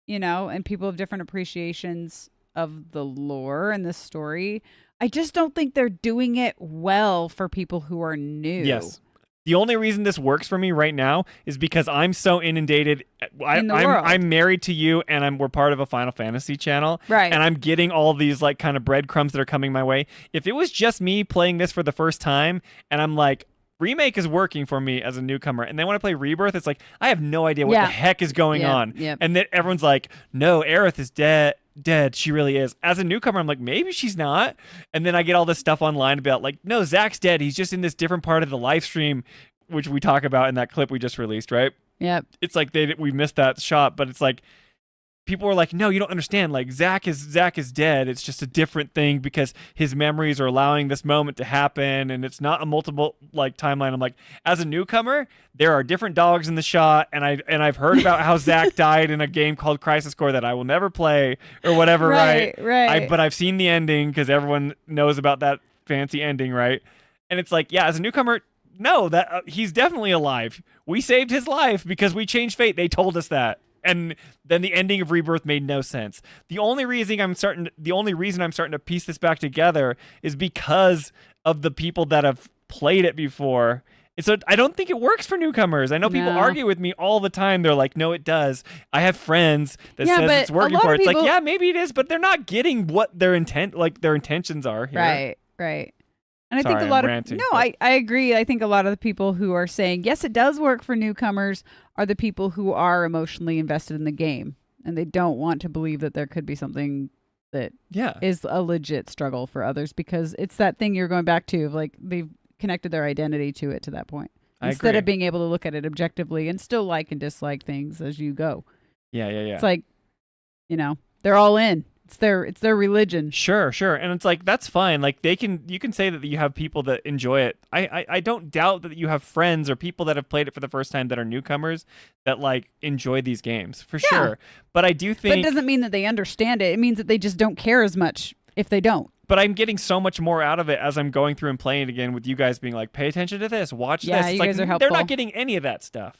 You know, and people have different appreciations of the lore and the story. I just don't think they're doing it well for people who are new.
Yes. The only reason this works for me right now is because I'm so inundated. I'm married to you, and we're part of a Final Fantasy channel,
right?
And I'm getting all these like kind of breadcrumbs that are coming my way. If it was just me playing this for the first time, and I'm like, Remake is working for me as a newcomer, and then when I play Rebirth, it's like I have no idea what the heck is going on, and then everyone's like, "No, Aerith is dead. She really is." As a newcomer, I'm like, maybe she's not. And then I get all this stuff online about like, no, Zach's dead. He's just in this different part of the live stream, which we talk about in that clip we just released, right?
Yep.
It's like we missed that shot, but it's like people were like, no, you don't understand. Like Zach is dead. It's just a different thing because his memories are allowing this moment to happen, and it's not a multiple like timeline. I'm like, as a newcomer, there are different dogs in the shot, and I've heard about how Zach died in a game called Crisis Core that I will never play or whatever, right?
Right.
But I've seen the ending because everyone knows about that fancy ending, right? And it's like, yeah, as a newcomer, no, that he's definitely alive. We saved his life because we changed fate. They told us that. And then the ending of Rebirth made no sense. The only reason I'm starting to piece this back together is because of the people that have played it before. And so I don't think it works for newcomers. I know people argue with me all the time. They're like, no, it does. I have friends that says it's working for it. It's like, yeah, maybe it is, but they're not getting what their intentions are here.
Right. And I think I agree. I think a lot of the people who are saying, yes, it does work for newcomers are the people who are emotionally invested in the game. And they don't want to believe that there could be something that is a legit struggle for others, because it's that thing you're going back to of like they've connected their identity to it to that point. Instead of being able to look at it objectively and still like and dislike things as you go.
Yeah.
It's like, you know, they're all in. It's their religion.
Sure. And it's like, that's fine. Like you can say that you have people that enjoy it. I don't doubt that you have friends or people that have played it for the first time that are newcomers that like enjoy these games for sure. But I do think.
But it doesn't mean that they understand it. It means that they just don't care as much if they don't.
But I'm getting so much more out of it as I'm going through and playing it again with you guys being like, pay attention to this, watch this. It's
you
like,
guys are helpful.
they're not getting any of that stuff.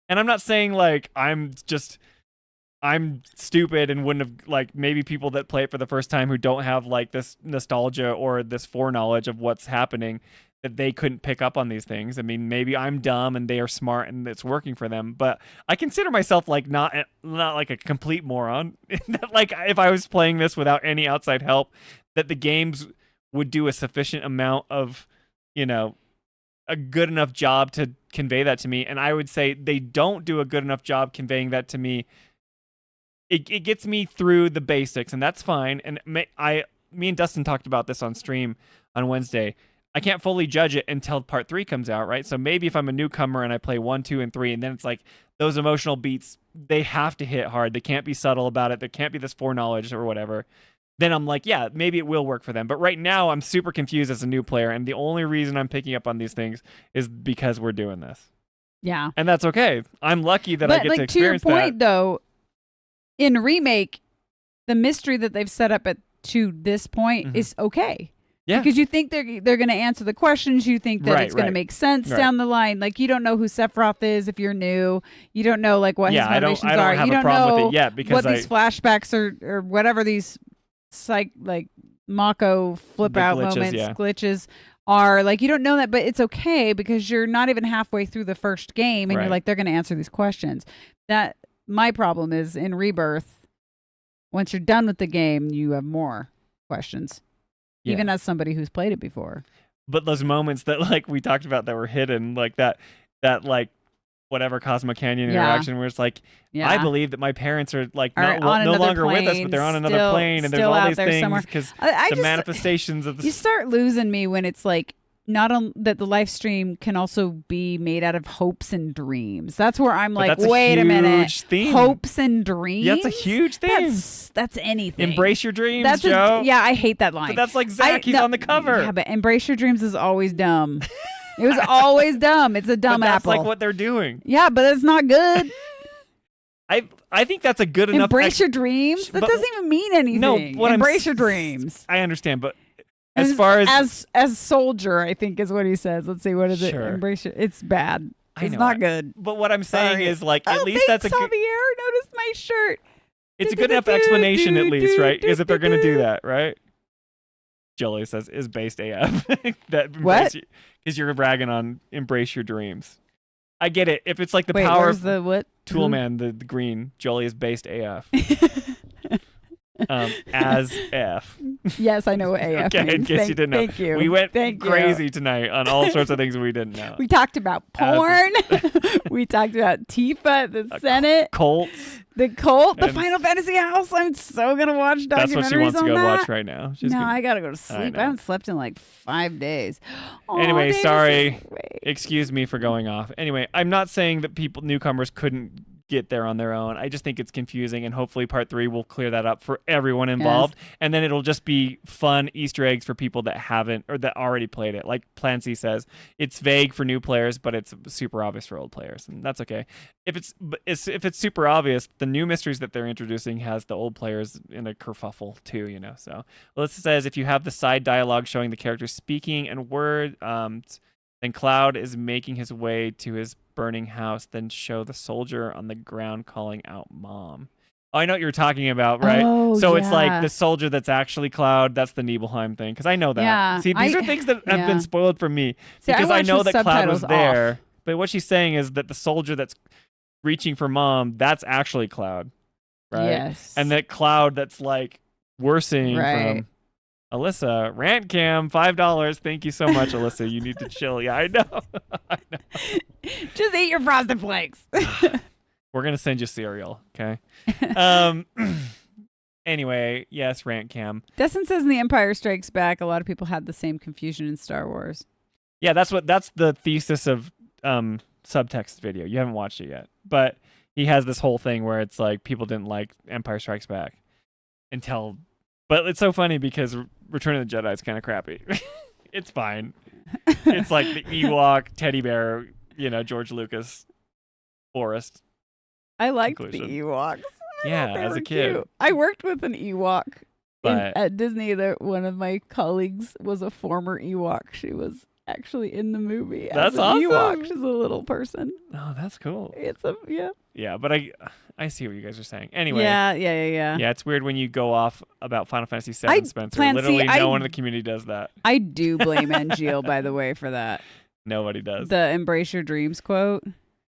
And I'm not saying like I'm stupid and wouldn't have, like, maybe people that play it for the first time who don't have like this nostalgia or this foreknowledge of what's happening, that they couldn't pick up on these things. I mean, maybe I'm dumb and they are smart and it's working for them, but I consider myself like not like a complete moron. Like if I was playing this without any outside help, that the games would do a sufficient amount of, you know, a good enough job to convey that to me. And I would say they don't do a good enough job conveying that to me. It gets me through the basics, and that's fine. And me and Dustin talked about this on stream on Wednesday. I can't fully judge it until part 3 comes out, right? So maybe if I'm a newcomer and I play 1, 2, and 3, and then it's like those emotional beats, they have to hit hard. They can't be subtle about it. There can't be this foreknowledge or whatever. Then I'm like, yeah, maybe it will work for them. But right now, I'm super confused as a new player, and the only reason I'm picking up on these things is because we're doing this.
Yeah.
And that's okay. I'm lucky that I get to experience that.
To your point, though, in Remake, the mystery that they've set up to this point is okay.
Yeah.
Because you think they're going to answer the questions. You think that it's going to make sense down the line. Like, you don't know who Sephiroth is if you're new. You don't know, like, what his motivations
I don't
are.
have
You
a
don't
problem
know
with it yet because
what these flashbacks or whatever these Mako flip-out moments, glitches are. Like, you don't know that, but it's okay because you're not even halfway through the first game, and you're like, they're going to answer these questions. That my problem is in Rebirth, once you're done with the game, you have more questions. Even as somebody who's played it before.
But those moments that like we talked about that were hidden, like that like whatever Cosmo Canyon interaction where it's like, I believe that my parents are like no longer with us, but they're on another plane, and there's all these things because the manifestations of the...
You start losing me when it's like, not that the live stream can also be made out of hopes and dreams. That's where I'm like, wait a minute.
Theme.
Hopes and dreams?
Yeah, that's a huge theme.
That's anything.
Embrace your dreams, Joe.
I hate that line.
But that's like Zach. He's on the cover.
Yeah, but embrace your dreams is always dumb. It was always dumb. It's a dumb apple.
That's like what they're doing.
Yeah, but it's not good.
I think that's a good enough...
Embrace your dreams? That doesn't even mean anything. No, embrace your dreams.
I understand, but... As far
as soldier, I think is what he says. Let's see, what is it? Embrace it. It's bad. It's not good.
But what I'm saying is, like, at least that's a
good... Javier, notice my shirt.
It's a good enough explanation, at least, right? Is if they're going to do that, right? Jolie says, is based AF.
What?
Because you're bragging on embrace your dreams. I get it. If it's like the power of
the what?
Toolman, the green, Jolie is based AF. As F.
Yes, I know what AF
means.
In
case you didn't know.
Thank you.
We went crazy tonight on all sorts of things we didn't know.
We talked about porn. We talked about Tifa, the Senate.
Colts.
The cult. The Final Fantasy house. I'm so going to watch documentaries on that.
That's what she wants to go watch right now.
I got to go to sleep. I haven't slept in like 5 days.
Anyway, sorry. Excuse me for going off. Anyway, I'm not saying that newcomers couldn't get there on their own. I just think it's confusing, and hopefully part 3 will clear that up for everyone involved. Yes. And then it'll just be fun Easter eggs for people that haven't or that already played it. Like Plancy says, it's vague for new players, but it's super obvious for old players, and that's okay. If it's super obvious, the new mysteries that they're introducing has the old players in a kerfuffle too, you know. So Alyssa says if you have the side dialogue showing the characters speaking and word, then Cloud is making his way to his burning house, then show the soldier on the ground calling out mom. Oh, I know what you're talking about, right?
Oh,
so it's like the soldier that's actually Cloud, that's the Nibelheim thing, because I know that.
Yeah,
See, these are things that have been spoiled for me, because I know that Cloud was there.
Off.
But what she's saying is that the soldier that's reaching for mom, that's actually Cloud, right?
Yes.
And that Cloud that's like we're seeing from Alyssa, rant cam, $5. Thank you so much, Alyssa. You need to chill. Yeah, I know. I know.
Just eat your Frosted Flakes.
We're gonna send you cereal, okay? Anyway, yes, rant cam.
Dustin says in The Empire Strikes Back, a lot of people had the same confusion in Star Wars.
Yeah, that's the thesis of Subtext video. You haven't watched it yet, but he has this whole thing where it's like people didn't like Empire Strikes Back until. But it's so funny because Return of the Jedi is kind of crappy. It's fine. It's like the Ewok teddy bear, George Lucas forest.
I liked the Ewoks.
Yeah, as a kid.
Cute. I worked with an Ewok at Disney. One of my colleagues was a former Ewok. She was actually in the movie.
That's
as an
awesome.
Ewok. She's a little person.
Oh, that's cool.
It's yeah.
Yeah, but I see what you guys are saying. Anyway.
Yeah.
Yeah, it's weird when you go off about Final Fantasy VII, Spencer. Literally no one in the community does that.
I do blame Angeal, by the way, for that.
Nobody does.
The "Embrace Your Dreams" quote.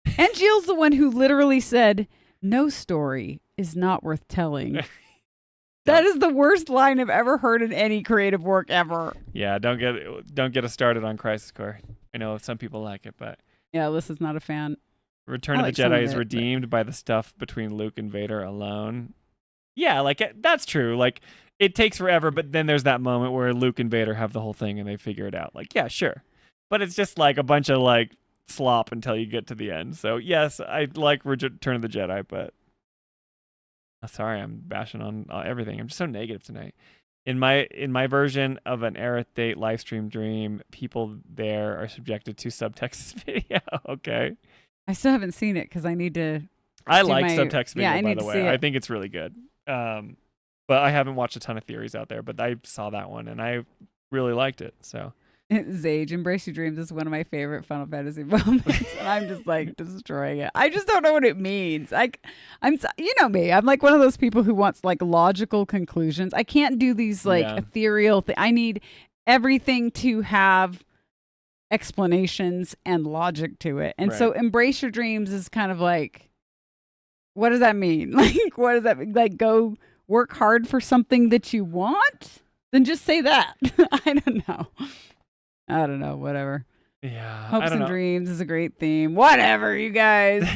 Angeal's the one who literally said, "No story is not worth telling." That is the worst line I've ever heard in any creative work ever.
Yeah, don't get us started on Crisis Core. I know some people like it, but
yeah, Alyssa's not a fan.
Return of the Jedi is redeemed by the stuff between Luke and Vader alone. Yeah, like that's true. Like it takes forever, but then there's that moment where Luke and Vader have the whole thing and they figure it out. Like, yeah, sure. But it's just like a bunch of like slop until you get to the end. So yes, I like Return of the Jedi, but sorry, I'm bashing on everything. I'm just so negative tonight. In my version of an Aerith date live stream dream, people there are subjected to subtext video. Okay.
I still haven't seen it because I need to.
I like subtext video,
I
by
need
the
to
way.
see it.
I think it's really good. But I haven't watched a ton of theories out there, but I saw that one and I really liked it. So
Zage, Embrace Your Dreams is one of my favorite Final Fantasy moments, and I'm just like destroying it. I just don't know what it means. Like, you know me, I'm like one of those people who wants like logical conclusions. I can't do these like ethereal things. I need everything to have explanations and logic to it. And so Embrace Your Dreams is kind of like, what does that mean? Like, what does that mean? Like, go work hard for something that you want? Then just say that. I don't know. Whatever.
Yeah.
Hopes and dreams is a great theme. Whatever, you guys.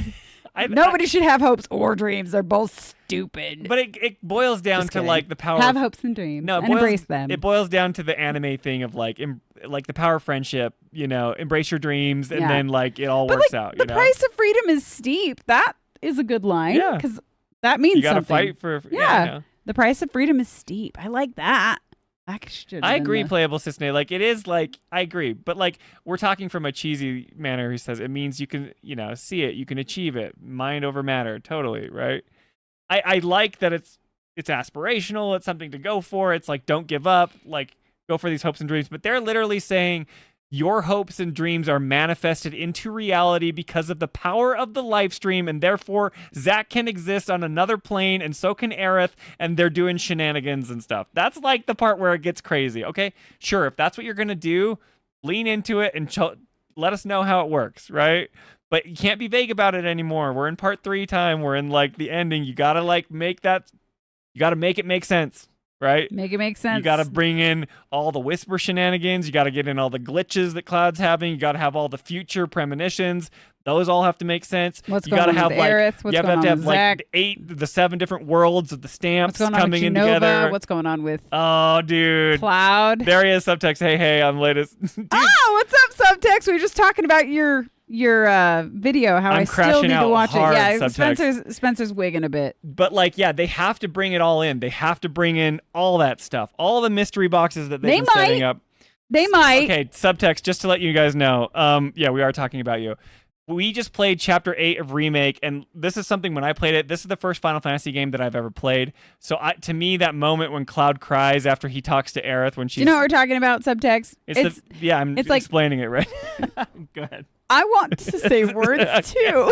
Nobody should have hopes or dreams. They're both stupid.
But it boils down to like the power.
Have hopes and dreams.
No,
and embrace them.
It boils down to the anime thing of like the power of friendship. You know, embrace your dreams, and then like it all works out.
The price of freedom is steep. That is a good line because that means
you gotta
something.
fight for.
Yeah. The price of freedom is steep. I like that.
I agree, Playable Cisne. Like, it is, like, I agree. But, like, we're talking from a cheesy manner. He says it means you can, see it. You can achieve it. Mind over matter. Totally, right? I like that it's aspirational. It's something to go for. It's like, don't give up. Like, go for these hopes and dreams. But they're literally saying your hopes and dreams are manifested into reality because of the power of the live stream, and therefore Zack can exist on another plane, and so can Aerith, and they're doing shenanigans and stuff. That's like the part where it gets crazy. Okay, sure, if that's what you're gonna do, lean into it and let us know how it works, right? But you can't be vague about it anymore. We're in part 3 time. We're in like the ending. You gotta like make it make sense. Right?
Make it make sense.
You got to bring in all the whisper shenanigans. You got to get in all the glitches that Cloud's having. You got to have all the future premonitions. Those all have to make sense.
What's
you
going on
have
with Aerith? What's going on with Zack?
Like the 7 different worlds of the stamps coming in
Genova?
together.
What's going on with
dude,
Cloud?
There he is. Subtext. Hey, I'm latest.
What's up, Subtext? We were just talking about your video, how I still need to watch it. Yeah, Spencer's wigging a bit.
But like, they have to bring it all in. They have to bring in all that stuff, all the mystery boxes that they've been setting up.
They might.
Okay, Subtext, just to let you guys know. We are talking about you. We just played Chapter 8 of Remake, and this is something when I played it, this is the first Final Fantasy game that I've ever played. So to me, that moment when Cloud cries after he talks to Aerith when she's...
Do you know what we're talking about, Subtext?
I'm explaining it, right? Go ahead.
I want to say words too.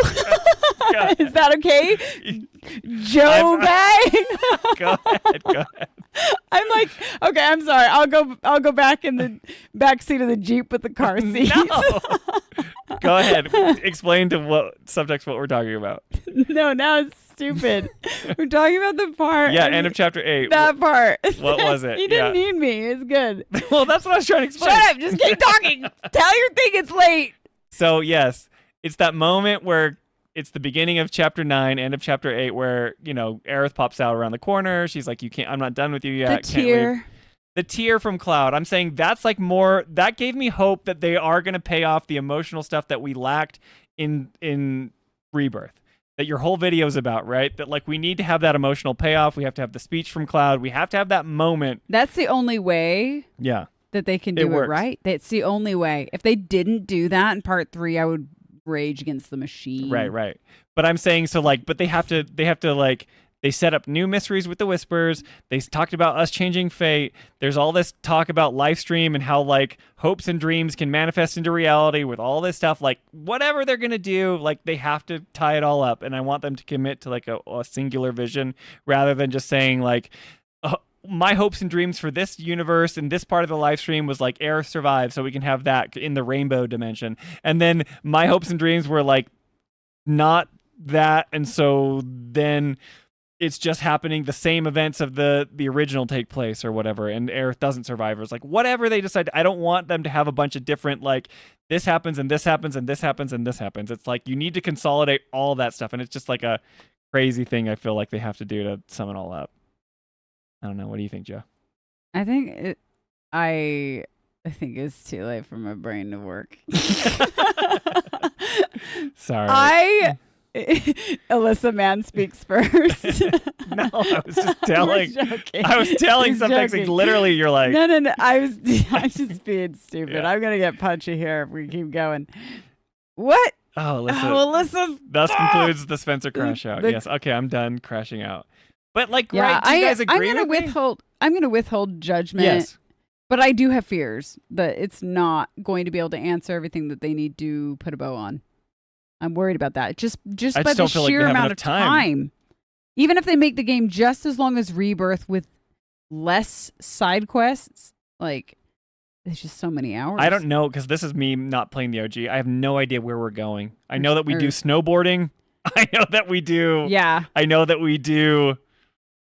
Is that okay, Joe guy?
Go ahead.
I'm like, okay, I'm sorry. I'll go back in the back seat of the Jeep with the car seat.
No. Go ahead. Explain to Subtext what we're talking about.
No, now it's stupid. We're talking about the part.
Yeah, end of Chapter 8.
That part.
What was it?
You didn't need me. It's good.
Well, that's what I was trying to explain.
Shut up. Just keep talking. Tell your thing. It's late.
So, yes, it's that moment where it's the beginning of Chapter 9, end of Chapter 8, where, Aerith pops out around the corner. She's like, I'm not done with you yet.
The tear.
The tear from Cloud. I'm saying that's like more, that gave me hope that they are going to pay off the emotional stuff that we lacked in Rebirth. That your whole video is about, right? That like we need to have that emotional payoff. We have to have the speech from Cloud. We have to have that moment.
That's the only way.
Yeah.
That they can do it right. That's the only way. If they didn't do that in part 3, I would rage against the machine.
Right. But I'm saying but they have to like They set up new mysteries with the Whispers. They talked about us changing fate. There's all this talk about live stream and how like hopes and dreams can manifest into reality with all this stuff. Like whatever they're going to do, like they have to tie it all up. And I want them to commit to like a singular vision rather than just saying like, my hopes and dreams for this universe and this part of the live stream was like Aerith survived so we can have that in the rainbow dimension. And then my hopes and dreams were like not that. And so then it's just happening. The same events of the original take place or whatever. And Aerith doesn't survive. It's like whatever they decide. I don't want them to have a bunch of different like this happens and this happens and this happens and this happens. It's like you need to consolidate all that stuff. And it's just like a crazy thing I feel like they have to do to sum it all up. I don't know. What do you think, Joe?
I think I think it's too late for my brain to work.
Sorry.
Alyssa Mann speaks first.
No, I was just telling.
Joking.
I was telling
He's
something.
joking.
Literally, you're like.
No. I'm just being stupid.
Yeah.
I'm gonna get punchy here if we keep going. What?
Oh, Alyssa.
Alyssa.
Thus concludes the Spencer crash out.
The-
Yes. Okay, I'm done crashing out. But like,
Yeah,
right? Do you guys agree?
I'm gonna withhold. I'm gonna withhold judgment.
Yes.
But I do have fears that it's not going to be able to answer everything that they need to put a bow on. I'm worried about that. Just
I
by
just
the
don't feel like
sheer
they have
amount
enough
of
time.
Even if they make the game just as long as Rebirth with less side quests, like there's just so many hours.
I don't know because this is me not playing the OG. I have no idea where we're going. I know that we do
Or-
snowboarding. I know that we do.
Yeah.
I know that we do.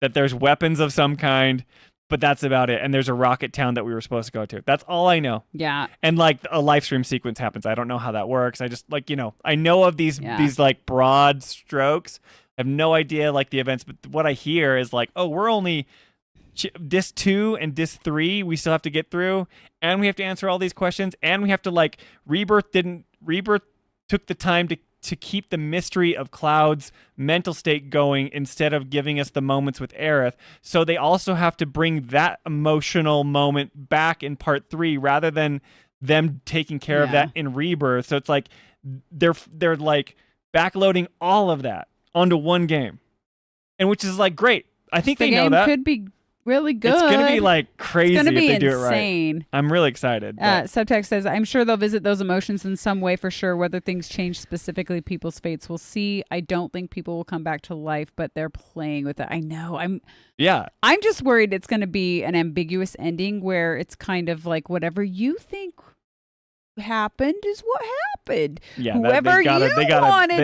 That there's weapons of some kind, but that's about it. And there's a rocket town that we were supposed to go to. That's all I know.
Yeah.
And like a live stream sequence happens. I don't know how that works. I just like, I know of these like broad strokes. I have no idea like the events, but what I hear is like, oh, we're only disc 2 and disc 3 we still have to get through, and we have to answer all these questions, and we have to like Rebirth took the time to keep the mystery of Cloud's mental state going instead of giving us the moments with Aerith. So they also have to bring that emotional moment back in part 3 rather than them taking care of that in Rebirth. So it's like they're like backloading all of that onto one game. And which is like great. I think they know that.
The game could be really good.
It's going to be like crazy
it's gonna be
if they do
insane.
it right. I'm really excited. but-
Subtext says, I'm sure they'll visit those emotions in some way for sure. Whether things change specifically, people's fates, we'll see. I don't think people will come back to life, but they're playing with it. I know. I'm just worried it's going to be an ambiguous ending where it's kind of like whatever you think happened is what happened.
Yeah,
whoever you wanted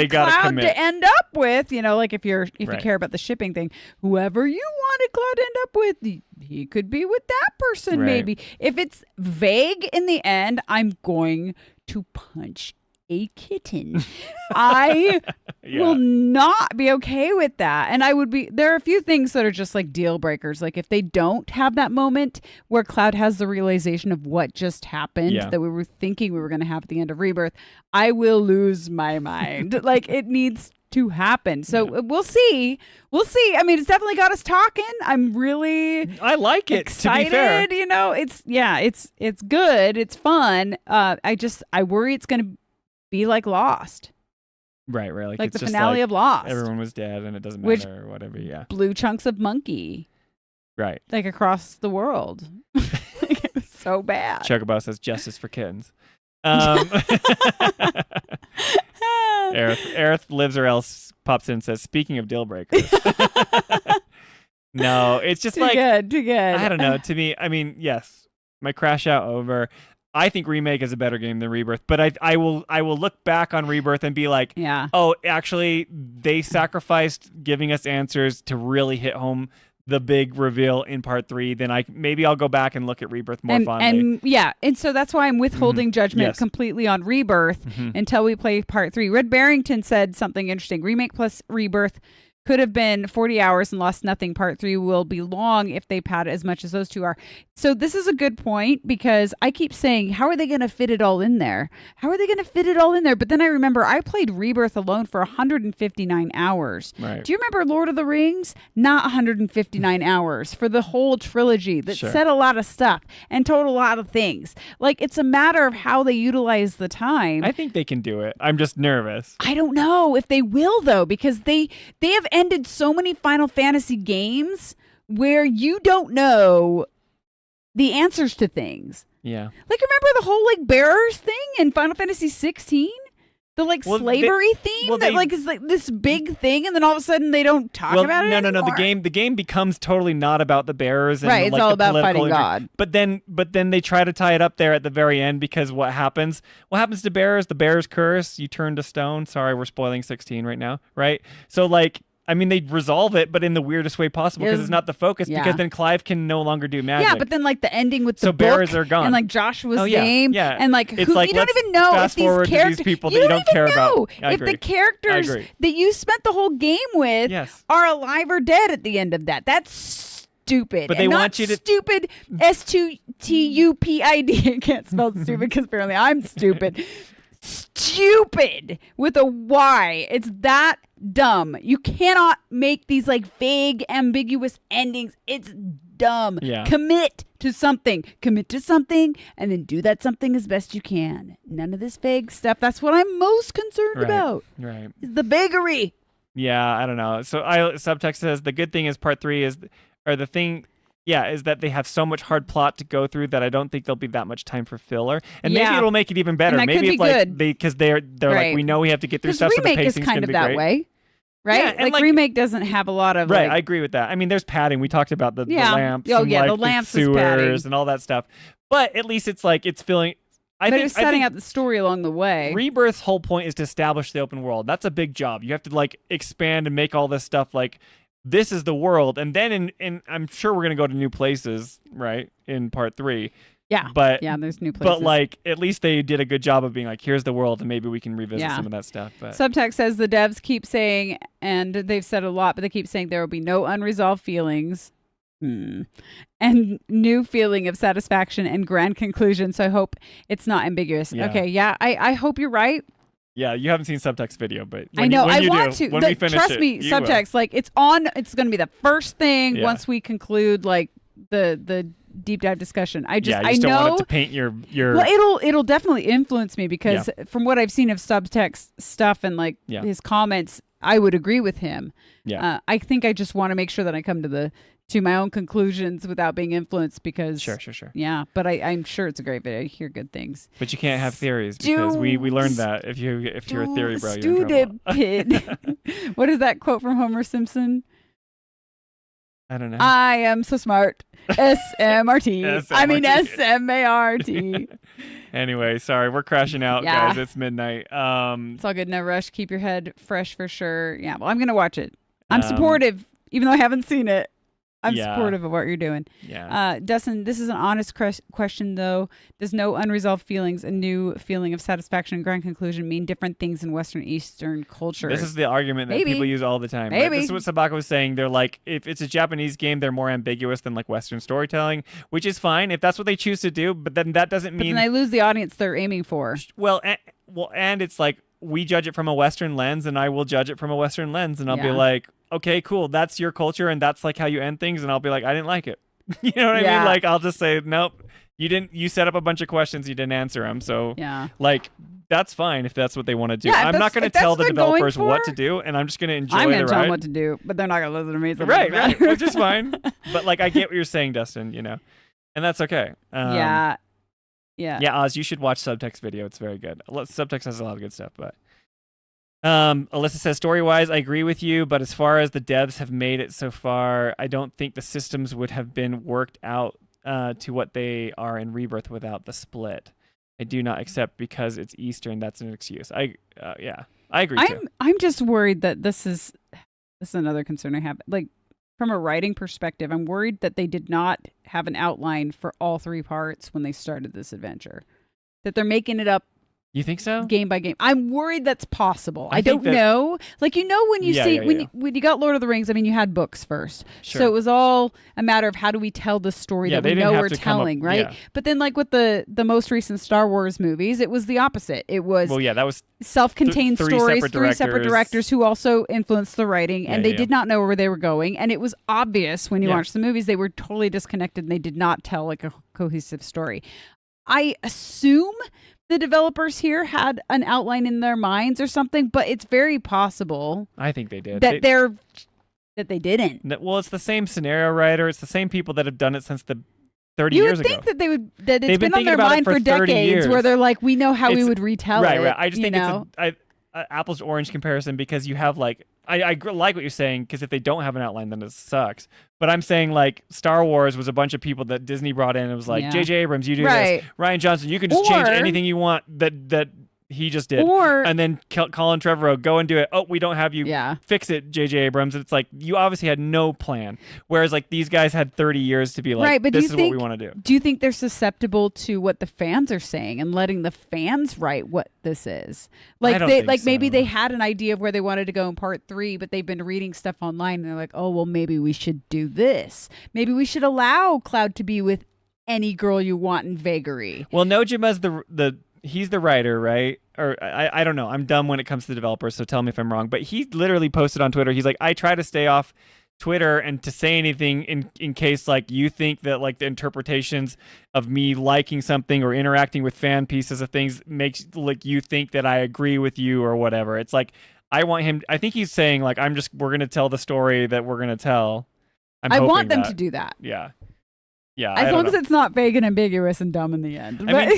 Cloud
commit.
to end up with, like if you
Right.
care about the shipping thing, whoever you wanted Cloud to end up with, he could be with that person.
Right.
Maybe if it's vague in the end, I'm going to punch a kitten. I will not be okay with that. And there are a few things that are just like deal breakers. Like if they don't have that moment where Cloud has the realization of what just happened that we were thinking we were going to have at the end of Rebirth, I will lose my mind. Like it needs to happen. So we'll see. We'll see. I mean, it's definitely got us talking. I'm really
I like it.
excited.
To be fair.
It's good. It's fun. I worry it's going to be like Lost.
Right.
Like
it's
the
just
finale of Lost.
Everyone was dead and it doesn't
Which
matter or whatever. Yeah.
Blew chunks of monkey
Right.
like across the world. It was so bad.
Chocobo says justice for kittens. Aerith lives or else pops in and says, speaking of deal breakers. No, it's just
Too
like
good.
I don't know. To me, I mean, yes, my crash out over. I think Remake is a better game than Rebirth, but I will look back on Rebirth and be like, oh, actually, they sacrificed giving us answers to really hit home the big reveal in part 3. Then maybe I'll go back and look at Rebirth more fondly.
And so that's why I'm withholding judgment
Yes.
completely on Rebirth until we play part 3. Red Barrington said something interesting. Remake plus Rebirth could have been 40 hours and lost nothing. Part 3 will be long if they pad as much as those two are. So this is a good point because I keep saying, how are they going to fit it all in there? But then I remember I played Rebirth alone for 159 hours.
Right.
Do you remember Lord of the Rings? Not 159 hours for the whole trilogy that said a lot of stuff and told a lot of things. Like it's a matter of how they utilize the time.
I think they can do it. I'm just nervous.
I don't know if they will though, because they have ended so many Final Fantasy games where you don't know the answers to things.
Yeah.
Like, remember the whole like bearers thing in Final Fantasy 16? The like slavery theme that like is like this big thing, and then all of a sudden they don't talk about it anymore.
No. The game becomes totally not about the bearers. And
right, it's
like,
all
the
about
political
fighting God.
But then they try to tie it up there at the very end because what happens? What happens to bearers? The bearers curse. You turn to stone. Sorry, we're spoiling 16 right now, right? So like. I mean, they resolve it, but in the weirdest way possible because it's not the focus.
Yeah.
Because then Clive can no longer do magic.
Yeah, but then like the ending with the book
bearers are gone.
and like Joshua's name, and like
it's
who,
like,
you don't
let's
even know if
fast
these
forward to
characters
these people
you
that you
don't
don't
even
care
know
about. I
if the
agree.
characters that you spent the whole game with are alive or dead at the end of that. That's stupid.
But they
and
want
not
you to
stupid STUPID. I can't spell stupid because apparently I'm stupid. Stupid with a Y. It's that dumb. You cannot make these like vague, ambiguous endings. It's dumb.
Yeah.
Commit to something. Commit to something and then do that something as best you can. None of this vague stuff. That's what I'm most concerned about.
Right.
Is the vagary.
Yeah, I don't know. So subtext says the good thing is part 3 is is that they have so much hard plot to go through that I don't think there'll be that much time for filler. And maybe it'll make it even better.
And that
Maybe
could
it's
be
like
good.
because they're like we know we have to get through stuff, so the
Remake is
pacing's
kind
gonna
of
be
that
great.
way. Right?
Yeah, and
like Remake doesn't have a lot of
I agree with that. I mean, there's padding. We talked about the lamps.
Oh
and
yeah,
like
the lamps
the
is padding.
sewers and all that stuff. But at least it's like it's feeling.
But it was setting out the story along the way.
Rebirth's whole point is to establish the open world. That's a big job. You have to like expand and make all this stuff like this is the world. And then in I'm sure we're gonna go to new places, right? In part 3.
Yeah.
But
there's new places.
But like at least they did a good job of being like, here's the world, and maybe we can revisit some of that stuff. But
Subtext says the devs keep saying, and they've said a lot, but they keep saying there will be no unresolved feelings. And new feeling of satisfaction and grand conclusion. So I hope it's not ambiguous.
Yeah.
Okay, yeah, I hope you're right.
yeah, you haven't seen Subtext video, but
I know. I want to.
When we finish
trust
it,
me,
you
Subtext. Like it's on. It's going to be the first thing
Yeah.
once we conclude like the deep dive discussion. I just
you just
I know
don't want it to paint your.
Well, it'll definitely influence me because from what I've seen of Subtext stuff and like his comments, I would agree with him.
Yeah.
I think I just want to make sure that I come to my own conclusions without being influenced because
Sure.
Yeah, but I'm sure it's a great video. I hear good things.
But you can't have theories because we learned that if you're a theory bro, you're in trouble.
What is that quote from Homer Simpson?
I don't know.
I am so smart. SMRT. I mean SMART.
Anyway, sorry, we're crashing out,
Yeah.
guys. It's midnight.
It's all good. No rush. Keep your head fresh for sure. Yeah, well, I'm going to watch it. I'm supportive, even though I haven't seen it. I'm supportive of what you're doing.
Yeah.
Dustin, this is an honest question, though. Does no unresolved feelings, a new feeling of satisfaction and grand conclusion mean different things in Western Eastern culture?
This is the argument that people use all the time. Right?
Maybe.
This is what Sabaka was saying. They're like, if it's a Japanese game, they're more ambiguous than like Western storytelling, which is fine if that's what they choose to do. But then that doesn't mean.
But then they lose the audience they're aiming for.
Well, and it's like we judge it from a Western lens, and I will judge it from a Western lens, and I'll be like, okay, cool, that's your culture, and that's like how you end things, and I'll be like, I didn't like it. You know what I mean? Like, I'll just say, nope, you didn't. You set up a bunch of questions, you didn't answer them. So, like, that's fine if that's what they want to do. I'm not going to tell the developers what to do, and I'm just going to enjoy
I'm
the
going to tell
ride.
them what to do, but they're not going to listen to me. So
Right, which is fine. But like, I get what you're saying, Dustin. You know, and that's okay.
Yeah,
Oz, you should watch Subtext video. It's very good. Subtext has a lot of good stuff, but. Alyssa says, story-wise, I agree with you, but as far as the devs have made it so far, I don't think the systems would have been worked out to what they are in Rebirth without the split. I do not accept because it's Eastern. That's an excuse. I agree too.
I'm just worried that this is another concern I have. Like, from a writing perspective, I'm worried that they did not have an outline for all 3 parts when they started this adventure. That they're making it up.
You think so?
Game by game. I'm worried that's possible. I don't know. Like, you know, when you when you got Lord of the Rings, I mean, you had books first.
Sure.
So it was all a matter of how do we tell the story that we know we're telling, right?
Yeah.
But then like with the most recent Star Wars movies, it was the opposite. It was
that was
self-contained stories, 3
separate
separate directors who also influenced the writing, and they did not know where they were going. And it was obvious when you watched the movies, they were totally disconnected and they did not tell like a cohesive story. I assume the developers here had an outline in their minds or something, but it's very possible
I think they did.
that they didn't.
Well, it's the same scenario writer. It's the same people that have done it since the 30
You
years
would
ago.
think that it's
They've
been
been
on
thinking
their
about it
mind
for
for
30
decades,
years.
where they're like, we know how we would retell it.
Right. I just think
know?
it's a apples to orange comparison because you have like I like what you're saying because if they don't have an outline, then it sucks. But I'm saying like Star Wars was a bunch of people that Disney brought in. And it was like
Yeah.
J.J. Abrams, you do
Right.
this. Ryan Johnson, you can just change
Or-
anything you want that he just did.
Or-
and then Colin Trevorrow, go and do it. Oh, we don't have you fix it, J.J. Abrams. It's like you obviously had no plan. Whereas like these guys had 30 years to be like,
right, but
this
do
is
you
what
think,
we want to do.
Do you think they're susceptible to what the fans are saying and letting the fans write what this is? Like
don't
they
think
like maybe
so.
they had an idea of where they wanted to go in part 3, but they've been reading stuff online and they're like, oh well, maybe we should do this. Maybe we should allow Cloud to be with any girl you want in Vagary.
Well, Nojima's he's the writer, right? Or I don't know. I'm dumb when it comes to the developers, so tell me if I'm wrong. But he literally posted on Twitter. He's like, I try to stay off Twitter and to say anything in case like you think that like the interpretations of me liking something or interacting with fan pieces of things makes like you think that I agree with you or whatever. It's like I think he's saying like we're gonna tell the story that we're gonna tell.
I want them to do that.
Yeah. Yeah,
As long as it's not vague and ambiguous and dumb in the end.
I mean,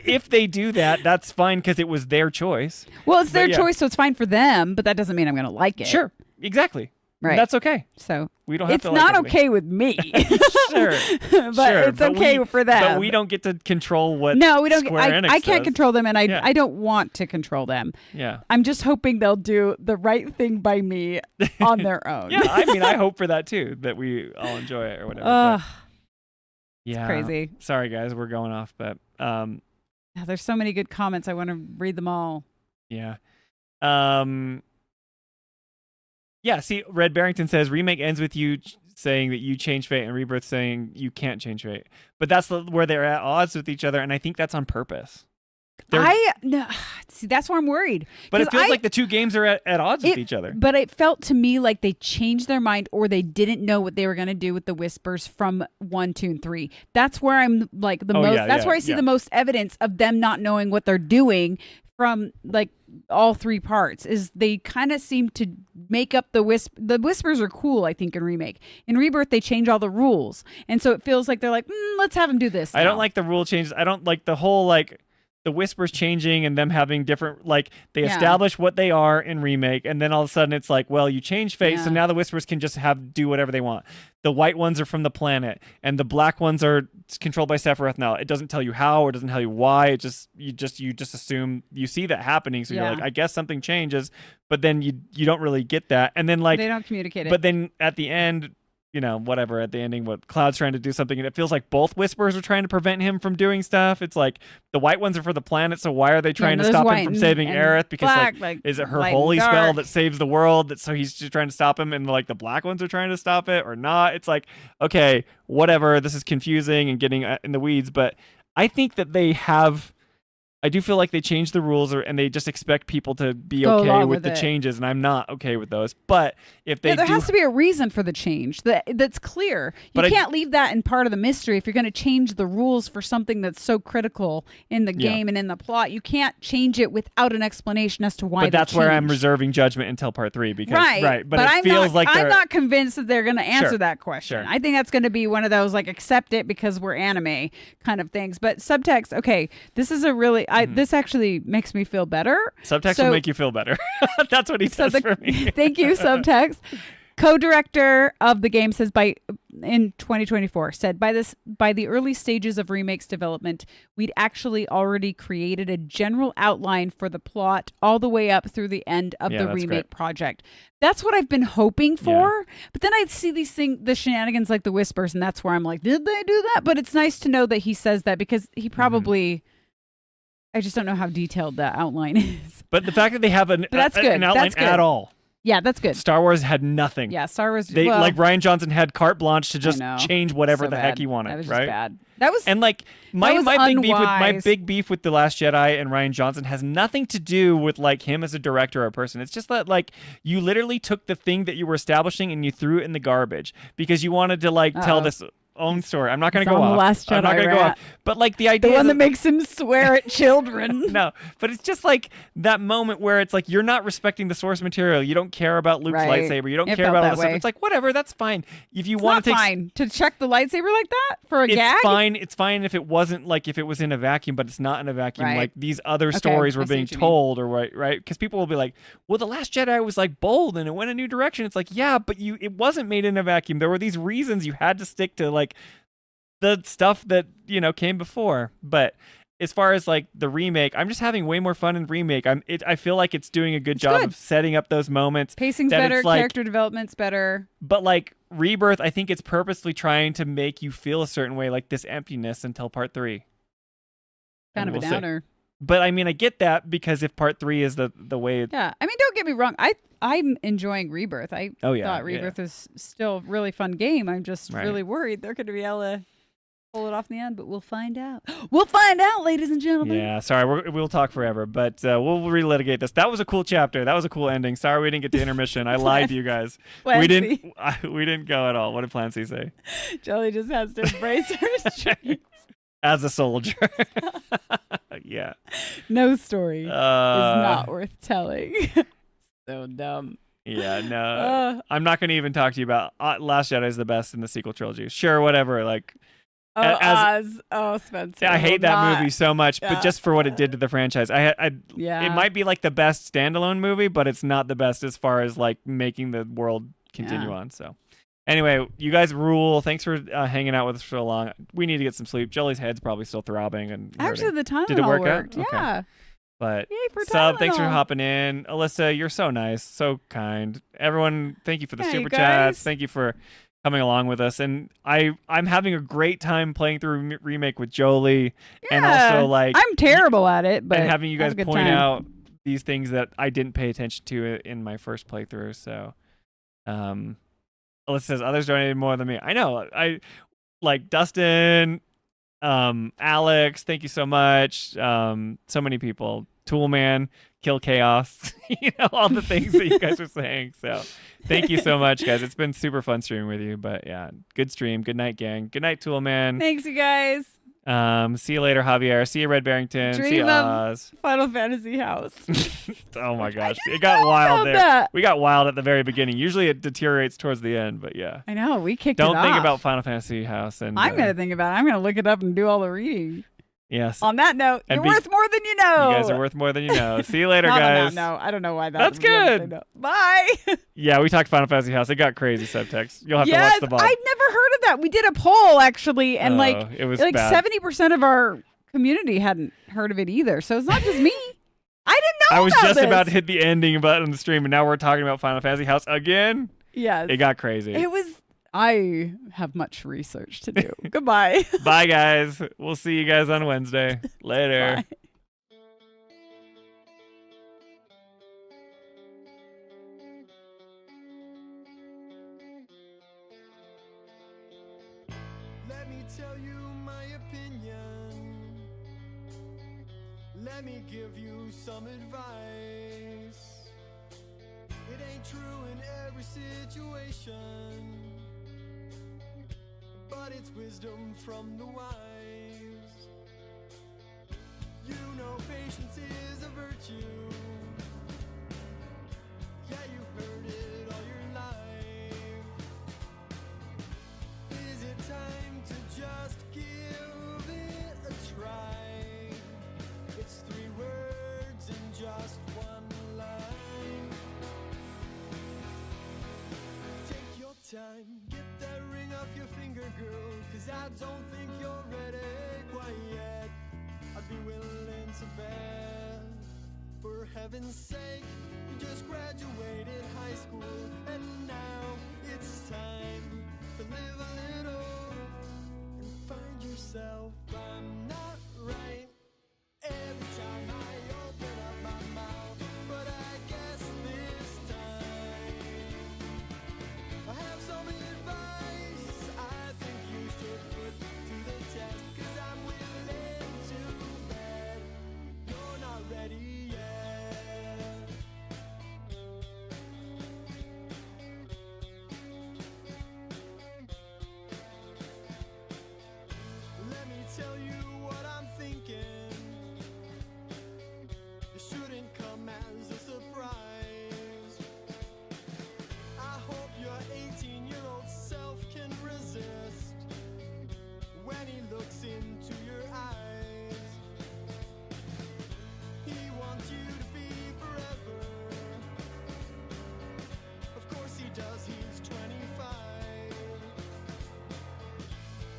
if they do that, that's fine because it was their choice.
Well, it's their
But, yeah.
choice, so it's fine for them, but that doesn't mean I'm going to like it.
Sure, exactly.
Right.
That's okay.
So
we don't have
it's
to
not
like
okay with me.
Sure,
but it's okay for them.
But we don't get to control what.
No, we don't.
Square Enix
I can't
does.
control them, and I
Yeah.
I don't want to control them.
Yeah.
I'm just hoping they'll do the right thing by me on their own.
Yeah, I mean, I hope for that too, that we all enjoy it or whatever.
Ugh.
but, yeah,
crazy.
Sorry, guys, we're going off, but
Yeah, there's so many good comments. I want to read them all.
yeah. Yeah, see, Red Barrington says Remake ends with you saying that you change fate and Rebirth saying you can't change fate. But that's where they're at odds with each other, and I think that's on purpose.
No, see, that's where I'm worried.
But it
'Cause
feels like the two games are at odds with each other.
But it felt to me like they changed their mind or they didn't know what they were going to do with the Whispers from 1, 2, and 3. That's where I'm like the most. That's where I see the most evidence of them not knowing what they're doing from like all 3 parts. Is they kind of seem to make up the Whispers are cool. I think in Remake, in Rebirth they change all the rules, and so it feels like they're like, let's have them do this.
I don't
now."
like the rule changes. I don't like the whole like the Whispers changing and them having different like they
Yeah.
establish what they are in Remake, and then all of a sudden it's like, well, you change fate, so
Yeah.
now the Whispers can just do whatever they want. The white ones are from the planet, and the black ones are controlled by Sephiroth now. It doesn't tell you how or doesn't tell you why. It just you just assume you see that happening, so
Yeah.
you're like, I guess something changes, but then you don't really get that, and then like
they don't communicate it.
But then at the end, you know, whatever, at the ending, what Cloud's trying to do something, and it feels like both Whispers are trying to prevent him from doing stuff. It's like the white ones are for the planet, so why are they trying to
there's
stop him
white
from
and-
saving
and
Aerith? Because
black,
is it her
light and
holy spell
dark.
that saves the world? So he's just trying to stop him, and like the black ones are trying to stop it or not? It's like, okay, whatever. This is confusing and getting in the weeds, but I think that I do feel like they changed the rules and they just expect people to be
Go
okay
along
with
with
the
it.
changes, and I'm not okay with those. But if they
there
do,
has to be a reason for the change that's clear. You
But I-
can't leave that in part of the mystery. If you're going to change the rules for something that's so critical in the
Yeah.
game and in the plot, you can't change it without an explanation as to why.
but that's
they
where I'm
changed.
reserving judgment until part 3 because
Right,
But it
I'm
feels
not,
like
I'm
they're-
not convinced that they're going to answer
Sure,
that question.
sure.
I think that's going to be one of those like accept it because we're anime kind of things. But subtext, okay, this is a really this actually makes me feel better.
Subtext
So-
will make you feel better. That's what he
So
says for me.
Thank you, subtext. Co-director of the game says in 2024 said by the early stages of Remake's development, we'd actually already created a general outline for the plot all the way up through the end of
Yeah,
the
that's
Remake
great.
project. That's what I've been hoping for. But then I see the shenanigans like the Whispers, and that's where I'm like, did they do that? But it's nice to know that he says that because he probably. I just don't know how detailed that outline is.
But the fact that they have an
that's good.
outline
That's good.
at all.
Yeah, that's good.
Star Wars had nothing.
Yeah, Star Wars.
They
well,
like Ryan Johnson had carte blanche to just
know.
change whatever
So
the heck
bad.
he wanted.
That was just
right?
bad. That was
and like my
was
big beef with The Last Jedi and Ryan Johnson has nothing to do with like him as a director or a person. It's just that like you literally took the thing that you were establishing and you threw it in the garbage because you wanted to like tell
Uh-oh.
this. own story. I'm not going to
He's
go
on
off.
The Last Jedi
I'm not going to go off. But like the idea,
the one that makes him swear at children.
No, but it's just like that moment where it's like you're not respecting the source material. You don't care about Luke's
Right.
lightsaber. You don't
It
care
felt
about all
that
this stuff.
way.
It's like whatever. That's fine. If you
It's
want
not
to take
fine to check the lightsaber like that for a
it's
gag.
fine. It's fine if it wasn't like if it was in a vacuum, but it's not in a vacuum.
Right.
Like these other
Okay,
stories
I
were
see
being
what you mean.
told, or right? Because people will be like, "Well, the Last Jedi was like bold and it went a new direction." It's like, yeah, but it wasn't made in a vacuum. There were these reasons you had to stick to like the stuff that came before. But as far as like the remake, I'm just having way more fun in remake. I feel like it's doing a good job
good.
of setting up those moments.
Pacing's
that
better,
it's like,
character development's better.
but like Rebirth, I think it's purposely trying to make you feel a certain way, like this emptiness until part 3.
Kind
And
of a
we'll see.
downer.
But I mean, I get that because if part 3 is the way
Yeah, I mean, don't get me wrong. I'm enjoying Rebirth. I
Oh,
thought Rebirth is still a really fun game. I'm just
Right.
really worried they're going to be able to pull it off in the end, but we'll find out. We'll find out, ladies and gentlemen.
Yeah, sorry, we'll talk forever, but we'll relitigate this. That was a cool chapter. That was a cool ending. Sorry we didn't get to intermission. I lied to you guys. We didn't go at all. What did Plan C say?
Jolie just has to embrace her dreams.
As a soldier. Yeah.
No story is
Uh,
not worth telling. So dumb.
Yeah, no. I'm not going to even talk to you about Last Jedi is the best in the sequel trilogy. Sure, whatever. Like,
Oz. Oh, Spencer.
I hate that
Not-
movie so much,
Yeah.
but just for what it did to the franchise,
Yeah.
it might be like the best standalone movie, but it's not the best as far as like making the world continue
Yeah.
on. So, anyway, you guys rule. Thanks for hanging out with us for so long. We need to get some sleep. Jolie's head's probably still throbbing and
Actually,
hurting.
the Tylenol
Did it work
worked.
out? Okay.
Yeah.
But
Yay for
Sub, thanks for
Tylenol.
hopping in. Alyssa, you're so nice, so kind. Everyone, thank you for the
Yeah,
super
you
chats.
guys.
Thank you for coming along with us. And I'm having a great time playing through Remake with Jolie, and
Yeah.
also like
I'm terrible at it, but
and having you
have
guys
a good
point
time.
out these things that I didn't pay attention to in my first playthrough. So, Alyssa says others donated more than me. I know. I like Dustin, Alex. Thank you so much. So many people. Toolman, Kill Chaos. All the things that you guys are saying. So, thank you so much, guys. It's been super fun streaming with you. But yeah, good stream. Good night, gang. Good night, Toolman.
Thanks, you guys.
See you later, Javier. See you, Red Barrington. See you,
Dream of
Oz.
Final Fantasy House.
Oh my gosh, it got wild
about
there.
that.
We got wild at the very beginning. Usually it deteriorates towards the end, but yeah.
I know, we kicked
Don't
it
think
off.
about Final Fantasy House. And
I'm going to think about it. I'm going to look it up and do all the reading.
Yes.
On that note,
And
you're
be-
worth more than you know.
You guys are worth more than you know. See you later,
No,
guys.
No, I don't know why that
That's
would be able to say
good.
no. Bye.
Yeah, we talked Final Fantasy House. It got crazy, subtext. You'll have
Yes,
to watch the VOD.
I'd never heard of that. We did a poll actually, and
Oh, it was bad.
70% of our community hadn't heard of it either. So it's not just me. I didn't know
I was
about
just
this.
about to hit the ending button on the stream, and now we're talking about Final Fantasy House again.
Yes.
It got crazy.
It was. I have much research to do. Goodbye.
Bye, guys. We'll see you guys on Wednesday. Later.
Bye.
Let me tell you my opinion. Let me give you some advice. It ain't true in every situation, but it's wisdom from the wise. You know patience is a virtue. Yeah, you've heard it all your life. Is it time to just give it a try? It's 3 words in just 1 line. Take your time, get that ring off your finger, girl, 'cause I don't think you're ready quite yet. I'd be willing to bet, for heaven's sake, you just graduated high school, and now it's time to live a little and find yourself. I'm not right every time I open up my mouth, but I guess this time I have some advice I think you should put to the test, 'cause I'm willing to bet you're not ready yet. tell you what I'm thinking. It shouldn't come as a surprise. I hope your 18-year-old self can resist when he looks into your eyes. He wants you to be forever. Of course he does, he's 25.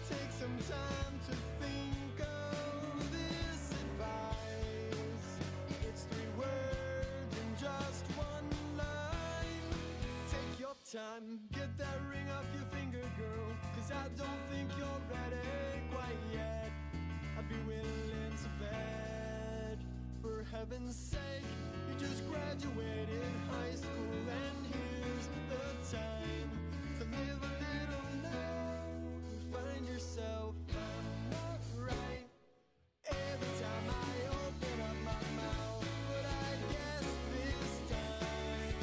Take some time to think of this advice. It's 3 words in just 1 line. Take your time, get that ring off your finger, girl, 'cause I don't think you're ready quite yet. I'd be willing to bet, for heaven's sake, you just graduated high school, and here's the time to live a little now. Find yourself, I'm not right every time I open up my mouth, but I guess this time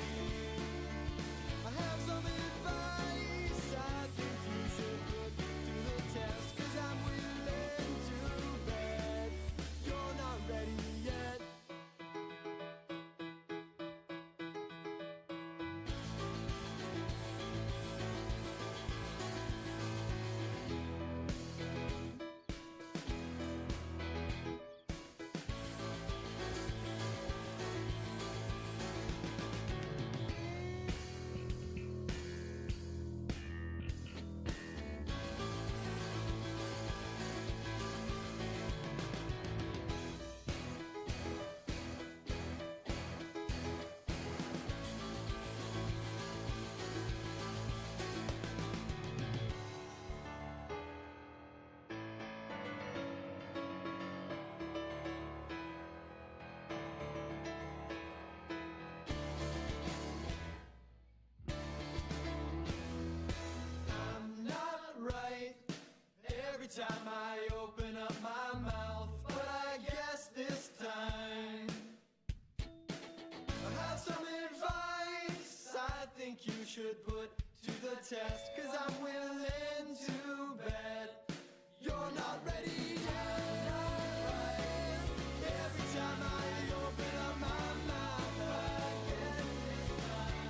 I have some advice I think you should put to the test, 'cause I'm willing to bet you're not ready yet. I'm not right every time I open up my mouth, but I guess this time I have some advice I think you should put to the test, 'cause I'm willing to bet you're not ready yet. Right. Every time I open up my mouth, I guess this time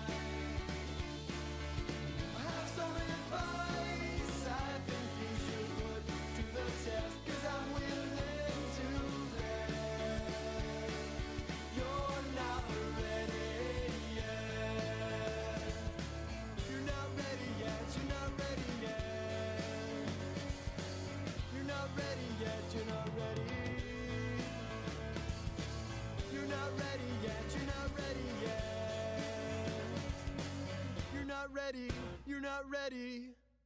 I have some advice I think you should put to the test, 'cause I'm willing to bet you're not ready yet. You're not ready yet, you're not ready yet. You're not ready yet, you're not ready. You're not ready yet, you're not ready yet. You're not ready, you're not ready.